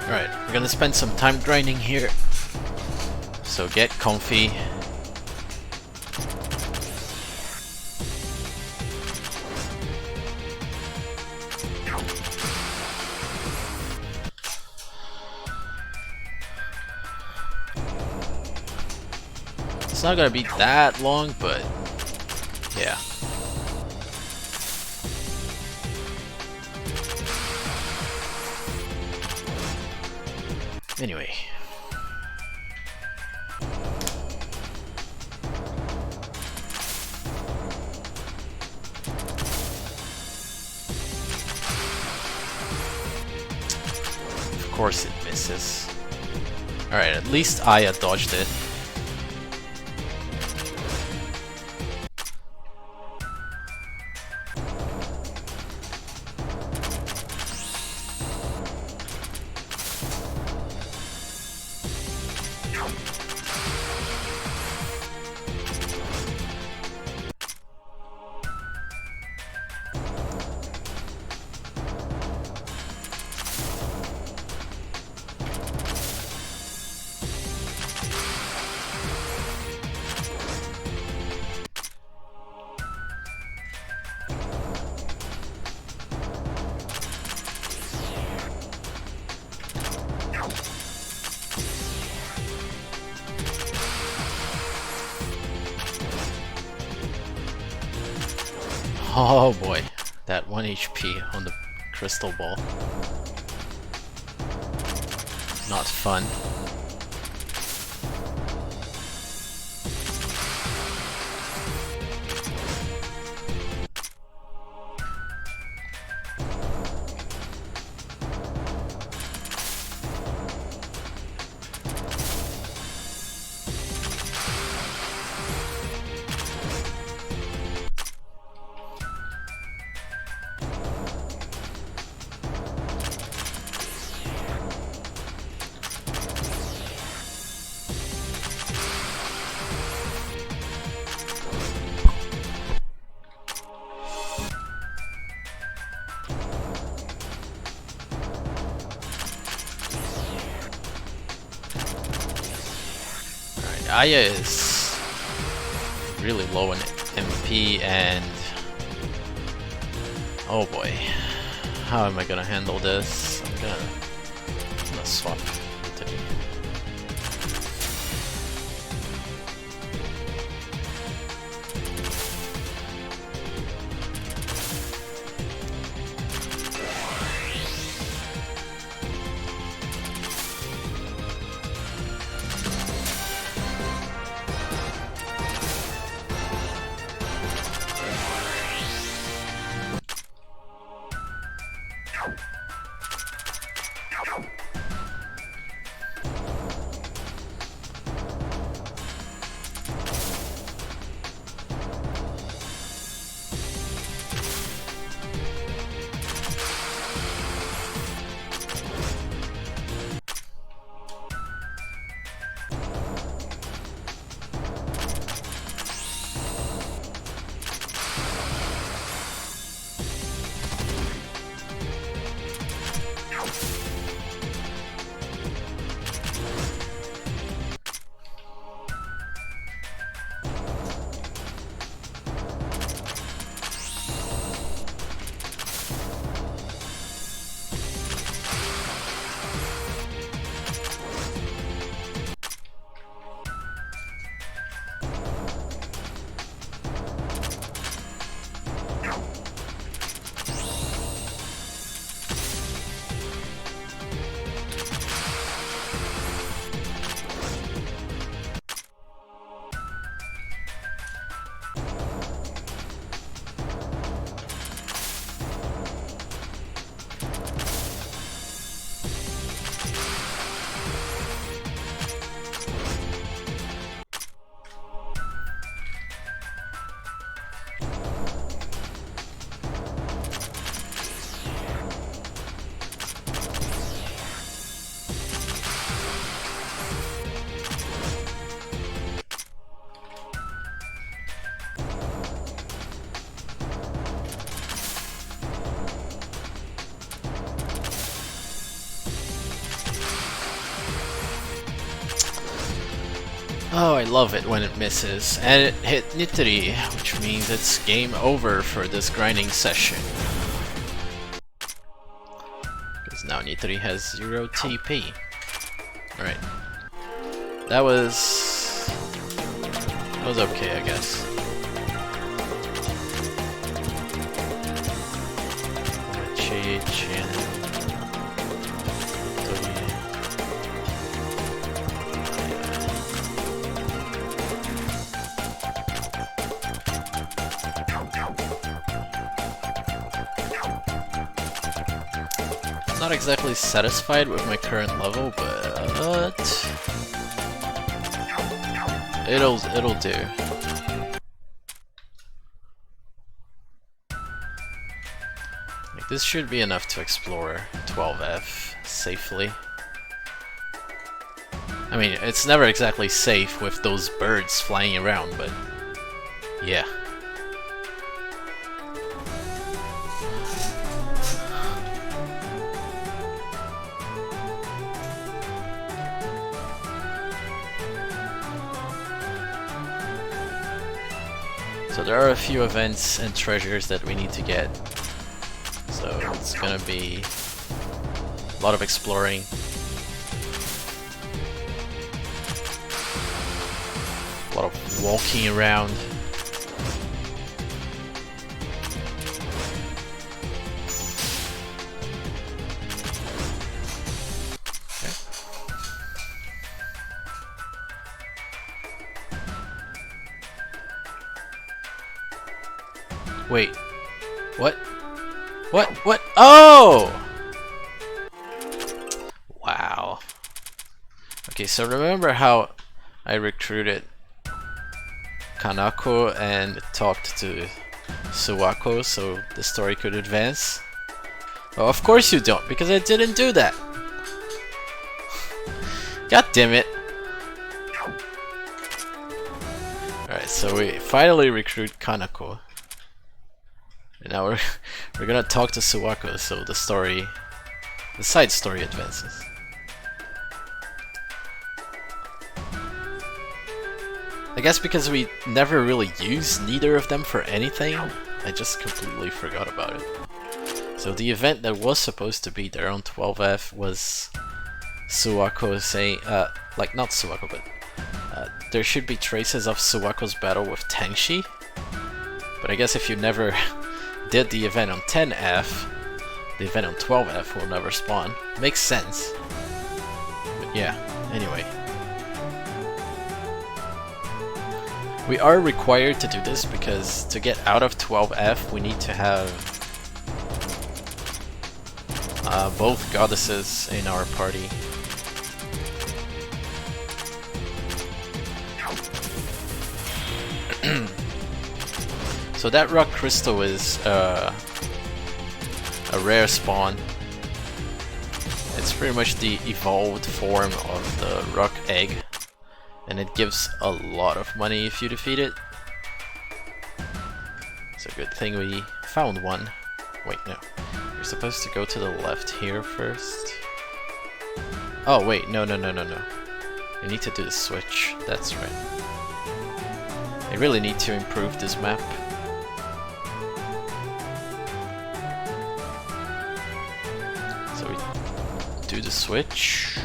Alright, we're gonna spend some time grinding here. So get comfy. It's not gonna be that long, but yeah. Anyway. Of course it misses. Alright, at least Aya dodged it. Oh boy, that 1 HP on the crystal ball. Not fun. Aya is really low in MP and oh boy, how am I gonna handle this? I'm gonna swap today. Oh, I love it when it misses. And it hit Nitori, which means it's game over for this grinding session. Because now Nitori has 0 TP. Alright. That was okay, I guess. Not exactly satisfied with my current level, but it'll do. Like, this should be enough to explore 12F safely. I mean, it's never exactly safe with those birds flying around, but yeah. So there are a few events and treasures that we need to get. So it's gonna be a lot of exploring. A lot of walking around. Wait, what? What? Oh! Wow. Okay, so remember how I recruited Kanako and talked to Suwako so the story could advance? Well, of course you don't, because I didn't do that. God damn it. Alright, so we finally recruit Kanako. And now we're gonna talk to Suwako so the side story advances. I guess because we never really used neither of them for anything, I just completely forgot about it. So the event that was supposed to be there on 12F was Suwako saying, like not Suwako, but there should be traces of Suwako's battle with Tenshi. But I guess if you never did the event on 10F, the event on 12F will never spawn. Makes sense. But yeah, anyway. We are required to do this because to get out of 12F we need to have both goddesses in our party. So that rock crystal is a rare spawn. It's pretty much the evolved form of the rock egg, and it gives a lot of money if you defeat it. It's a good thing we found one. Wait, no. You're supposed to go to the left here first. Oh wait, no. You need to do the switch, that's right. I really need to improve this map. So we do the switch.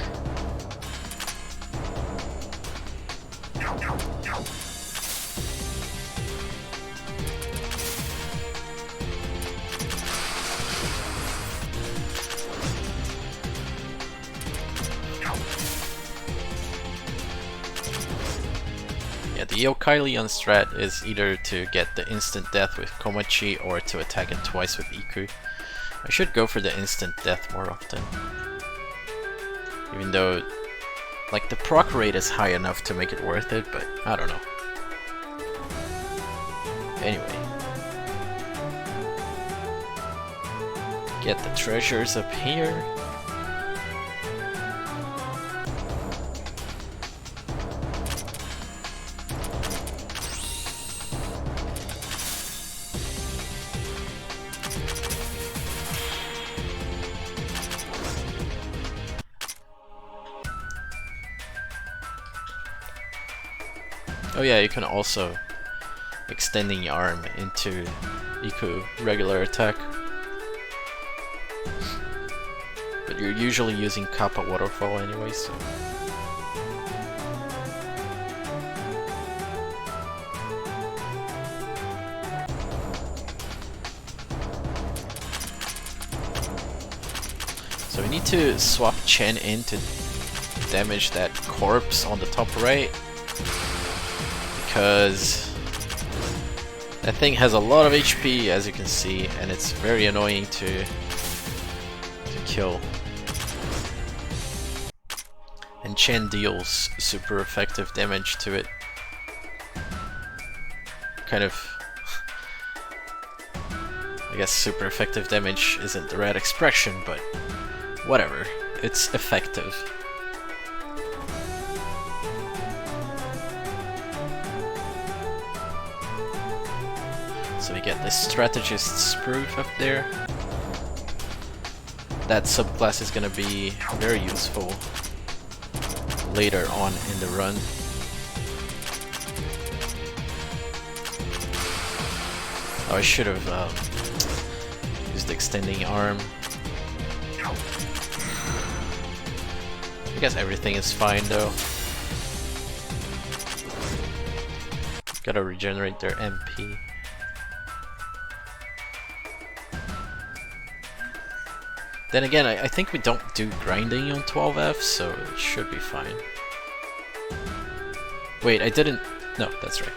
Yeah, the Yokai on strat is either to get the instant death with Komachi or to attack it twice with Iku. I should go for the instant death more often. Even though, like, the proc rate is high enough to make it worth it, but I don't know. Anyway. Get the treasures up here. Oh yeah, you can also extending your arm into Iku regular attack. But you're usually using Kappa Waterfall anyway, so... So we need to swap Chen in to damage that corpse on the top right, because that thing has a lot of HP, as you can see, and it's very annoying to kill. And Chen deals super effective damage to it. Kind of... I guess super effective damage isn't the right expression, but whatever. It's effective. So we get this strategist's proof up there. That subclass is gonna be very useful later on in the run. Oh, I should have used the extending arm. I guess everything is fine though. Gotta regenerate their MP. Then again, I think we don't do grinding on 12F, so it should be fine. Wait, I didn't... No, that's right.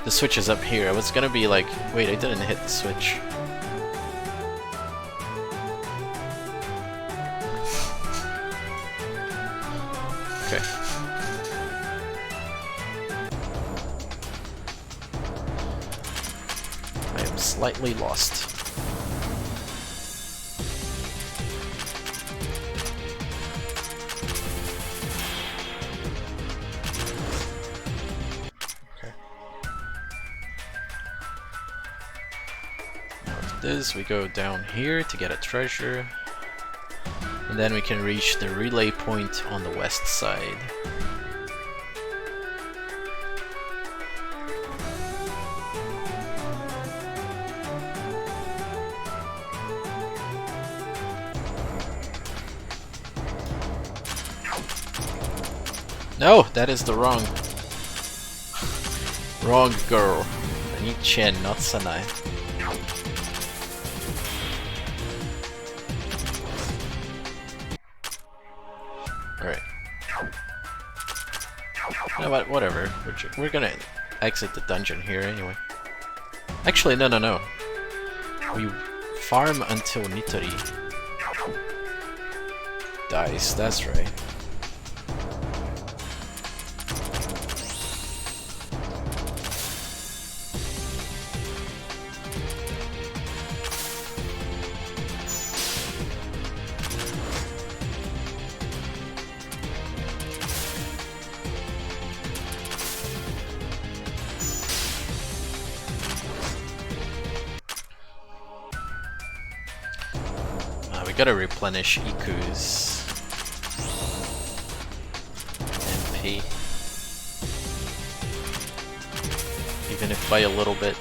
The switch is up here. I was gonna be like, wait, I didn't hit the switch. Okay. I am slightly lost. We go down here to get a treasure, and then we can reach the relay point on the west side. No, that is the wrong girl. I need Chen, not Sanai. Alright. You know what, whatever. We're gonna exit the dungeon here anyway. Actually, no. We farm until Nitori dies, that's right. Gotta replenish Iku's MP, even if by a little bit.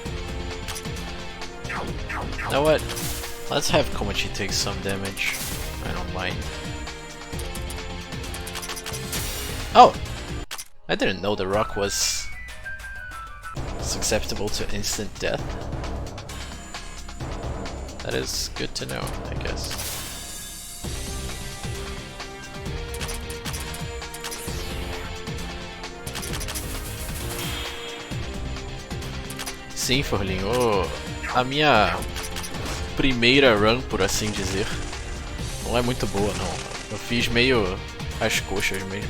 You know what? Let's have Komachi take some damage. I don't mind. Oh! I didn't know the rock was susceptible to instant death. That is good to know, I guess. Sim, Forlinho, a minha primeira run, por assim dizer, não é muito boa não. Eu fiz meio às coxas mesmo.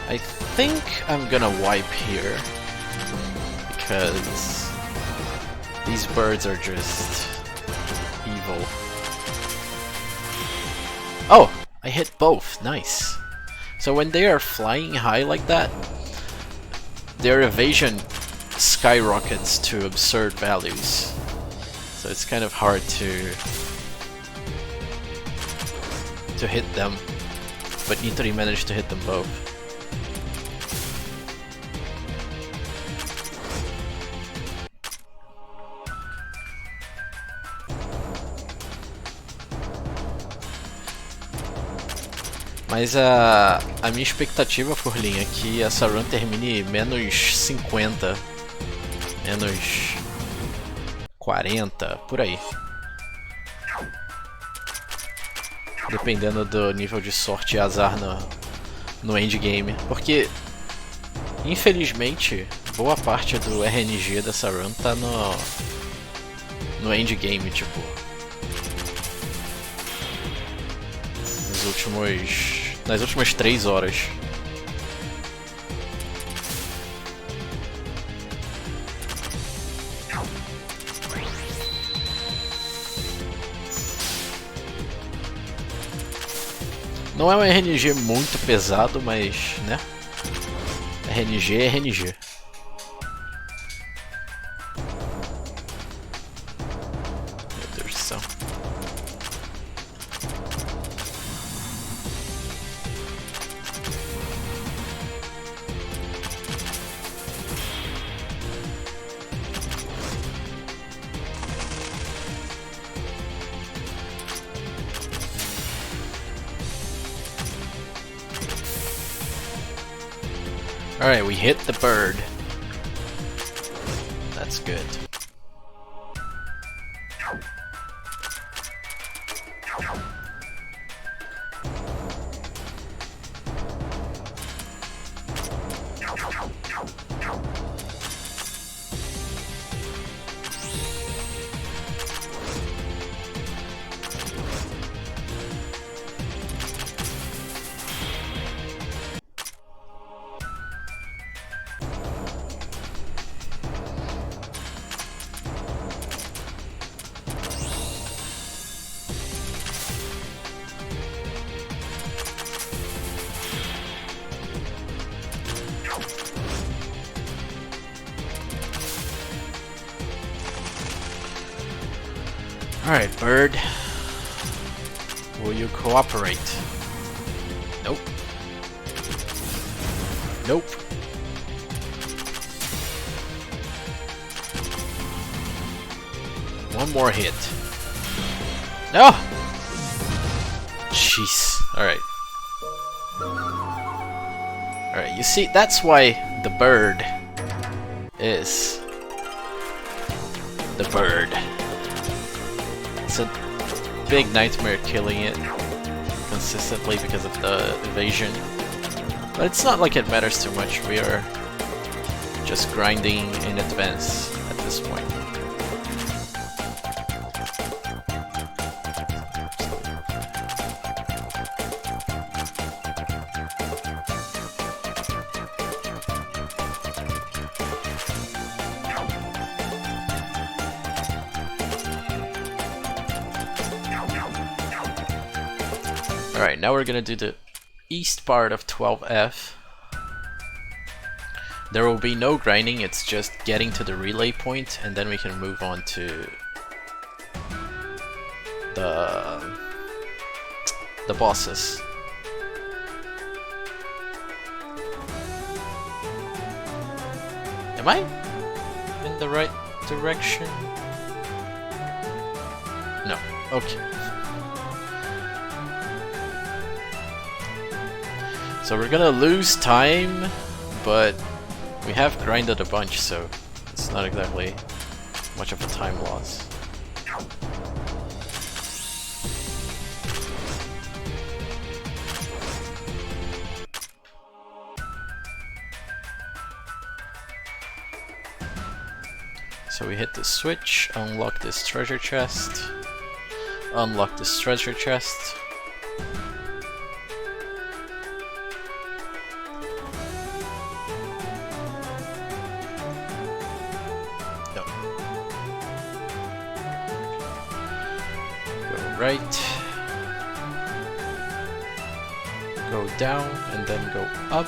I think I'm gonna wipe here because these birds are just evil. Oh! I hit both. Nice. So when they are flying high like that, their evasion skyrockets to absurd values. So it's kind of hard to hit them, but Nitori managed to hit them both. Mas a minha expectativa, Furlinha, é que essa run termine menos 50, menos 40, por aí. Dependendo do nível de sorte e azar no endgame. Porque, infelizmente, boa parte do RNG dessa run tá no endgame, tipo. Nas últimas 3 horas. Não é um RNG muito pesado, mas, né? RNG é RNG. Meu Deus do céu. Alright, we hit the bird. That's good. Alright, bird. Will you cooperate? Nope. Nope. One more hit. No! Jeez. Alright. Alright, you see, that's why the bird is the bird. It's a big nightmare killing it consistently because of the evasion. But it's not like it matters too much. We are just grinding in advance at this point. Alright, now we're gonna do the east part of 12F. There will be no grinding, it's just getting to the relay point, and then we can move on to the bosses. Am I in the right direction? No. Okay. So we're gonna lose time, but we have grinded a bunch, so it's not exactly much of a time loss. So we hit the switch, unlock this treasure chest, unlock this treasure chest. Right, go down and then go up.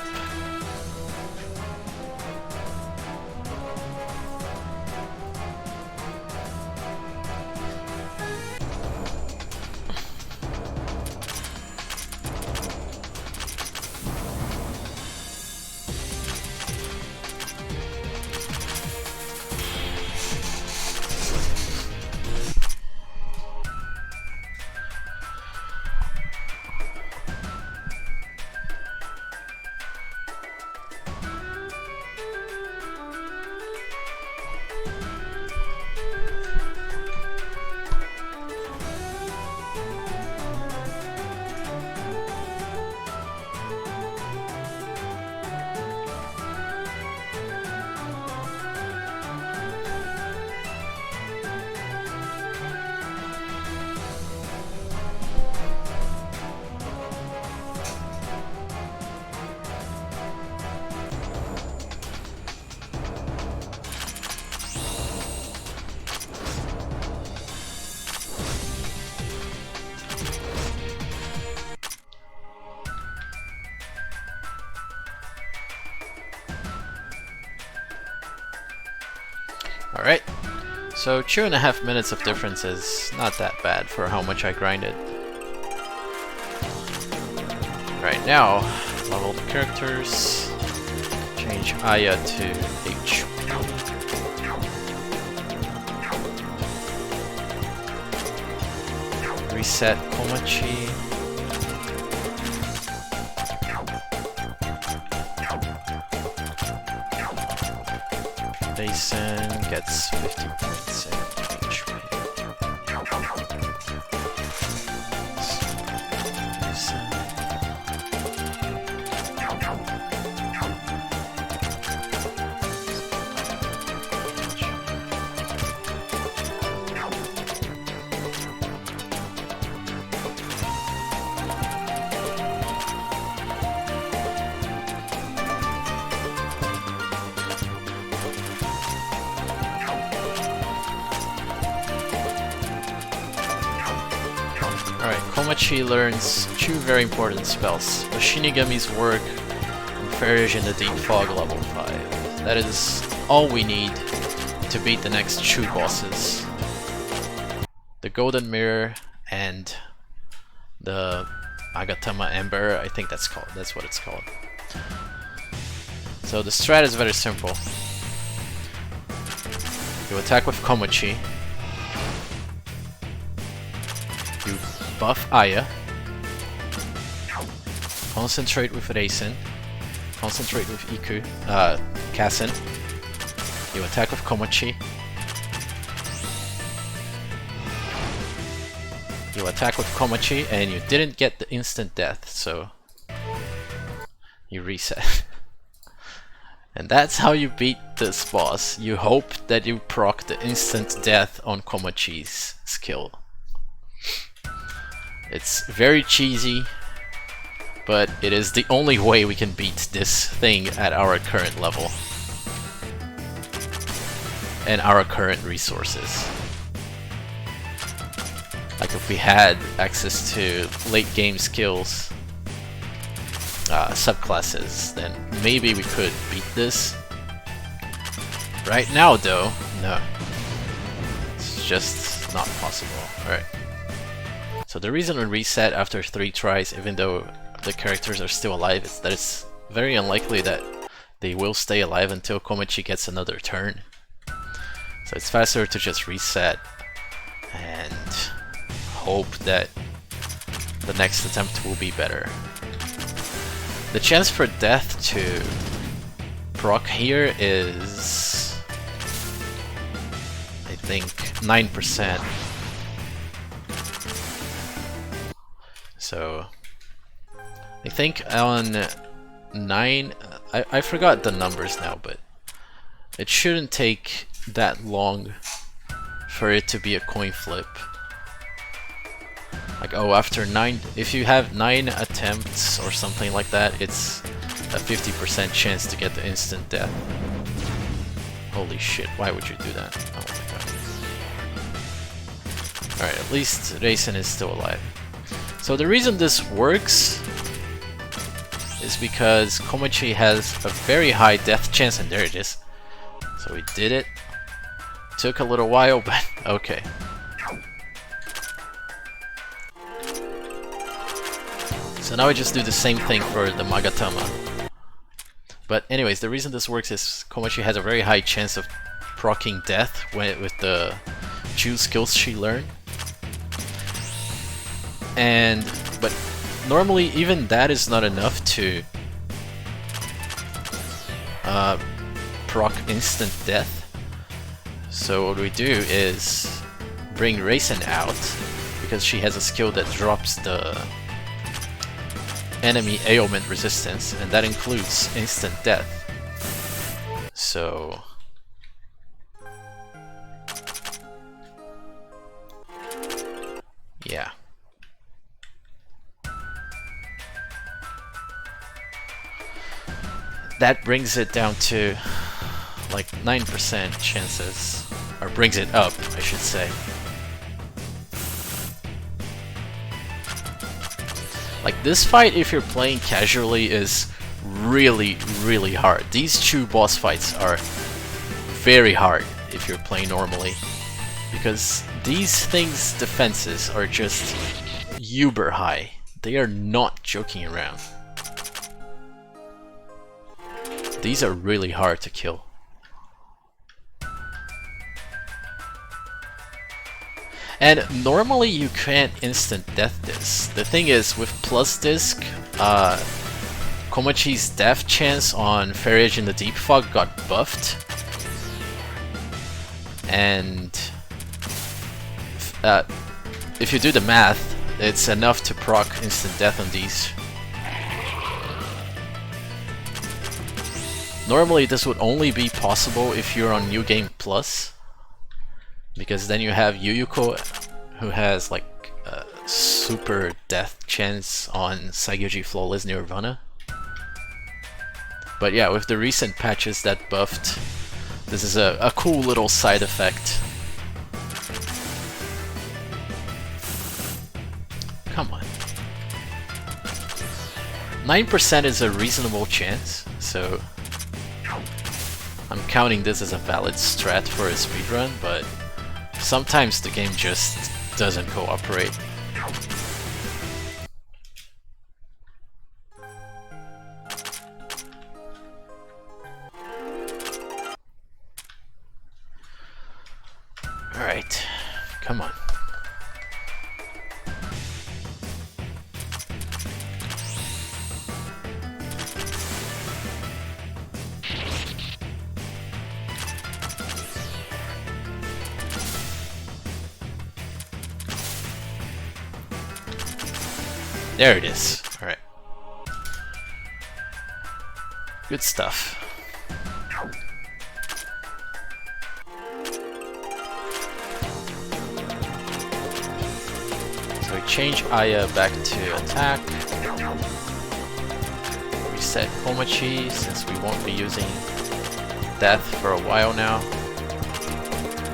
So 2.5 minutes of difference is not that bad for how much I grinded. Right now, level the characters, change Aya to H. Reset Komachi. Basin gets 50.7 HP. Alright, Komachi learns 2 very important spells. The Shinigami's Work and Farish in the Deep Fog level 5. That is all we need to beat the next 2 bosses. The Golden Mirror and the Agatama Ember, I think that's what it's called. So the strat is very simple. You attack with Komachi. You buff Aya, concentrate with Reisen, concentrate with Kassen, you attack with Komachi, you attack with Komachi, and you didn't get the instant death, so you reset. And that's how you beat this boss. You hope that you proc the instant death on Komachi's skill. It's very cheesy, but it is the only way we can beat this thing at our current level and our current resources. Like if we had access to late game skills, subclasses, then maybe we could beat this. Right now though, no. It's just not possible. Alright. So the reason we reset after 3 tries, even though the characters are still alive, is that it's very unlikely that they will stay alive until Komachi gets another turn. So it's faster to just reset and hope that the next attempt will be better. The chance for death to proc here is, I think, 9%. So I think on 9, I forgot the numbers now, but it shouldn't take that long for it to be a coin flip. Like, oh, after 9, if you have 9 attempts or something like that, it's a 50% chance to get the instant death. Holy shit, why would you do that? Oh my god. Alright, at least Reisen is still alive. So the reason this works is because Komachi has a very high death chance, and there it is. So we did it. Took a little while, but okay. So now we just do the same thing for the Magatama. But anyways, the reason this works is Komachi has a very high chance of proccing death with the 2 skills she learned. But normally even that is not enough to proc instant death. So what we do is bring Reisen out, because she has a skill that drops the enemy ailment resistance, and that includes instant death. So yeah. That brings it down to like 9% chances, or brings it up, I should say. Like, this fight, if you're playing casually, is really, really hard. These 2 boss fights are very hard if you're playing normally. because these things' defenses are just uber high. They are not joking around. These are really hard to kill. And normally you can't instant death this. The thing is, with plus disc, Komachi's death chance on Fairy in the Deep Fog got buffed. And if you do the math, it's enough to proc instant death on these. Normally this would only be possible if you're on New Game Plus, because then you have Yuyuko, who has like a super death chance on Saigyoji Flawless Nirvana. But yeah, with the recent patches that buffed, this is a cool little side effect. Come on. 9% is a reasonable chance, so I'm counting this as a valid strat for a speedrun, but sometimes the game just doesn't cooperate. Alright, come on. There it is. Alright. Good stuff. So we change Aya back to attack. Reset Komachi since we won't be using death for a while now.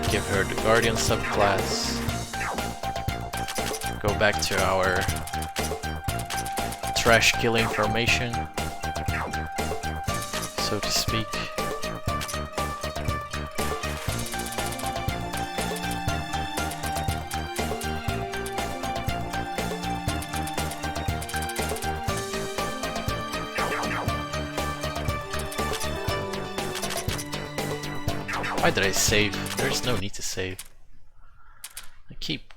Give her the Guardian subclass. Go back to our trash killing formation, so to speak. Why did I save? There's no need to save. I keep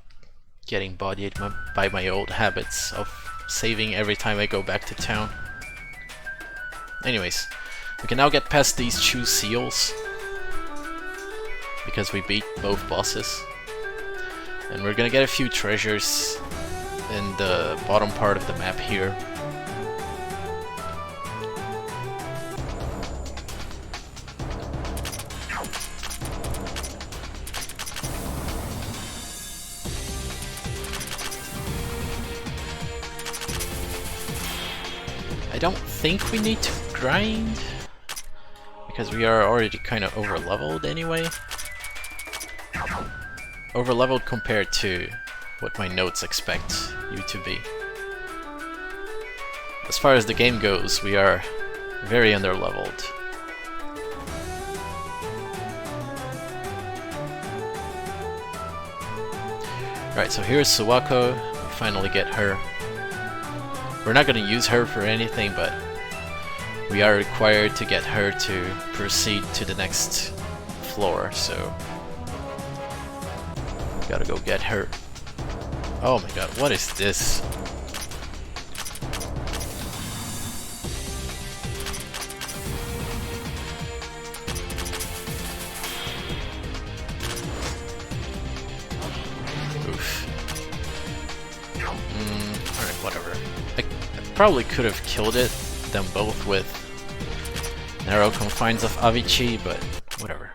getting bodied by my old habits of saving every time I go back to town. Anyways, we can now get past these two seals because we beat both bosses. And we're gonna get a few treasures in the bottom part of the map here. I don't think we need to grind, because we are already kind of over-leveled anyway. Over-leveled compared to what my notes expect you to be. As far as the game goes, we are very under-leveled. Right, so here's Suwako. We finally get her. We're not going to use her for anything, but we are required to get her to proceed to the next floor, so gotta go get her. Oh my god, what is this? Oof. Alright, whatever. I probably could have killed them both with narrow confines of Avicii, but whatever.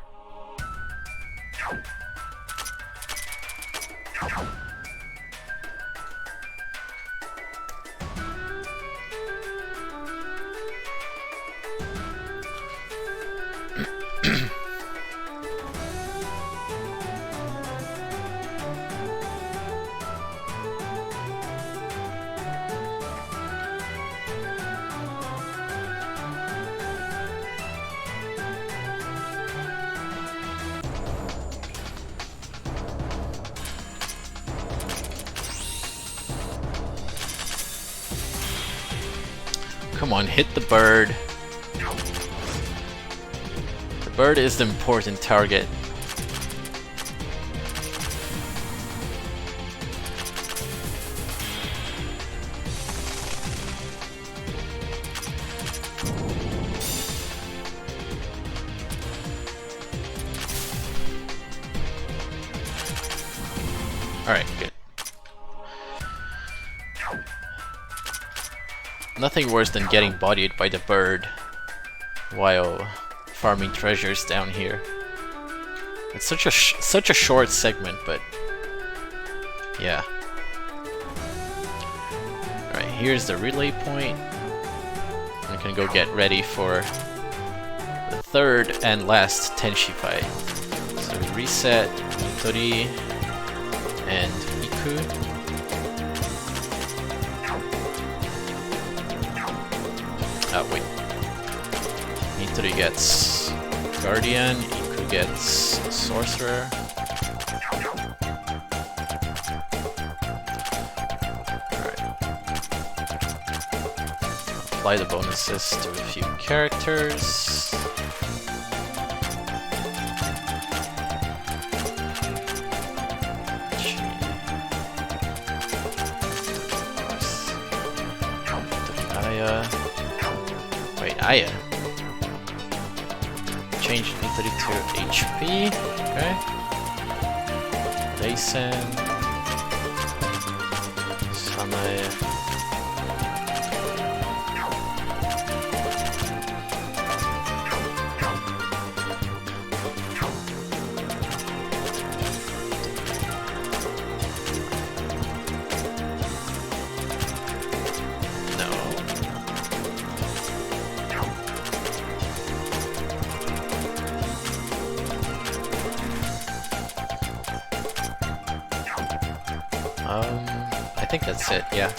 Come on, hit the bird. The bird is the important target. Alright, good. Nothing worse than getting bodied by the bird while farming treasures down here. It's such a short segment, but yeah. Alright, here's the relay point. I'm gonna go get ready for the third and last Tenshi fight. So reset, Nitori, and Iku. Oh wait. Nitori gets Guardian, Iku gets Sorcerer. Alright. Apply the bonuses to a few characters. Aya. Change Nitori to HP. Okay. Daisen. Sanae. I think that's it, yeah.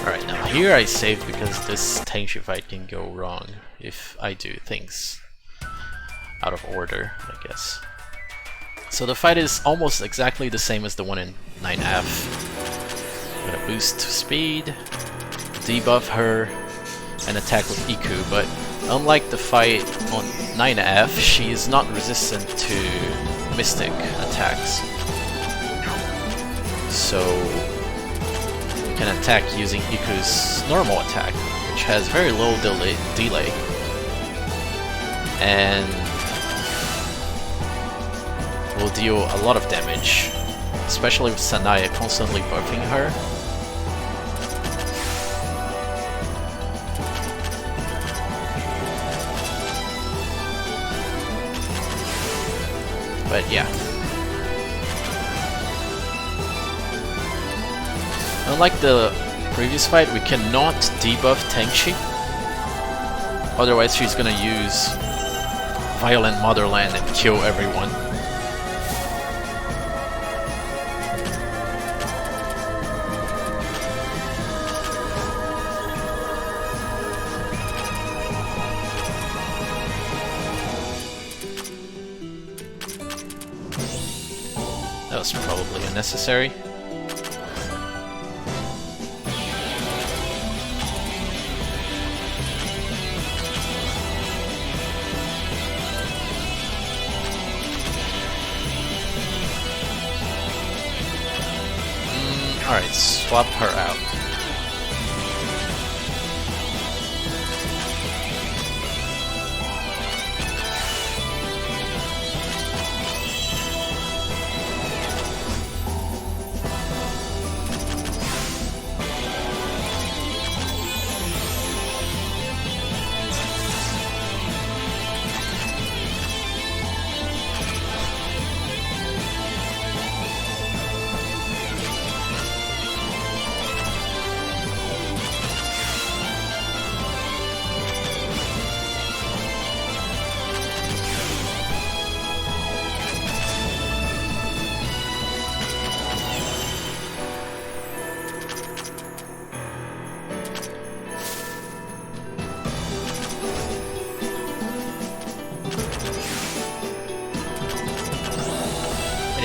Alright, now here I save because this Tenshi fight can go wrong if I do things out of order, I guess. So the fight is almost exactly the same as the one in 9F. I'm gonna boost speed, debuff her, and attack with Iku, but unlike the fight on 9F, she is not resistant to mystic attacks. So we can attack using Iku's normal attack, which has very low delay. And will deal a lot of damage, especially with Sanae constantly buffing her. But yeah. Unlike the previous fight, we cannot debuff Tenshi. Otherwise she's gonna use Violent Motherland and kill everyone. That was probably unnecessary. Alright, swap her out.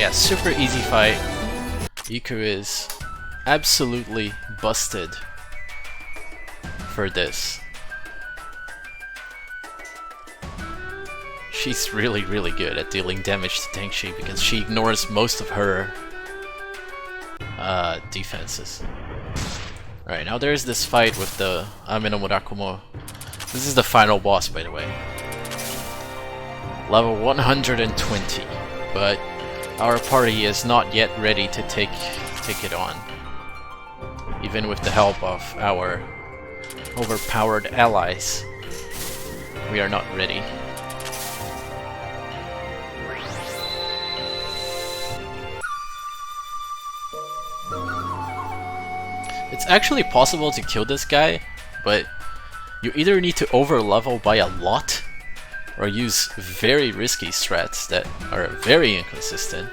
yeah, super easy fight. Iku is absolutely busted for this. She's really good at dealing damage to Tenchi because she ignores most of her defenses. Alright, now there's this fight with the Ame-no-Murakumo. This is the final boss, by the way. Level 120, but our party is not yet ready to take it on. Even with the help of our overpowered allies, we are not ready. It's actually possible to kill this guy, but you either need to over-level by a lot or use very risky strats that are very inconsistent,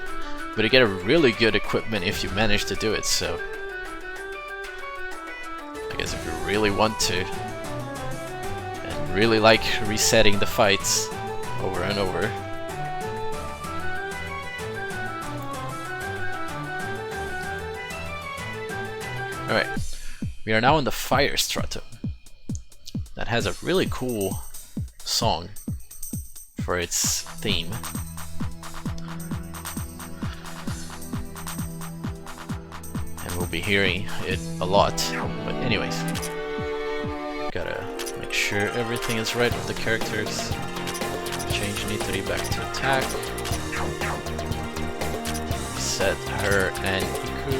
but you get a really good equipment if you manage to do it, so I guess if you really want to and really like resetting the fights over and over. Alright, we are now in the Fire Strata. That has a really cool song for its theme. And we'll be hearing it a lot. But anyways, gotta make sure everything is right with the characters. Change Nitori back to attack. Set her and Iku.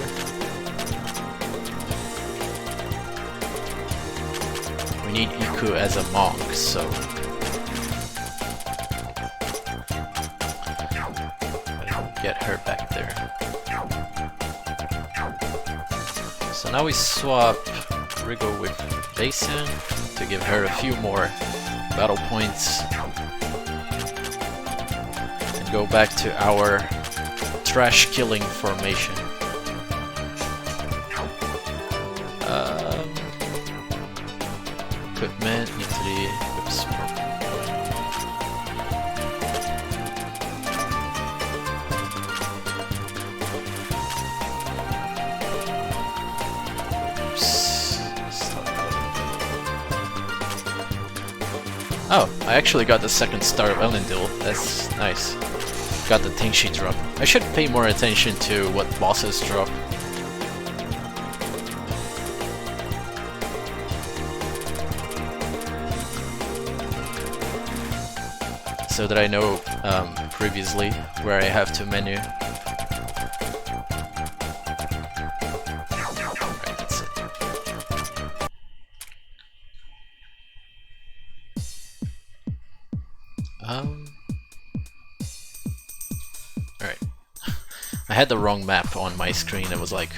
We need Iku as a monk, so get her back there. So now we swap Rigo with Basin to give her a few more battle points and go back to our trash killing formation. Equipment, Nitori, oops. Oh, I actually got the second star of Elendil. That's nice. Got the Tenchi drop. I should pay more attention to what bosses drop. So that I know previously where I have to menu. Right, that's it. Alright. I had the wrong map on my screen. It was like,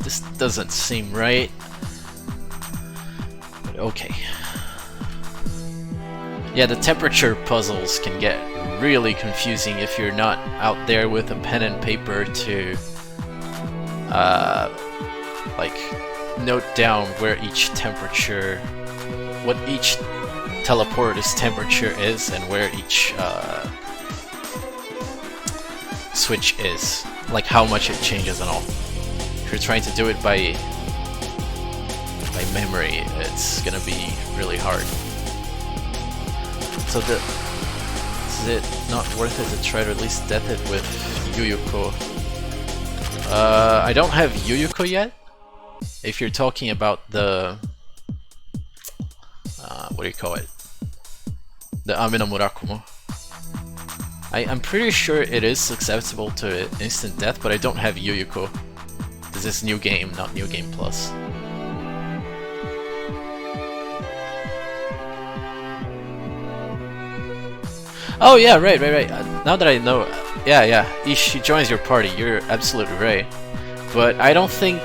this doesn't seem right. But okay. Yeah, the temperature puzzles can get really confusing if you're not out there with a pen and paper to like note down where each temperature, what each teleporter's temperature is and where each switch is, like how much it changes and all. If you're trying to do it by memory, it's gonna be really hard. So is it not worth it to try to at least death it with Yuyuko? I don't have Yuyuko yet. If you're talking about the what do you call it? The Ame-no-Murakumo. I'm pretty sure it is susceptible to instant death, but I don't have Yuyuko. This is new game, not new game plus. Oh yeah, right. Now that I know, yeah, if she joins your party, you're absolutely right. But I don't think...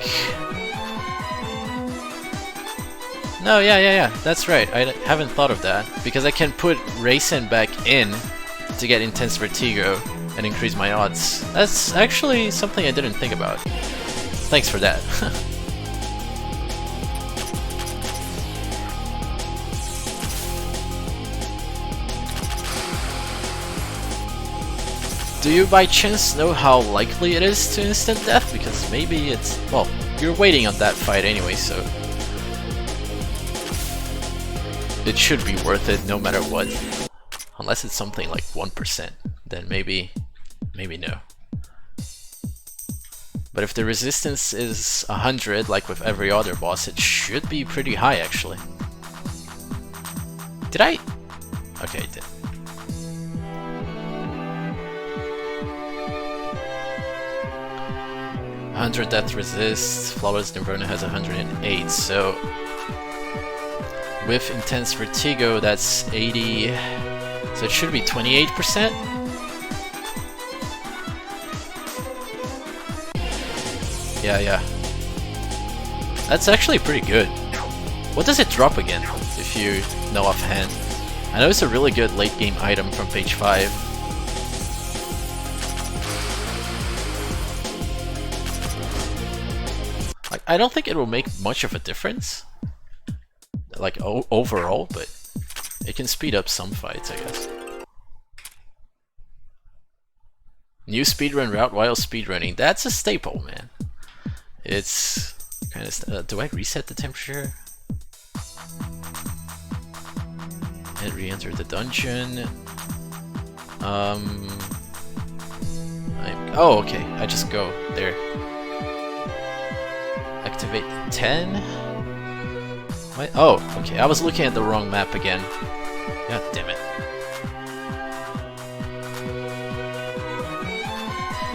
No, yeah, that's right. I haven't thought of that. Because I can put Raisin back in to get Intense Vertigo and increase my odds. That's actually something I didn't think about. Thanks for that. Do you by chance know how likely it is to instant death? Because maybe it's... well, you're waiting on that fight anyway, so... it should be worth it no matter what. Unless it's something like 1%, then maybe no. But if the resistance is 100, like with every other boss, it should be pretty high actually. Did I? Okay, I did. "100 death resist, Flawless Nirvana has 108, so with Intense Vertigo that's 80, so it should be 28%? Yeah. That's actually pretty good. What does it drop again, if you know offhand? I know it's a really good late game item from page 5. Like, I don't think it will make much of a difference, like overall, but it can speed up some fights, I guess. New speedrun route while speedrunning. That's a staple, man. It's kind of... do I reset the temperature? And re-enter the dungeon. Oh, okay. I just go there. Activate 10? What? Oh, okay. I was looking at the wrong map again. God damn it.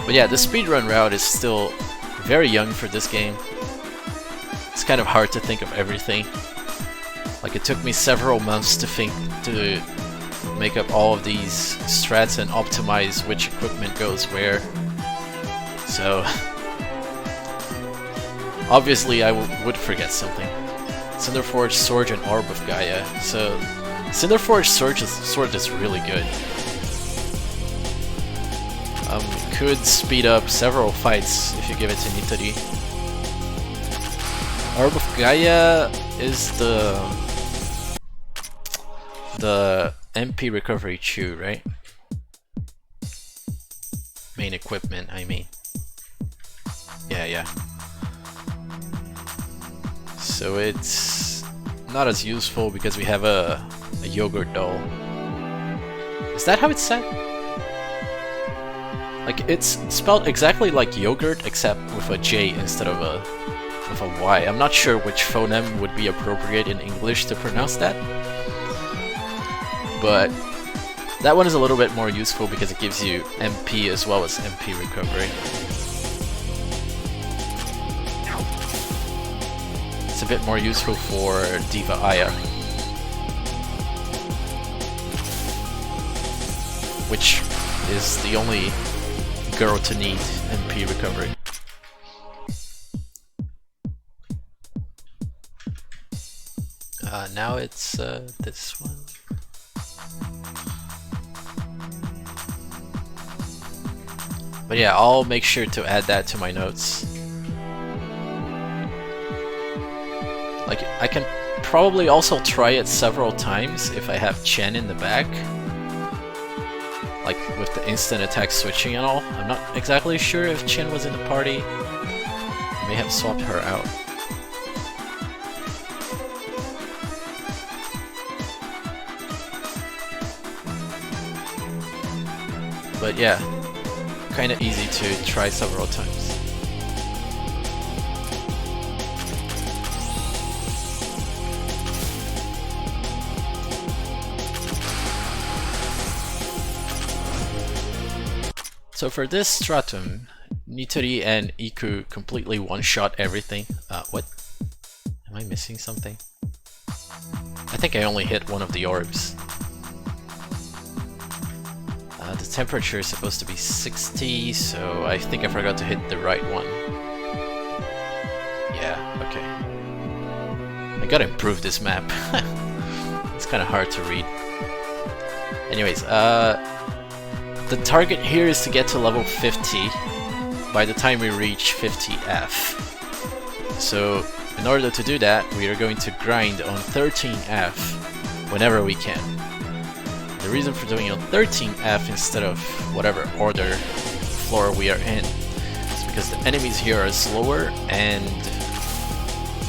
But yeah, the speedrun route is still very young for this game. It's kind of hard to think of everything. Like, it took me several months to make up all of these strats and optimize which equipment goes where. So obviously I would forget something. Cinderforge Sword and Orb of Gaia. So Cinderforge Sword is really good. Could speed up several fights if you give it to Nitori. Orb of Gaia is the MP recovery chew, right? Main equipment, I mean. Yeah. So it's not as useful because we have a yogurt doll. Is that how it's said? Like, it's spelled exactly like yogurt except with a J instead of a Y. I'm not sure which phoneme would be appropriate in English to pronounce that. But that one is a little bit more useful because it gives you MP as well as MP recovery. It's a bit more useful for Diva Aya, which is the only girl to need MP recovery. Now it's this one. But yeah, I'll make sure to add that to my notes. Like, I can probably also try it several times if I have Chen in the back. Like, with the instant attack switching and all. I'm not exactly sure if Chen was in the party. I may have swapped her out. But yeah, kinda easy to try several times. So for this stratum, Nitori and Iku completely one-shot everything. What? Am I missing something? I think I only hit one of the orbs. The temperature is supposed to be 60, so I think I forgot to hit the right one. Yeah, okay. I gotta improve this map. It's kinda hard to read. Anyways, the target here is to get to level 50 by the time we reach 50F. So in order to do that, we are going to grind on 13F whenever we can. The reason for doing it on 13F instead of whatever order floor we are in is because the enemies here are slower and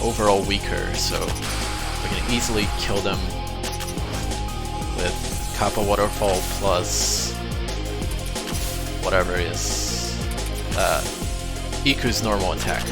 overall weaker, so we can easily kill them with Kappa Waterfall plus whatever is Iku's normal attack.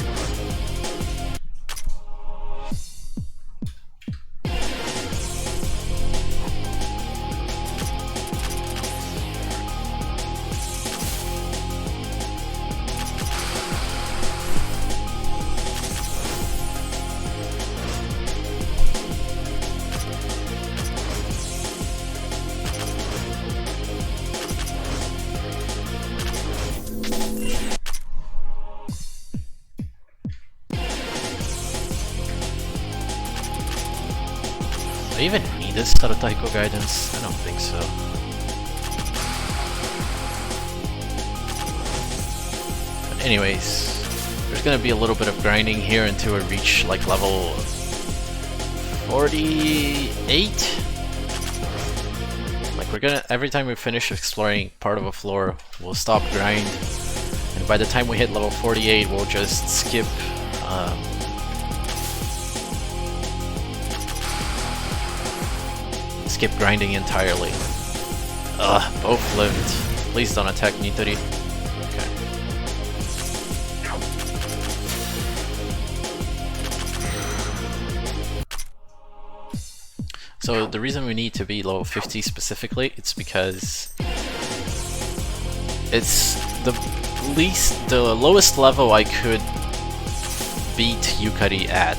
Do I even need this Strata guidance? I don't think so. But anyways, there's gonna be a little bit of grinding here until we reach like level 48. Like we're gonna, every time we finish exploring part of a floor, we'll stop grind, and by the time we hit level 48, we'll just skip skip grinding entirely. Ugh, both lived. Please don't attack Nitori. Okay. So the reason we need to be level 50 specifically, it's because it's the lowest level I could beat Yukari at.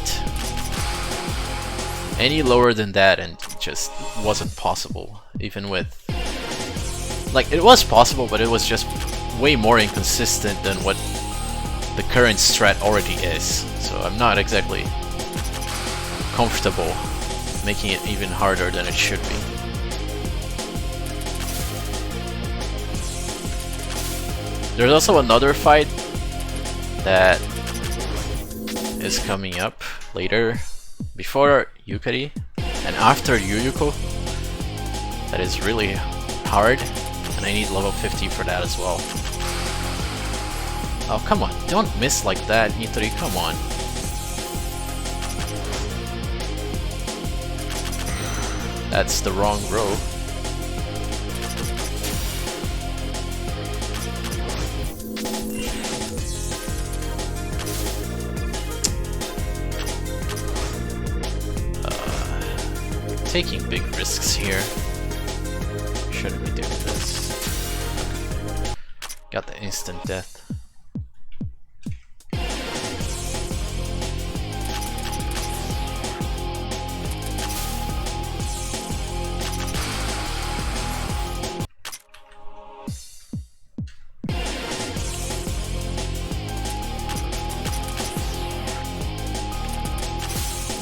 Any lower than that and just wasn't possible, even with, like, it was possible, but it was just way more inconsistent than what the current strat already is, so I'm not exactly comfortable making it even harder than it should be. There's also another fight that is coming up later, before Yukari and after Yuyuko, that is really hard, and I need level 50 for that as well. Oh, come on, don't miss like that, Nitori, come on. That's the wrong row. Taking big risks here. Shouldn't be doing this. Got the instant death.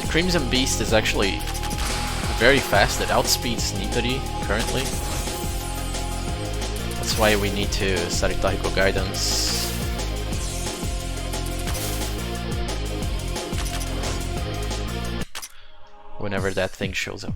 The Crimson Beast is actually very fast. It outspeeds Nitori currently. That's why we need to Saritahiko guidance. Whenever that thing shows up.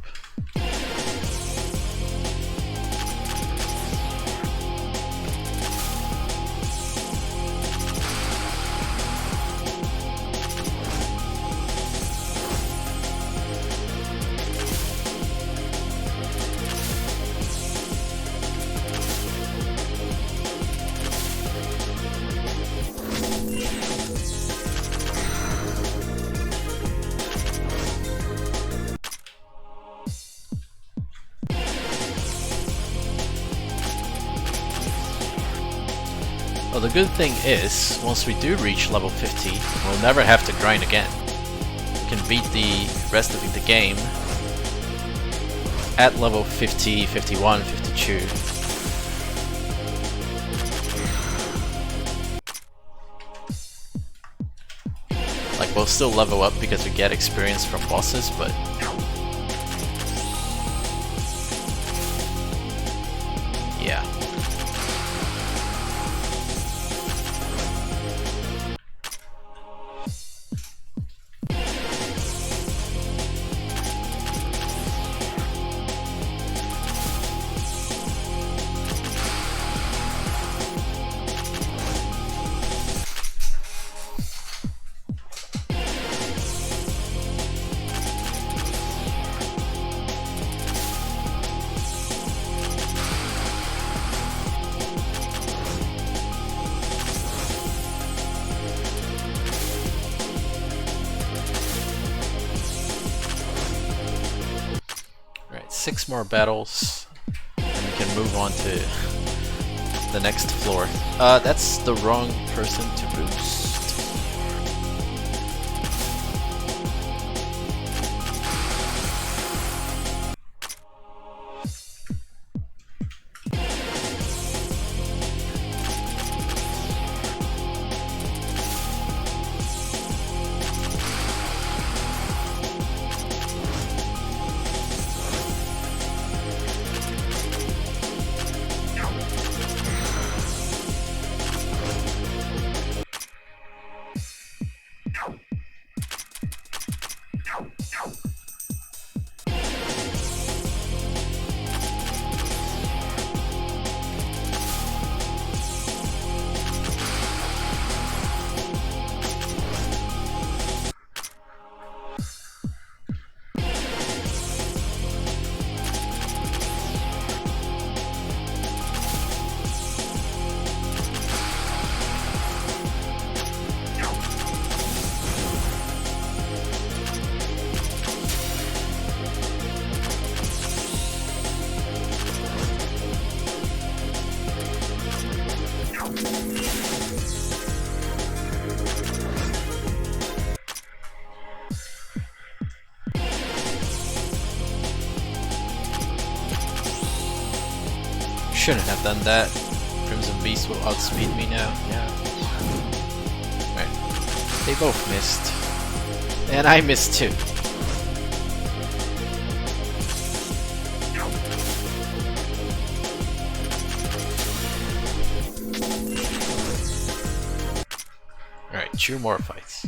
Well, the good thing is, once we do reach level 50, we'll never have to grind again. We can beat the rest of the game at level 50, 51, 52. Like, we'll still level up because we get experience from bosses, but yeah. 6 more battles, and we can move on to the next floor. That's the wrong person to boost. Shouldn't have done that. Crimson Beast will outspeed me now. Yeah. Right. They both missed. And I missed too. Alright, 2 more fights.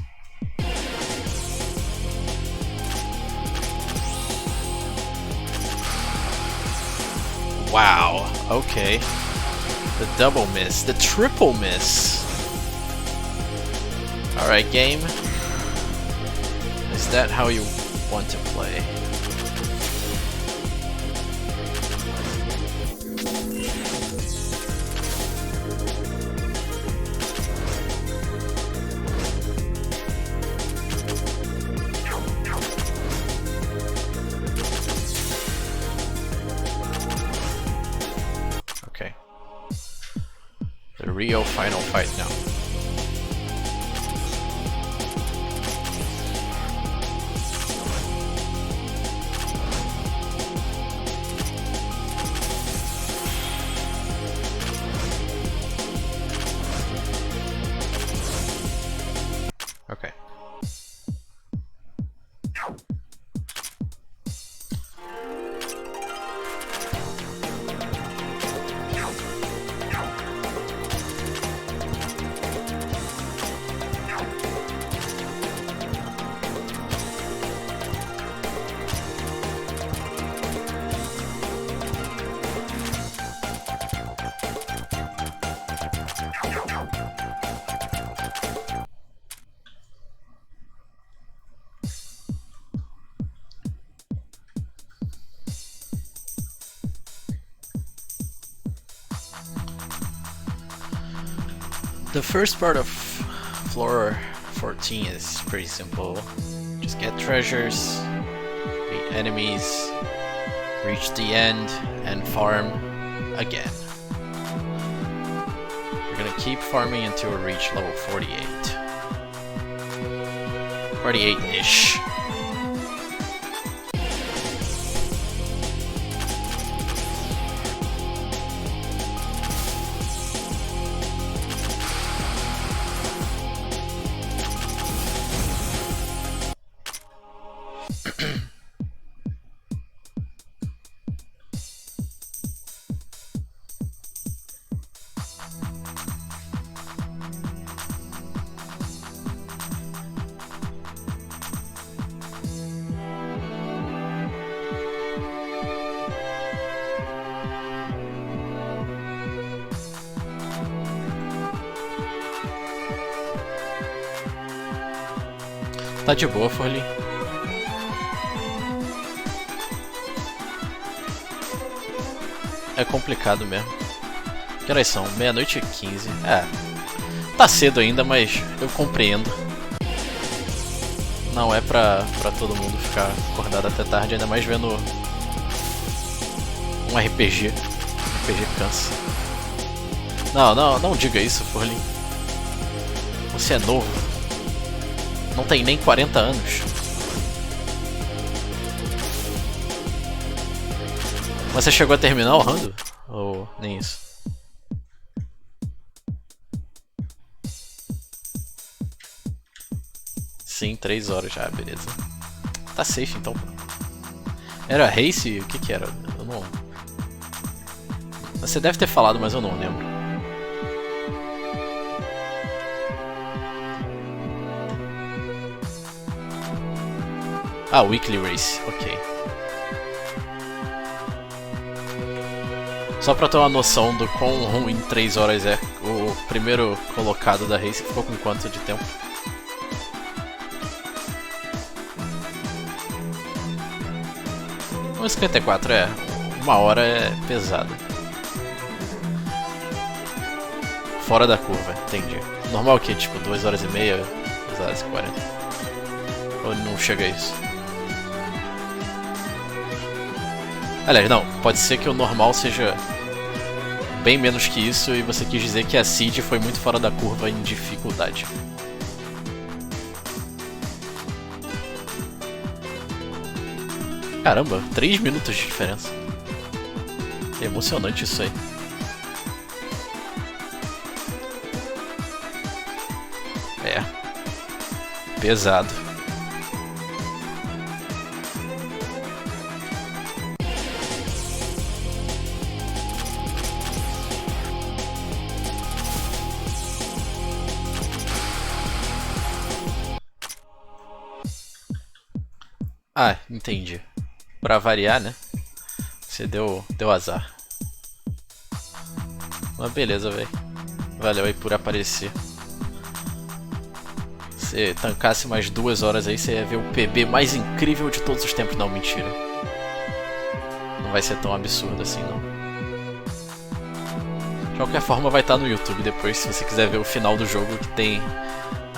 Wow, okay. The double miss, the triple miss. Alright, game. Is that how you want to play? The Rio final fight now. Okay. The first part of floor 14 is pretty simple. Just get treasures, beat enemies, reach the end, and farm again. You're gonna keep farming until we reach level 48. 48-ish. Tá de boa, Thurler. É complicado mesmo. Que horas são? 00:15. É, tá cedo ainda, mas eu compreendo. Não é pra todo mundo ficar acordado até tarde, ainda mais vendo um RPG. RPG cansa. Não diga isso, Furlin. Você é novo. Não tem nem 40 anos. Você chegou a terminar o Rando? Ou nem isso? Sim, 3 horas já, beleza. Tá safe então. Era Race? O que era? Eu não... Você deve ter falado, mas eu não lembro. Ah, Weekly Race, ok. Só pra ter uma noção do quão ruim 3 horas é, o primeiro colocado da Race ficou com quanto de tempo? Um 54 é, 1 hora é pesado. Fora da curva, entendi. Normal o que? Tipo 2 horas e meia, 2 horas e 40? Ou não chega a isso? Aliás, não, pode ser que o normal seja bem menos que isso e você quis dizer que a Seed foi muito fora da curva em dificuldade. Caramba, 3 minutos de diferença. É emocionante isso aí. É. Pesado. Ah, entendi. Pra variar, né? Você deu azar. Mas beleza, velho. Valeu aí por aparecer. Se tancasse mais 2 horas aí, você ia ver o PB mais incrível de todos os tempos. Não, mentira. Não vai ser tão absurdo assim, não. De qualquer forma, vai estar no YouTube depois, se você quiser ver o final do jogo, que tem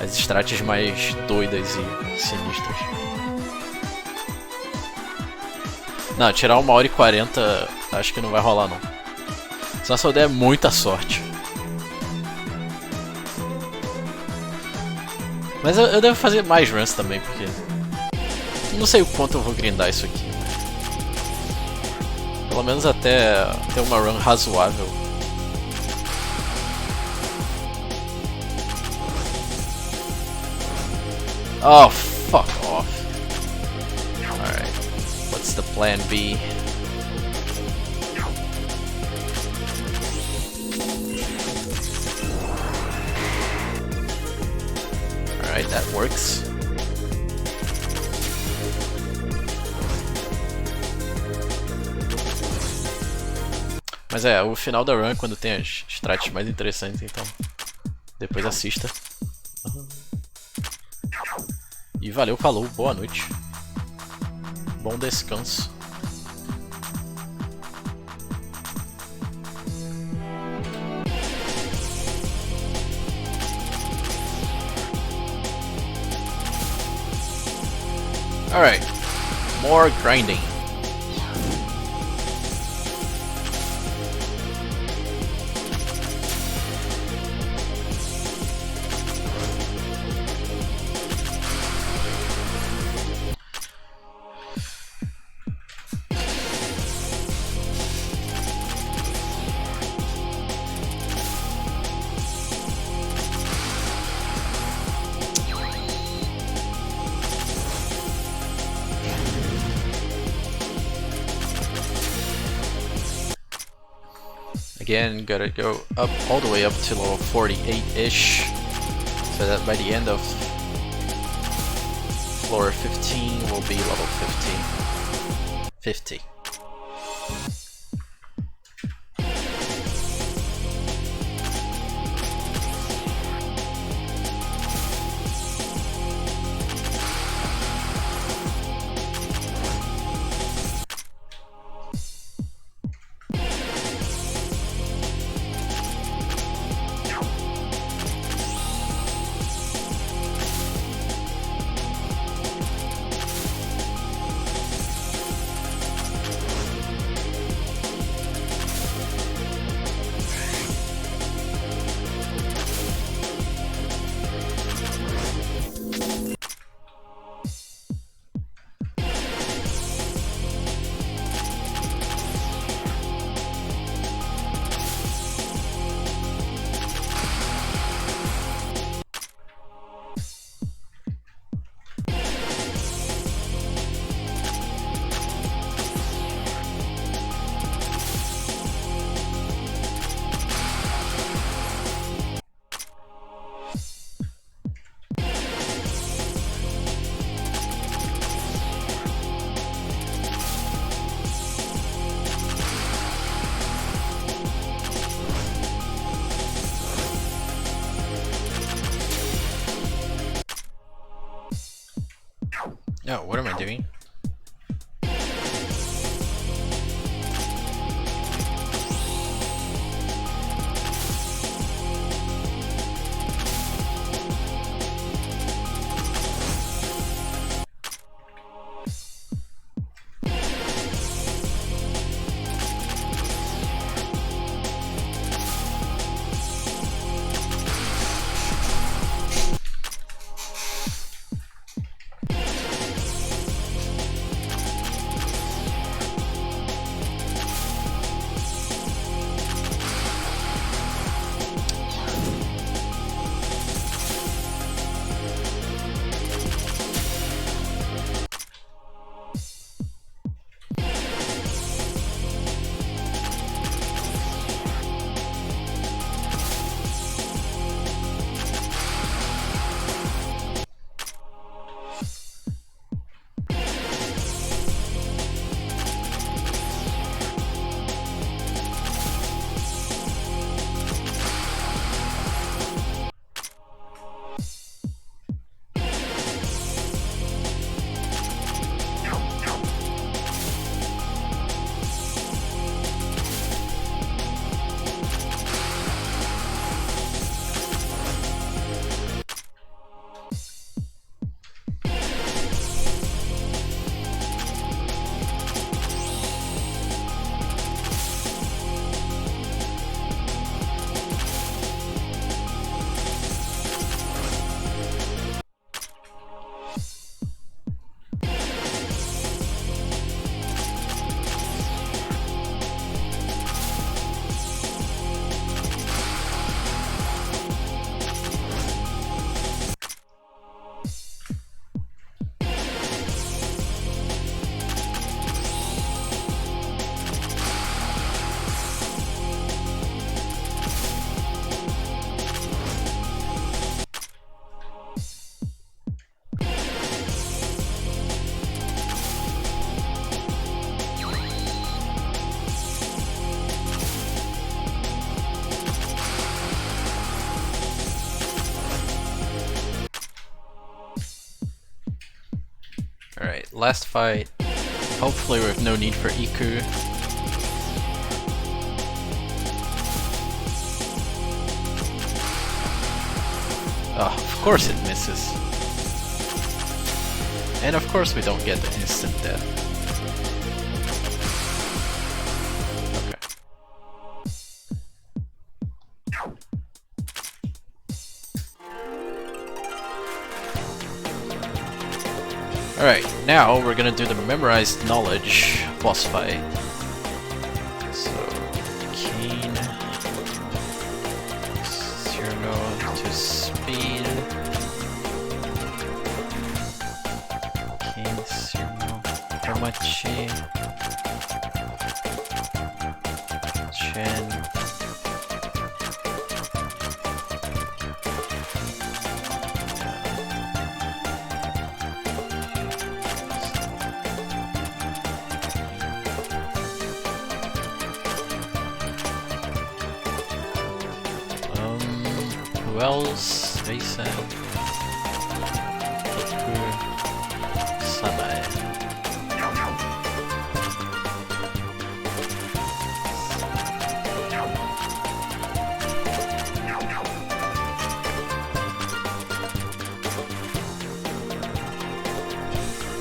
as estratégias mais doidas e sinistras. Não, tirar 1 hora e 40 acho que não vai rolar não. Só se eu der muita sorte. Mas eu devo fazer mais runs também, porque... não sei o quanto eu vou grindar isso aqui. Pelo menos até ter uma run razoável. Oh, fuck off. Alright. What's the plan B? Alright, that works. Mas é, o final da run é quando tem as strats mais interessantes, então depois assista. E valeu, falou, boa noite. Bom descanso. Alright, more grinding. Again, gotta go up all the way up to level 48-ish, so that by the end of floor 15 will be level 50. No, what am I doing? Alright, last fight. Hopefully with no need for Iku. Oh, of course it misses. And of course we don't get the instant death. Alright, now we're gonna do the memorized knowledge boss fight. So, Keen, Cyrano to speed. Keen, Cyrano, Hamachi, Chen. Who else? Jason, Iku, Sanae.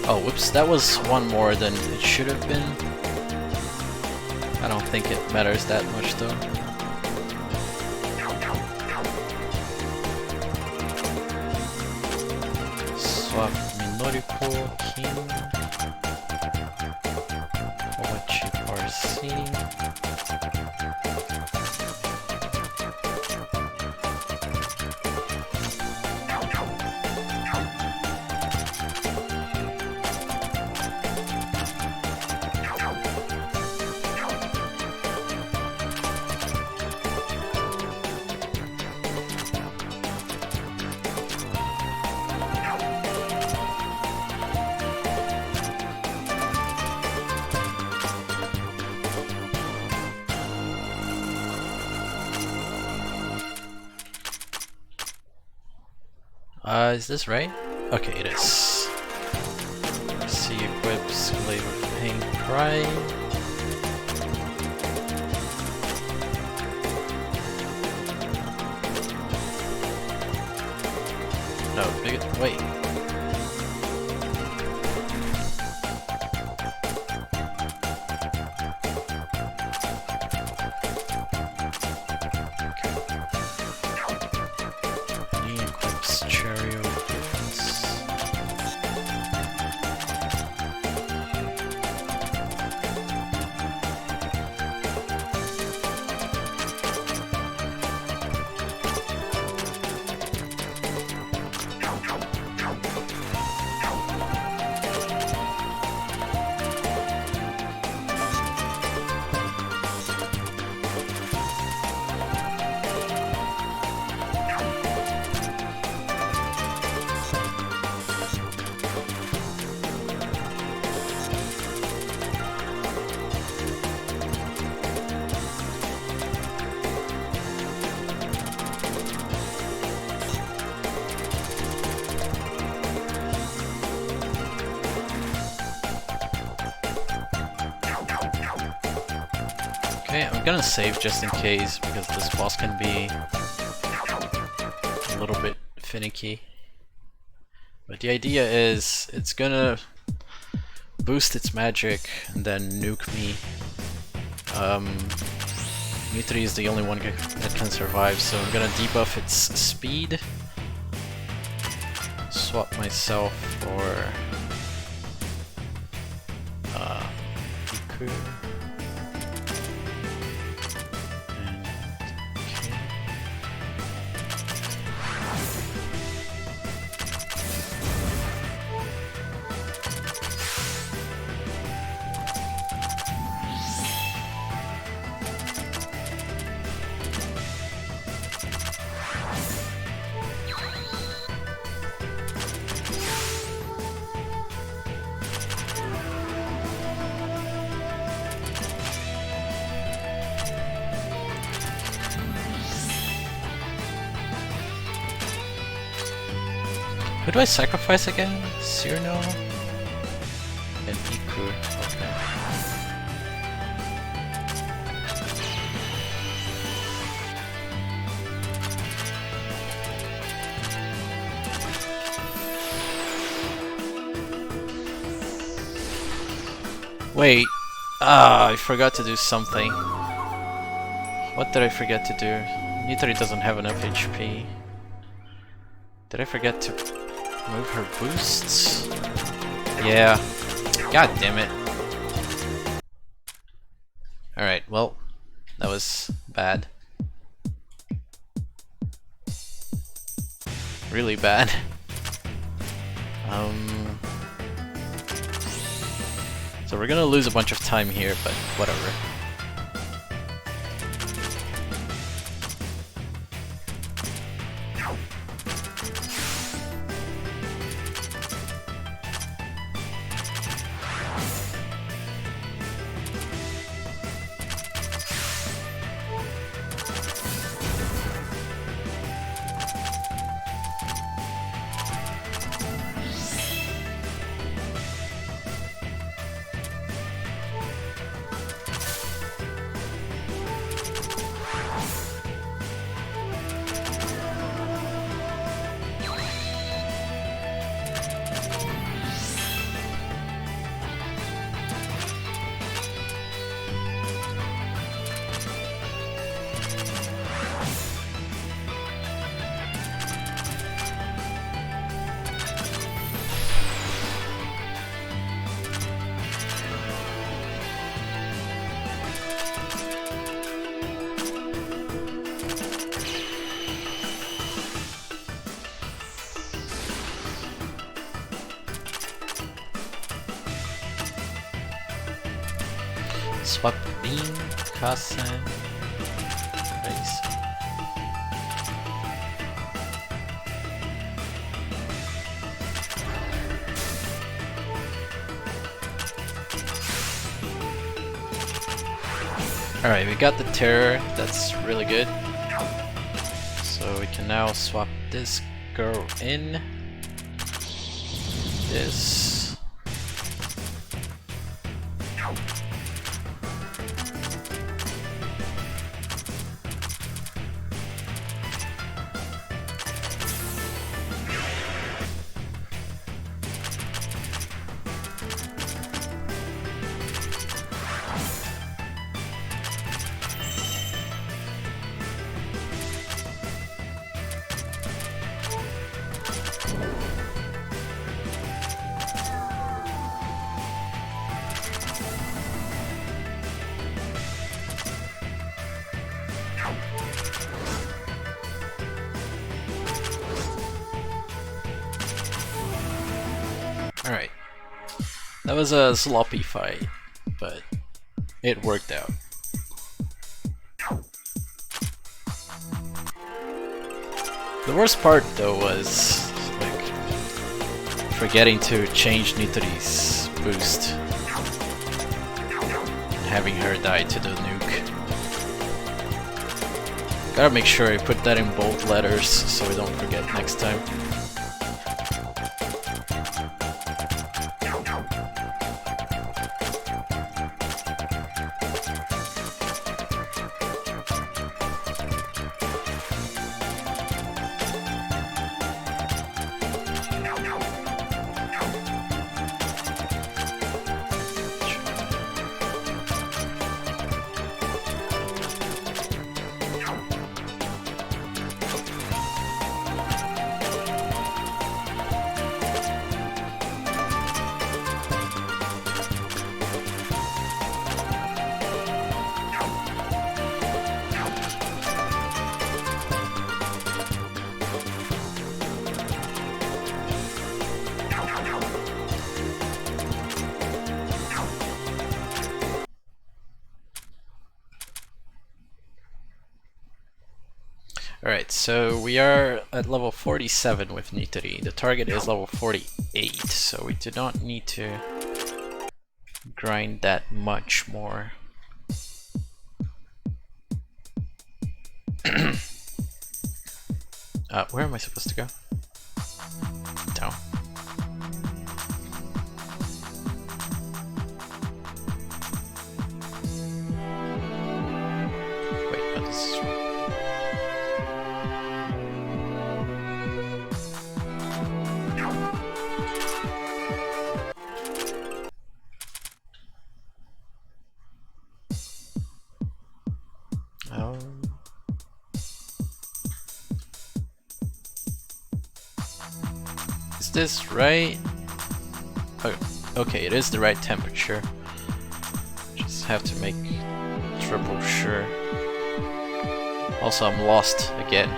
Oh, whoops, that was one more than it should have been. I don't think it matters that much though. Swap Minoriko, King, Owachi RC. Is this right? Okay, it is. equips Glaive of Pain Pride. No, wait. He equips Chariot Defense. Okay, I'm gonna save just in case, because this boss can be a little bit finicky. But the idea is, it's gonna boost its magic and then nuke me. Mitri is the only one that can survive, so I'm gonna debuff its speed. Swap myself for Iku. Who do I sacrifice again? Cyrano? And Iku. Okay. Wait. I forgot to do something. What did I forget to do? Nitari doesn't have enough HP. Did I forget to move her boosts? Yeah. God damn it. Alright, well, that was bad. Really bad. So we're gonna lose a bunch of time here, but whatever. Swap Beam, Kassen, Race. Alright, we got the Terror, that's really good. So we can now swap this girl in. This. Alright. That was a sloppy fight, but it worked out. The worst part though was like forgetting to change Nitori's boost and having her die to the nuke. Gotta make sure I put that in bold letters so we don't forget next time. Alright, so we are at level 47 with Nitori. The target is level 48, so we do not need to grind that much more. Where am I supposed to go? Down. Wait, what is this? Is this right? Oh, okay, it is the right temperature. Just have to make triple sure. Also, I'm lost again.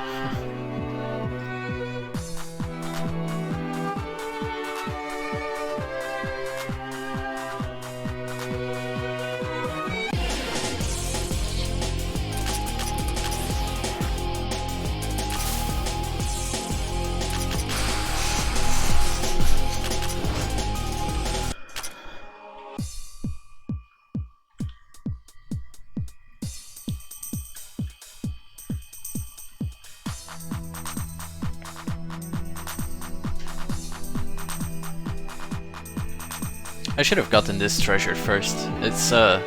I should have gotten this treasure first. It's a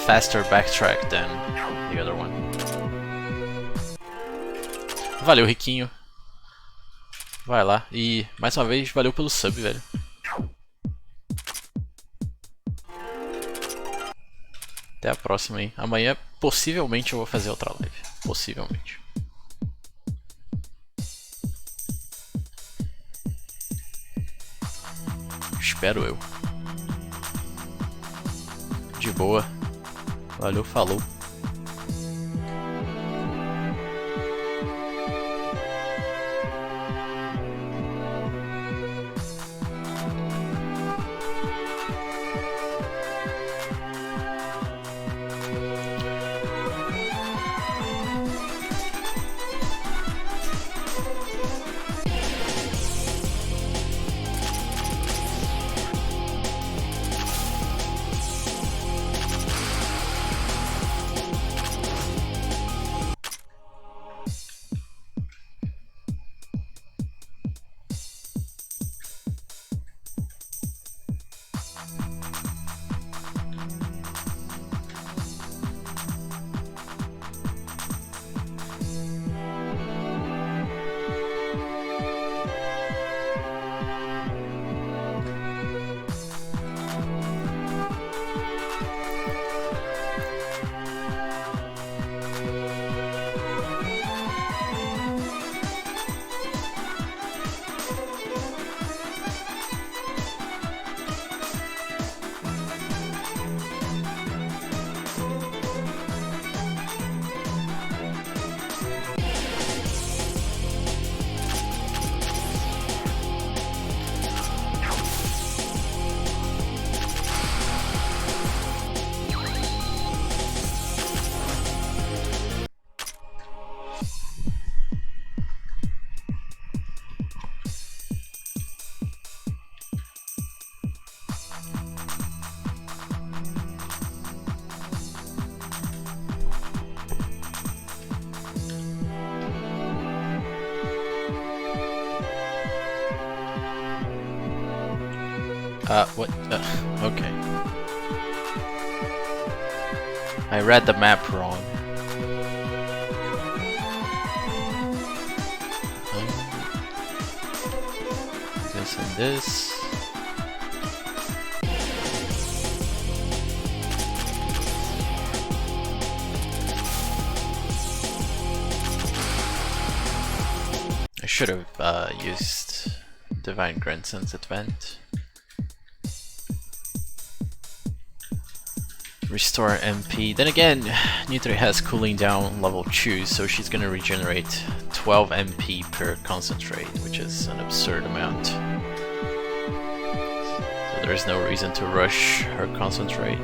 faster backtrack than the other one. Valeu, Riquinho. Vai lá. E mais uma vez, valeu pelo sub, velho. Até a próxima aí. Amanhã, possivelmente, eu vou fazer outra live. Possivelmente. Espero eu. De boa. Valeu, falou. What? Okay. I read the map wrong. This and this. I should have used Divine Grandson's Advent. Restore MP. Then again, Nutri has cooling down level 2, so she's gonna regenerate 12 MP per concentrate, which is an absurd amount. So there's no reason to rush her concentrate.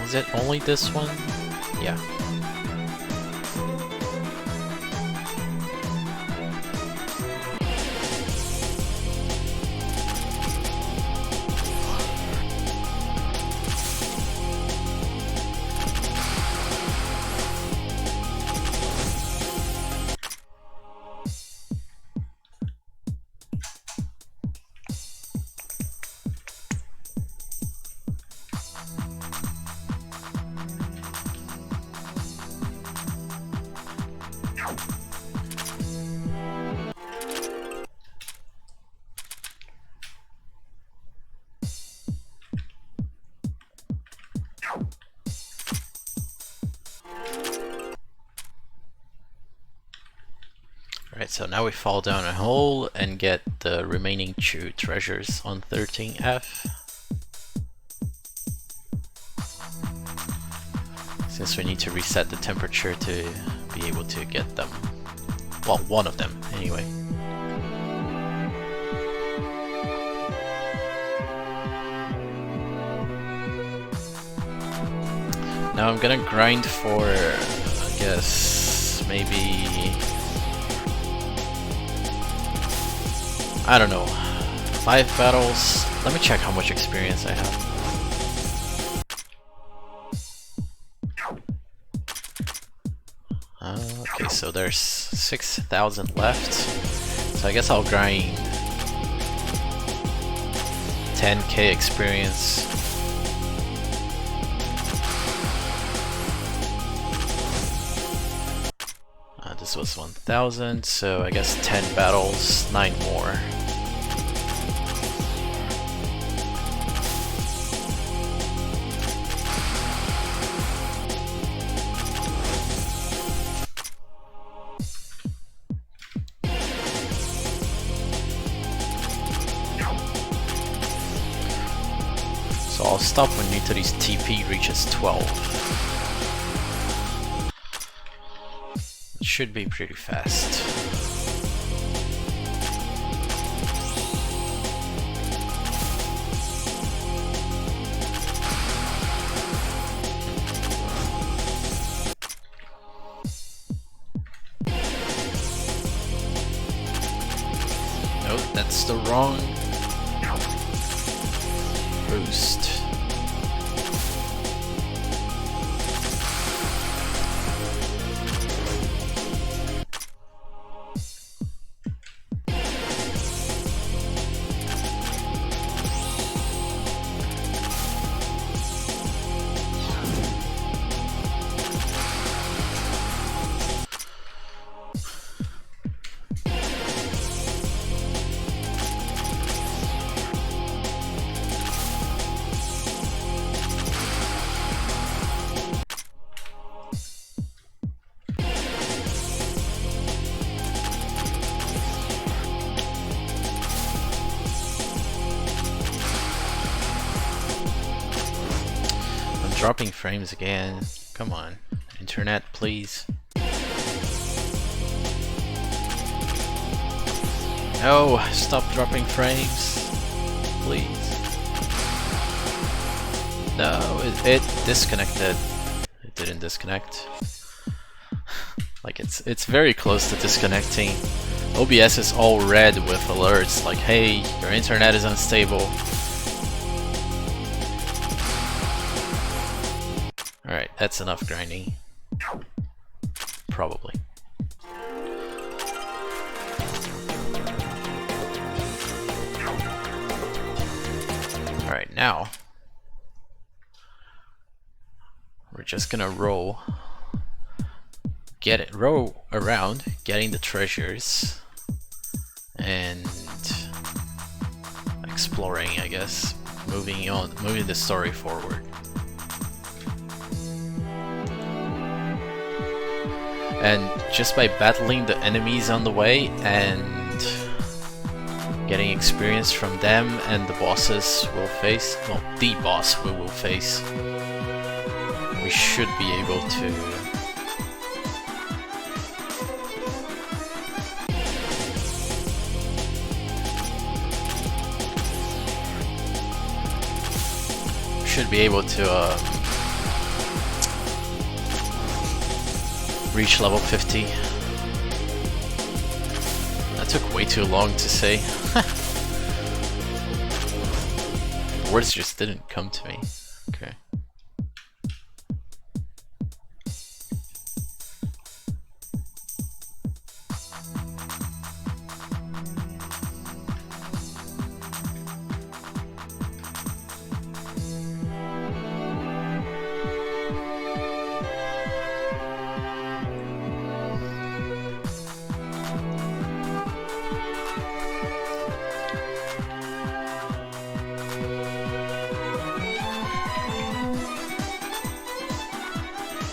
Is it only this one? Yeah. Alright, so now we fall down a hole and get the remaining 2 treasures on 13F. Since we need to reset the temperature to be able to get them. Well, one of them, anyway. Now I'm gonna grind for, I guess, maybe... I don't know, 5 battles. Let me check how much experience I have. Okay, so there's 6,000 left. So I guess I'll grind 10k experience. This was 1,000, so I guess 10 battles, 9 more. So I'll stop when Nitori's TP reaches 12. Should be pretty fast. Nope, that's the wrong boost. Dropping frames again. Come on. Internet, please. No, stop dropping frames. Please. No, it disconnected. It didn't disconnect. Like it's very close to disconnecting. OBS is all red with alerts like, hey, your internet is unstable. Alright, that's enough grinding. Probably. Alright, now we're just gonna roll around getting the treasures and exploring, I guess, moving the story forward. And just by battling the enemies on the way and getting experience from them and the bosses we'll face, well, the boss we will face, we should be able to reach level 50. That took way too long to say. Words just didn't come to me. Okay.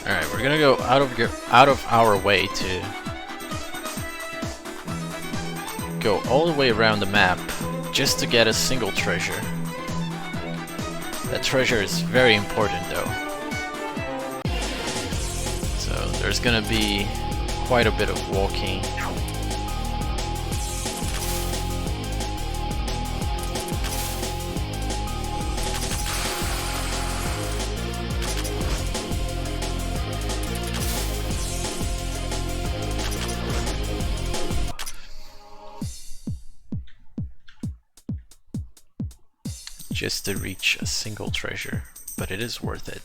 Alright, we're gonna go out of our way to go all the way around the map just to get a single treasure. That treasure is very important though. So there's gonna be quite a bit of walking. Just to reach a single treasure, but it is worth it.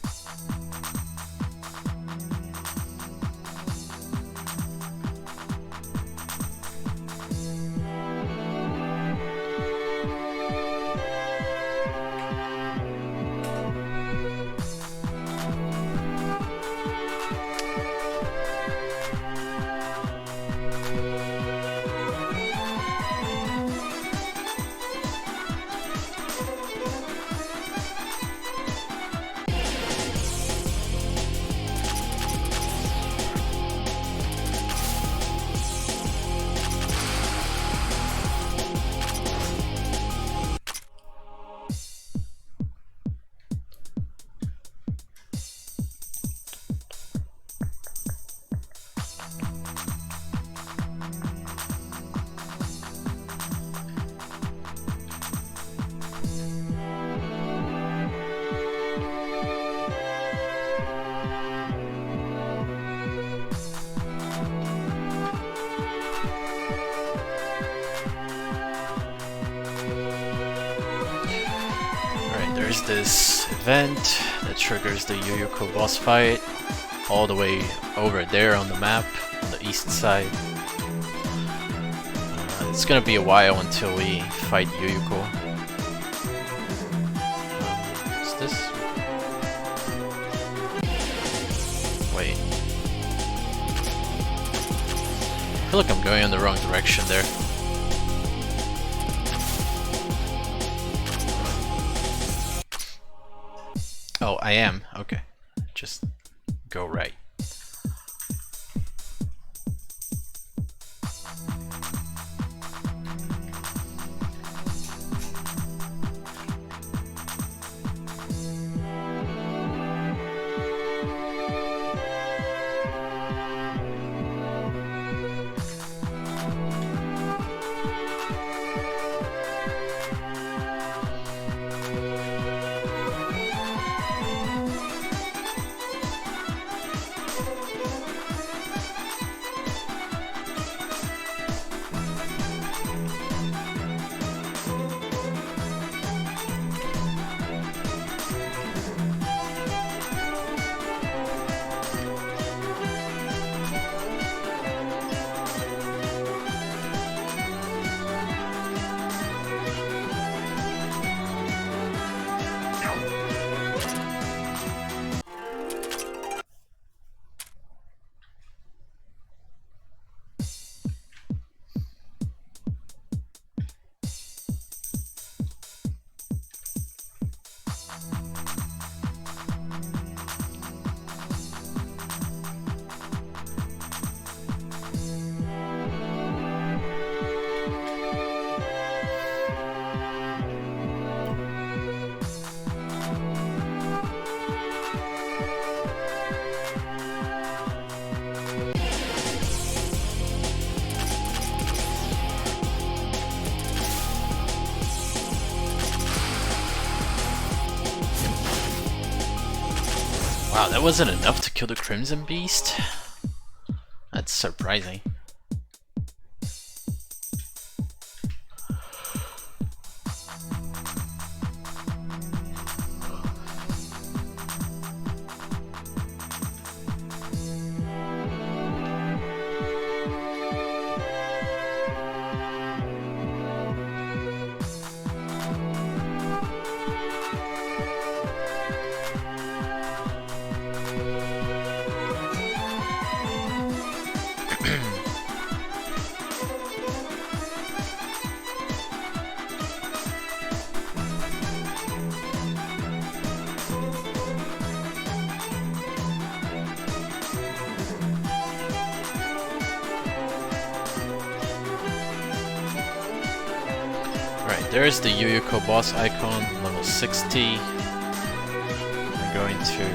There's this event that triggers the Yuyuko boss fight all the way over there on the map, on the east side. It's gonna be a while until we fight Yuyuko. What's this? Wait. I feel like I'm going in the wrong direction there. Oh, I am? Okay. Just go right. Wow, that wasn't enough to kill the Crimson Beast? That's surprising. There's the Yuyuko boss icon, level 60. I'm going to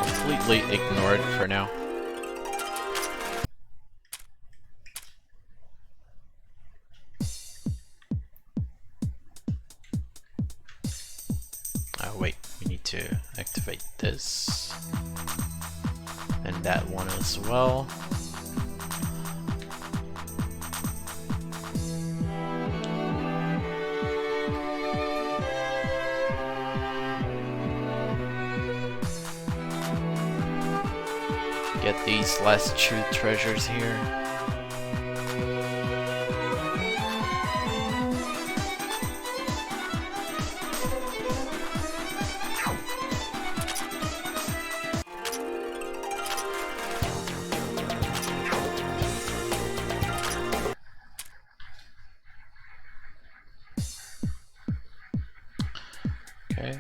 completely ignore it for now. Oh wait, we need to activate this. And that one as well. Get these last two treasures here. Okay.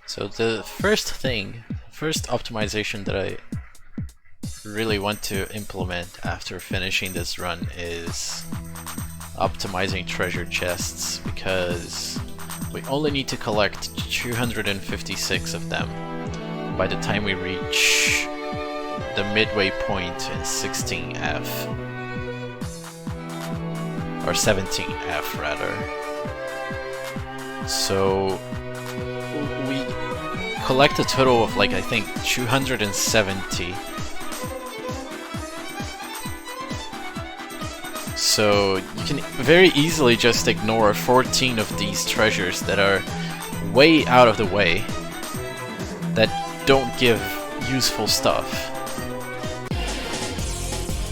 So the first optimization that I really want to implement after finishing this run is optimizing treasure chests, because we only need to collect 256 of them by the time we reach the midway point in 16F. Or 17F rather. So we collect a total of like I think 270. So you can very easily just ignore 14 of these treasures that are way out of the way, that don't give useful stuff.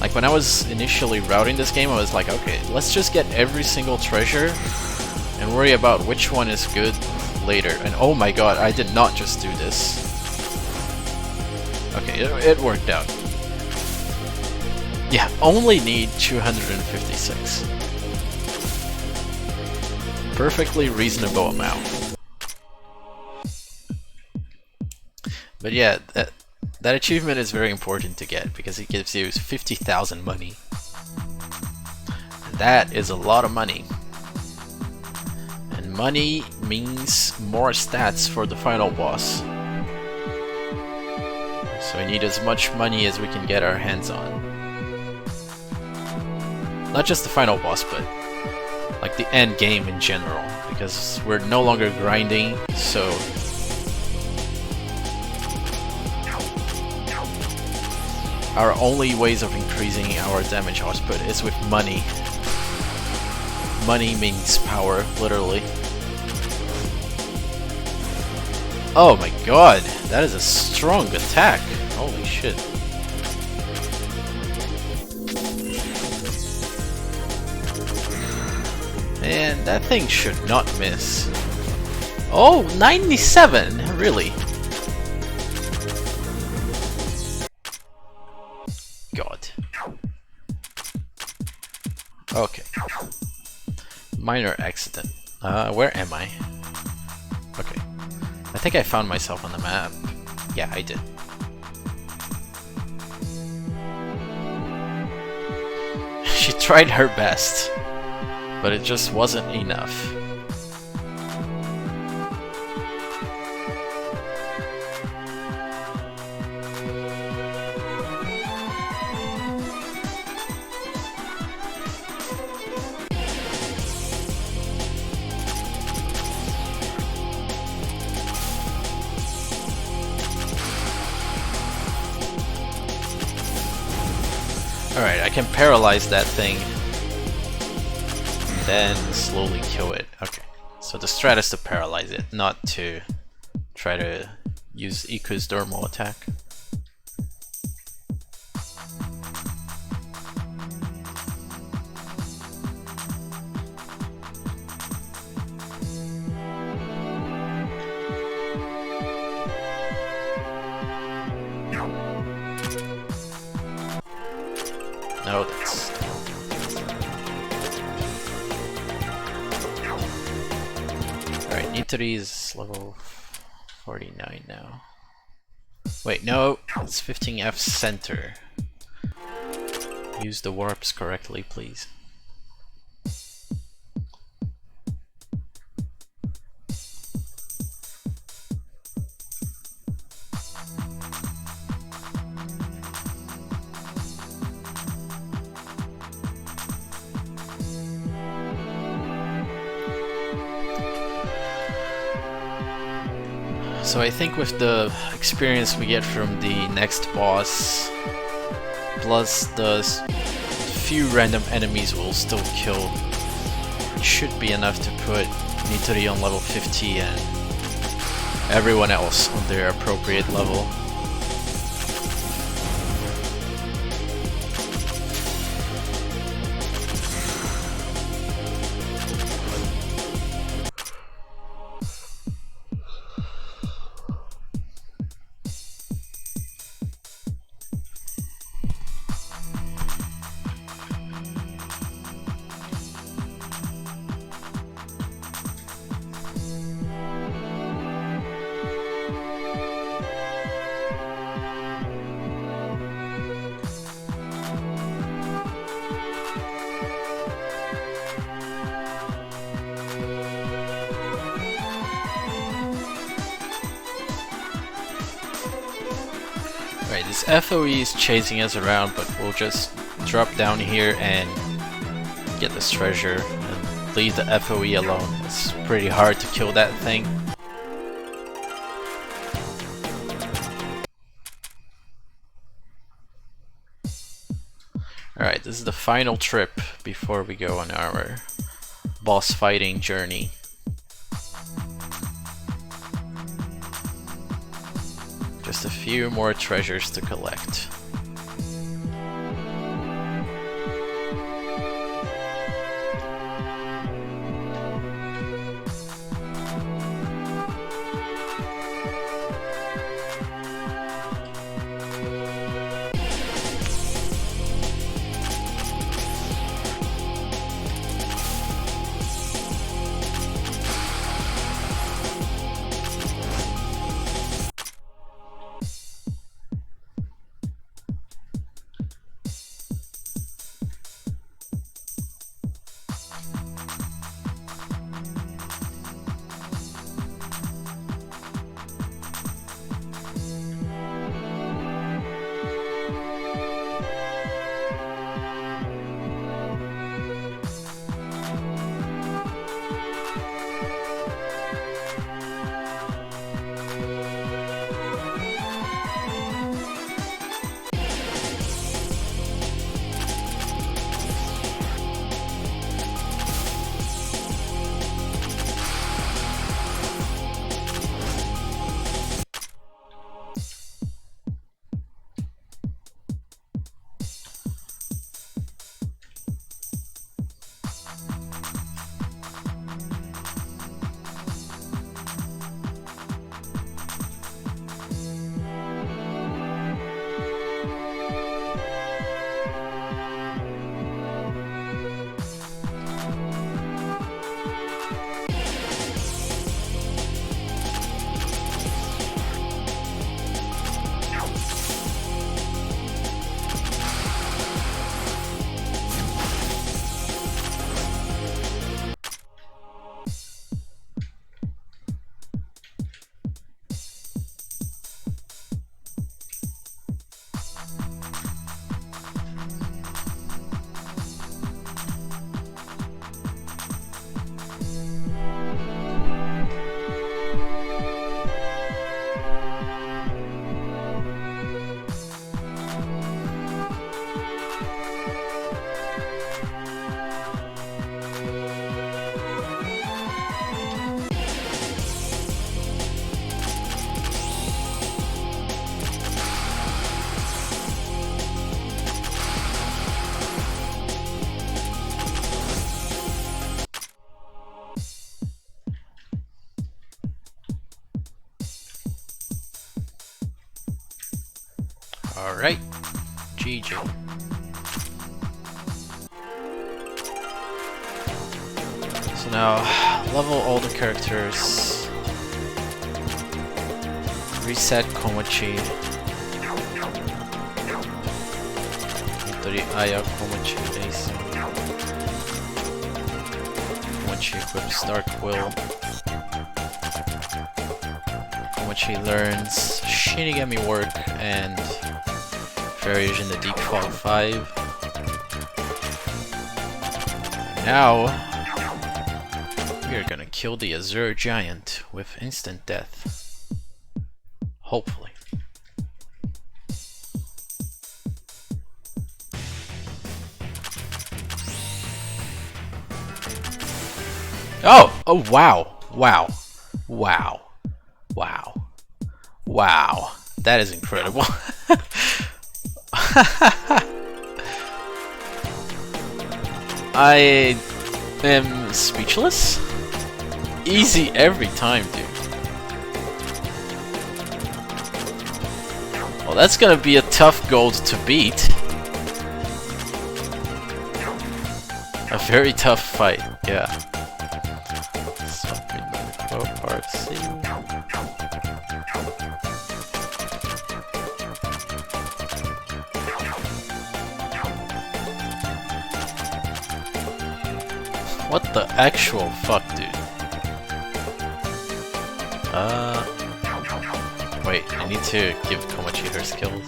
Like when I was initially routing this game, I was like, okay, let's just get every single treasure and worry about which one is good later. And oh my god, I did not just do this. Okay, it worked out. Yeah, only need 256. Perfectly reasonable amount. But yeah, that achievement is very important to get because it gives you 50,000 money. And that is a lot of money. And money means more stats for the final boss. So we need as much money as we can get our hands on. Not just the final boss, but like the end game in general, because we're no longer grinding, so our only ways of increasing our damage output is with money. Money means power, literally. Oh my god, that is a strong attack. Holy shit. And that thing should not miss. Oh, 97, really? God. Okay. Minor accident. Where am I? Okay. I think I found myself on the map. Yeah, I did. She tried her best, but it just wasn't enough. Alright, I can paralyze that thing, then slowly kill it. Okay, so the strat is to paralyze it, not to try to use Iku's dermal attack. No, that's... Alright, Nitori is level 49 now. Wait, no, it's 15F center. Use the warps correctly, please. So I think with the experience we get from the next boss, plus the few random enemies we'll still kill, it should be enough to put Nitori on level 50 and everyone else on their appropriate level. Right, this FOE is chasing us around, but we'll just drop down here and get this treasure and leave the FOE alone. It's pretty hard to kill that thing. Alright, this is the final trip before we go on our boss fighting journey. Just a few more treasures to collect. Alright, GG. So now, level all the characters, reset Komochi, Aya Komochi Ace, Komochi equip Star Quill, Komochi learns Shinigami Work and variation the Deep Fog 5. Now, we are gonna kill the Azure Giant with instant death. Hopefully. Oh! Oh, wow! Wow! Wow! Wow! Wow! That is incredible. I am speechless. Easy every time, dude. Well, that's gonna be a tough gold to beat. A very tough fight, yeah. Part C. What the actual fuck, dude? Wait, I need to give Komochi her skills.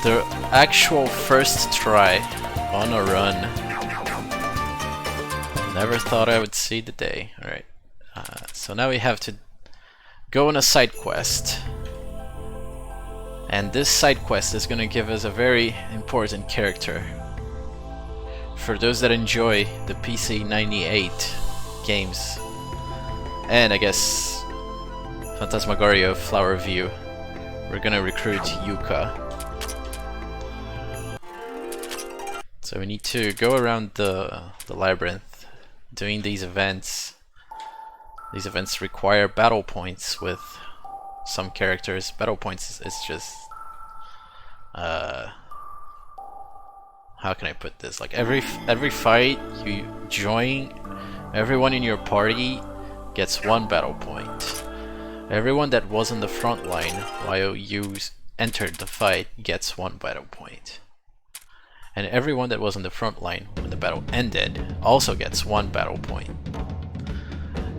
The actual first try on a run. Never thought I would see the day. Alright, so now we have to go on a side quest. And this side quest is gonna give us a very important character. For those that enjoy the PC 98 games, and I guess Phantasmagoria Flower View, we're gonna recruit Yuka. So we need to go around the labyrinth, doing these events. These events require battle points with some characters. Battle points is just how can I put this? Like every fight you join, everyone in your party gets 1 battle point. Everyone that was in the front line while you entered the fight gets 1 battle point. And everyone that was in the front line when the battle ended also gets 1 battle point.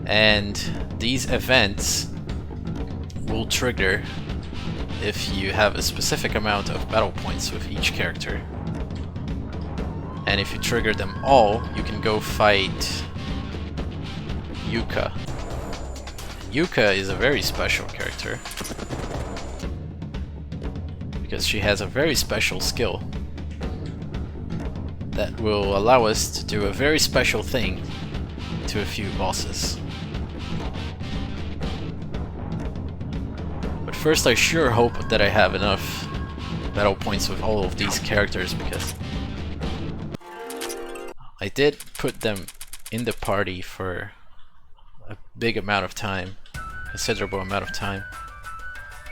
And these events will trigger if you have a specific amount of battle points with each character. And if you trigger them all, you can go fight Yuka. Yuka is a very special character because she has a very special skill that will allow us to do a very special thing to a few bosses. But first, I sure hope that I have enough battle points with all of these characters, because I did put them in the party for a big amount of time, considerable amount of time,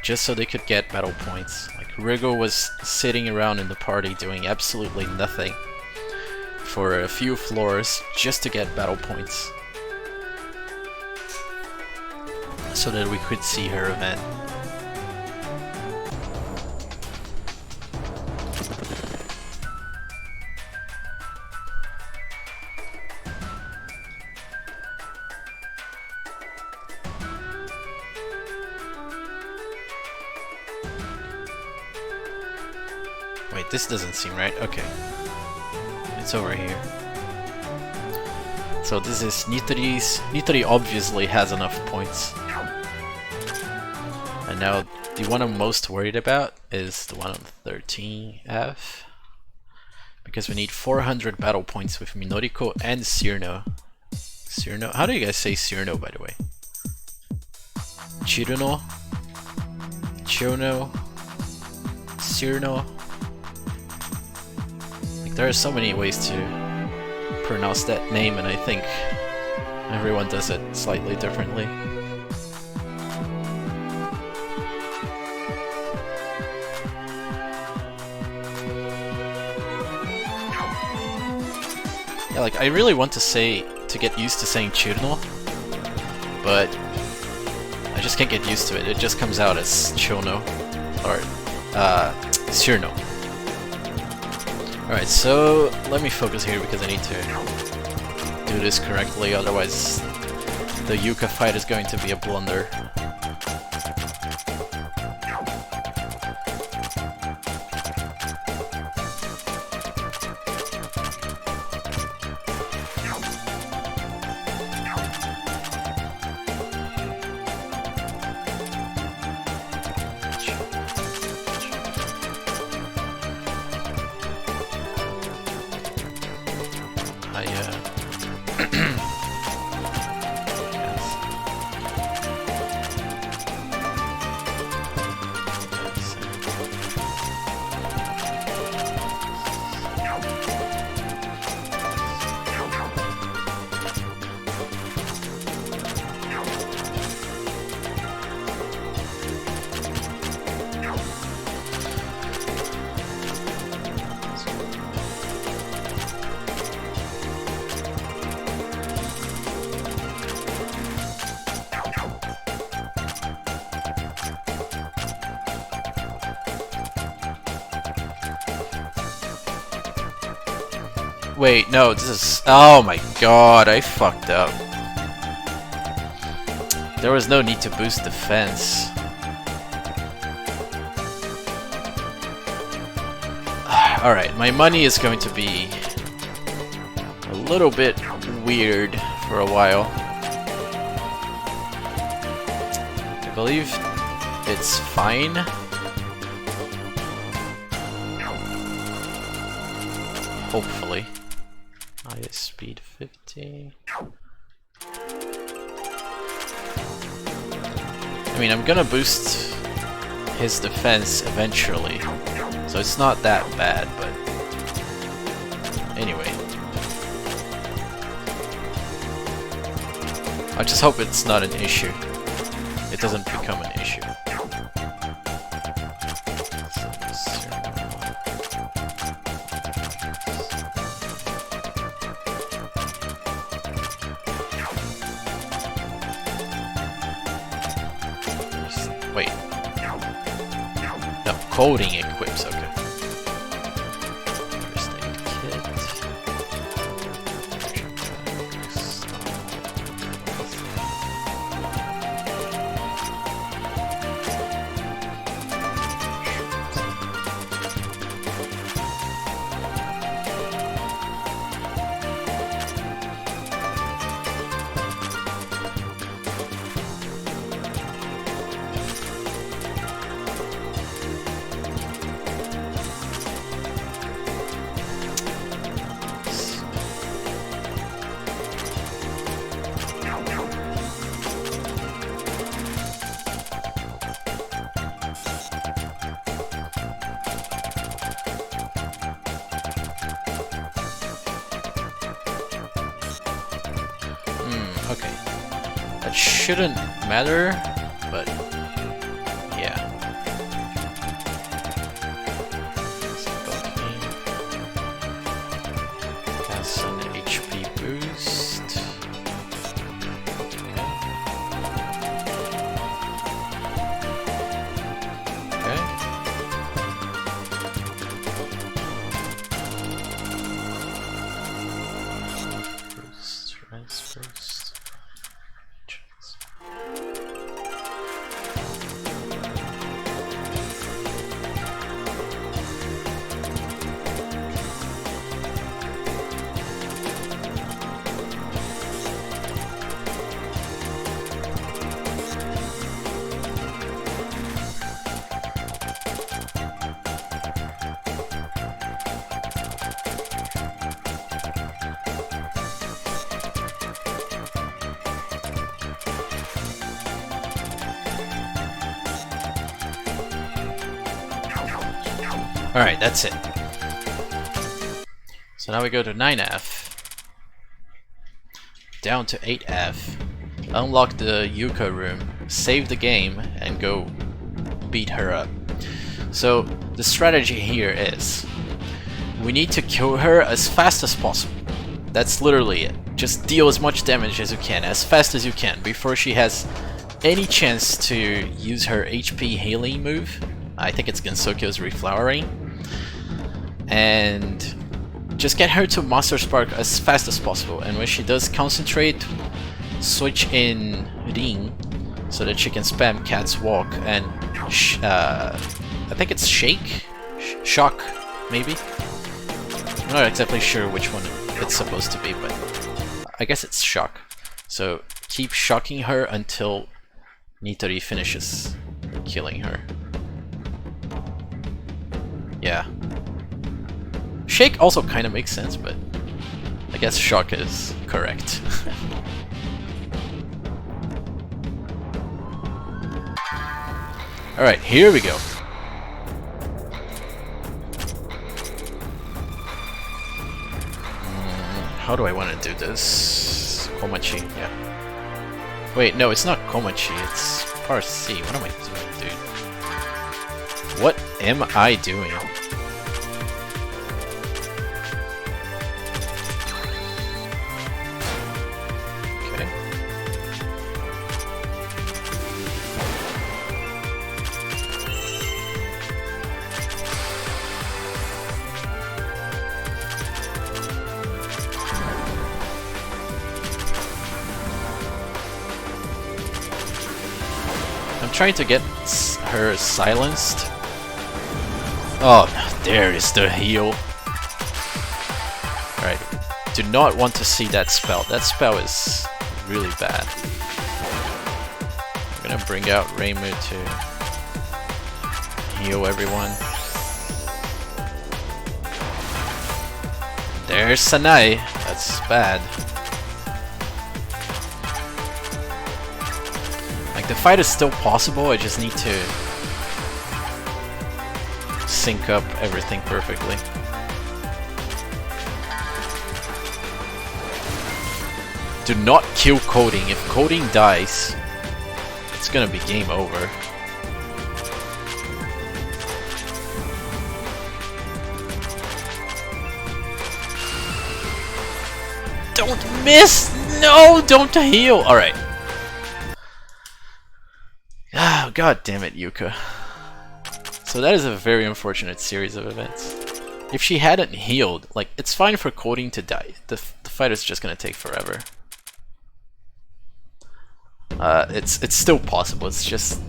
just so they could get battle points. Like Rigo was sitting around in the party doing absolutely nothing for a few floors just to get battle points, so that we could see her event. Wait, this doesn't seem right. Okay. It's over here. So this is Nitori's. Nitori obviously has enough points. And now the one I'm most worried about is the one on 13F. Because we need 400 battle points with Minoriko and Cyrno. Cyrno? How do you guys say Cyrno, by the way? Chiruno? Chono? Cyrno? There are so many ways to pronounce that name, and I think everyone does it slightly differently. Yeah, like, I really want to get used to saying Churno, but I just can't get used to it. It just comes out as Chono, or Surno. Alright, so let me focus here because I need to do this correctly, otherwise the Yuka fight is going to be a blunder. Wait, no, this is... Oh my god, I fucked up. There was no need to boost defense. Alright, my money is going to be a little bit weird for a while. I believe it's fine. Hopefully. Highest speed 50. I mean, I'm gonna boost his defense eventually, so it's not that bad, but anyway. I just hope it's not an issue. It doesn't become an issue. Wait. No, coding equips, okay. First aid kit. Okay. That shouldn't matter, but yeah. That's an HP boost. Okay. Boost, rise boost. Alright, that's it. So now we go to 9F, down to 8F, unlock the Yuka room, save the game, and go beat her up. So the strategy here is, we need to kill her as fast as possible. That's literally it. Just deal as much damage as you can, as fast as you can, before she has any chance to use her HP healing move. I think it's Gensokyo's Reflowering. And just get her to Master Spark as fast as possible. And when she does concentrate, switch in Ring so that she can spam Cat's Walk and I think it's Shock, maybe? I'm not exactly sure which one it's supposed to be, but I guess it's Shock. So keep shocking her until Nitori finishes killing her. Yeah. Shake also kind of makes sense, but I guess Shock is correct. Alright, here we go. How do I want to do this? Komachi, yeah. Wait, no, it's not Komachi, it's Part C. What am I doing, dude? What am I doing? Okay. I'm trying to get her silenced. Oh, there is the heal. Alright, do not want to see that spell. That spell is really bad. I'm gonna bring out Reimu to heal everyone. There's Sanae. That's bad. Like, the fight is still possible, I just need to sync up everything perfectly. Do not kill Coding. If Coding dies, it's gonna be game over. Don't miss! No! Don't heal! Alright. Ah, god damn it, Yuka. So that is a very unfortunate series of events. If she hadn't healed, like, it's fine for Coding to die. The fight is just gonna take forever. It's still possible, it's just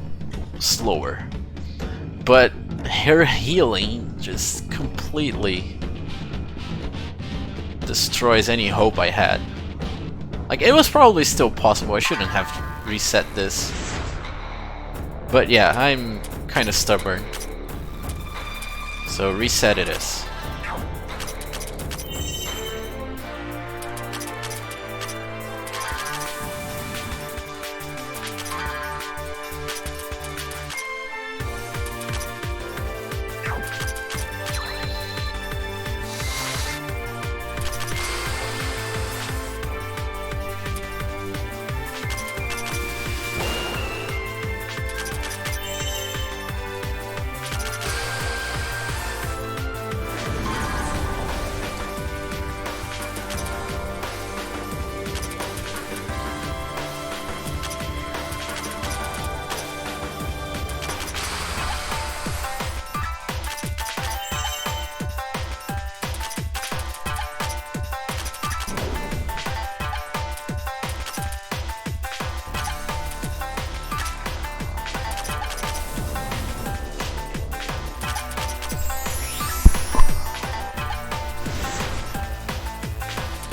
slower. But her healing just completely destroys any hope I had. Like, it was probably still possible, I shouldn't have reset this. But yeah, I'm kinda stubborn. So reset it is.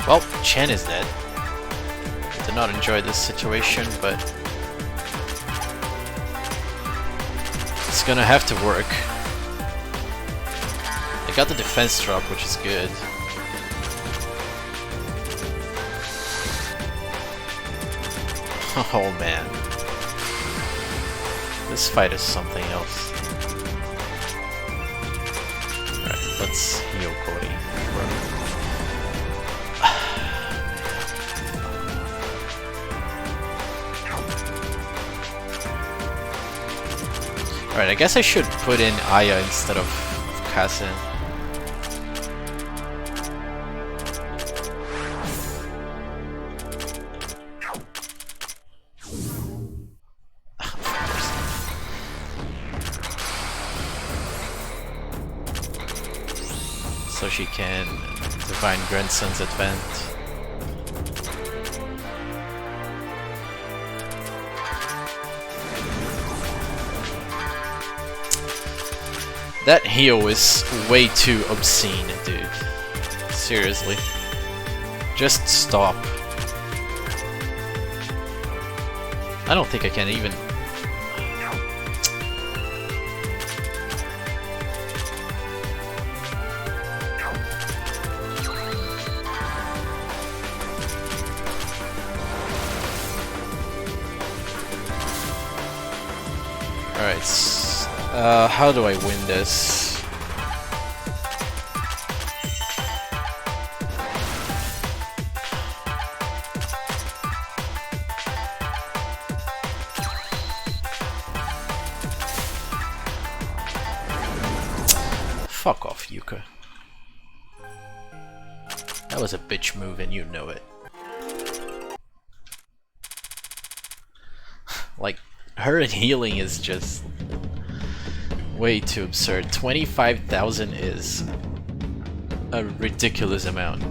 Well, Chen is dead. Did not enjoy this situation, but it's gonna have to work. I got the defense drop, which is good. Oh man. This fight is something else. Alright, let's heal Cody. Alright, I guess I should put in Aya instead of Kassen. so she can Divine Grandson's advance. That heal is way too obscene, dude. Seriously. Just stop. I don't think I can even... Alright, how do I win this? Fuck off, Yuka. That was a bitch move and you know it. Like, her healing is just way too absurd. 25,000 is a ridiculous amount.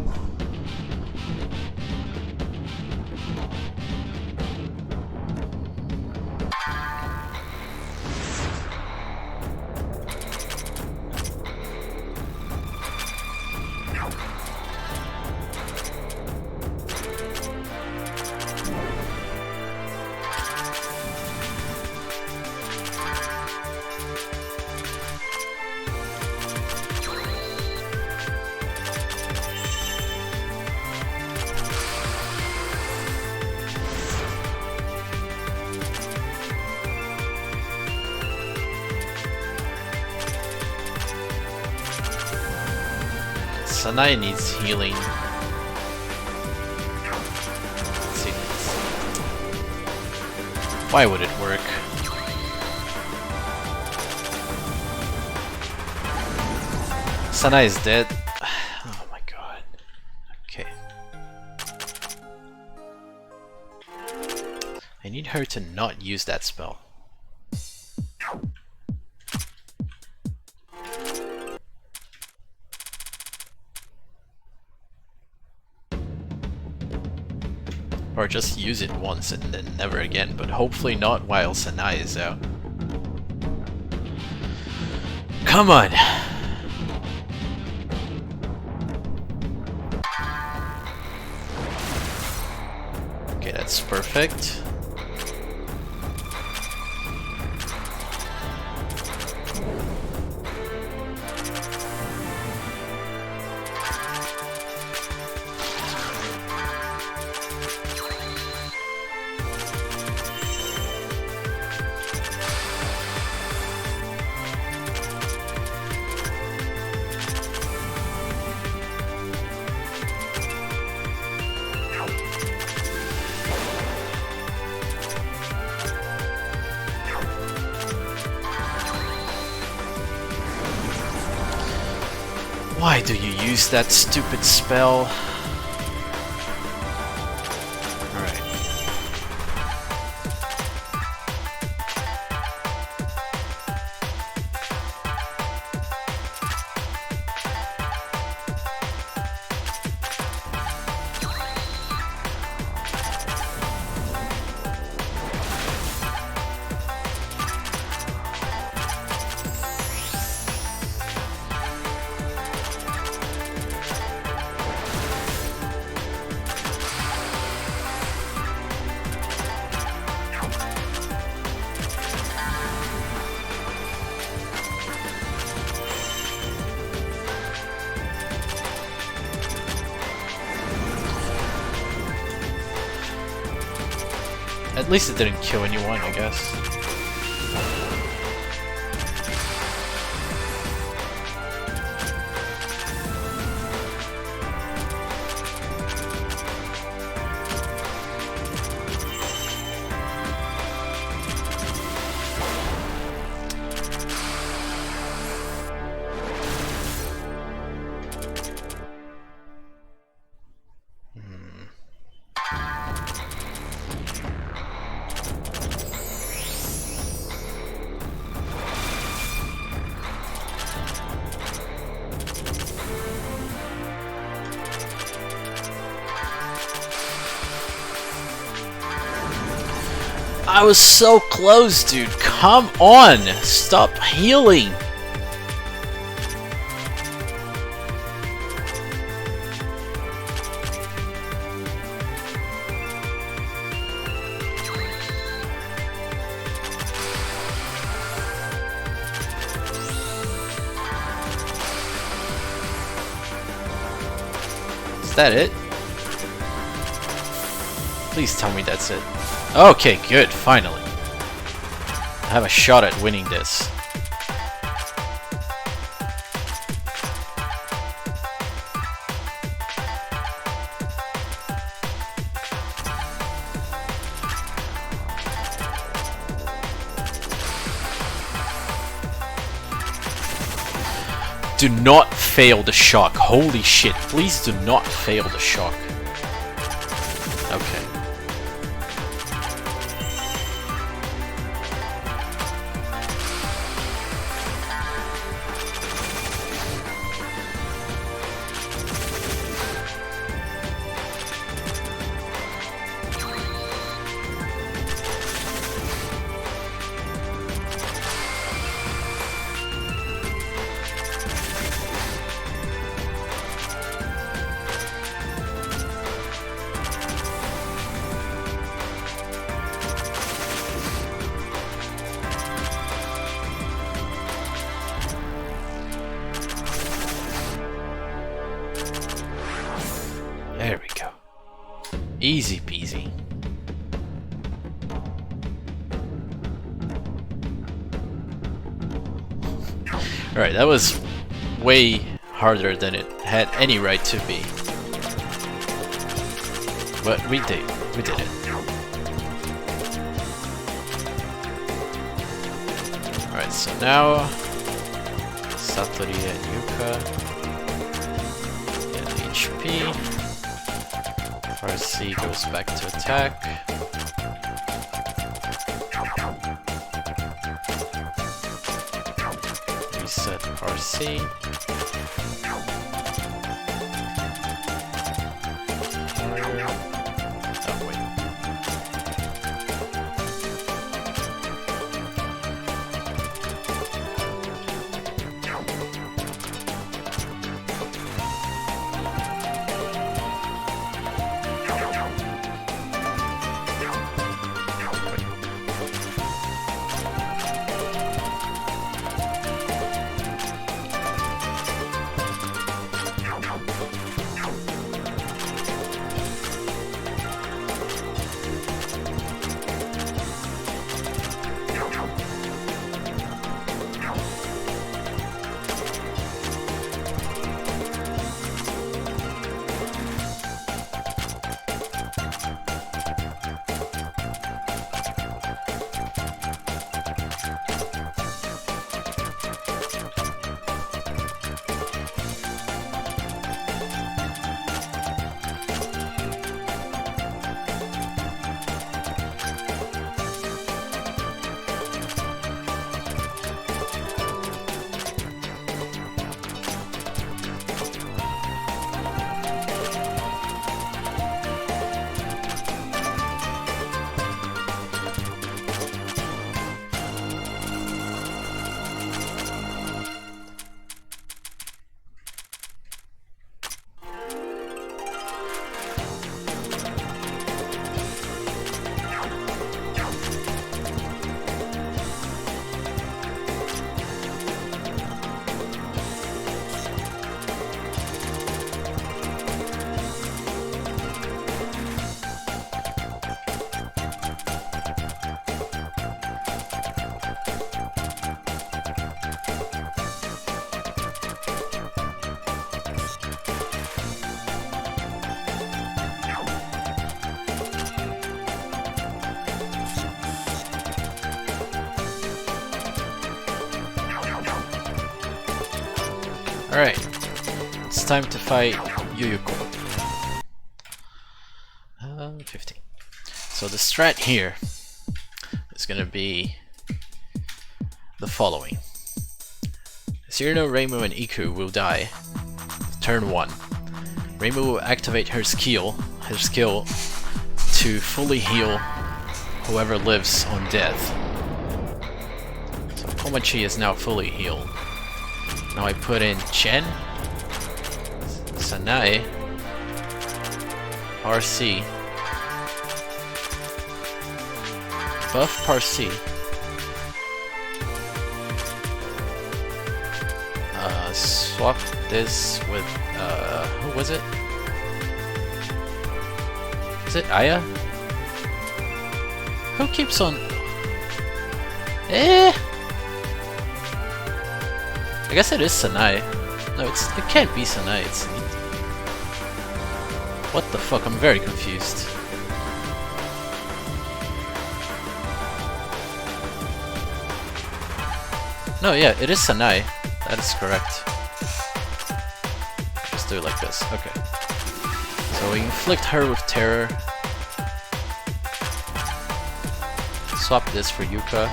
Sanae needs healing. Let's see. Why would it work? Sanae is dead. Oh my god. Okay. I need her to not use that spell. Or just use it once and then never again, but hopefully not while Sanae is out. Come on! Okay, that's perfect. Why do you use that stupid spell? Alright. At least it didn't kill anyone, I guess. I was so close, dude. Come on! Stop healing! Is that it? Please tell me that's it. Okay, good, finally. I have a shot at winning this. Do not fail the shock. Holy shit, please do not fail the shock. Okay. There we go. Easy peasy. Alright, that was way harder than it had any right to be. But we did it. Alright, so now Satori and Yuka get HP. RC goes back to attack. Reset RC. Oh, wait. Alright, it's time to fight Yuyuko. 15. So the strat here is gonna be the following. Cyrano, Reimu, and Iku will die. Turn 1. Reimu will activate her skill to fully heal whoever lives on death. So Komachi is now fully healed. Now I put in Chen, Sanae, RC, buff Parsi, swap this with, who was it? Is it Aya? Who keeps on... I guess it is Sanae. No, it can't be Sanae, it's... What the fuck, I'm very confused. No, yeah, it is Sanae. That is correct. Just do it like this, okay. So we inflict her with terror. Swap this for Yuka.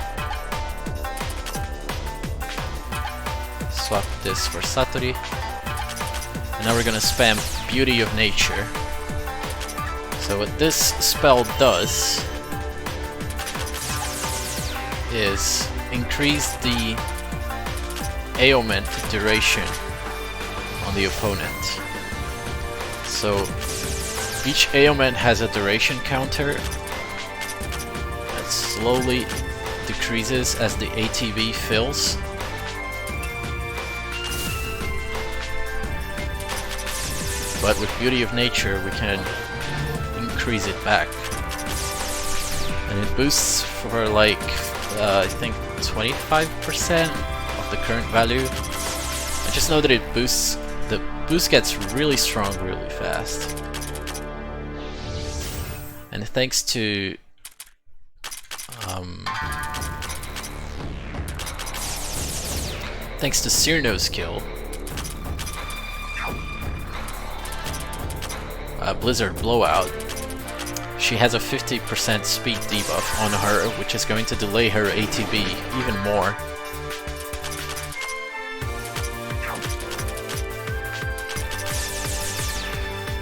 Swap this for Satori. And now we're gonna spam Beauty of Nature. So what this spell does is increase the ailment duration on the opponent. So each ailment has a duration counter that slowly decreases as the ATB fills. But with Beauty of Nature we can increase it back. And it boosts for like, I think 25% of the current value. I just know that it boosts, the boost gets really strong really fast. And thanks to Cyrno's skill, Blizzard Blowout, she has a 50% speed debuff on her, which is going to delay her ATB even more.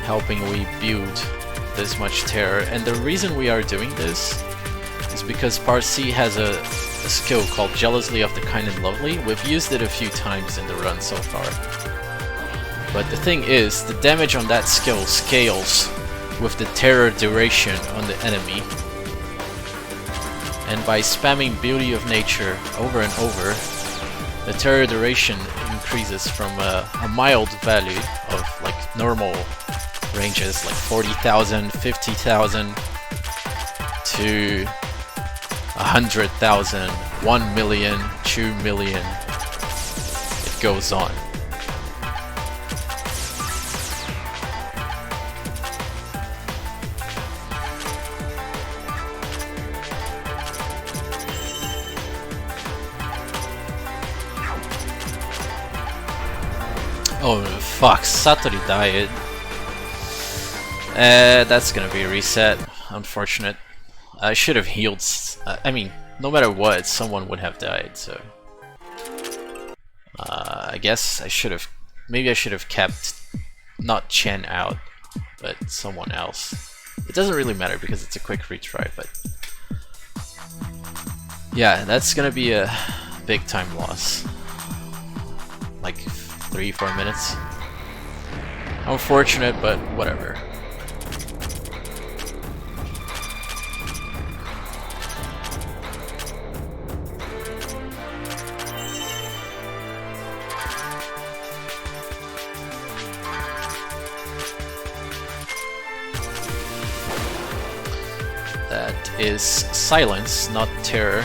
Helping we build this much terror. And the reason we are doing this is because Parsi has a skill called Jealously of the Kind and Lovely. We've used it a few times in the run so far. But the thing is, the damage on that skill scales with the terror duration on the enemy. And by spamming Beauty of Nature over and over, the terror duration increases from a mild value of like normal ranges, like 40,000, 50,000, to 100,000, 1 million, 2 million. It goes on. Oh fuck, Satori died. That's gonna be a reset. Unfortunate. I should have healed. I mean, no matter what, someone would have died, so... I guess I should have... Maybe I should have kept... not Chen out, but someone else. It doesn't really matter because it's a quick retry, but... Yeah, that's gonna be a big time loss. Like 3-4 minutes. Unfortunate, but whatever. That is silence, not terror.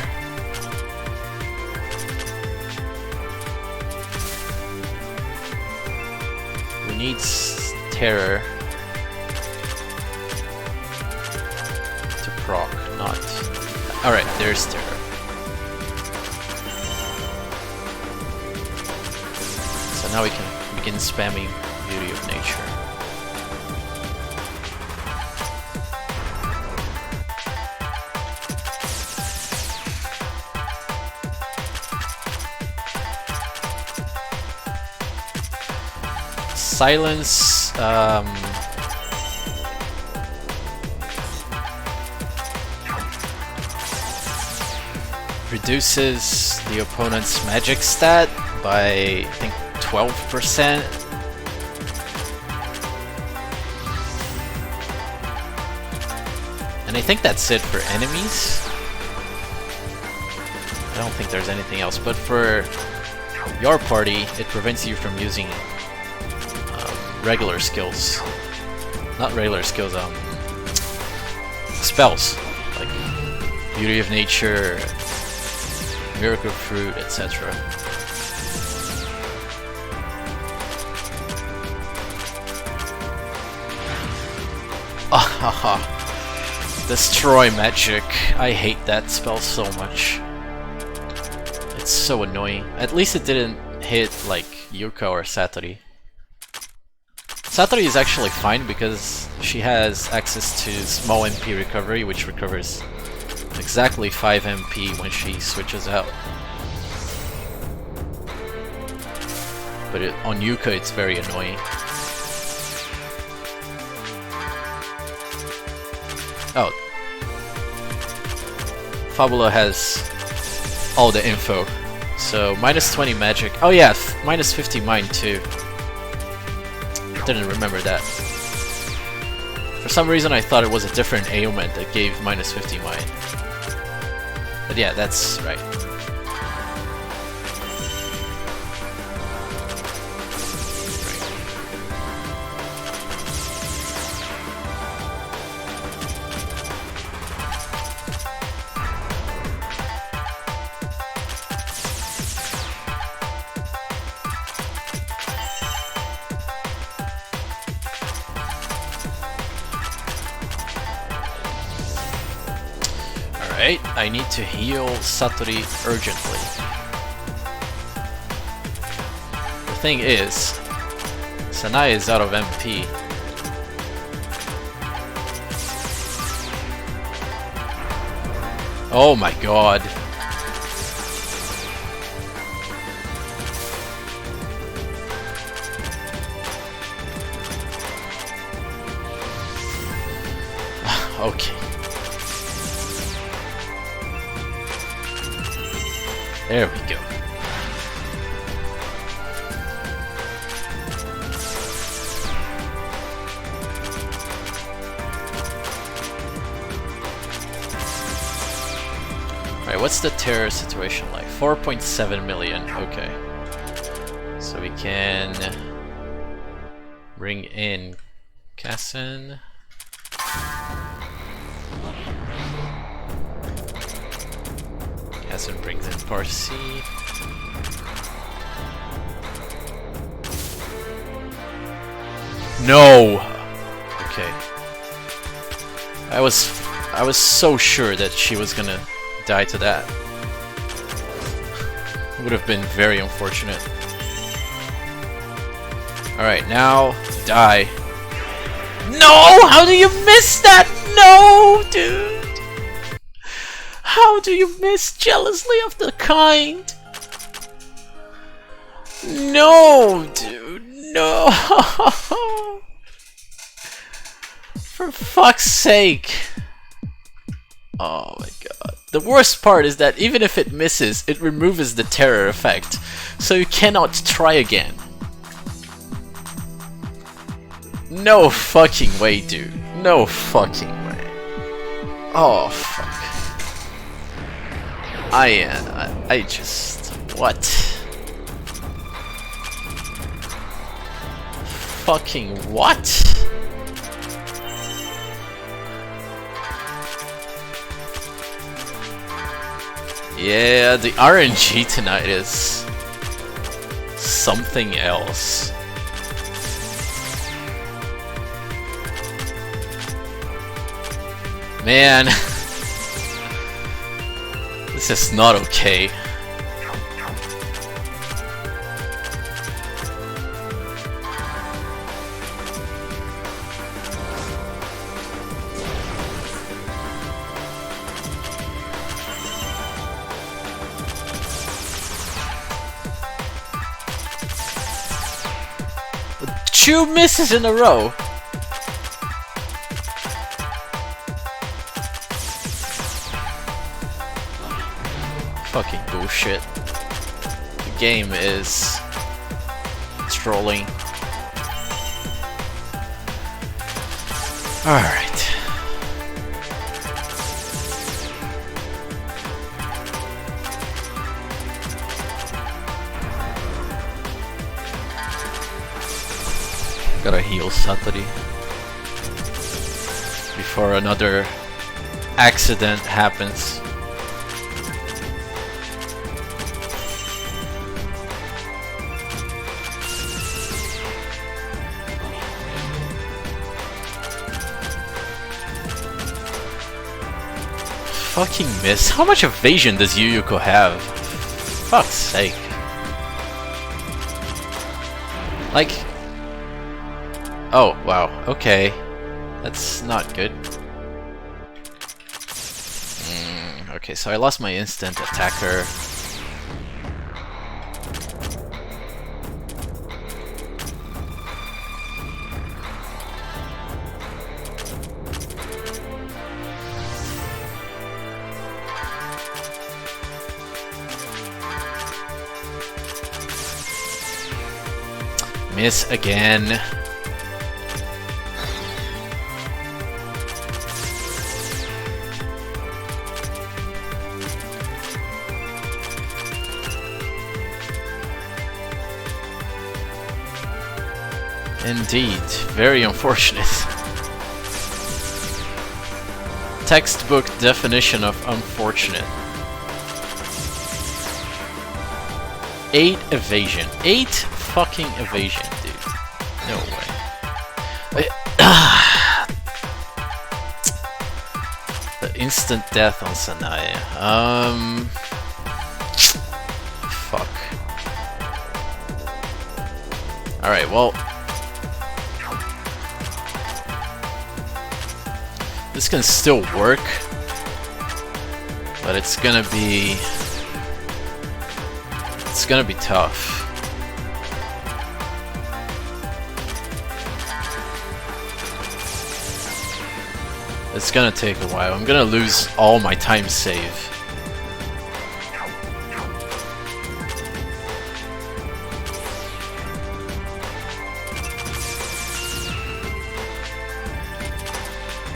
We need terror to proc, not... Alright, there's terror. So now we can begin spamming Beauty of Nature. Silence, reduces the opponent's magic stat by, I think, 12%. And I think that's it for enemies. I don't think there's anything else, but for your party, it prevents you from using regular skills. Not regular skills, spells. Like Beauty of Nature, Miracle Fruit, etc. Ahaha. Destroy magic. I hate that spell so much. It's so annoying. At least it didn't hit like Yuka or Satori. Satori is actually fine because she has access to small MP recovery, which recovers exactly 5 MP when she switches out. But on Yuka it's very annoying. Oh. Fabula has all the info. So minus 20 magic. Oh yeah, minus 50 mine too. Didn't remember that. For some reason I thought it was a different ailment that gave minus 50 mine. But yeah, that's right. Alright, I need to heal Satori urgently. The thing is, Sanae is out of MP. Oh my god. Okay. There we go. Alright, what's the terror situation like? 4.7 million, okay. So we can bring in Kassen. Kassen brings in Parsi. No! Okay. I was so sure that she was gonna die to that. Would have been very unfortunate. Alright, now die. No! How do you miss that? No, dude! How do you miss jealously of the kind? No, dude, no! For fuck's sake! Oh my god. The worst part is that even if it misses, it removes the terror effect, so you cannot try again. No fucking way, dude. No fucking way. Oh, fuck. I just... what? Fucking what? Yeah, the RNG tonight is something else. Man, this is not okay. Two misses in a row. Fucking bullshit. The game is trolling. Alright. Gotta heal Satori before another accident happens. Fucking miss. How much evasion does Yuyuko have? Fuck's sake. Like... Oh, wow. Okay. That's not good. Okay, so I lost my instant attacker. Miss again. Indeed, very unfortunate. Textbook definition of unfortunate. 8 evasion. 8 fucking evasion, dude. No way. The instant death on Sanae. Fuck. Alright, well. This can still work, but it's gonna be tough. It's gonna take a while. I'm gonna lose all my time save.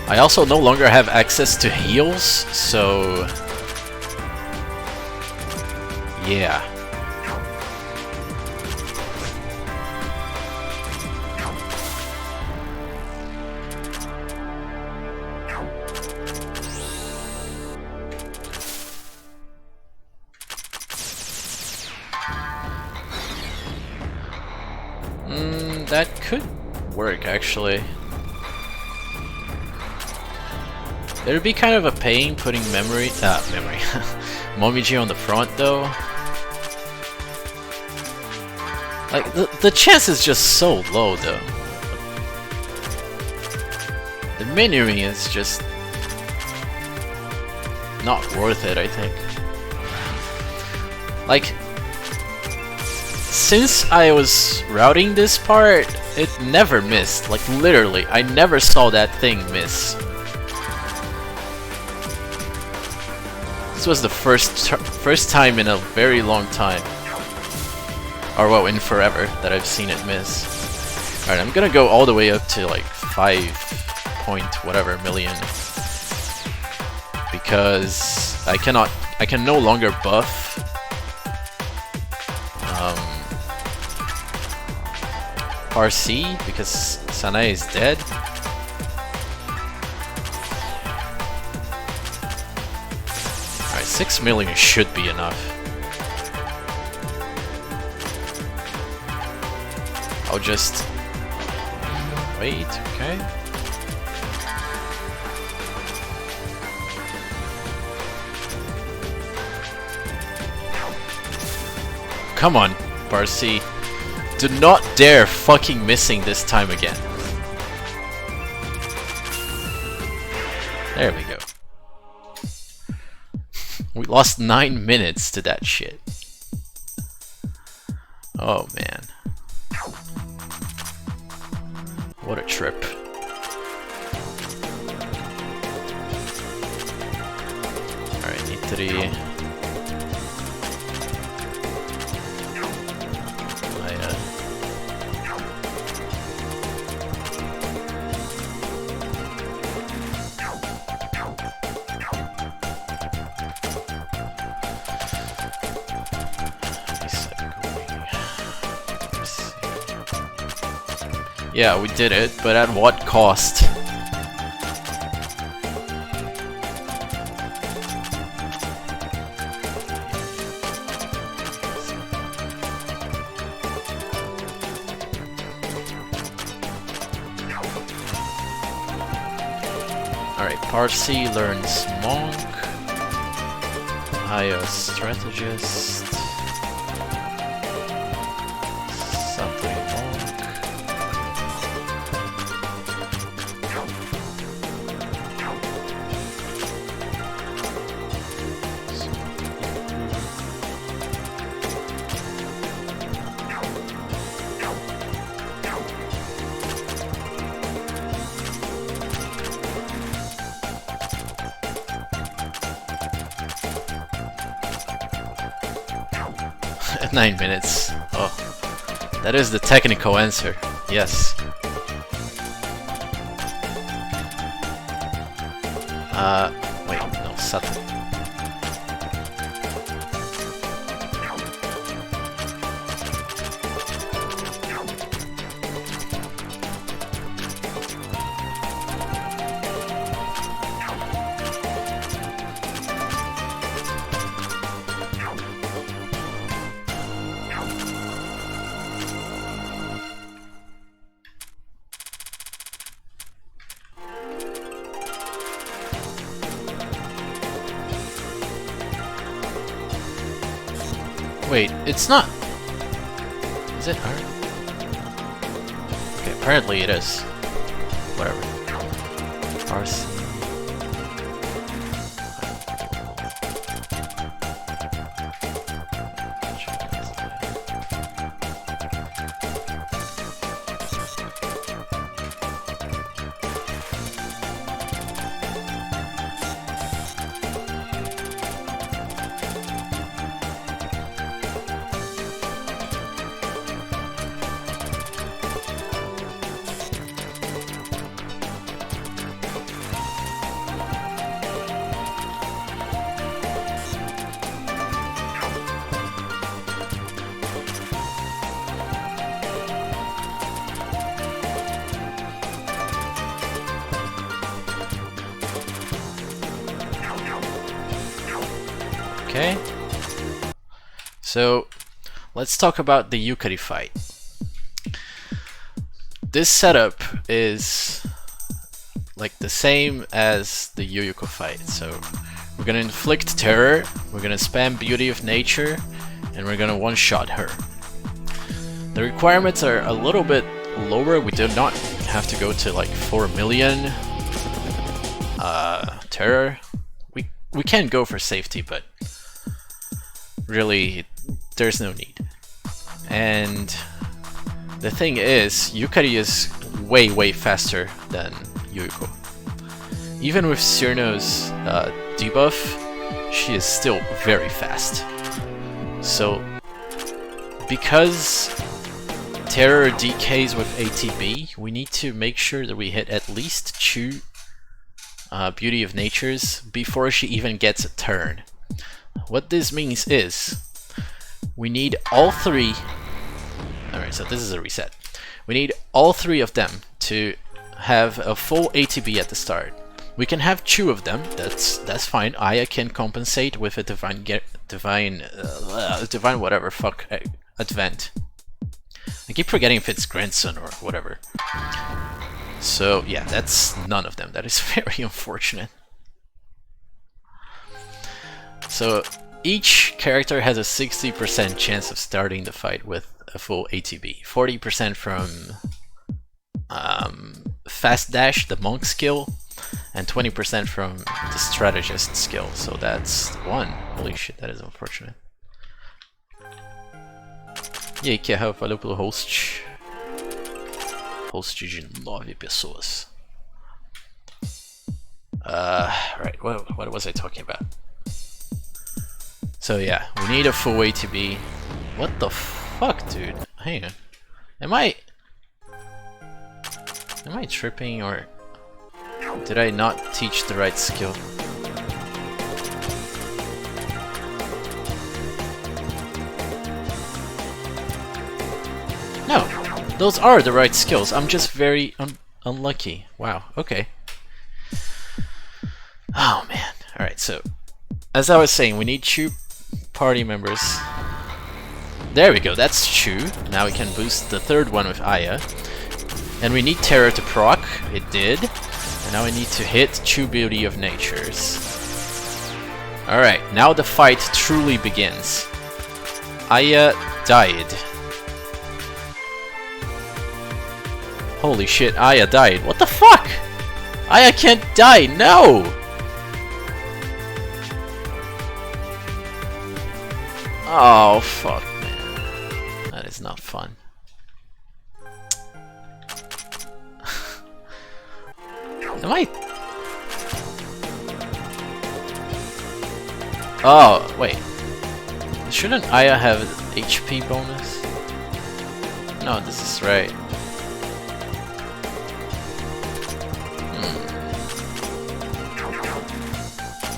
I also no longer have access to heals, so yeah. That could work actually. It'd be kind of a pain putting Momiji on the front though. Like the chance is just so low though. The menuing is just not worth it, I think. Like, since I was routing this part, it never missed. Like literally, I never saw that thing miss. This was the first time in a very long time, or well, in forever, that I've seen it miss. Alright, I'm gonna go all the way up to like 5 point whatever million, because I can no longer buff RC because Sanae is dead. Alright, 6 million should be enough. I'll just wait, okay. Come on, Barcy. Do not dare fucking missing this time again. There we go. We lost 9 minutes to that shit. Oh man. What a trip. Alright, Nitri. Yeah, we did it, but at what cost? Alright, Parsi learns Monk. Hire Strategist. Satori Monk. At 9 minutes. Oh, that is the technical answer. Yes. Wait, no, Sato. Wait, it's not. Is it hard? Okay, apparently it is. Whatever. RC. Okay, so let's talk about the Yukari fight. This setup is like the same as the Yuyuko fight. So we're gonna inflict terror, we're gonna spam Beauty of Nature, and we're gonna one-shot her. The requirements are a little bit lower. We do not have to go to like 4 million terror. We can go for safety, but really, there's no need. And the thing is, Yukari is way faster than Yuyuko. Even with Cyrno's debuff, she is still very fast. So, because Terror decays with ATB, we need to make sure that we hit at least 2 Beauty of Natures before she even gets a turn. What this means is, we need all 3. Alright, so this is a reset. We need all 3 of them to have a full ATB at the start. We can have 2 of them, that's fine. Aya can compensate with a divine whatever fuck advent. I keep forgetting if it's grandson or whatever. So yeah, that's none of them. That is very unfortunate. So each character has a 60% chance of starting the fight with a full ATB. 40% from Fast Dash, the Monk skill, and 20% from the Strategist skill. So that's 1. Holy shit, that is unfortunate. E aí, Kierra, valeu pelo host. Host de 9 pessoas. Right, what was I talking about? So yeah, we need a full ATB. What the fuck, dude? Hang on. Am I tripping, or did I not teach the right skill? No. Those are the right skills. I'm just very unlucky. Wow, okay. Oh man. Alright, so as I was saying, we need 2 party members. There we go, that's 2. Now we can boost the 3rd one with Aya. And we need Terror to proc. It did. And now we need to hit 2 Beauty of Natures. Alright, now the fight truly begins. Aya died. Holy shit, Aya died. What the fuck? Aya can't die, no! Oh, fuck, man. That is not fun. Am I... Oh, wait. Shouldn't Aya have HP bonus? No, this is right.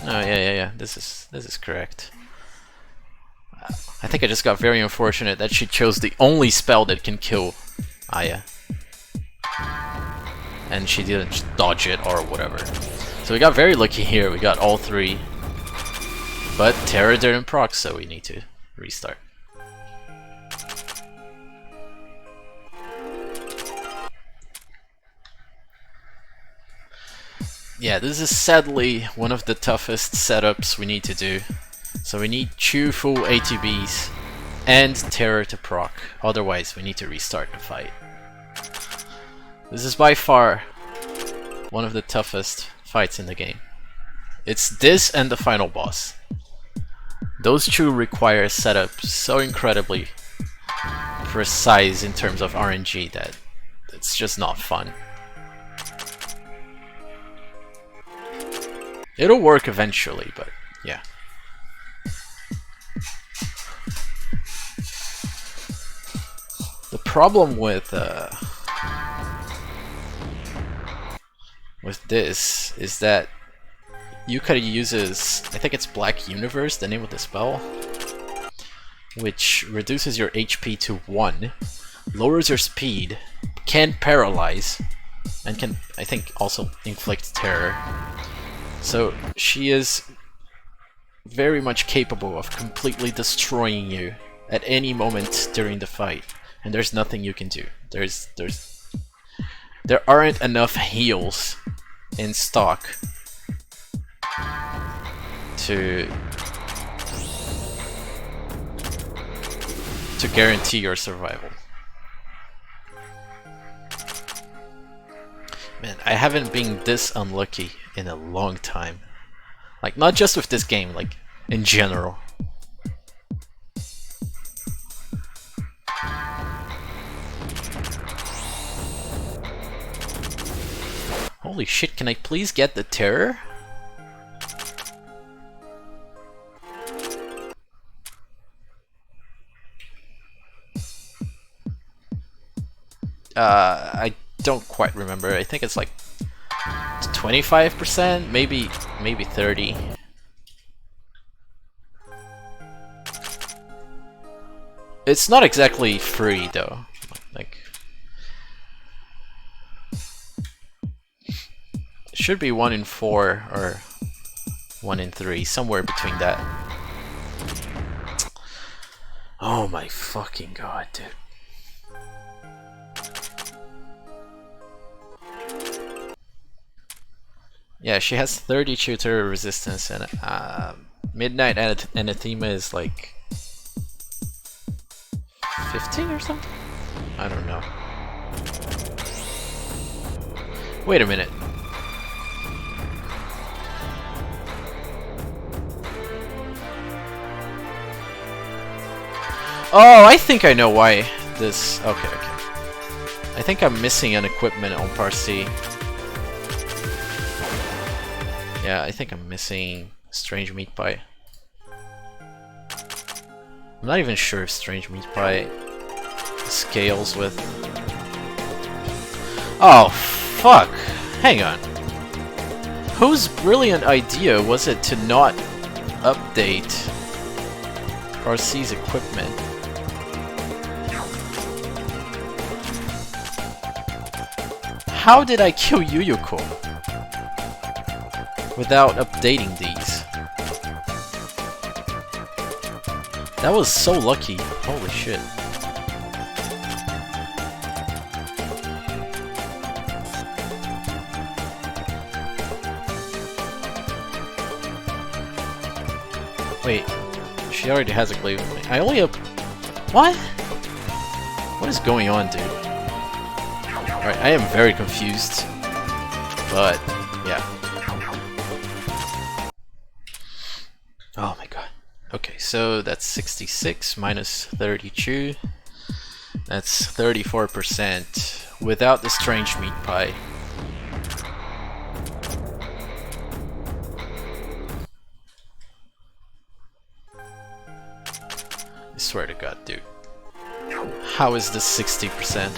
Oh, yeah. This is correct. I think I just got very unfortunate that she chose the only spell that can kill Aya. And she didn't dodge it or whatever. So we got very lucky here, we got all 3. But Terra didn't proc, so we need to restart. Yeah, this is sadly one of the toughest setups we need to do. So we need 2 full ATBs and Terror to proc, otherwise we need to restart the fight. This is by far one of the toughest fights in the game. It's this and the final boss. Those 2 require a setup so incredibly precise in terms of RNG that it's just not fun. It'll work eventually, but yeah. The problem with this is that Yukari uses, I think it's Black Universe, the name of the spell, which reduces your HP to 1, lowers your speed, can paralyze, and can, I think, also inflict terror. So she is very much capable of completely destroying you at any moment during the fight, and there's nothing you can do. There aren't enough heals in stock to guarantee your survival. Man, I haven't been this unlucky in a long time. Like, not just with this game, like, in general. Holy shit, can I please get the terror? I don't quite remember. I think it's like 25%, maybe 30. It's not exactly free though. Like, it should be 1 in 4 or 1 in 3, somewhere between that. Oh my fucking god, dude. Yeah, she has 30 tutor resistance, and Midnight Anathema is like 50 or something? I don't know. Wait a minute. Oh, I think I know why this... Okay. I think I'm missing an equipment on Parsi. Yeah, I think I'm missing Strange Meat Pie. I'm not even sure if Strange Meat Pie scales with... Oh, fuck! Hang on. Whose brilliant idea was it to not update Parsi's equipment? How did I kill Yuyuko without updating these? That was so lucky. Holy shit. Wait, she already has a glaive with me. I only have... What? What is going on, dude? Alright, I am very confused. But, yeah. Oh my god. Okay, so that's 66 minus 32. That's 34% without the strange meat pie. I swear to god, dude. How is this 60%?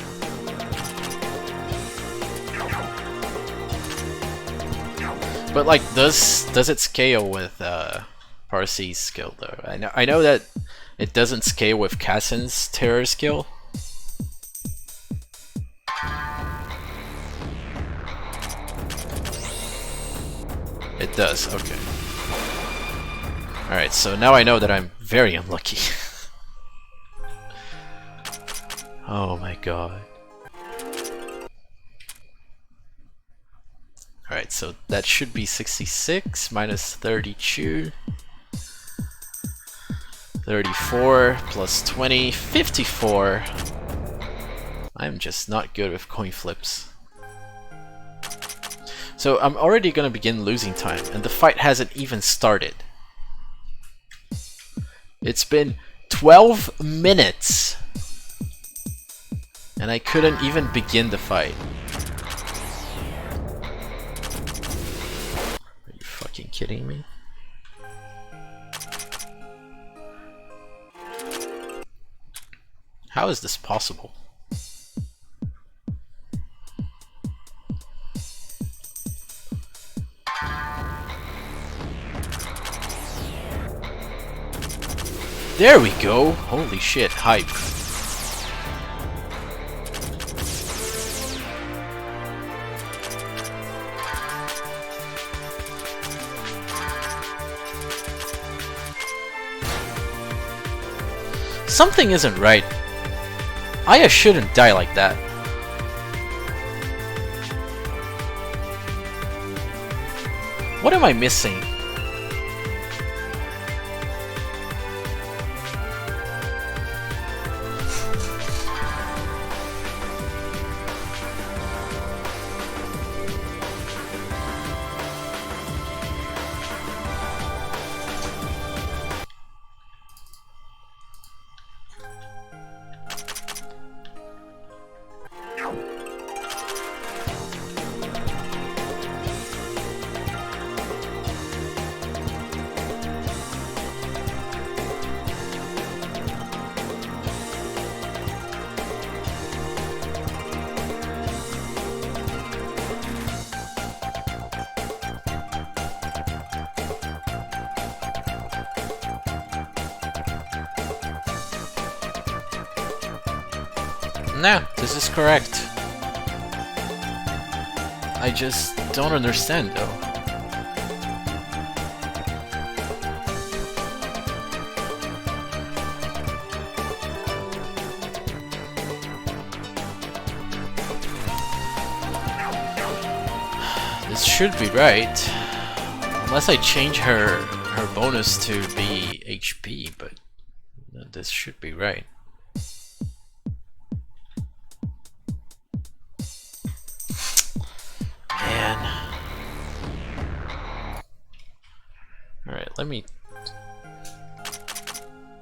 But like, does it scale with Parsi's skill though? I know that it doesn't scale with Kassen's terror skill. It does, okay. Alright, so now I know that I'm very unlucky. Oh my god. Alright, so that should be 66 minus 32. 34 plus 20, 54. I'm just not good with coin flips. So I'm already gonna begin losing time, and the fight hasn't even started. It's been 12 minutes! And I couldn't even begin the fight. Are you fucking kidding me? How is this possible? There we go! Holy shit, hype. Something isn't right. Aya shouldn't die like that. What am I missing? No, this is correct. I just don't understand though. This should be right. Unless I change her bonus to be HP, but this should be right. Alright, let me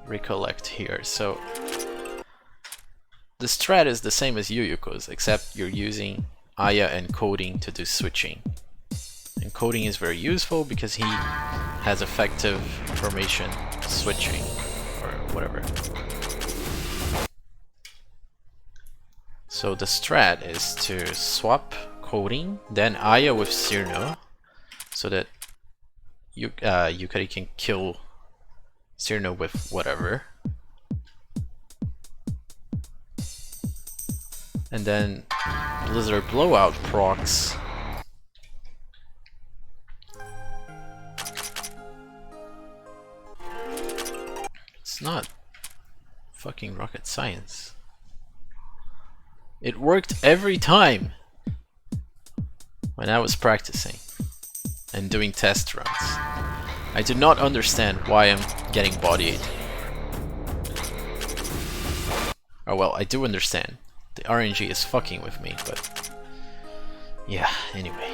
recollect here. So the strat is the same as Yuyuko's, except you're using Aya and coding to do switching. And coding is very useful because he has effective formation switching, or whatever. So the strat is to swap coding, then Aya with Cyrno, so that Yukari can kill Cyrno with whatever. And then Blizzard Blowout procs. It's not fucking rocket science. It worked every time when I was practicing and doing test runs. I do not understand why I'm getting bodied. Oh well, I do understand. The RNG is fucking with me, but yeah, anyway.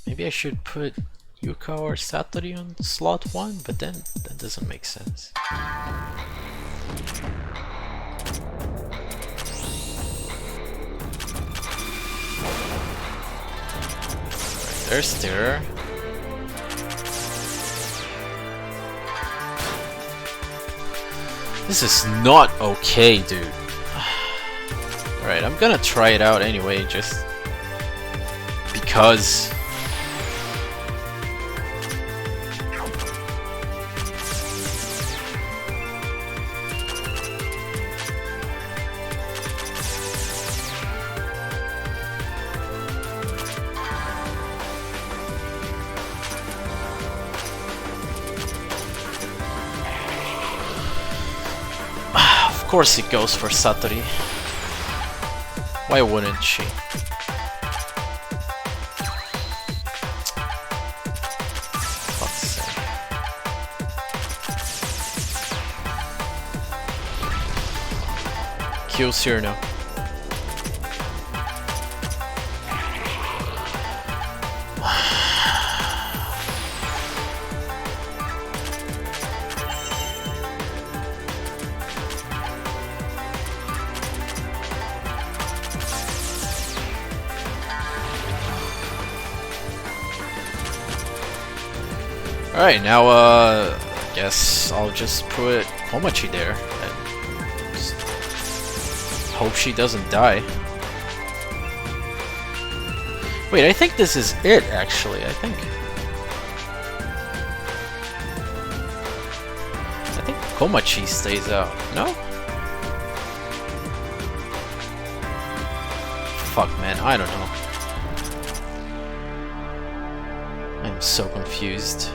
Maybe I should put Yuka or Satori on slot 1, but then that doesn't make sense. Right, there's Thurler. This is not okay, dude. Alright, I'm gonna try it out anyway, just because. Of course it goes for Satori. Why wouldn't she? Fuck's sake. Kill Cyrano. Alright, now I guess I'll just put Komachi there and just hope she doesn't die. Wait, I think this is it actually, I think Komachi stays out, no? Fuck man, I don't know. I'm so confused.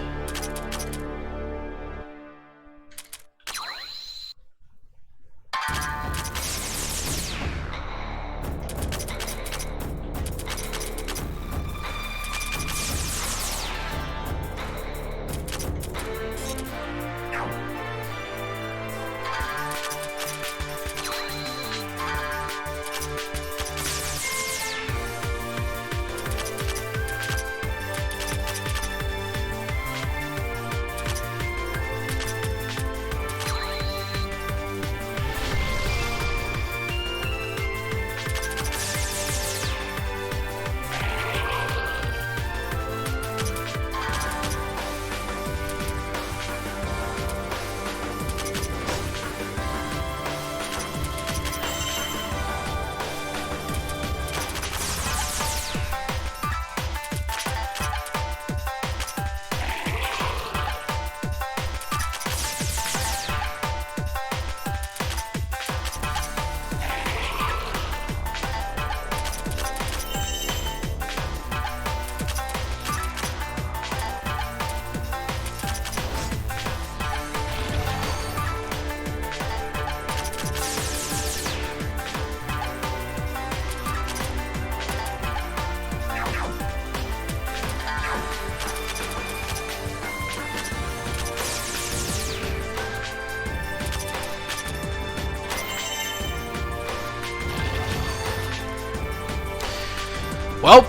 Well,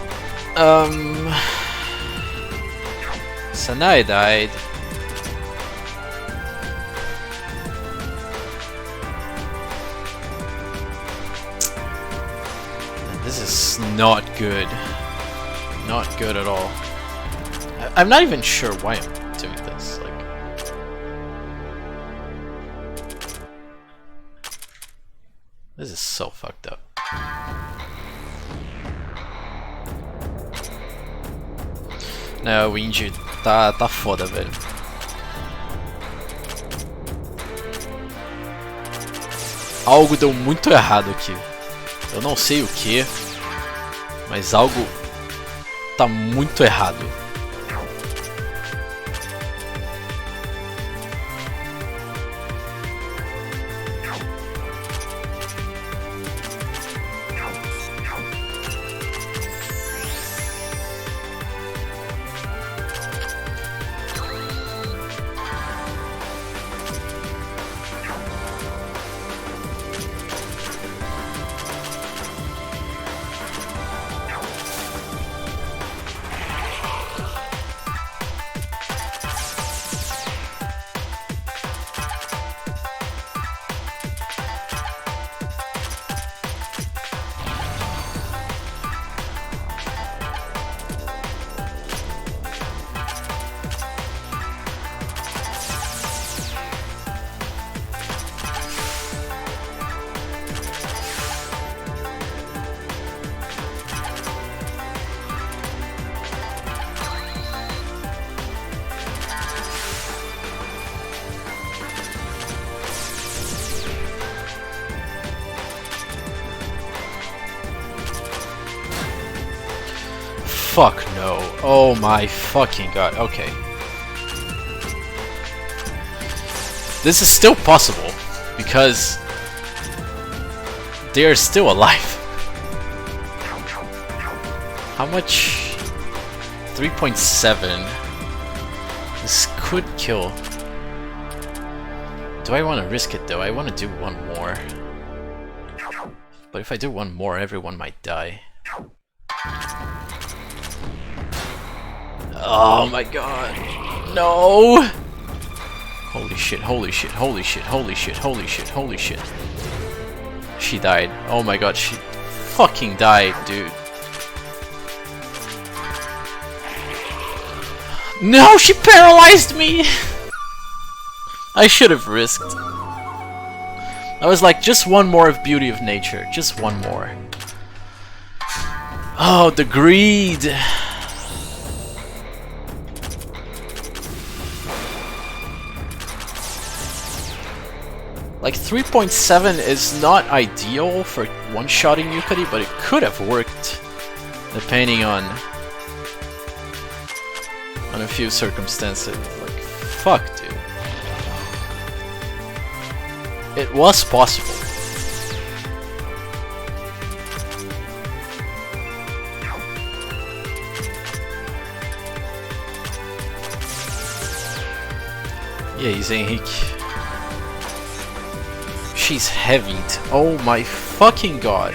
Sanai died. This is not good. Not good at all. I'm not even sure why I'm doing this. Like, this is so fucked up. Não, o Indy tá foda, velho. Algo deu muito errado aqui. Eu não sei o que, mas algo tá muito errado. Fuck no. Oh my fucking god. Okay. This is still possible because they are still alive. How much? 3.7. This could kill. Do I want to risk it though? I want to do one more. But if I do one more, everyone might die. Oh my god. No! Holy shit, holy shit, holy shit, holy shit, holy shit, holy shit. She died. Oh my god, she fucking died, dude. No, she paralyzed me! I should have risked. I was like, just one more of Beauty of Nature. Just one more. Oh, the greed! Like 3.7 is not ideal for one-shotting Yukari, but it could have worked depending on a few circumstances. Like, fuck, dude. It was possible. E aí, Henrique? She's heavied. Oh my fucking god.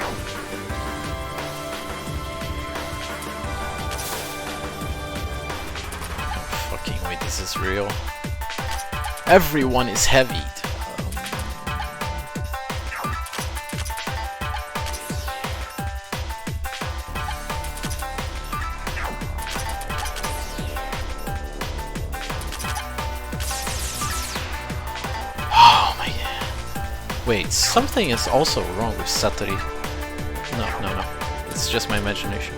Fucking wait, this is real. Everyone is heavied. Wait, something is also wrong with Satori. No. It's just my imagination.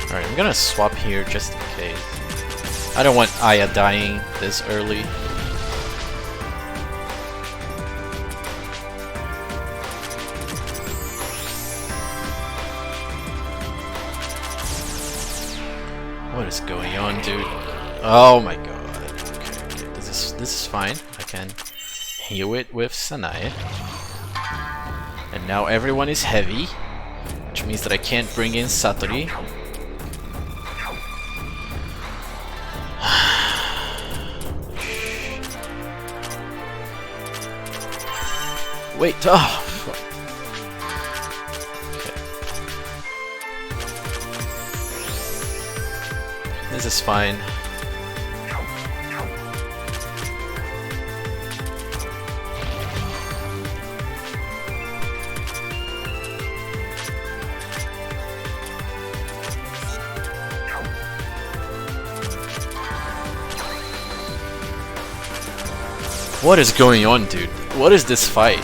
Alright, I'm gonna swap here just in case. I don't want Aya dying this early. What is going on, dude? Oh my god. Okay. This is fine. I can heal it with Sanae. And now everyone is heavy, which means that I can't bring in Satori. Wait, oh, fuck. Okay. This is fine. What is going on, dude? What is this fight?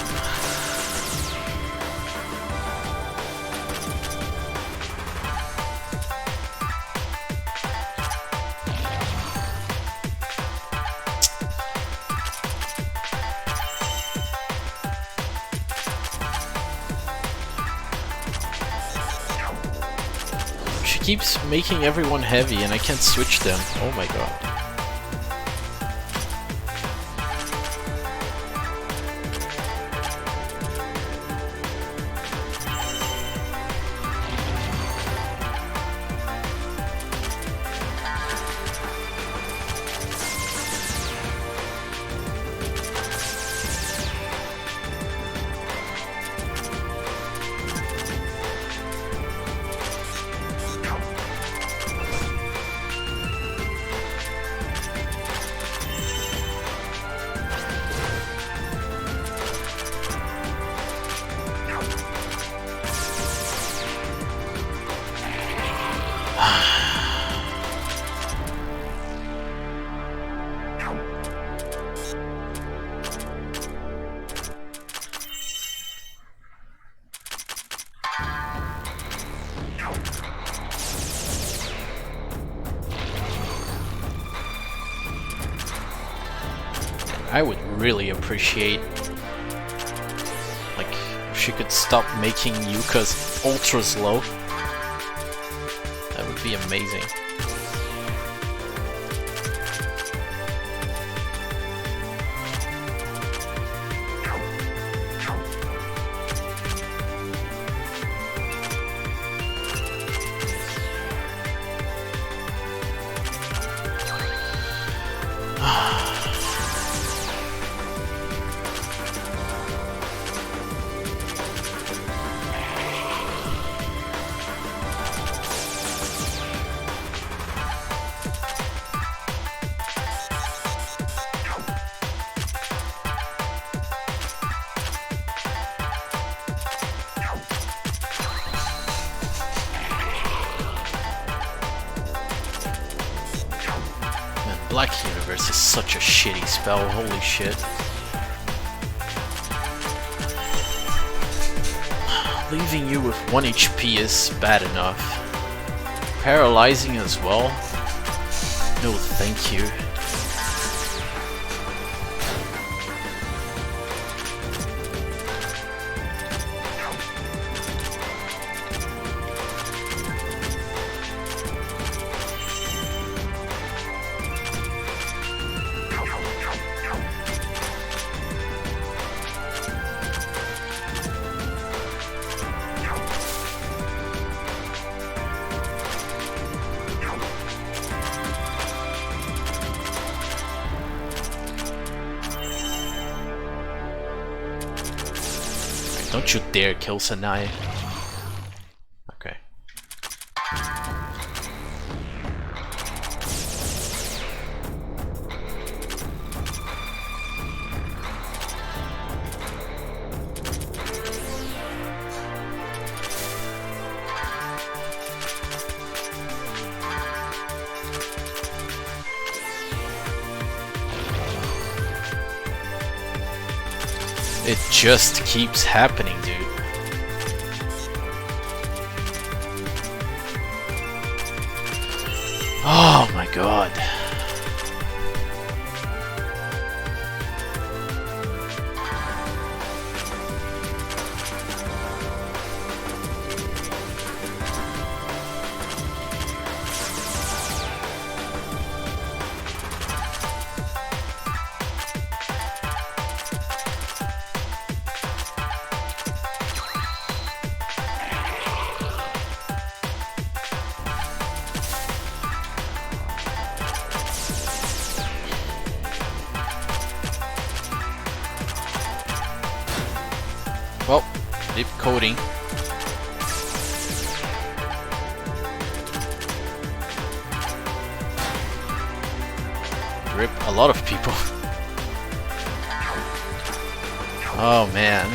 She keeps making everyone heavy and I can't switch them. Oh my god. I would really appreciate, like, if she could stop making Yuka's ultra slow. That would be amazing. Black Universe is such a shitty spell, holy shit. Leaving you with 1 HP is bad enough. Paralyzing as well? No thank you. Don't you dare kill Sanai. Okay. It just keeps happening, dude. Oh my god. Well, deep coding. Rip a lot of people. Oh man.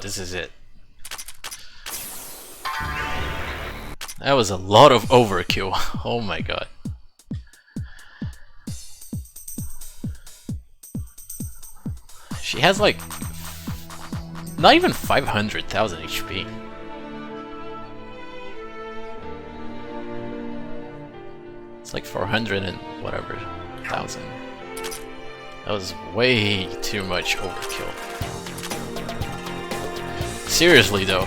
this is it. That was a lot of overkill. Oh my god. She has like not even 500,000 HP. It's like 400 and whatever thousand. That was way too much overkill. Seriously though.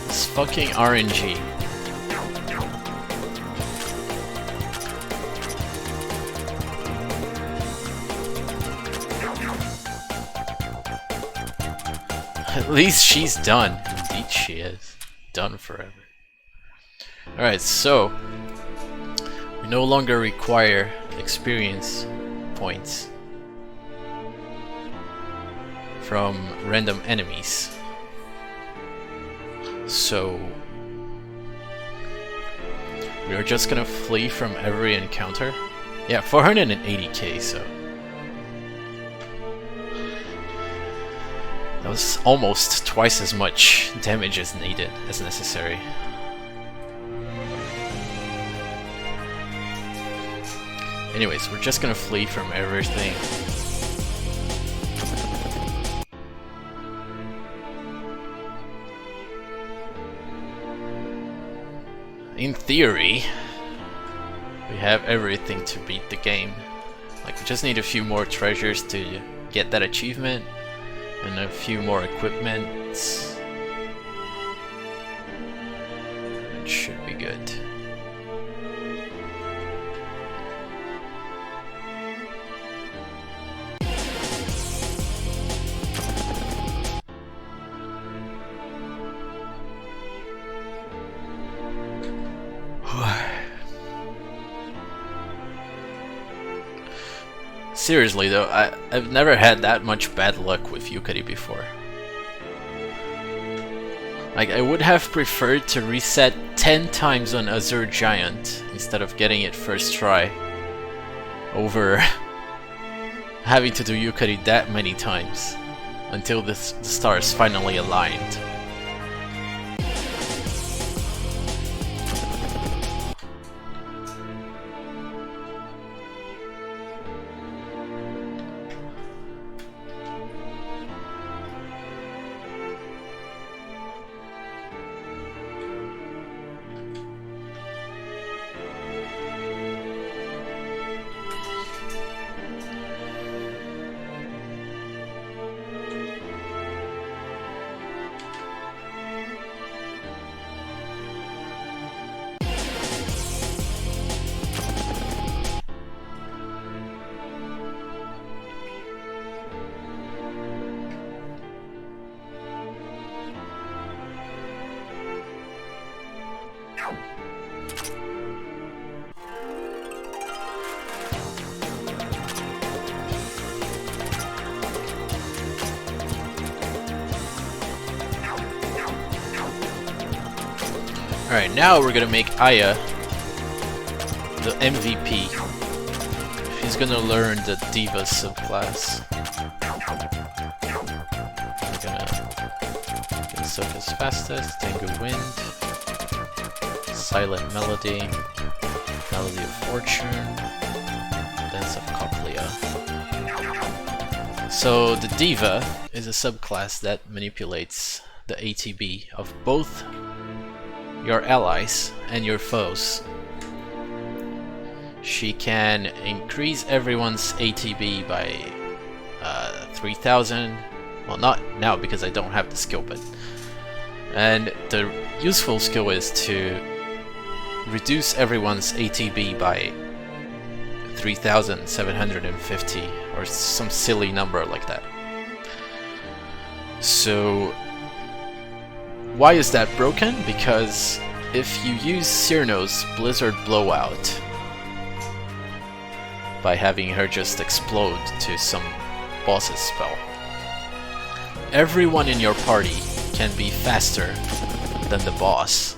This fucking RNG. At least she's done. Indeed she is. Done forever. Alright, so we no longer require experience points from random enemies. So we are just gonna flee from every encounter. Yeah, 480k, so that was almost twice as much damage as needed, as necessary. Anyways, we're just gonna flee from everything. In theory, we have everything to beat the game. Like, we just need a few more treasures to get that achievement, and a few more equipments. It should be good. Seriously though, I've never had that much bad luck with Yukari before. Like, I would have preferred to reset 10 times on Azure Giant instead of getting it first try, over having to do Yukari that many times until the stars finally aligned. Alright, now we're gonna make Aya the MVP. She's gonna learn the Diva subclass. We're gonna get Soka's fastest, Tengu Wind, Silent Melody, Melody of Fortune, Dance of Cochlea. So the Diva is a subclass that manipulates the ATB of both your allies and your foes. She can increase everyone's ATB by 3,000. Well, not now because I don't have the skill, but... And the useful skill is to reduce everyone's ATB by 3,750 or some silly number like that. So why is that broken? Because if you use Cyrno's Blizzard Blowout by having her just explode to some boss's spell, everyone in your party can be faster than the boss.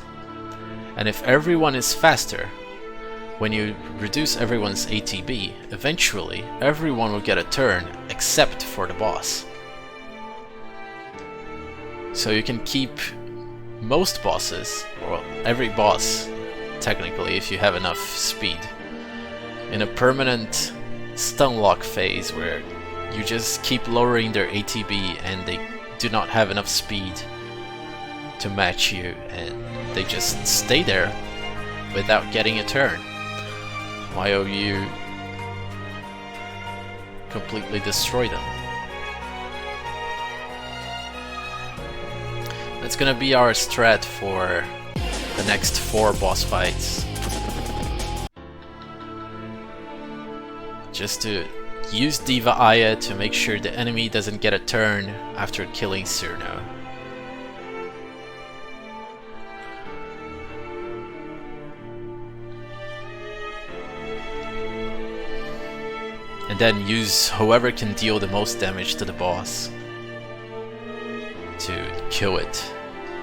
And if everyone is faster, when you reduce everyone's ATB, eventually everyone will get a turn except for the boss. So you can keep most bosses, or every boss technically if you have enough speed, in a permanent stun lock phase where you just keep lowering their ATB and they do not have enough speed to match you, and they just stay there without getting a turn while you completely destroy them. That's gonna be our strat for the next 4 boss fights. Just to use Diva Aya to make sure the enemy doesn't get a turn after killing Cyrno. And then use whoever can deal the most damage to the boss to kill it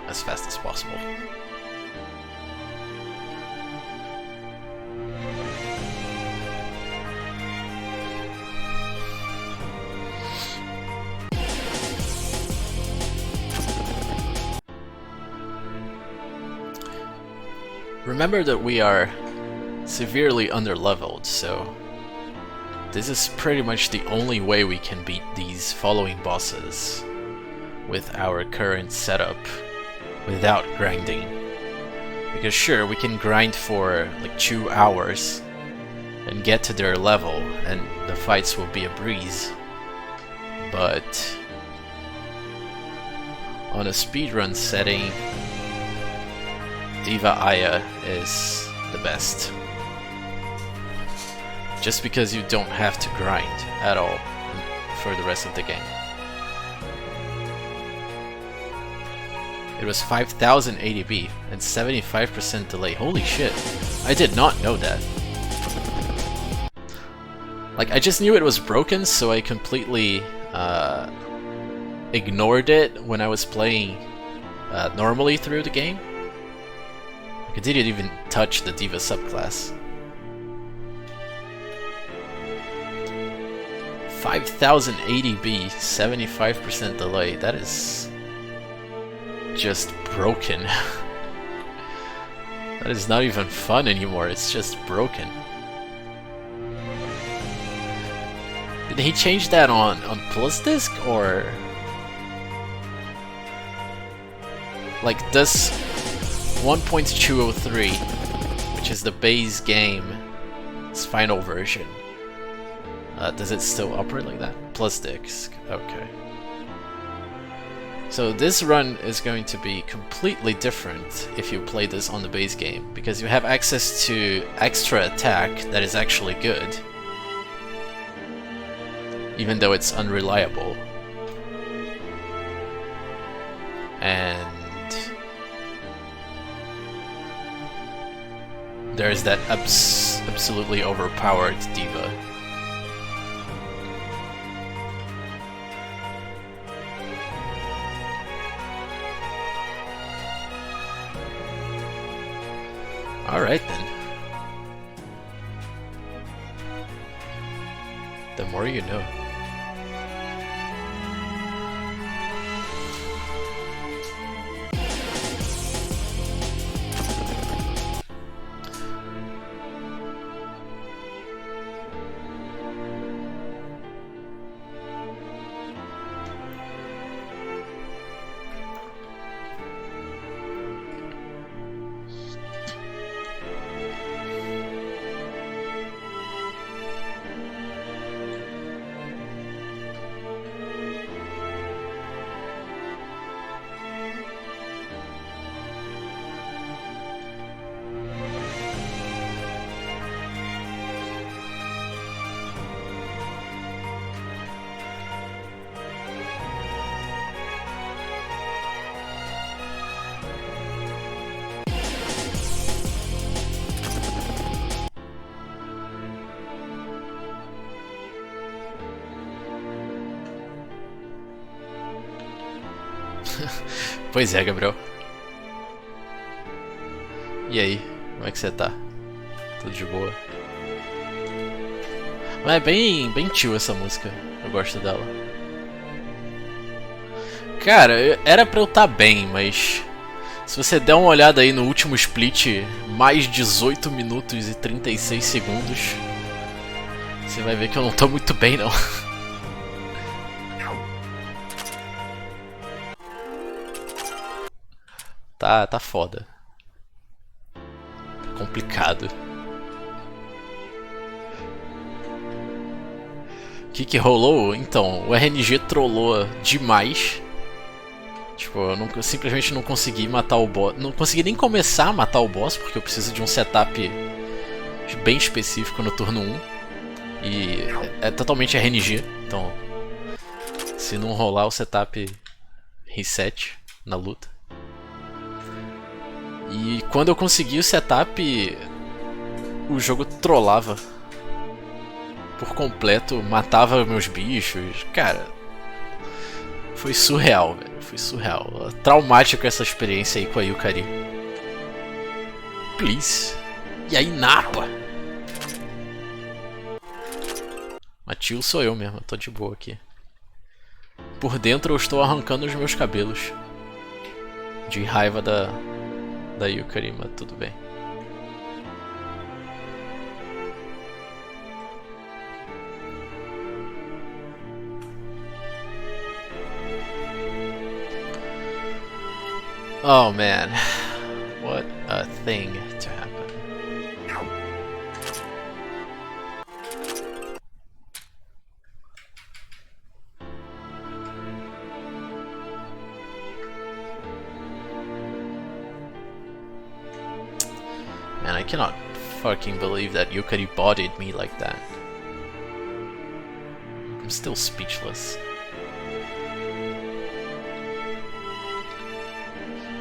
as fast as possible. Remember that we are severely underleveled, so this is pretty much the only way we can beat these following bosses with our current setup without grinding. Because sure, we can grind for like 2 hours and get to their level and the fights will be a breeze, but on a speedrun setting, Diva Aya is the best. Just because you don't have to grind at all for the rest of the game. It was 5000 ADB and 75% delay. Holy shit, I did not know that. Like, I just knew it was broken, so I completely ignored it when I was playing normally through the game. I didn't even touch the Diva subclass. 5000 ADB, 75% delay, that is just broken. That is not even fun anymore, it's just broken. Did he change that on Plus Disc, or like does 1.203, which is the base game's final version, does it still operate like that? Plus Disc, okay. So this run is going to be completely different if you play this on the base game, because you have access to extra attack that is actually good, even though it's unreliable. And there's that absolutely overpowered Diva. Alright then. The more you know. Pois é, Gabriel. E aí, como é que você tá? Tudo de boa? Mas é bem chill essa música, eu gosto dela. Cara, era pra eu estar bem, mas se você der uma olhada aí no último split, mais 18 minutos e 36 segundos, você vai ver que eu não tô muito bem não. Tá foda. Tá complicado. O que rolou? Então, o RNG trollou demais. Tipo, eu simplesmente não consegui matar o boss. Não consegui nem começar a matar o boss, porque eu preciso de um setup bem específico no turno 1. E é totalmente RNG, então se não rolar o setup, reset na luta. E quando eu consegui o setup, o jogo trollava por completo, matava meus bichos. Cara, foi surreal, velho. Foi surreal. Traumático essa experiência aí com a Yukari. Please. E aí, Napa? Matil sou eu mesmo, eu tô de boa aqui. Por dentro eu estou arrancando os meus cabelos. De raiva da Yukari, mas tudo bem. Oh man, what a thing to happen. Man, I cannot fucking believe that Yukari bodied me like that. I'm still speechless.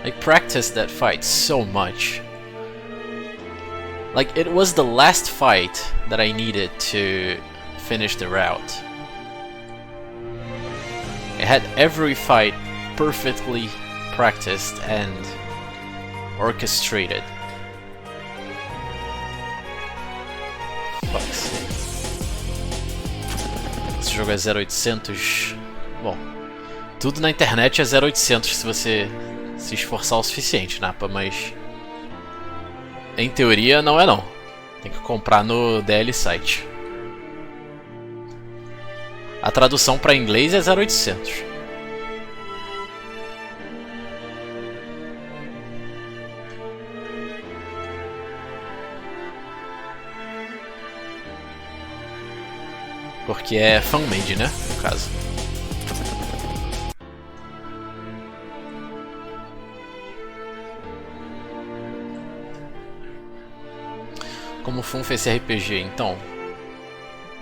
I practiced that fight so much. Like, it was the last fight that I needed to finish the route. I had every fight perfectly practiced and orchestrated. Fuck's sake. Esse jogo é 0800. Bom, tudo na internet é 0800 se você se esforçar o suficiente, Napa, mas em teoria não é não. Tem que comprar no DL site. A tradução para inglês é 0800. Porque é fan-made, né? No caso. Como Fun fez esse RPG, então.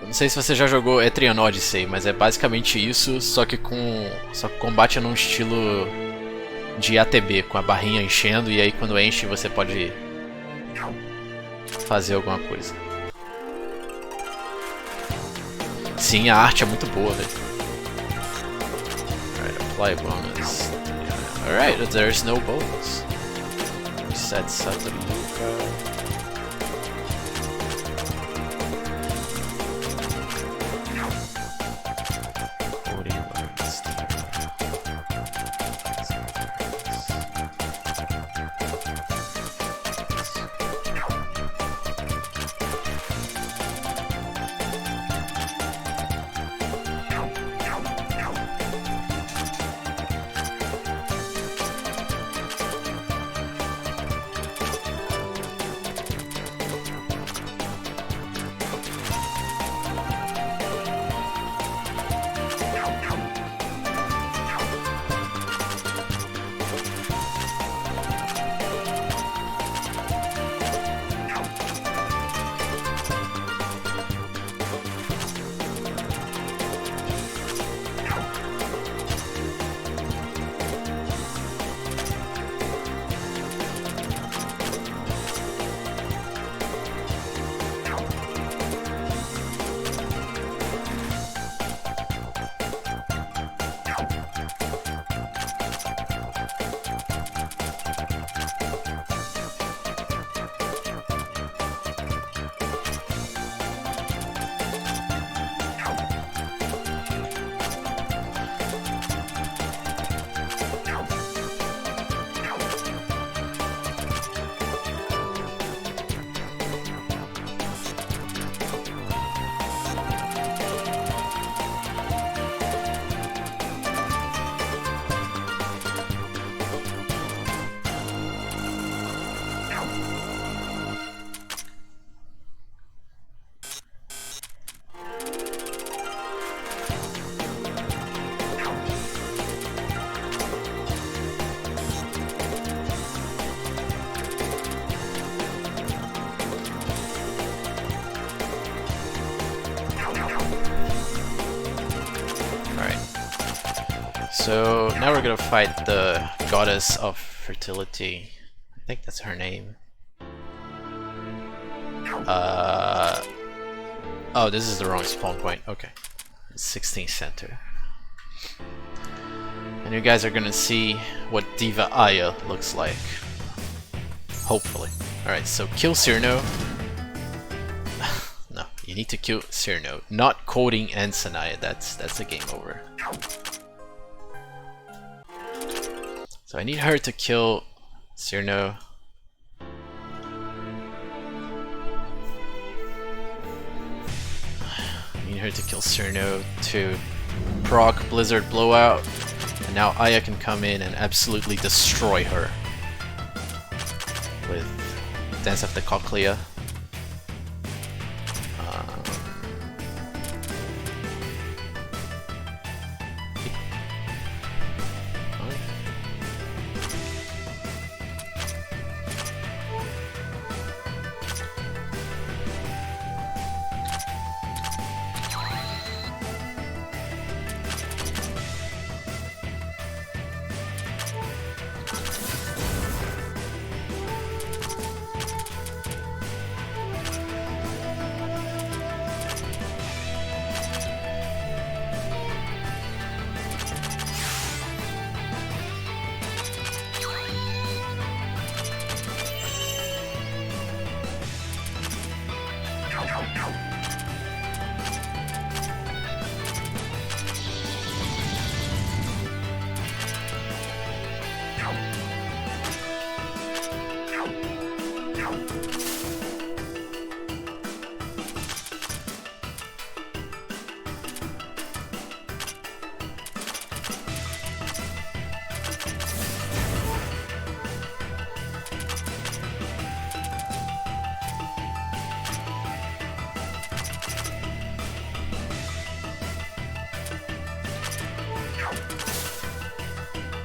Eu não sei se você já jogou Etrian Odyssey, mas é basicamente isso, só que o combate é num estilo de ATB, com a barrinha enchendo e aí quando enche você pode fazer alguma coisa. Sim, a arte é muito boa, velho. Alright, apply bonus. Alright, there's no bonus. Reset Sataruka. So now we're gonna fight the goddess of fertility. I think that's her name. Oh, this is the wrong spawn point. Okay. 16th center. And you guys are gonna see what Diva Aya looks like. Hopefully. Alright, so kill Cyrno. No, you need to kill Cyrno. Not Coding and Sanaya, that's a game over. So I need her to kill Cyrno. I need her to kill Cyrno to proc Blizzard Blowout. And now Aya can come in and absolutely destroy her with Dance of the Cochlea.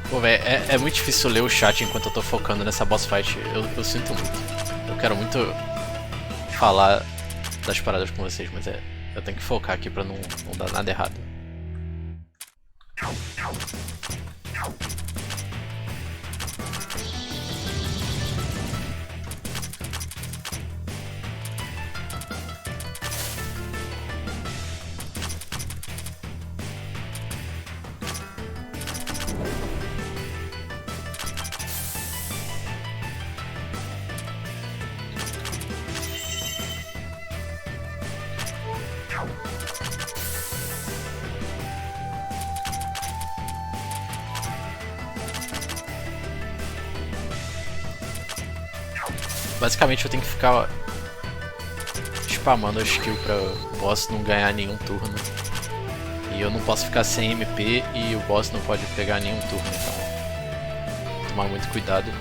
Pô, véio, é muito difícil ler o chat enquanto eu tô focando nessa boss fight. Eu sinto muito. Eu quero muito falar das paradas com vocês, mas eu tenho que focar aqui pra não dar nada errado. Basicamente eu tenho que ficar spamando a skill pra o boss não ganhar nenhum turno. E eu não posso ficar sem MP e o boss não pode pegar nenhum turno, então tomar muito cuidado.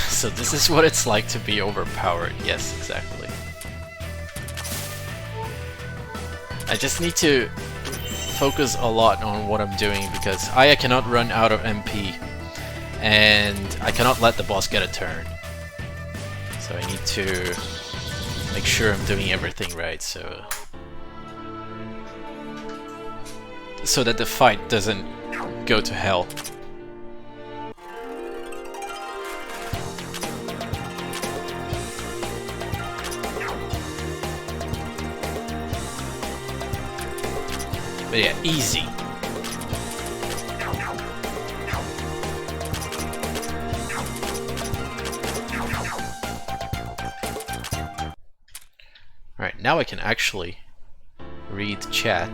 So this is what it's like to be overpowered. Yes, exactly. I just need to focus a lot on what I'm doing because I cannot run out of MP and I cannot let the boss get a turn. So I need to make sure I'm doing everything right, so so that the fight doesn't go to hell. But yeah, easy. Alright, now I can actually read chat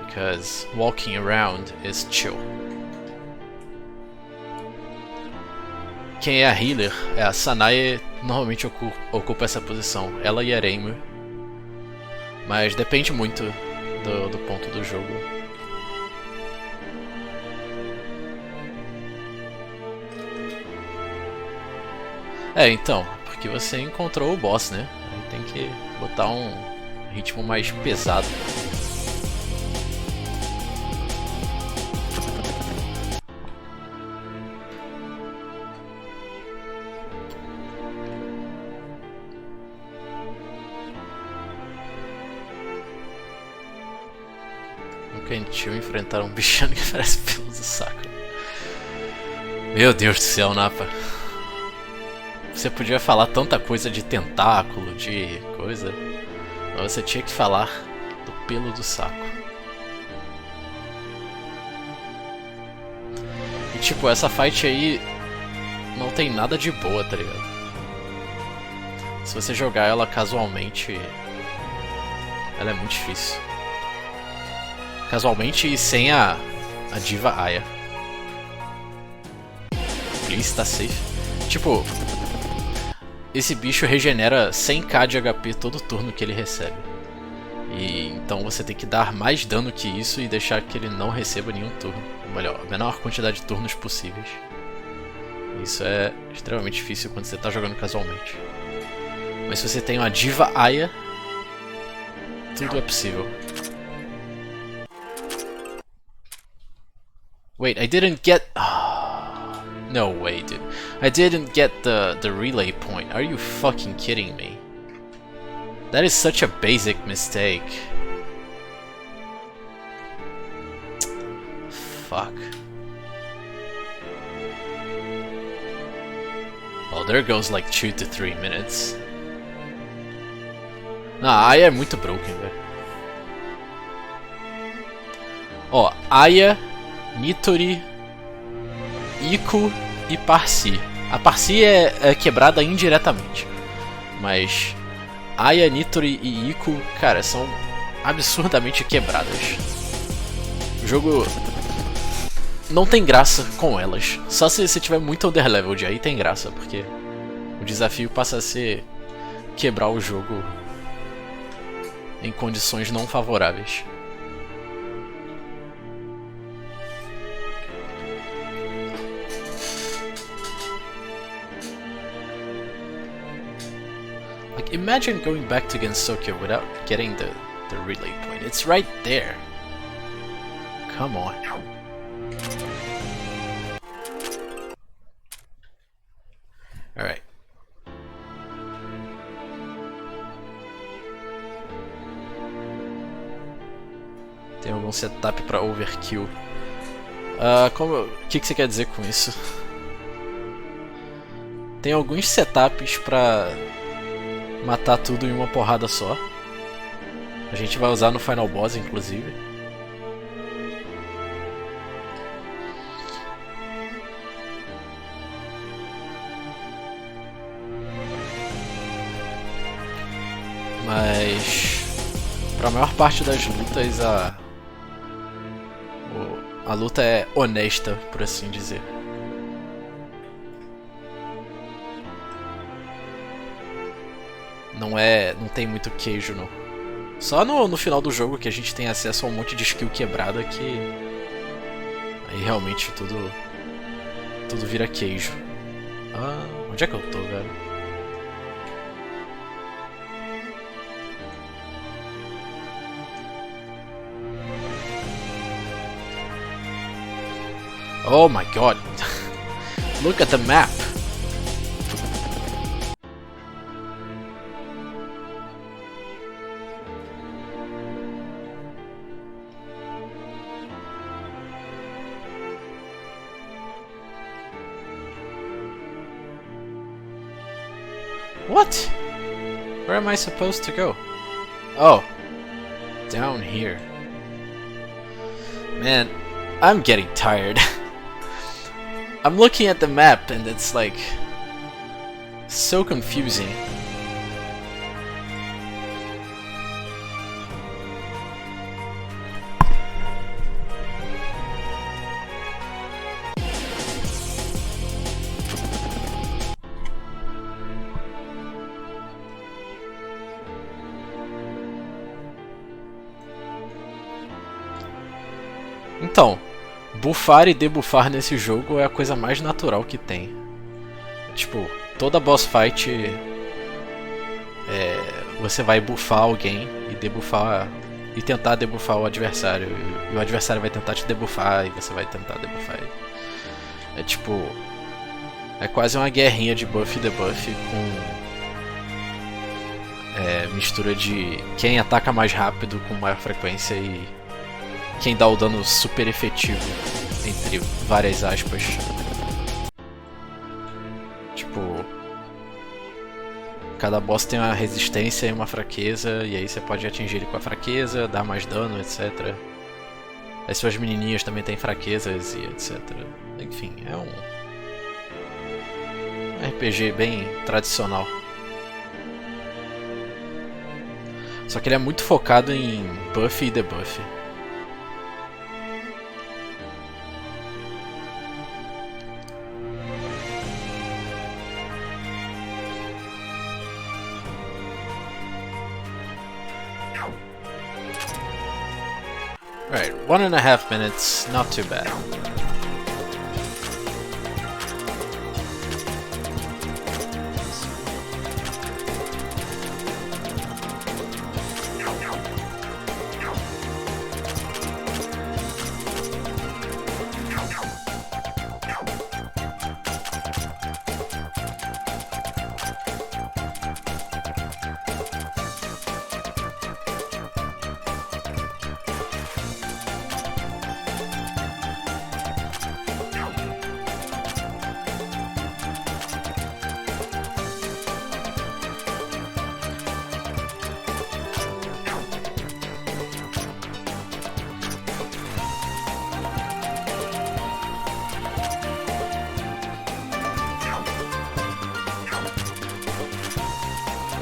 because walking around is chill. Quem é a healer é a Sanae, normalmente ocupa essa posição, ela e a Reimu. Mas depende muito do ponto do jogo. É, então, porque você encontrou o boss, né? Aí tem que botar um ritmo mais pesado. Nunca intuiu enfrentar um bichano que parece pelos do saco. Meu Deus do céu, Napa. Você podia falar tanta coisa de tentáculo, de coisa, mas você tinha que falar do pelo do saco. E tipo, essa fight aí não tem nada de boa, tá ligado? Se você jogar ela casualmente, ela é muito difícil. Casualmente e sem a diva Aya. Please, tá safe. Tipo, esse bicho regenera 100k de HP todo turno que ele recebe. E então você tem que dar mais dano que isso e deixar que ele não receba nenhum turno. Ou melhor, a menor quantidade de turnos possíveis. Isso é extremamente difícil quando você está jogando casualmente. Mas se você tem uma diva Aya, tudo é possível. Wait, I didn't get... No way, dude. I didn't get the relay point. Are you fucking kidding me? That is such a basic mistake. Fuck. Well, there goes like 2 to 3 minutes. Ah, a Aya é muito broken, velho. Ó, Aya, Nitori, Iku e Parsi. A Parsi é quebrada indiretamente, mas Aya, Nitori e Iku, cara, são absurdamente quebradas. O jogo não tem graça com elas. Só se você tiver muito underleveled, aí tem graça, porque o desafio passa a ser quebrar o jogo em condições não favoráveis. Like, imagine going back to Gensokyo without getting the relay point. It's right there. Come on. Alright. Tem algum setup para overkill? O que você quer dizer com isso? Tem alguns setups para matar tudo em uma porrada só. A gente vai usar no final boss, inclusive. Mas para a maior parte das lutas a luta é honesta, por assim dizer. Não tem muito queijo, não. Só no final do jogo que a gente tem acesso a um monte de skill quebrada que aí realmente tudo vira queijo. Onde é que eu tô, velho? Oh my god. Look at the map. What? Where am I supposed to go? Oh. Down here. Man, I'm getting tired. I'm looking at the map and it's like so confusing. Então, buffar e debuffar nesse jogo é a coisa mais natural que tem. Tipo, toda boss fight você vai buffar alguém e debuffar e tentar debuffar o adversário. E o adversário vai tentar te debuffar e você vai tentar debuffar ele. É tipo, é quase uma guerrinha de buff e debuff com mistura de quem ataca mais rápido com maior frequência e quem dá o dano super efetivo, entre várias aspas. Tipo, cada boss tem uma resistência e uma fraqueza, e aí você pode atingir ele com a fraqueza, dar mais dano, etc. As suas menininhas também têm fraquezas e etc. Enfim, é um RPG bem tradicional. Só que ele é muito focado em buff e debuff. Right, 1.5 minutes, not too bad.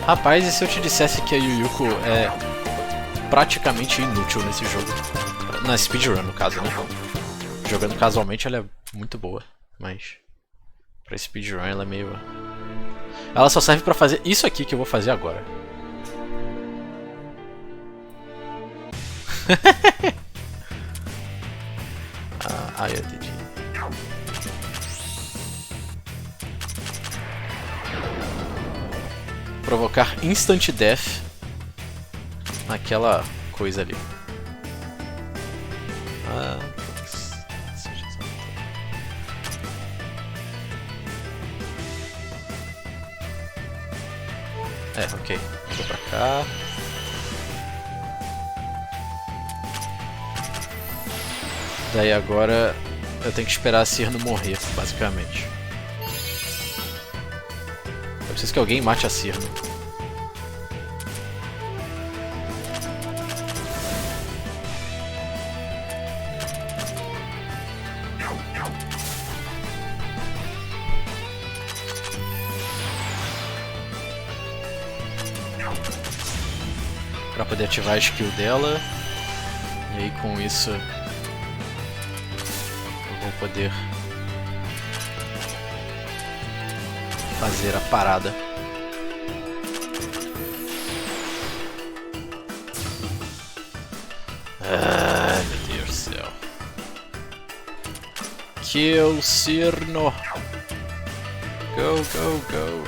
Rapaz, e se eu te dissesse que a Yuyuko é praticamente inútil nesse jogo? Na speedrun, no caso, né? Jogando casualmente ela é muito boa, mas pra speedrun ela é meio... Ela só serve pra fazer isso aqui que eu vou fazer agora. Eu entendi. Provocar instant death naquela coisa ali. Ok. Vou pra cá. Daí agora eu tenho que esperar a Cirno morrer, basicamente. Eu preciso que alguém mate a Cirno. Pra poder ativar a skill dela. E aí com isso eu vou poder fazer a parada. Ai, meu Deus do céu. Kill Cirno. Go, go, go.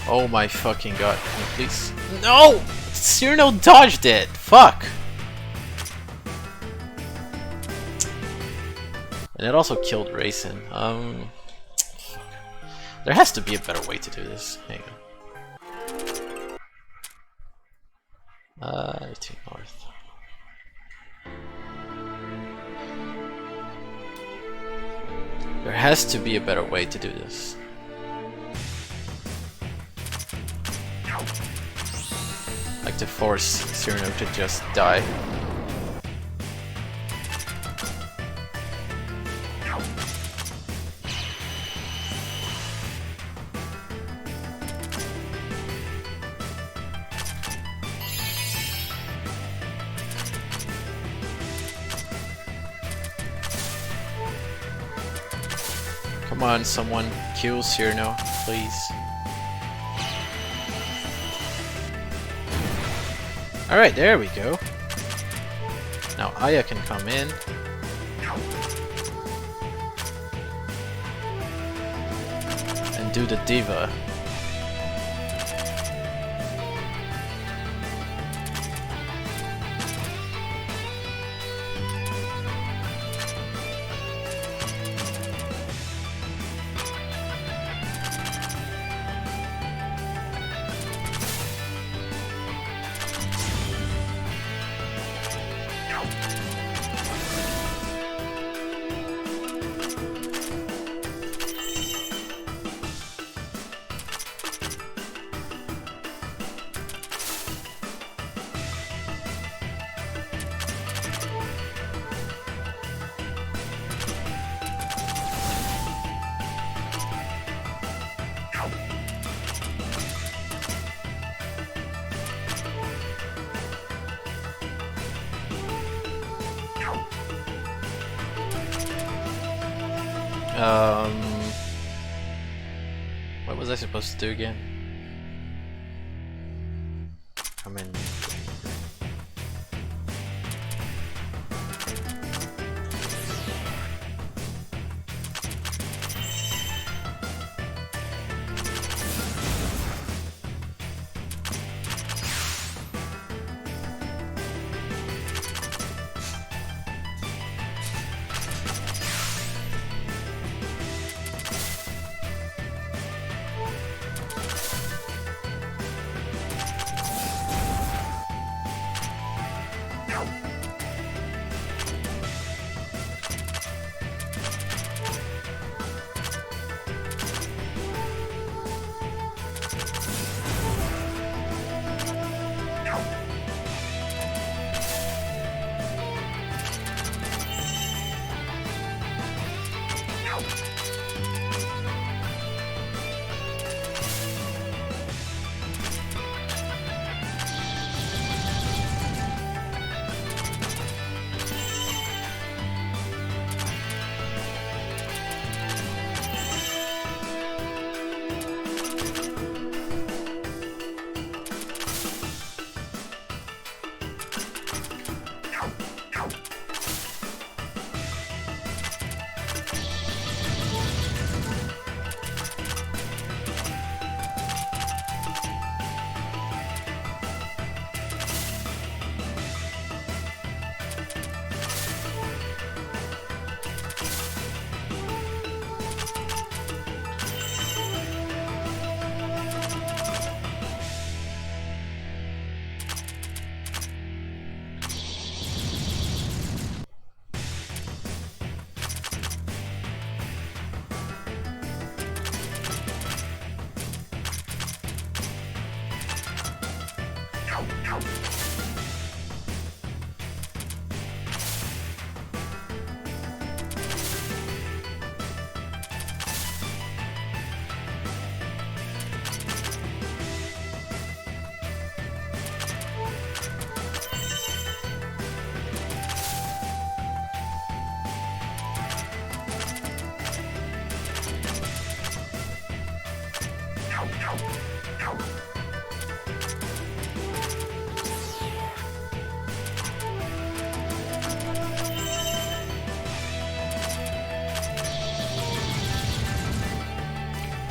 Oh my fucking god. Can you please? No! Cyrano dodged it! Fuck! And it also killed Raisin. There has to be a better way to do this. Hang on. 18 north. There has to be a better way to do this. Like to force Cyrano to just die. Come on, someone kill Cyrano, please. Alright, there we go. Now Aya can come in. And do the diva. What was I supposed to do again? Come in.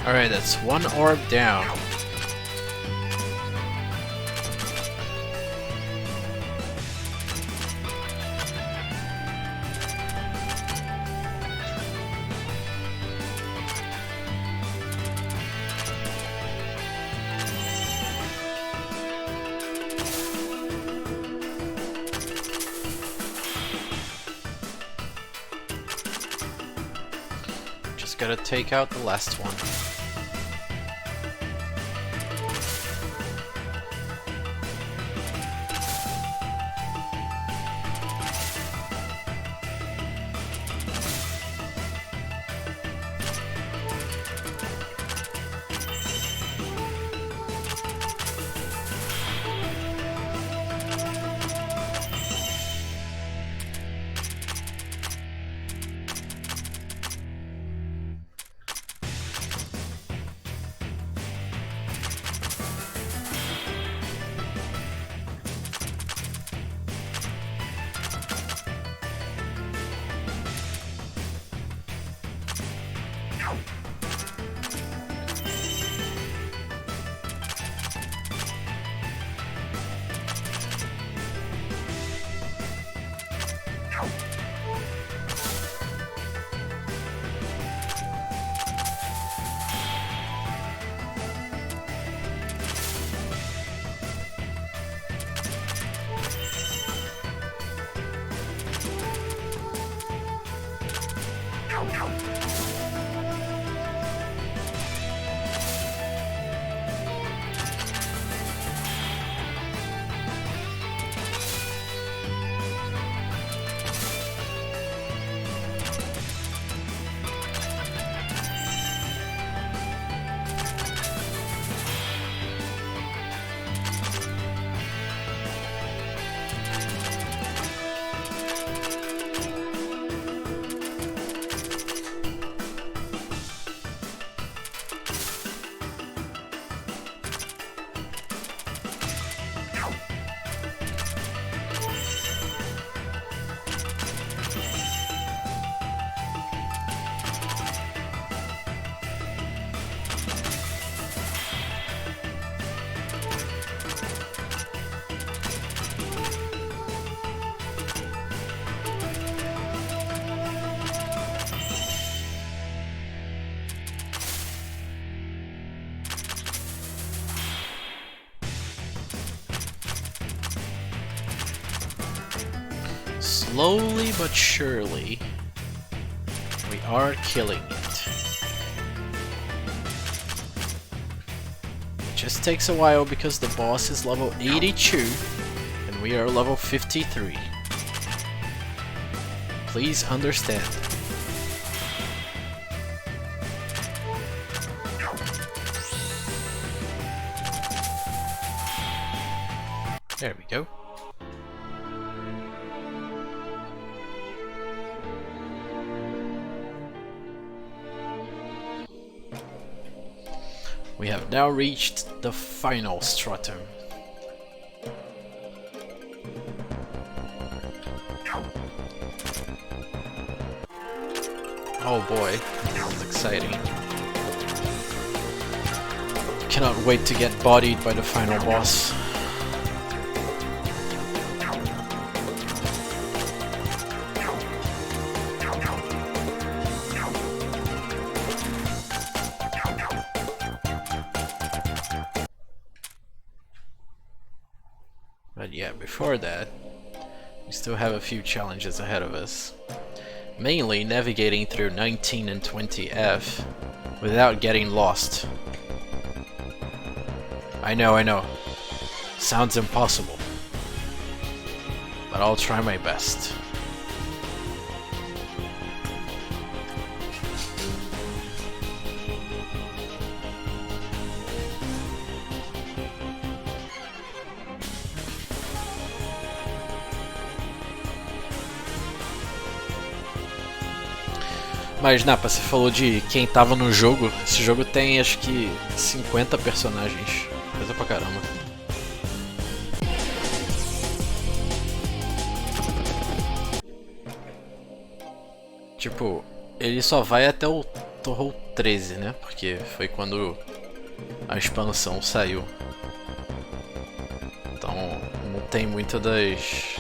Alright, that's one orb down. Just gotta take out the last one. Slowly but surely, we are killing it. It just takes a while because the boss is level 82 and we are level 53. Please understand. There we go. We have now reached the final stratum. Oh boy, this is exciting. Cannot wait to get bodied by the final boss. But yeah, before that, we still have a few challenges ahead of us. Mainly navigating through 19 and 20F without getting lost. I know. Sounds impossible. But I'll try my best. Mas, Napa, você falou de quem tava no jogo. Esse jogo tem, acho que, 50 personagens. Coisa pra caramba. Tipo, ele só vai até o Touhou 13, né? Porque foi quando a expansão saiu. Então, não tem muita das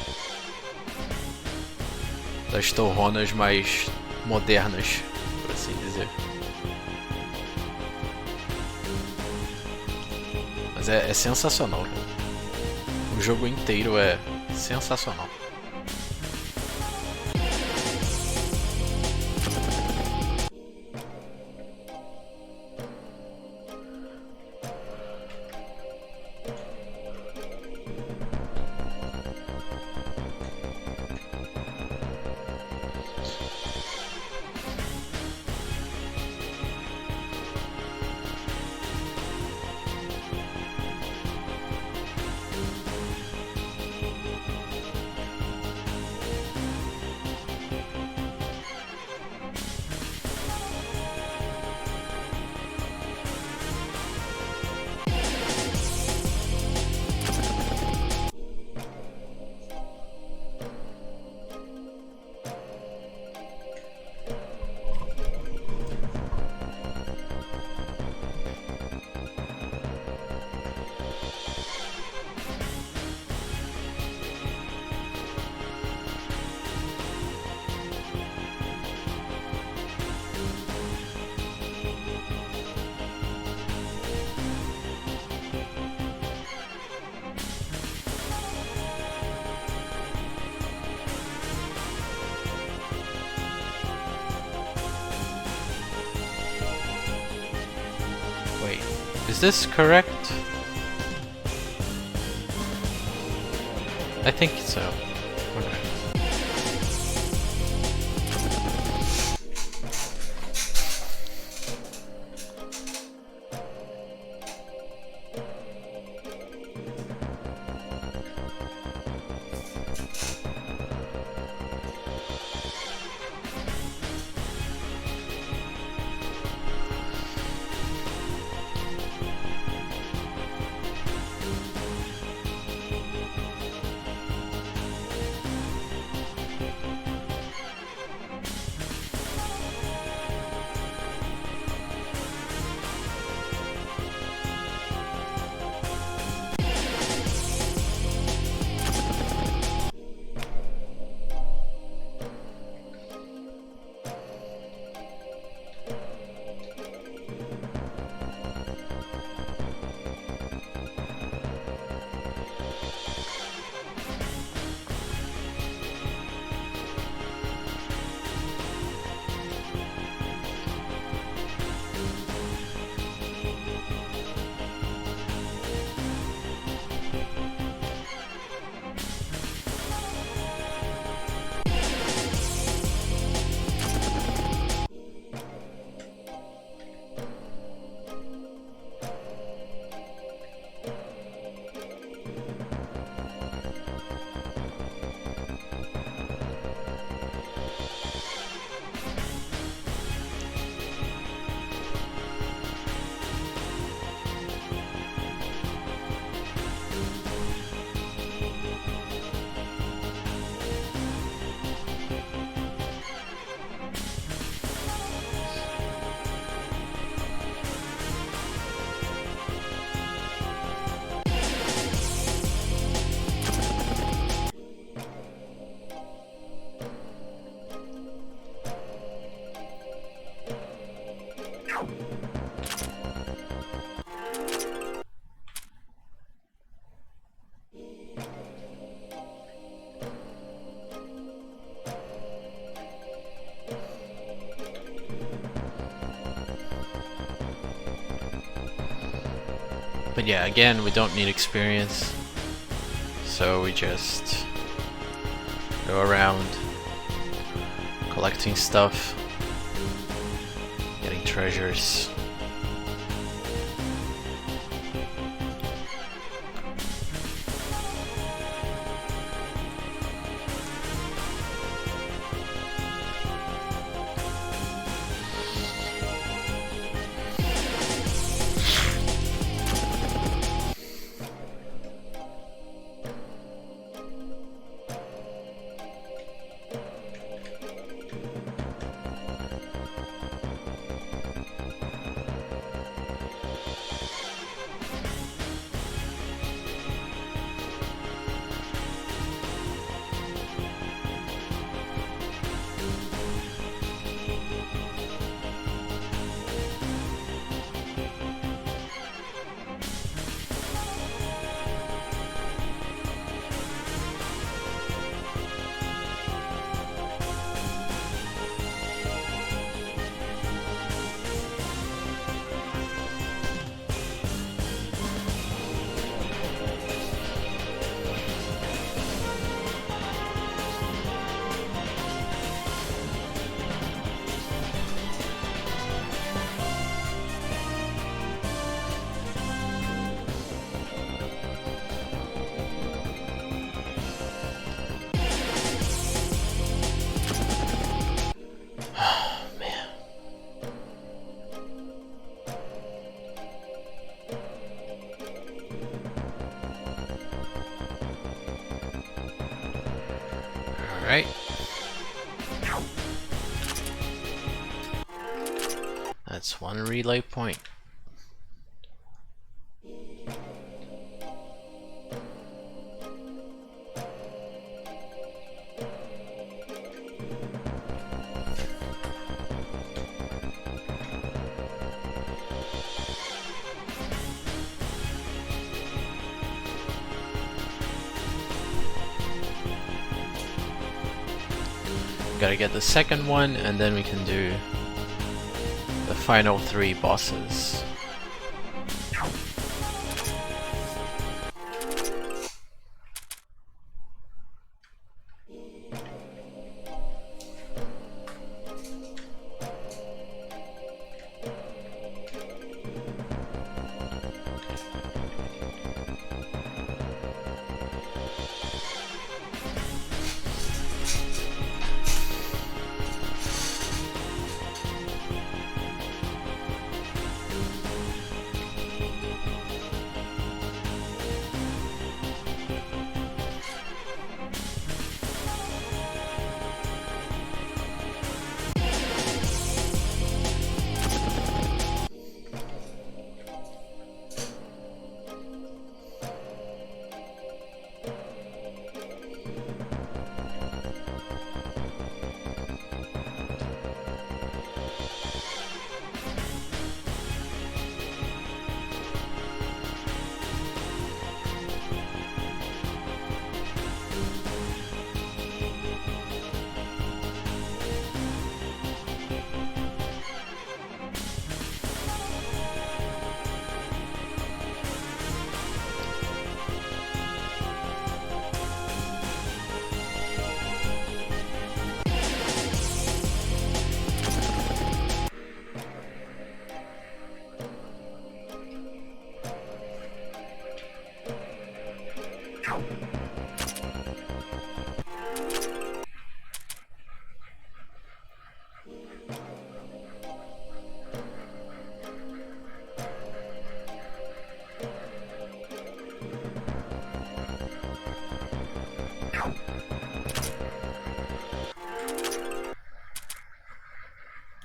Touhonas mais modernas, por assim dizer. Mas é sensacional, né? O jogo inteiro é sensacional. Is this correct? I think so. Okay. But yeah, again, we don't need experience, so we just go around collecting stuff, getting treasures. Alright. That's one relay point. Gotta get the second one, and then we can do the final 3 bosses.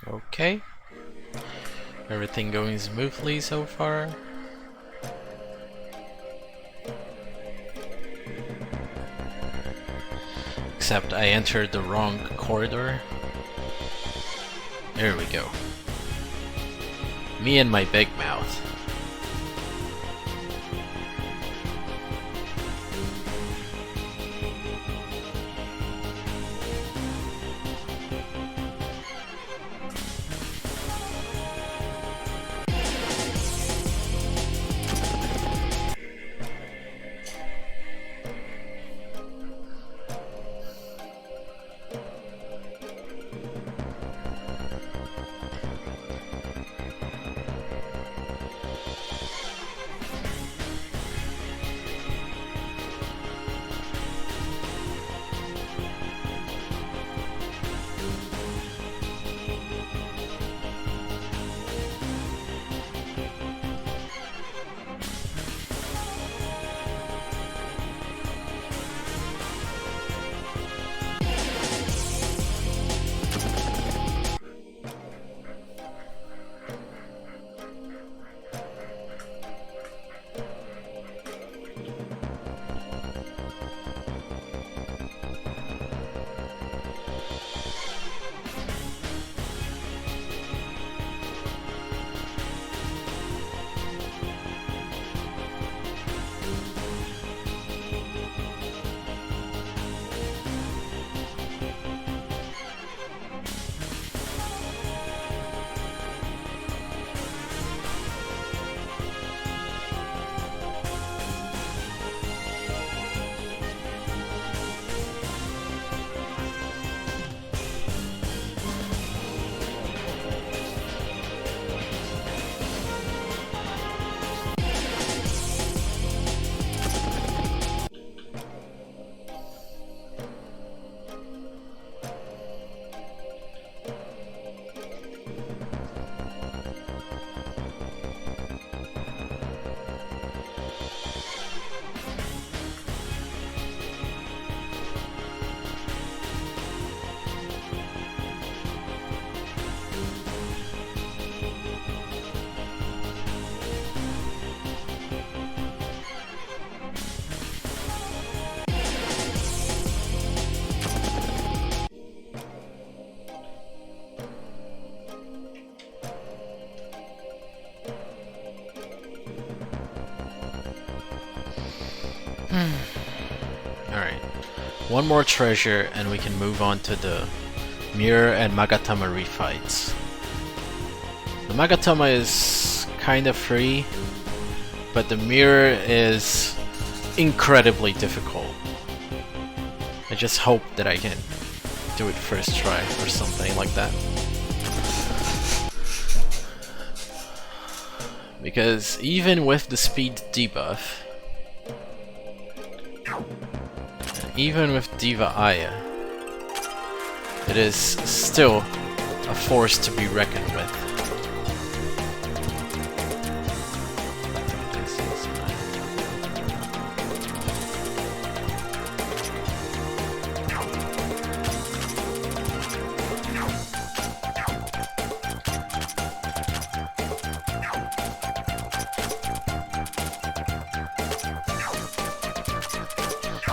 Okay. Everything going smoothly so far. Except I entered the wrong corridor. There we go. Me and my big mouth. Alright. One more treasure and we can move on to the Mirror and Magatama refights. The Magatama is kinda free, but the Mirror is incredibly difficult. I just hope that I can do it first try or something like that. Because even with the speed debuff, even with Diva Aya, it is still a force to be reckoned with.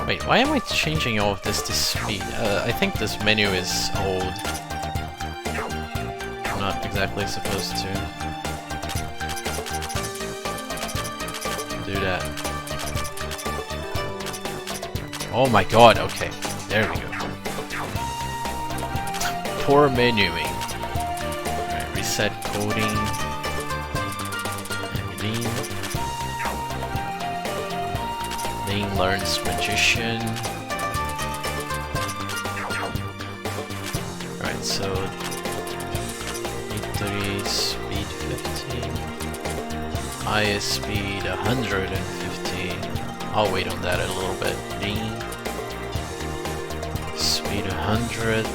Wait, why am I changing all of this to speed? I think this menu is old. I'm not exactly supposed to do that. Oh my god, okay. There we go. Poor menuing. Alright, reset coding. Learns Magician. Alright, so E3 speed 50, Aya speed 150, I'll wait on that a little bit. Speed 100.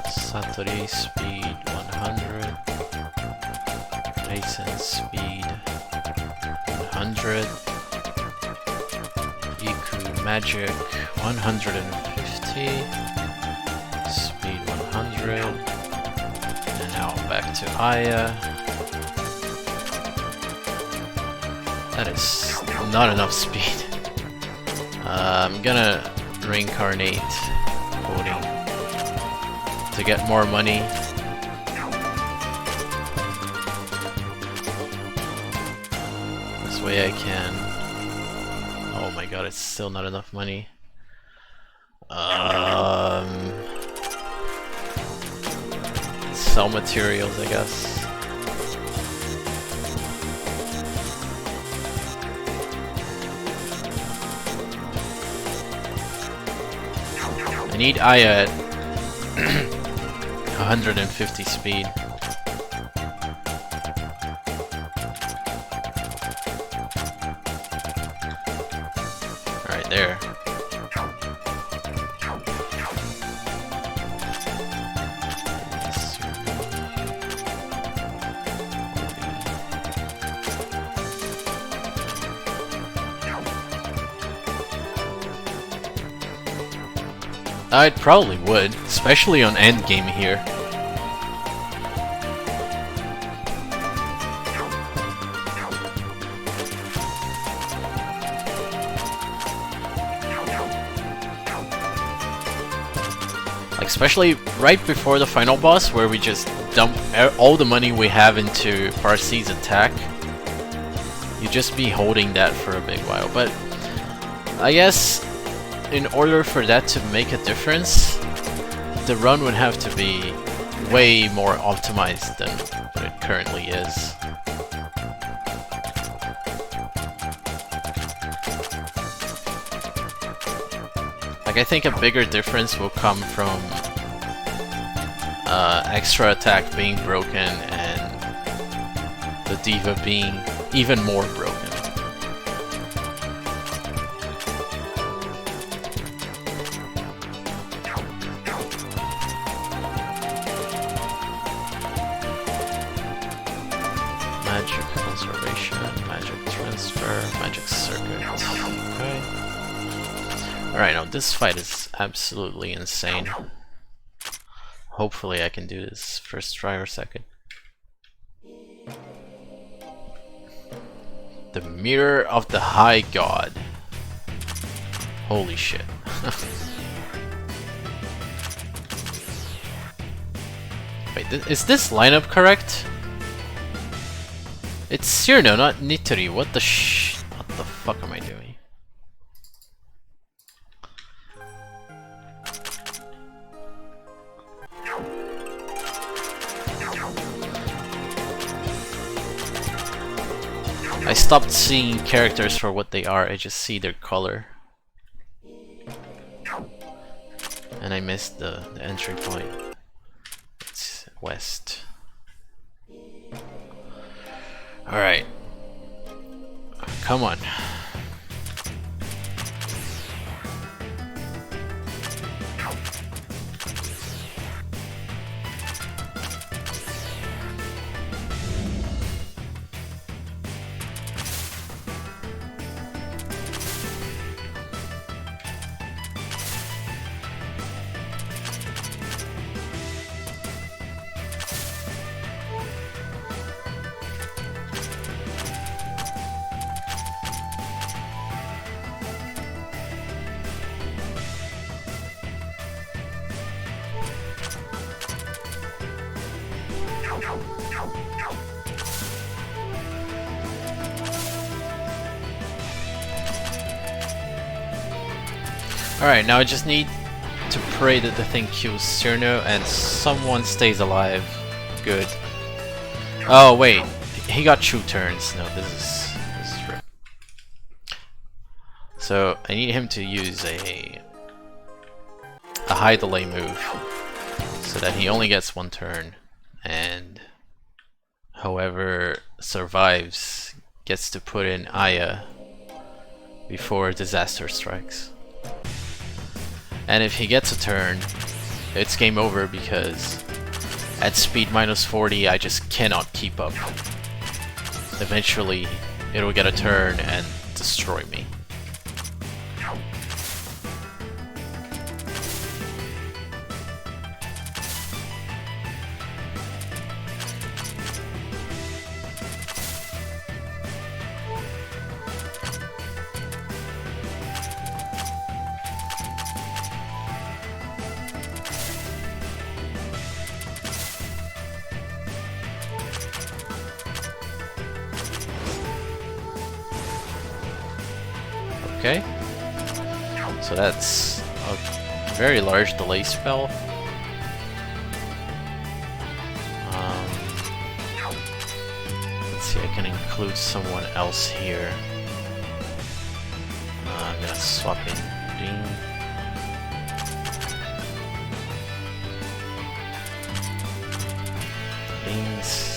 Satori speed 100. Mason speed 100. Iku magic 150. Speed 100. And now back to Aya. That is not enough speed. I'm gonna reincarnate voting to get more money. This way I can... Oh my god, it's still not enough money. Sell materials, I guess. I need Aya at 150 speed. Alright, there. I probably would, especially on endgame here. Like, especially right before the final boss, where we just dump all the money we have into Parsee's attack. You just be holding that for a big while, but I guess in order for that to make a difference, the run would have to be way more optimized than what it currently is. Like, I think a bigger difference will come from extra attack being broken and the diva being even more broken. Magic conservation, magic transfer, magic circuit. Okay. Alright, now this fight is absolutely insane. Hopefully I can do this first try or second. The Mirror of the High God. Holy shit. Wait, is this lineup correct? It's Cyrano, not Nitori. What the fuck am I doing? I stopped seeing characters for what they are, I just see their color. And I missed the entry point. It's west. Alright. Come on. Alright, now I just need to pray that the thing kills Cyrano and someone stays alive. Good. Oh wait, he got 2 turns. No, this is rip. So I need him to use a high delay move so that he only gets 1 turn, and whoever survives gets to put in Aya before disaster strikes. And if he gets a turn, it's game over because at speed minus 40 I just cannot keep up. Eventually it'll get a turn and destroy me. Okay, so that's a very large delay spell. Let's see, I can include someone else here. I'm gonna swap in Dean. Dean's.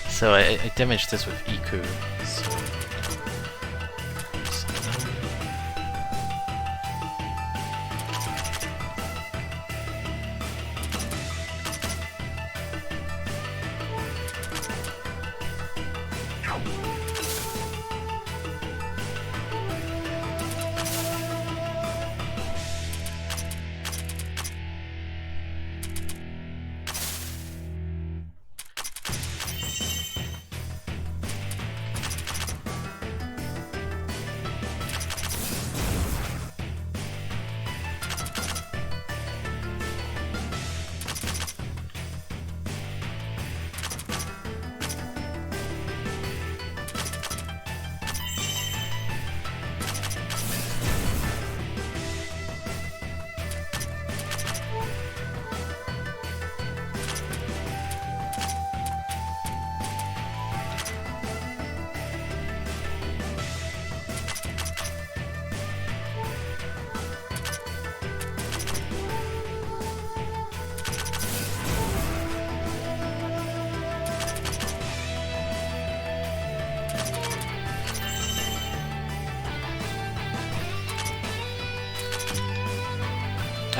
So I damaged this with Iku.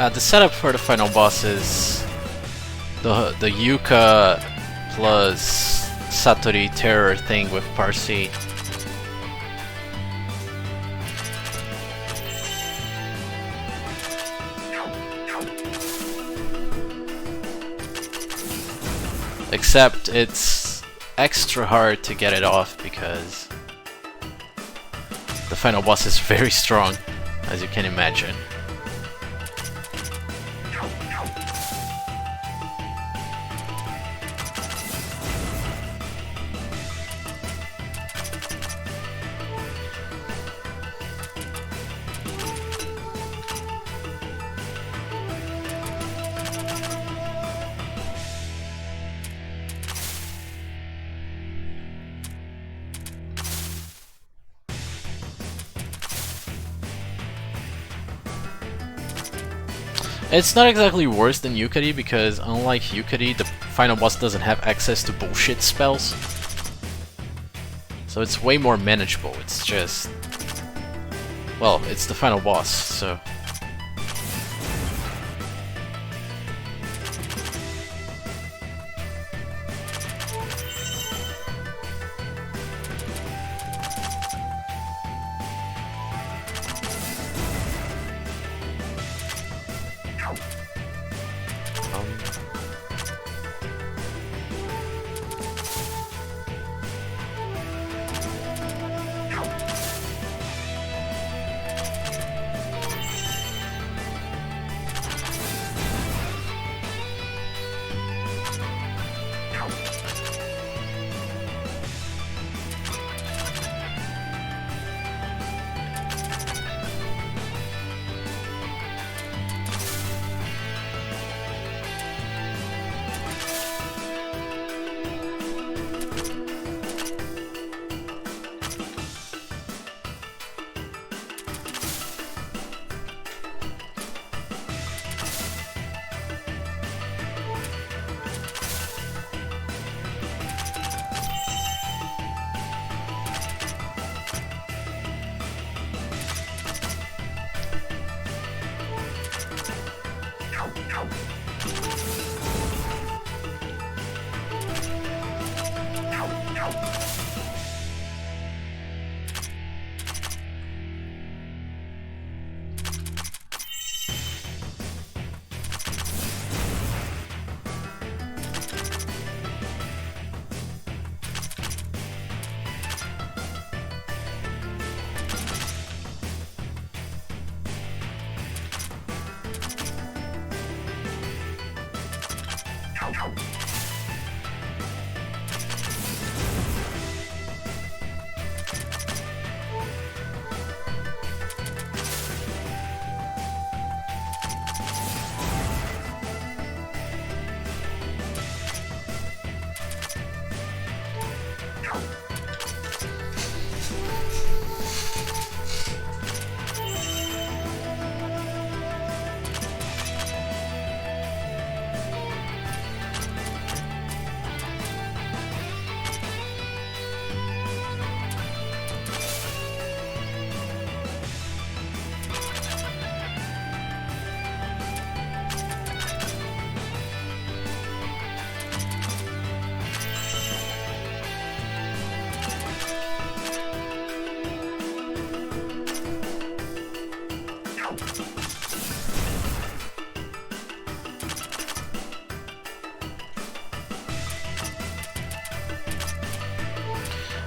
So the setup for the final boss is the Yuka plus Satori terror thing with Parsi. Except it's extra hard to get it off because the final boss is very strong, as you can imagine. It's not exactly worse than Yukari because unlike Yukari, the final boss doesn't have access to bullshit spells. So it's way more manageable, it's just... well, it's the final boss, so...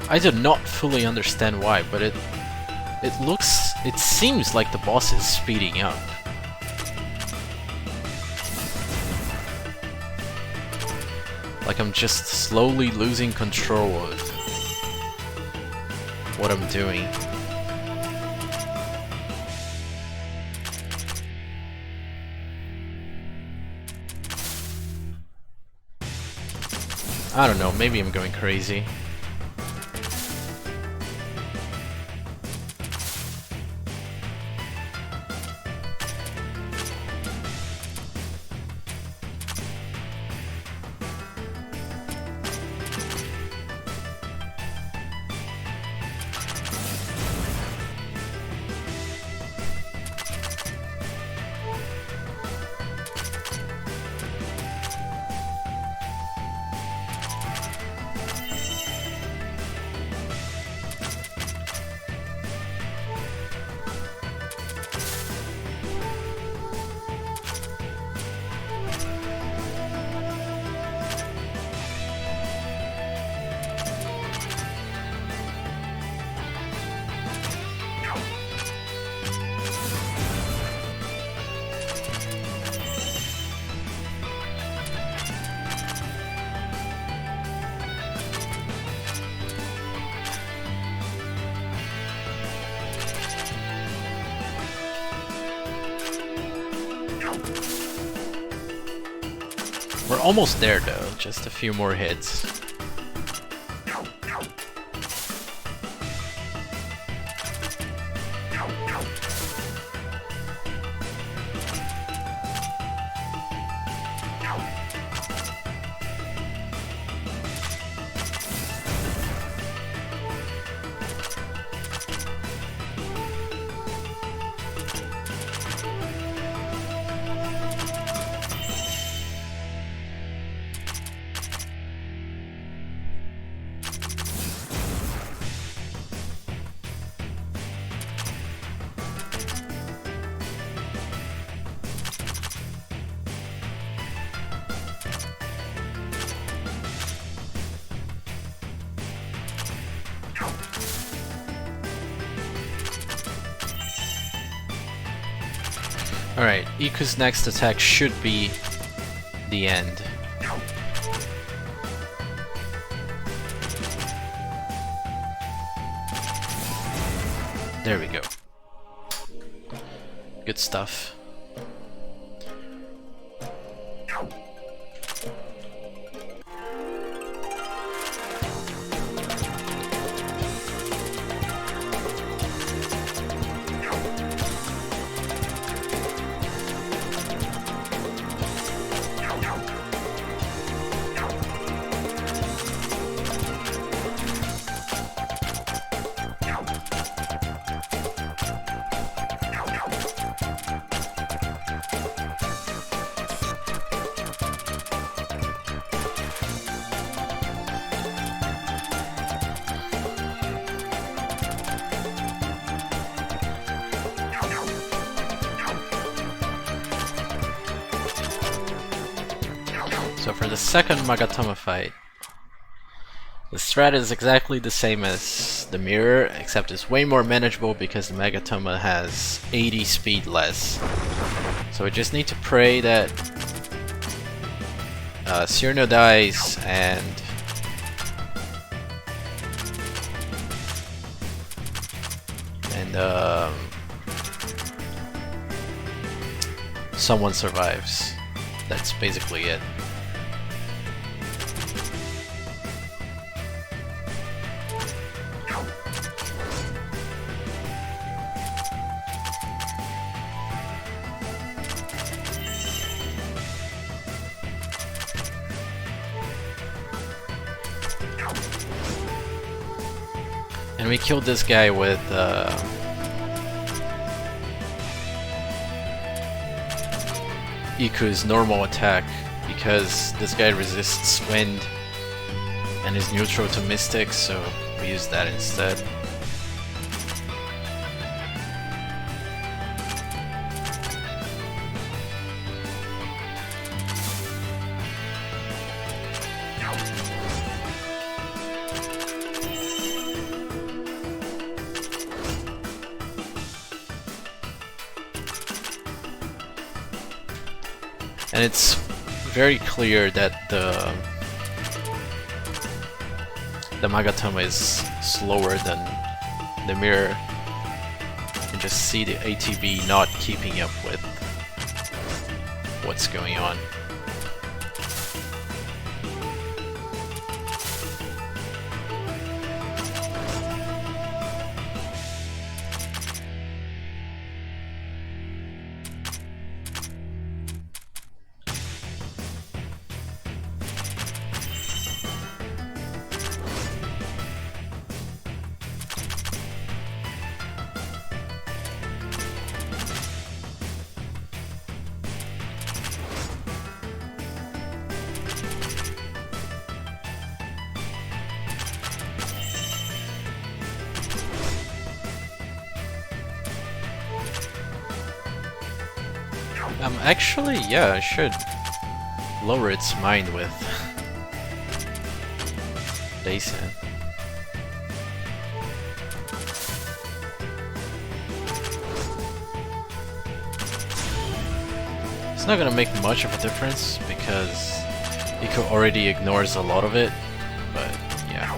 I do not fully understand why, but it seems like the boss is speeding up. Like I'm just slowly losing control of what I'm doing. I don't know, maybe I'm going crazy. We're almost there though, just a few more hits. Alright, Iku's next attack should be the end. There we go. Good stuff. So for the second Magatama fight, the Strata is exactly the same as the mirror, except it's way more manageable because the Magatama has 80 speed less. So we just need to pray that Cyrano dies and someone survives. That's basically it. And we killed this guy with Iku's normal attack because this guy resists wind and is neutral to Mystic, so we use that instead. And it's very clear that the Magatama is slower than the mirror. You can just see the ATB not keeping up with what's going on. Actually, yeah, I should lower its mind with Daisen. It's not gonna make much of a difference because Iku already ignores a lot of it, but yeah.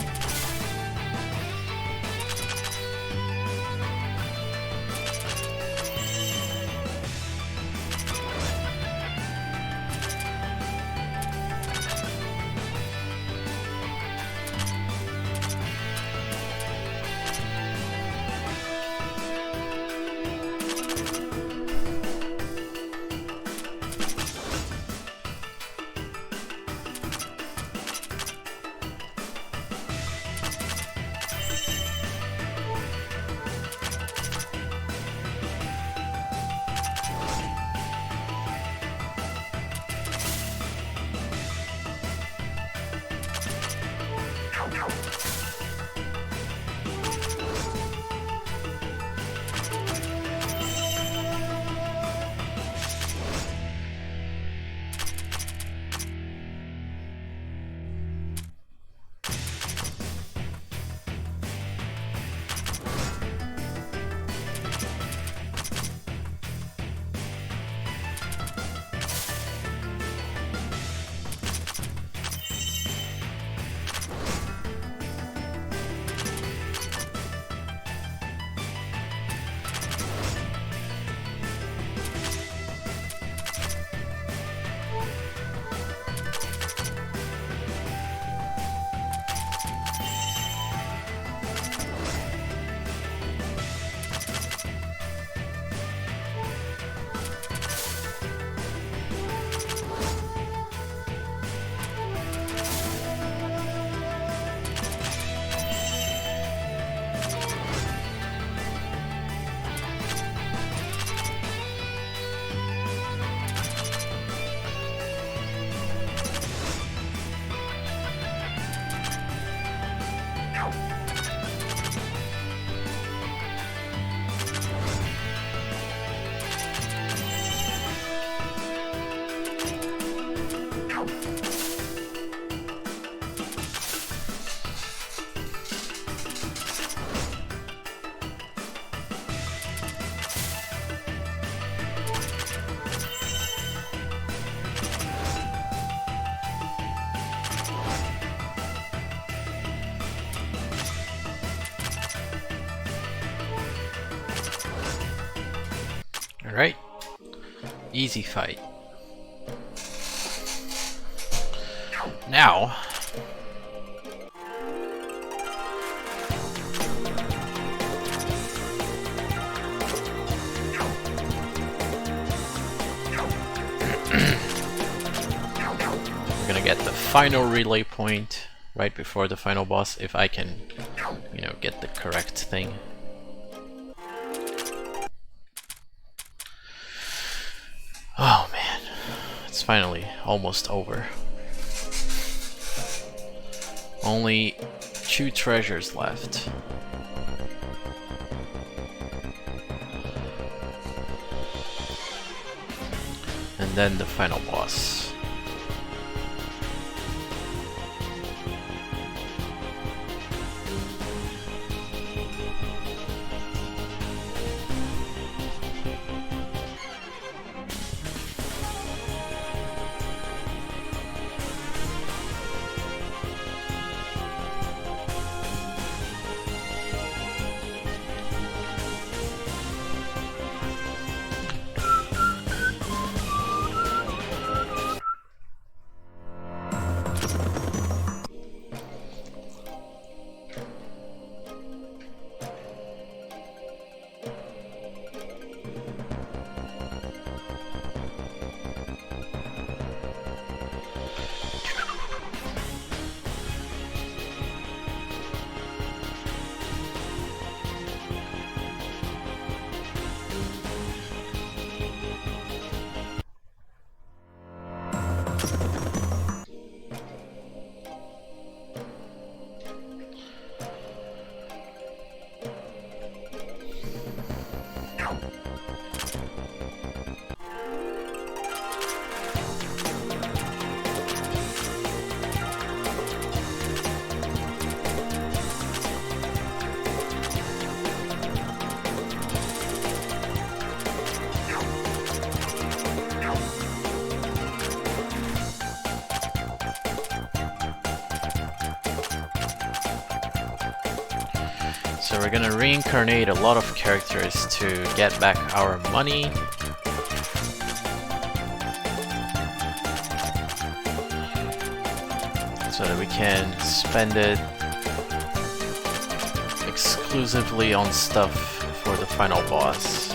Alright. Easy fight. Now, we're gonna get the final relay point right before the final boss, if I can, you know, get the correct thing. Oh man, it's finally almost over. Only 2 treasures left. And then the final boss. So we're gonna reincarnate a lot of characters to get back our money. So that we can spend it exclusively on stuff for the final boss.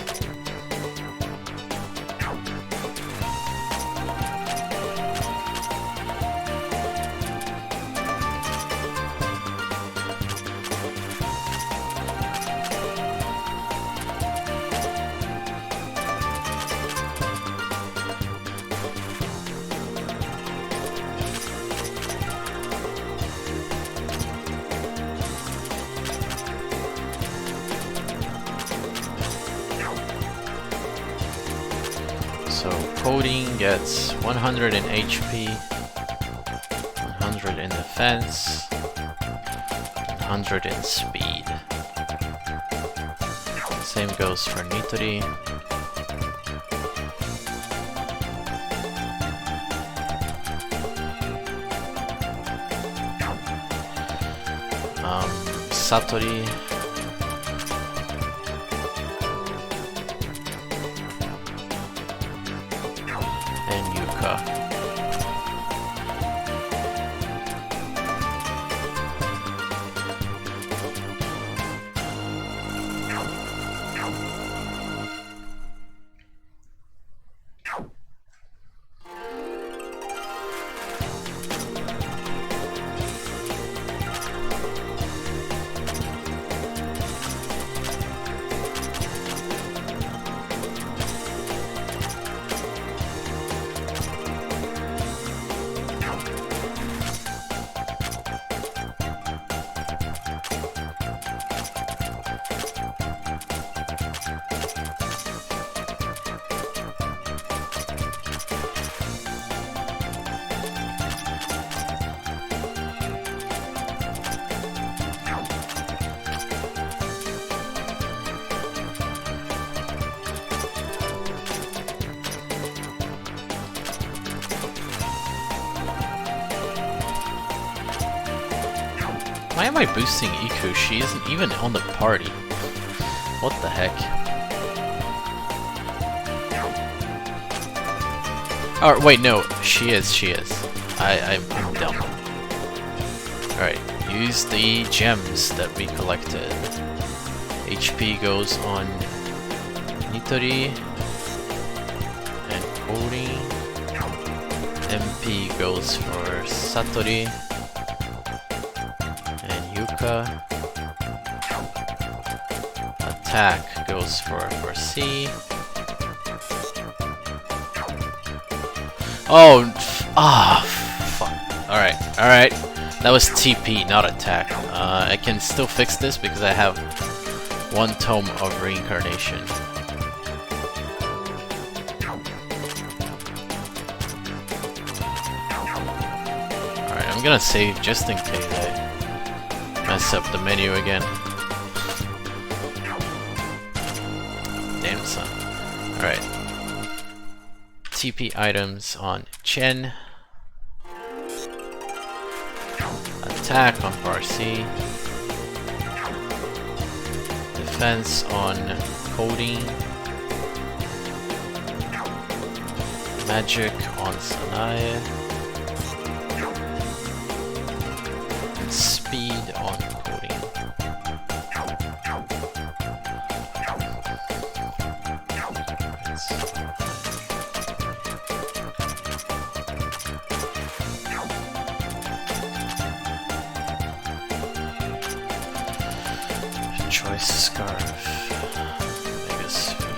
So coding gets 100 in HP, 100 in defense, 100 in speed. Same goes for Nitori. Satori. And Yuka. Why am I boosting Iku? She isn't even on the party. What the heck? Or wait, no, she is. I'm dumb. Alright, use the gems that we collected. HP goes on Nitori and Kori. MP goes for Satori and Yuka. Attack goes for C. Oh, fuck. Alright. That was TP, not attack. I can still fix this because I have one tome of reincarnation. Alright, I'm gonna save just in case I mess up the menu again. Damn son. Alright. TP items on Chen. Attack on bar C. Defense on Coding. Magic on Sanae. And speed on Coding. Choice scarf. Mega sphere.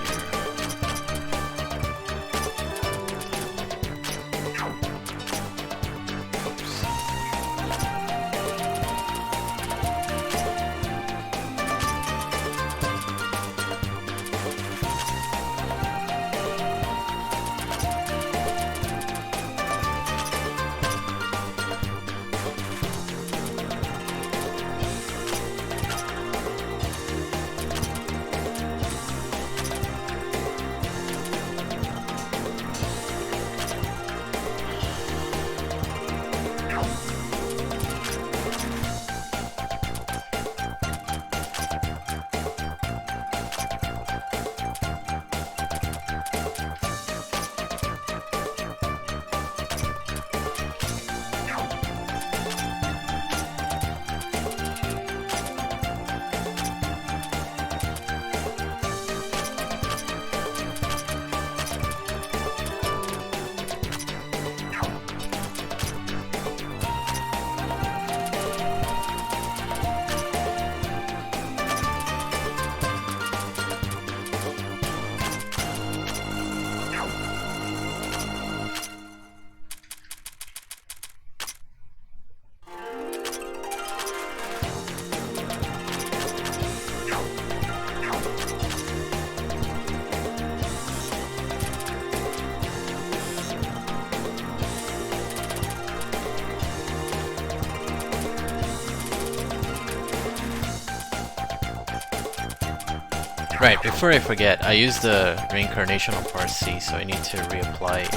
Right, before I forget, I used the reincarnation on part C, so I need to reapply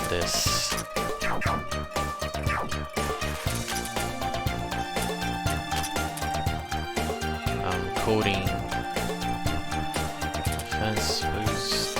this. Coding. Defense boost.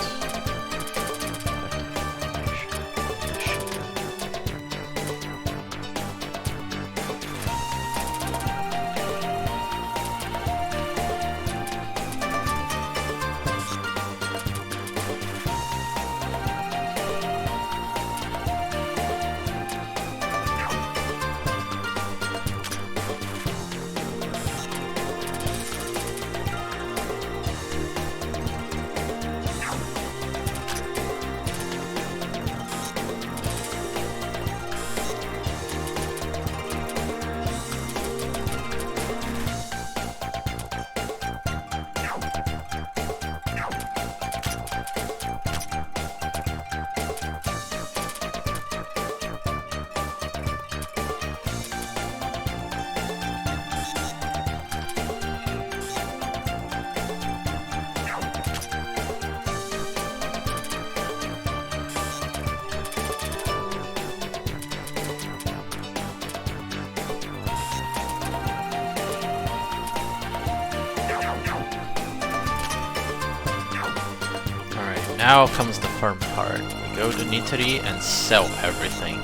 now comes the fun part. We go to Nitori and sell everything.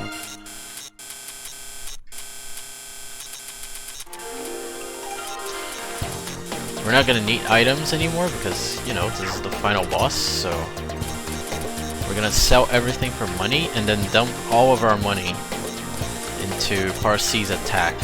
We're not gonna need items anymore because, you know, this is the final boss, so we're gonna sell everything for money and then dump all of our money into Parsee's attack.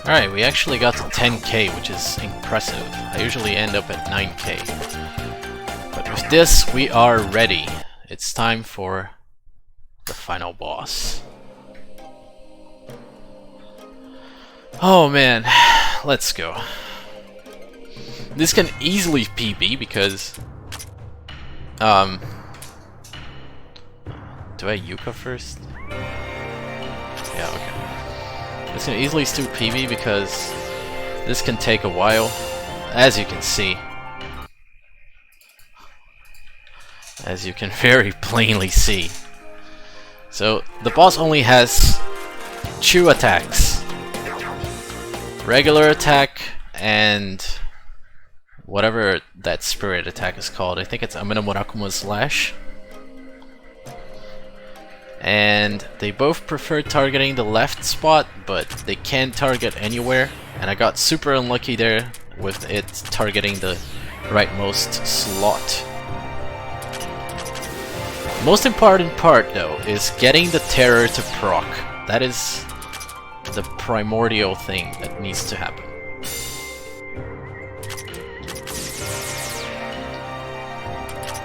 Alright, we actually got to 10k, which is impressive. I usually end up at 9k. But with this, we are ready. It's time for the final boss. Oh man, let's go. This can easily PB because... do I Yuka first? Yeah, okay. This can easily still PB because this can take a while, as you can see. As you can very plainly see. So, the boss only has 2 attacks. Regular attack and whatever that spirit attack is called. I think it's Ame-no-Murakumo slash. And they both prefer targeting the left spot, but they can target anywhere. And I got super unlucky there with it targeting the rightmost slot. Most important part though is getting the terror to proc. That is the primordial thing that needs to happen.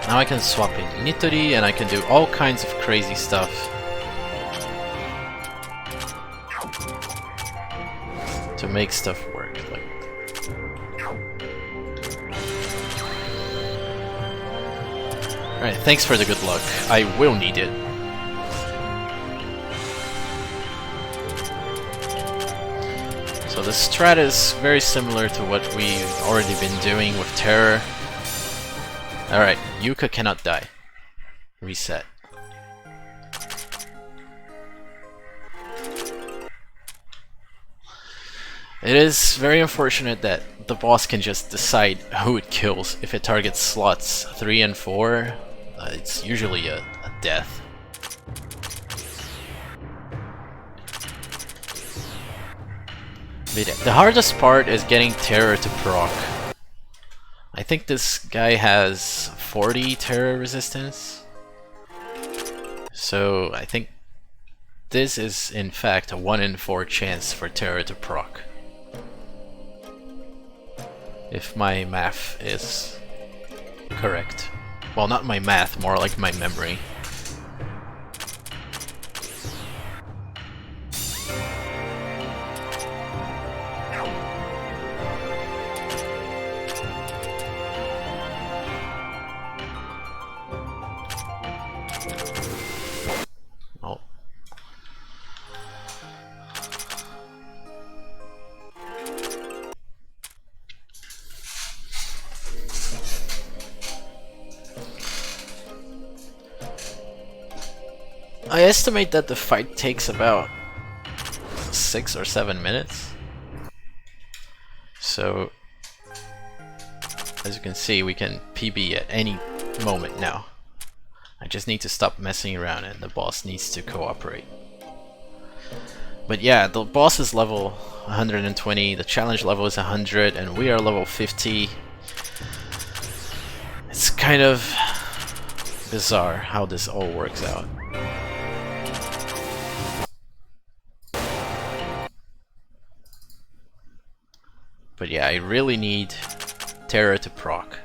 Now I can swap in Nitori and I can do all kinds of crazy stuff. To make stuff work. Alright, thanks for the good luck. I will need it. So the Strata is very similar to what we've already been doing with Terror. Alright, Yuka cannot die. Reset. It is very unfortunate that the boss can just decide who it kills. If it targets slots 3 and 4, it's usually a death. The hardest part is getting Terror to proc. I think this guy has 40 Terror resistance. So I think this is in fact a 1 in 4 chance for Terror to proc. If my math is correct. Well, not my math, more like my memory. Oh. I estimate that the fight takes about 6 or 7 minutes. So, as you can see, we can PB at any moment now. I just need to stop messing around and the boss needs to cooperate. But yeah, the boss is level 120, the challenge level is 100, and we are level 50. It's kind of bizarre how this all works out. But yeah, I really need Terror to proc.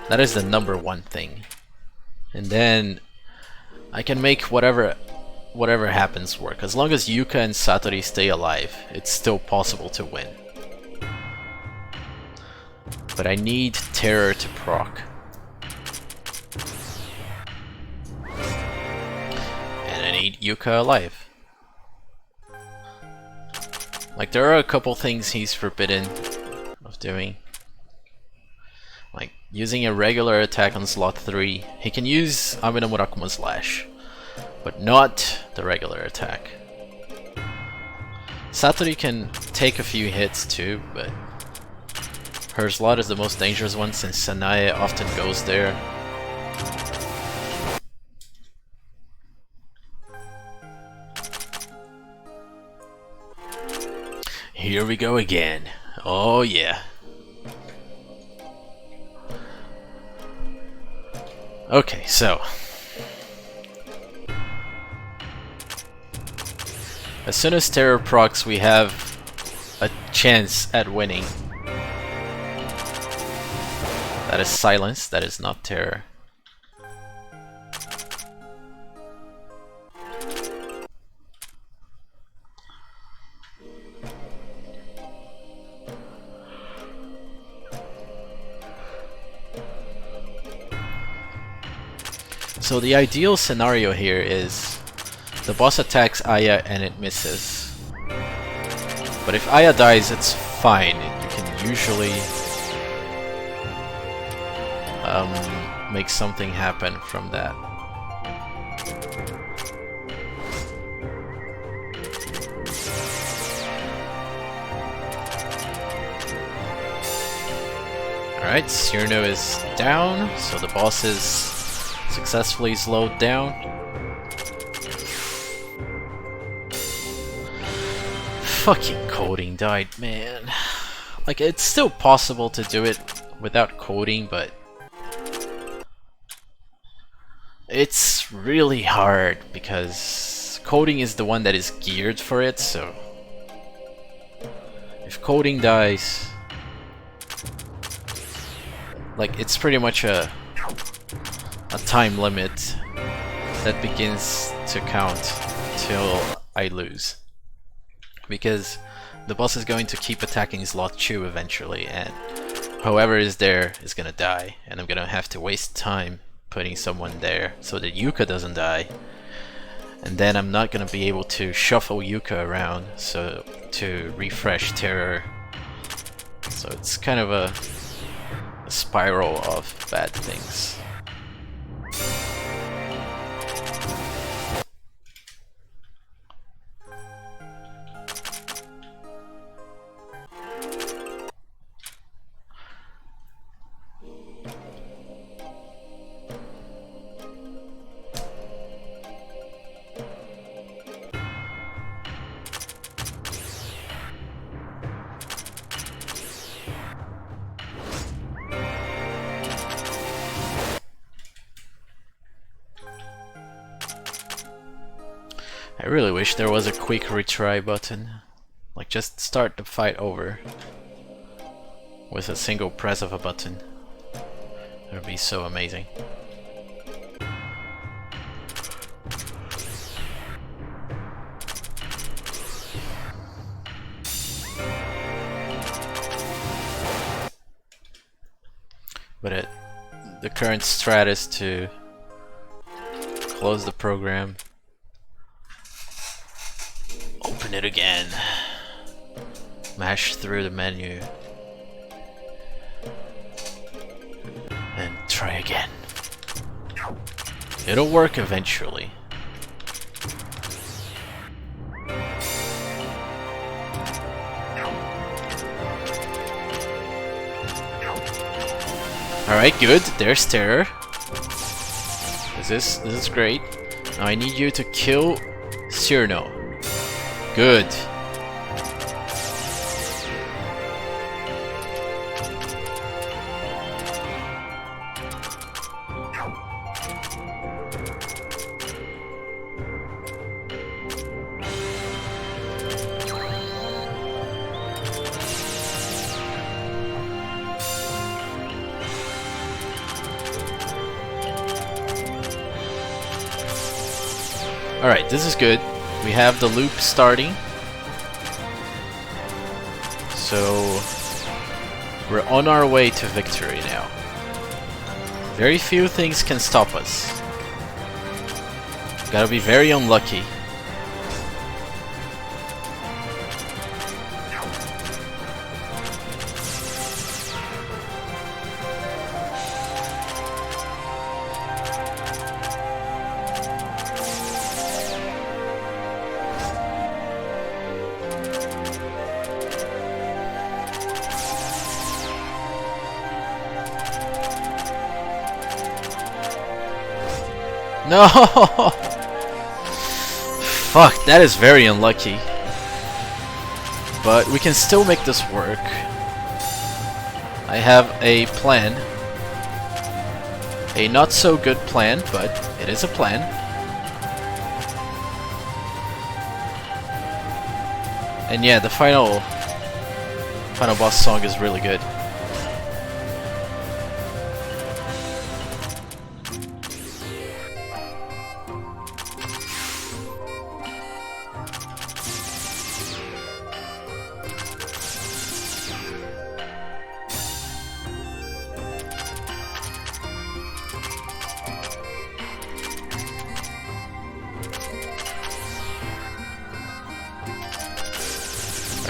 That is the #1 thing. And then I can make whatever happens work. As long as Yuka and Satori stay alive, it's still possible to win. But I need Terror to proc. And I need Yuka alive. Like, there are a couple things he's forbidden of doing. Like, using a regular attack on slot 3. He can use Ame-no-Murakumo Slash, but not the regular attack. Satori can take a few hits too, but her slot is the most dangerous one since Sanae often goes there. Here we go again. Oh yeah. Okay, so as soon as Terror procs, we have a chance at winning. That is Silence, that is not Terror. So the ideal scenario here is the boss attacks Aya and it misses. But if Aya dies, it's fine. You can usually make something happen from that. Alright, Cyrano is down, so the boss is successfully slowed down. Fucking coding died, man. Like, it's still possible to do it without coding, but it's really hard because coding is the one that is geared for it, so if coding dies, like, it's pretty much a time limit that begins to count till I lose. Because the boss is going to keep attacking slot 2 eventually, and whoever is there is gonna die, and I'm gonna have to waste time putting someone there so that Yuka doesn't die. And then I'm not gonna be able to shuffle Yuka around so to refresh Terror. So it's kind of a spiral of bad things. I really wish there was a quick retry button. Like, just start the fight over with a single press of a button. That would be so amazing. But the current strat is to close the program, open it again, mash through the menu, and try again. It'll work eventually. Alright, good. There's Terror. This This is great. Now I need you to kill Cyrno. Good. Alright, this is good. We have the loop starting. So we're on our way to victory now. Very few things can stop us. Gotta be very unlucky. No! Fuck, that is very unlucky. But we can still make this work. I have a plan. A not so good plan, but it is a plan. And yeah, the final boss song is really good.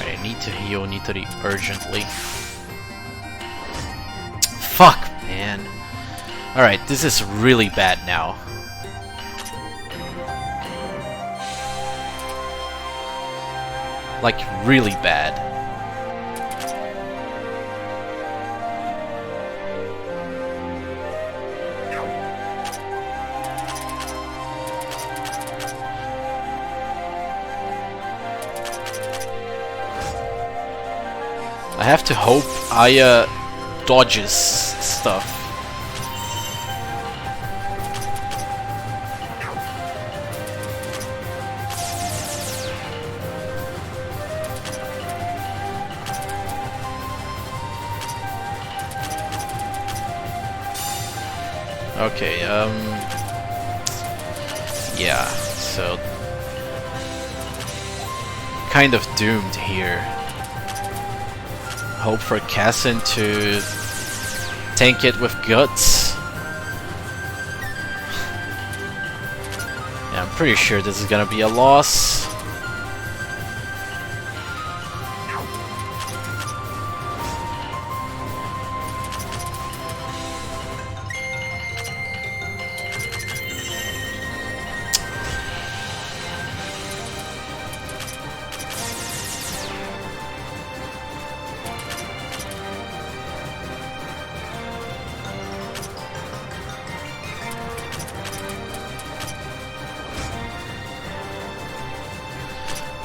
I need to heal Nitori urgently. Fuck, man. Alright, this is really bad now. Like, really bad. I have to hope Aya dodges stuff. Okay, yeah, so kind of doomed here. Hope for Cassin to tank it with guts. Yeah, I'm pretty sure this is gonna be a loss.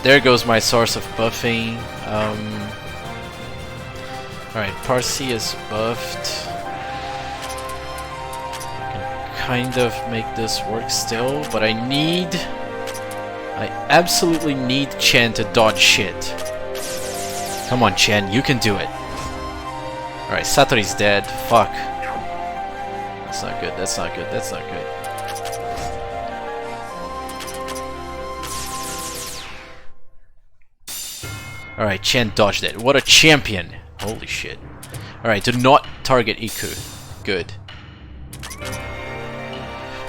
There goes my source of buffing. Alright, Parsi is buffed. I can kind of make this work still, but I absolutely need Chen to dodge shit. Come on, Chen, you can do it. Alright, Satori's dead. Fuck. That's not good, that's not good, that's not good. Alright, Chen dodged it. What a champion! Holy shit. Alright, do not target Iku. Good.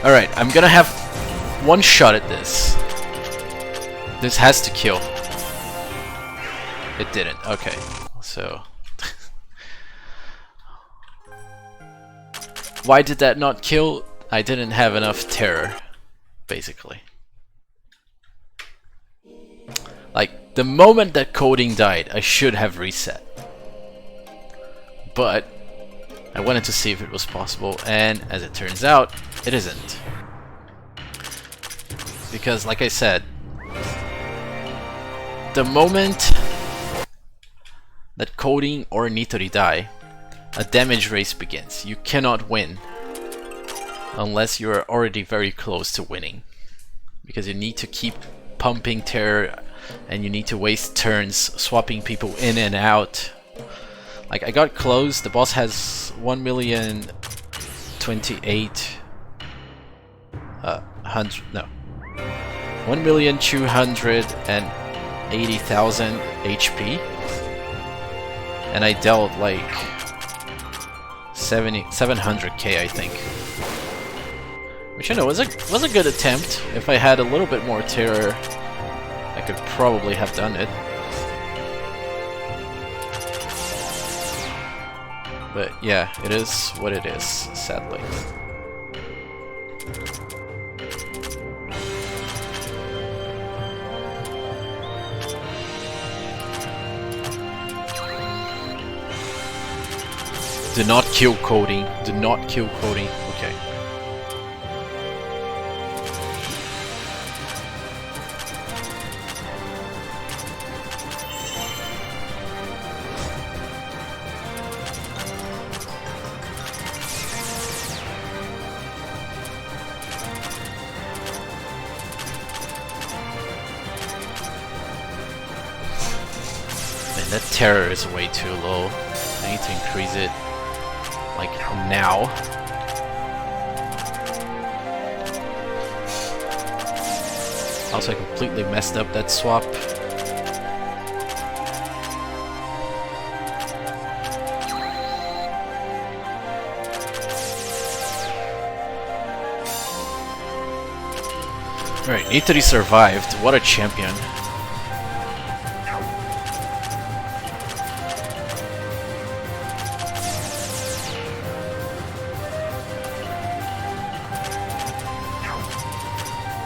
Alright, I'm gonna have one shot at this. This has to kill. It didn't. Okay, so... Why did that not kill? I didn't have enough terror, basically. Like, the moment that coding died, I should have reset. But I wanted to see if it was possible, and as it turns out, it isn't. because, like I said, the moment that Coding or Nitori die, a damage race begins. You cannot win unless you are already very close to winning, because you need to keep pumping terror and you need to waste turns swapping people in and out. Like, I got close. The boss has 1,280,000 HP, and I dealt like 700k, I think. Which, you know, was a good attempt. If I had a little bit more terror, I could probably have done it. But yeah, it is what it is, sadly. Do not kill Coding. Do not kill Coding. Okay. Man, that terror is way too low. I need to increase it. Like, now. Also, I completely messed up that swap. Alright, Nitori survived. What a champion.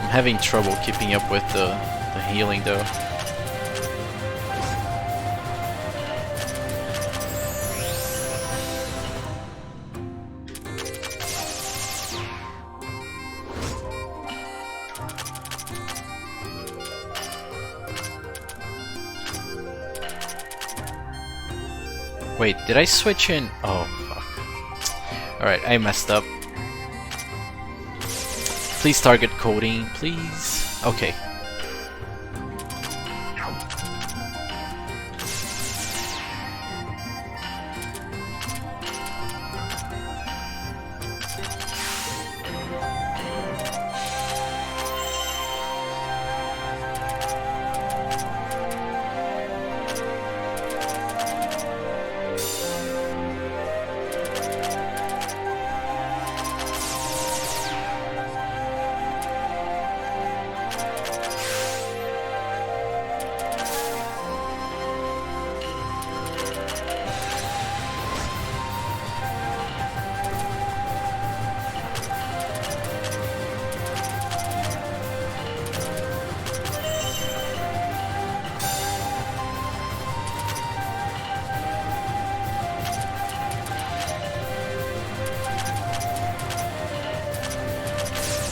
I'm having trouble keeping up with the healing though. Wait, did I switch in? Oh, fuck. Alright, I messed up. Please target Coding, please. Okay.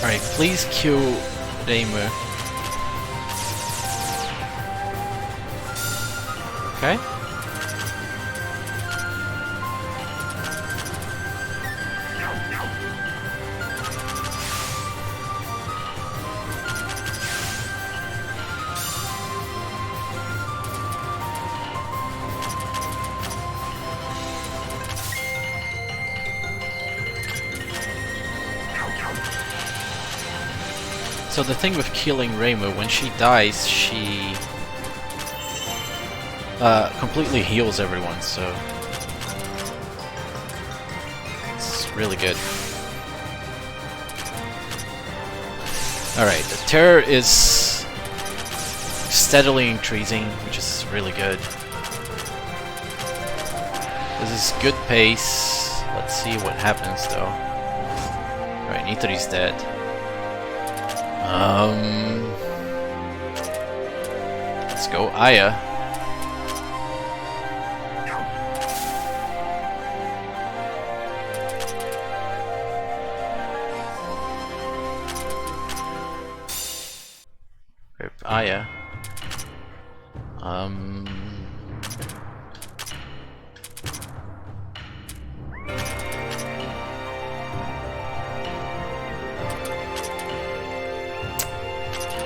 Alright, please kill Reimu. Okay. So the thing with killing Reimu, when she dies, she completely heals everyone, so it's really good. Alright, the terror is steadily increasing, which is really good. This is good pace. Let's see what happens though. Alright, Nitori's dead. Let's go Aya. Rip Aya.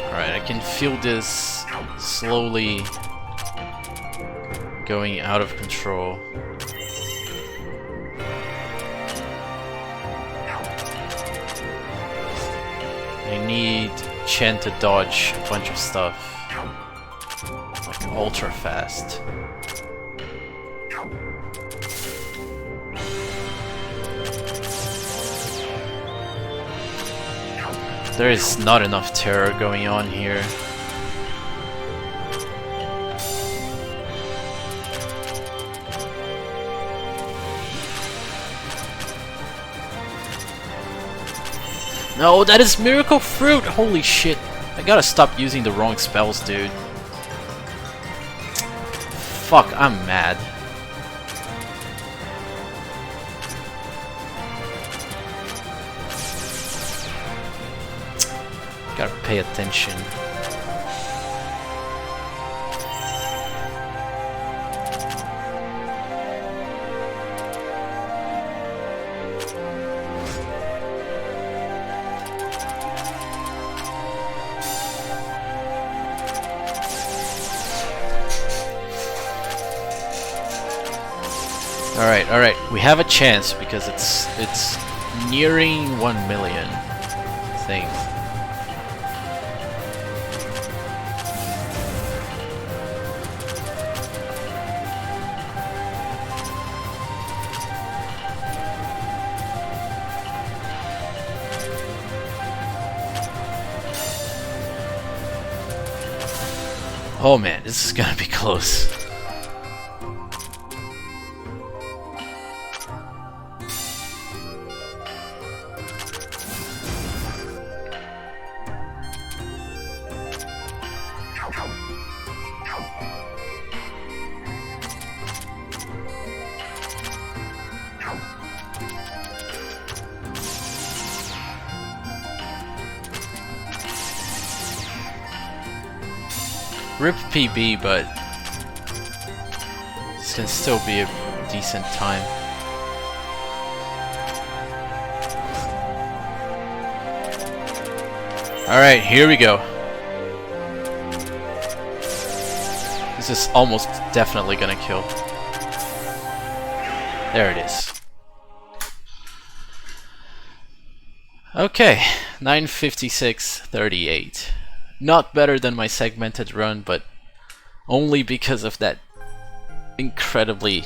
Alright, I can feel this slowly going out of control. I need Chen to dodge a bunch of stuff, like ultra fast. There is not enough terror going on here. No, that is Miracle Fruit! Holy shit. I gotta stop using the wrong spells, dude. Fuck, I'm mad. Gotta pay attention. Alright, we have a chance because it's nearing 1 million, I think. Oh man, this is gonna be close. Rip PB, but this can still be a decent time. Alright, here we go. This is almost definitely gonna kill. There it is. Okay, 956.38. Not better than my segmented run, but only because of that incredibly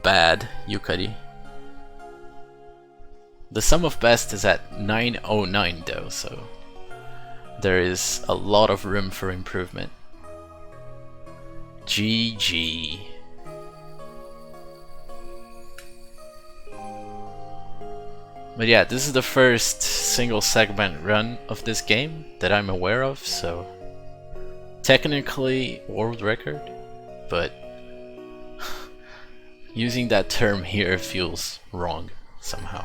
bad Yukari. The sum of best is at 909 though, so there is a lot of room for improvement. GG. But yeah, this is the first single segment run of this game that I'm aware of, so technically world record, but using that term here feels wrong somehow.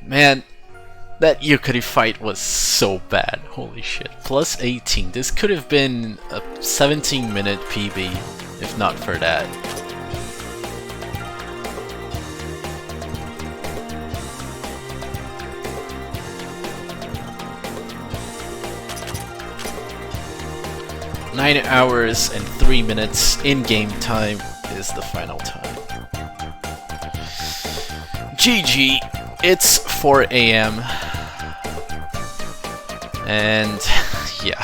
Man, that Yukari fight was so bad, holy shit. Plus 18, this could have been a 17-minute PB if not for that. Nine hours and 3 minutes in-game time is the final time. GG! It's 4 AM. And yeah.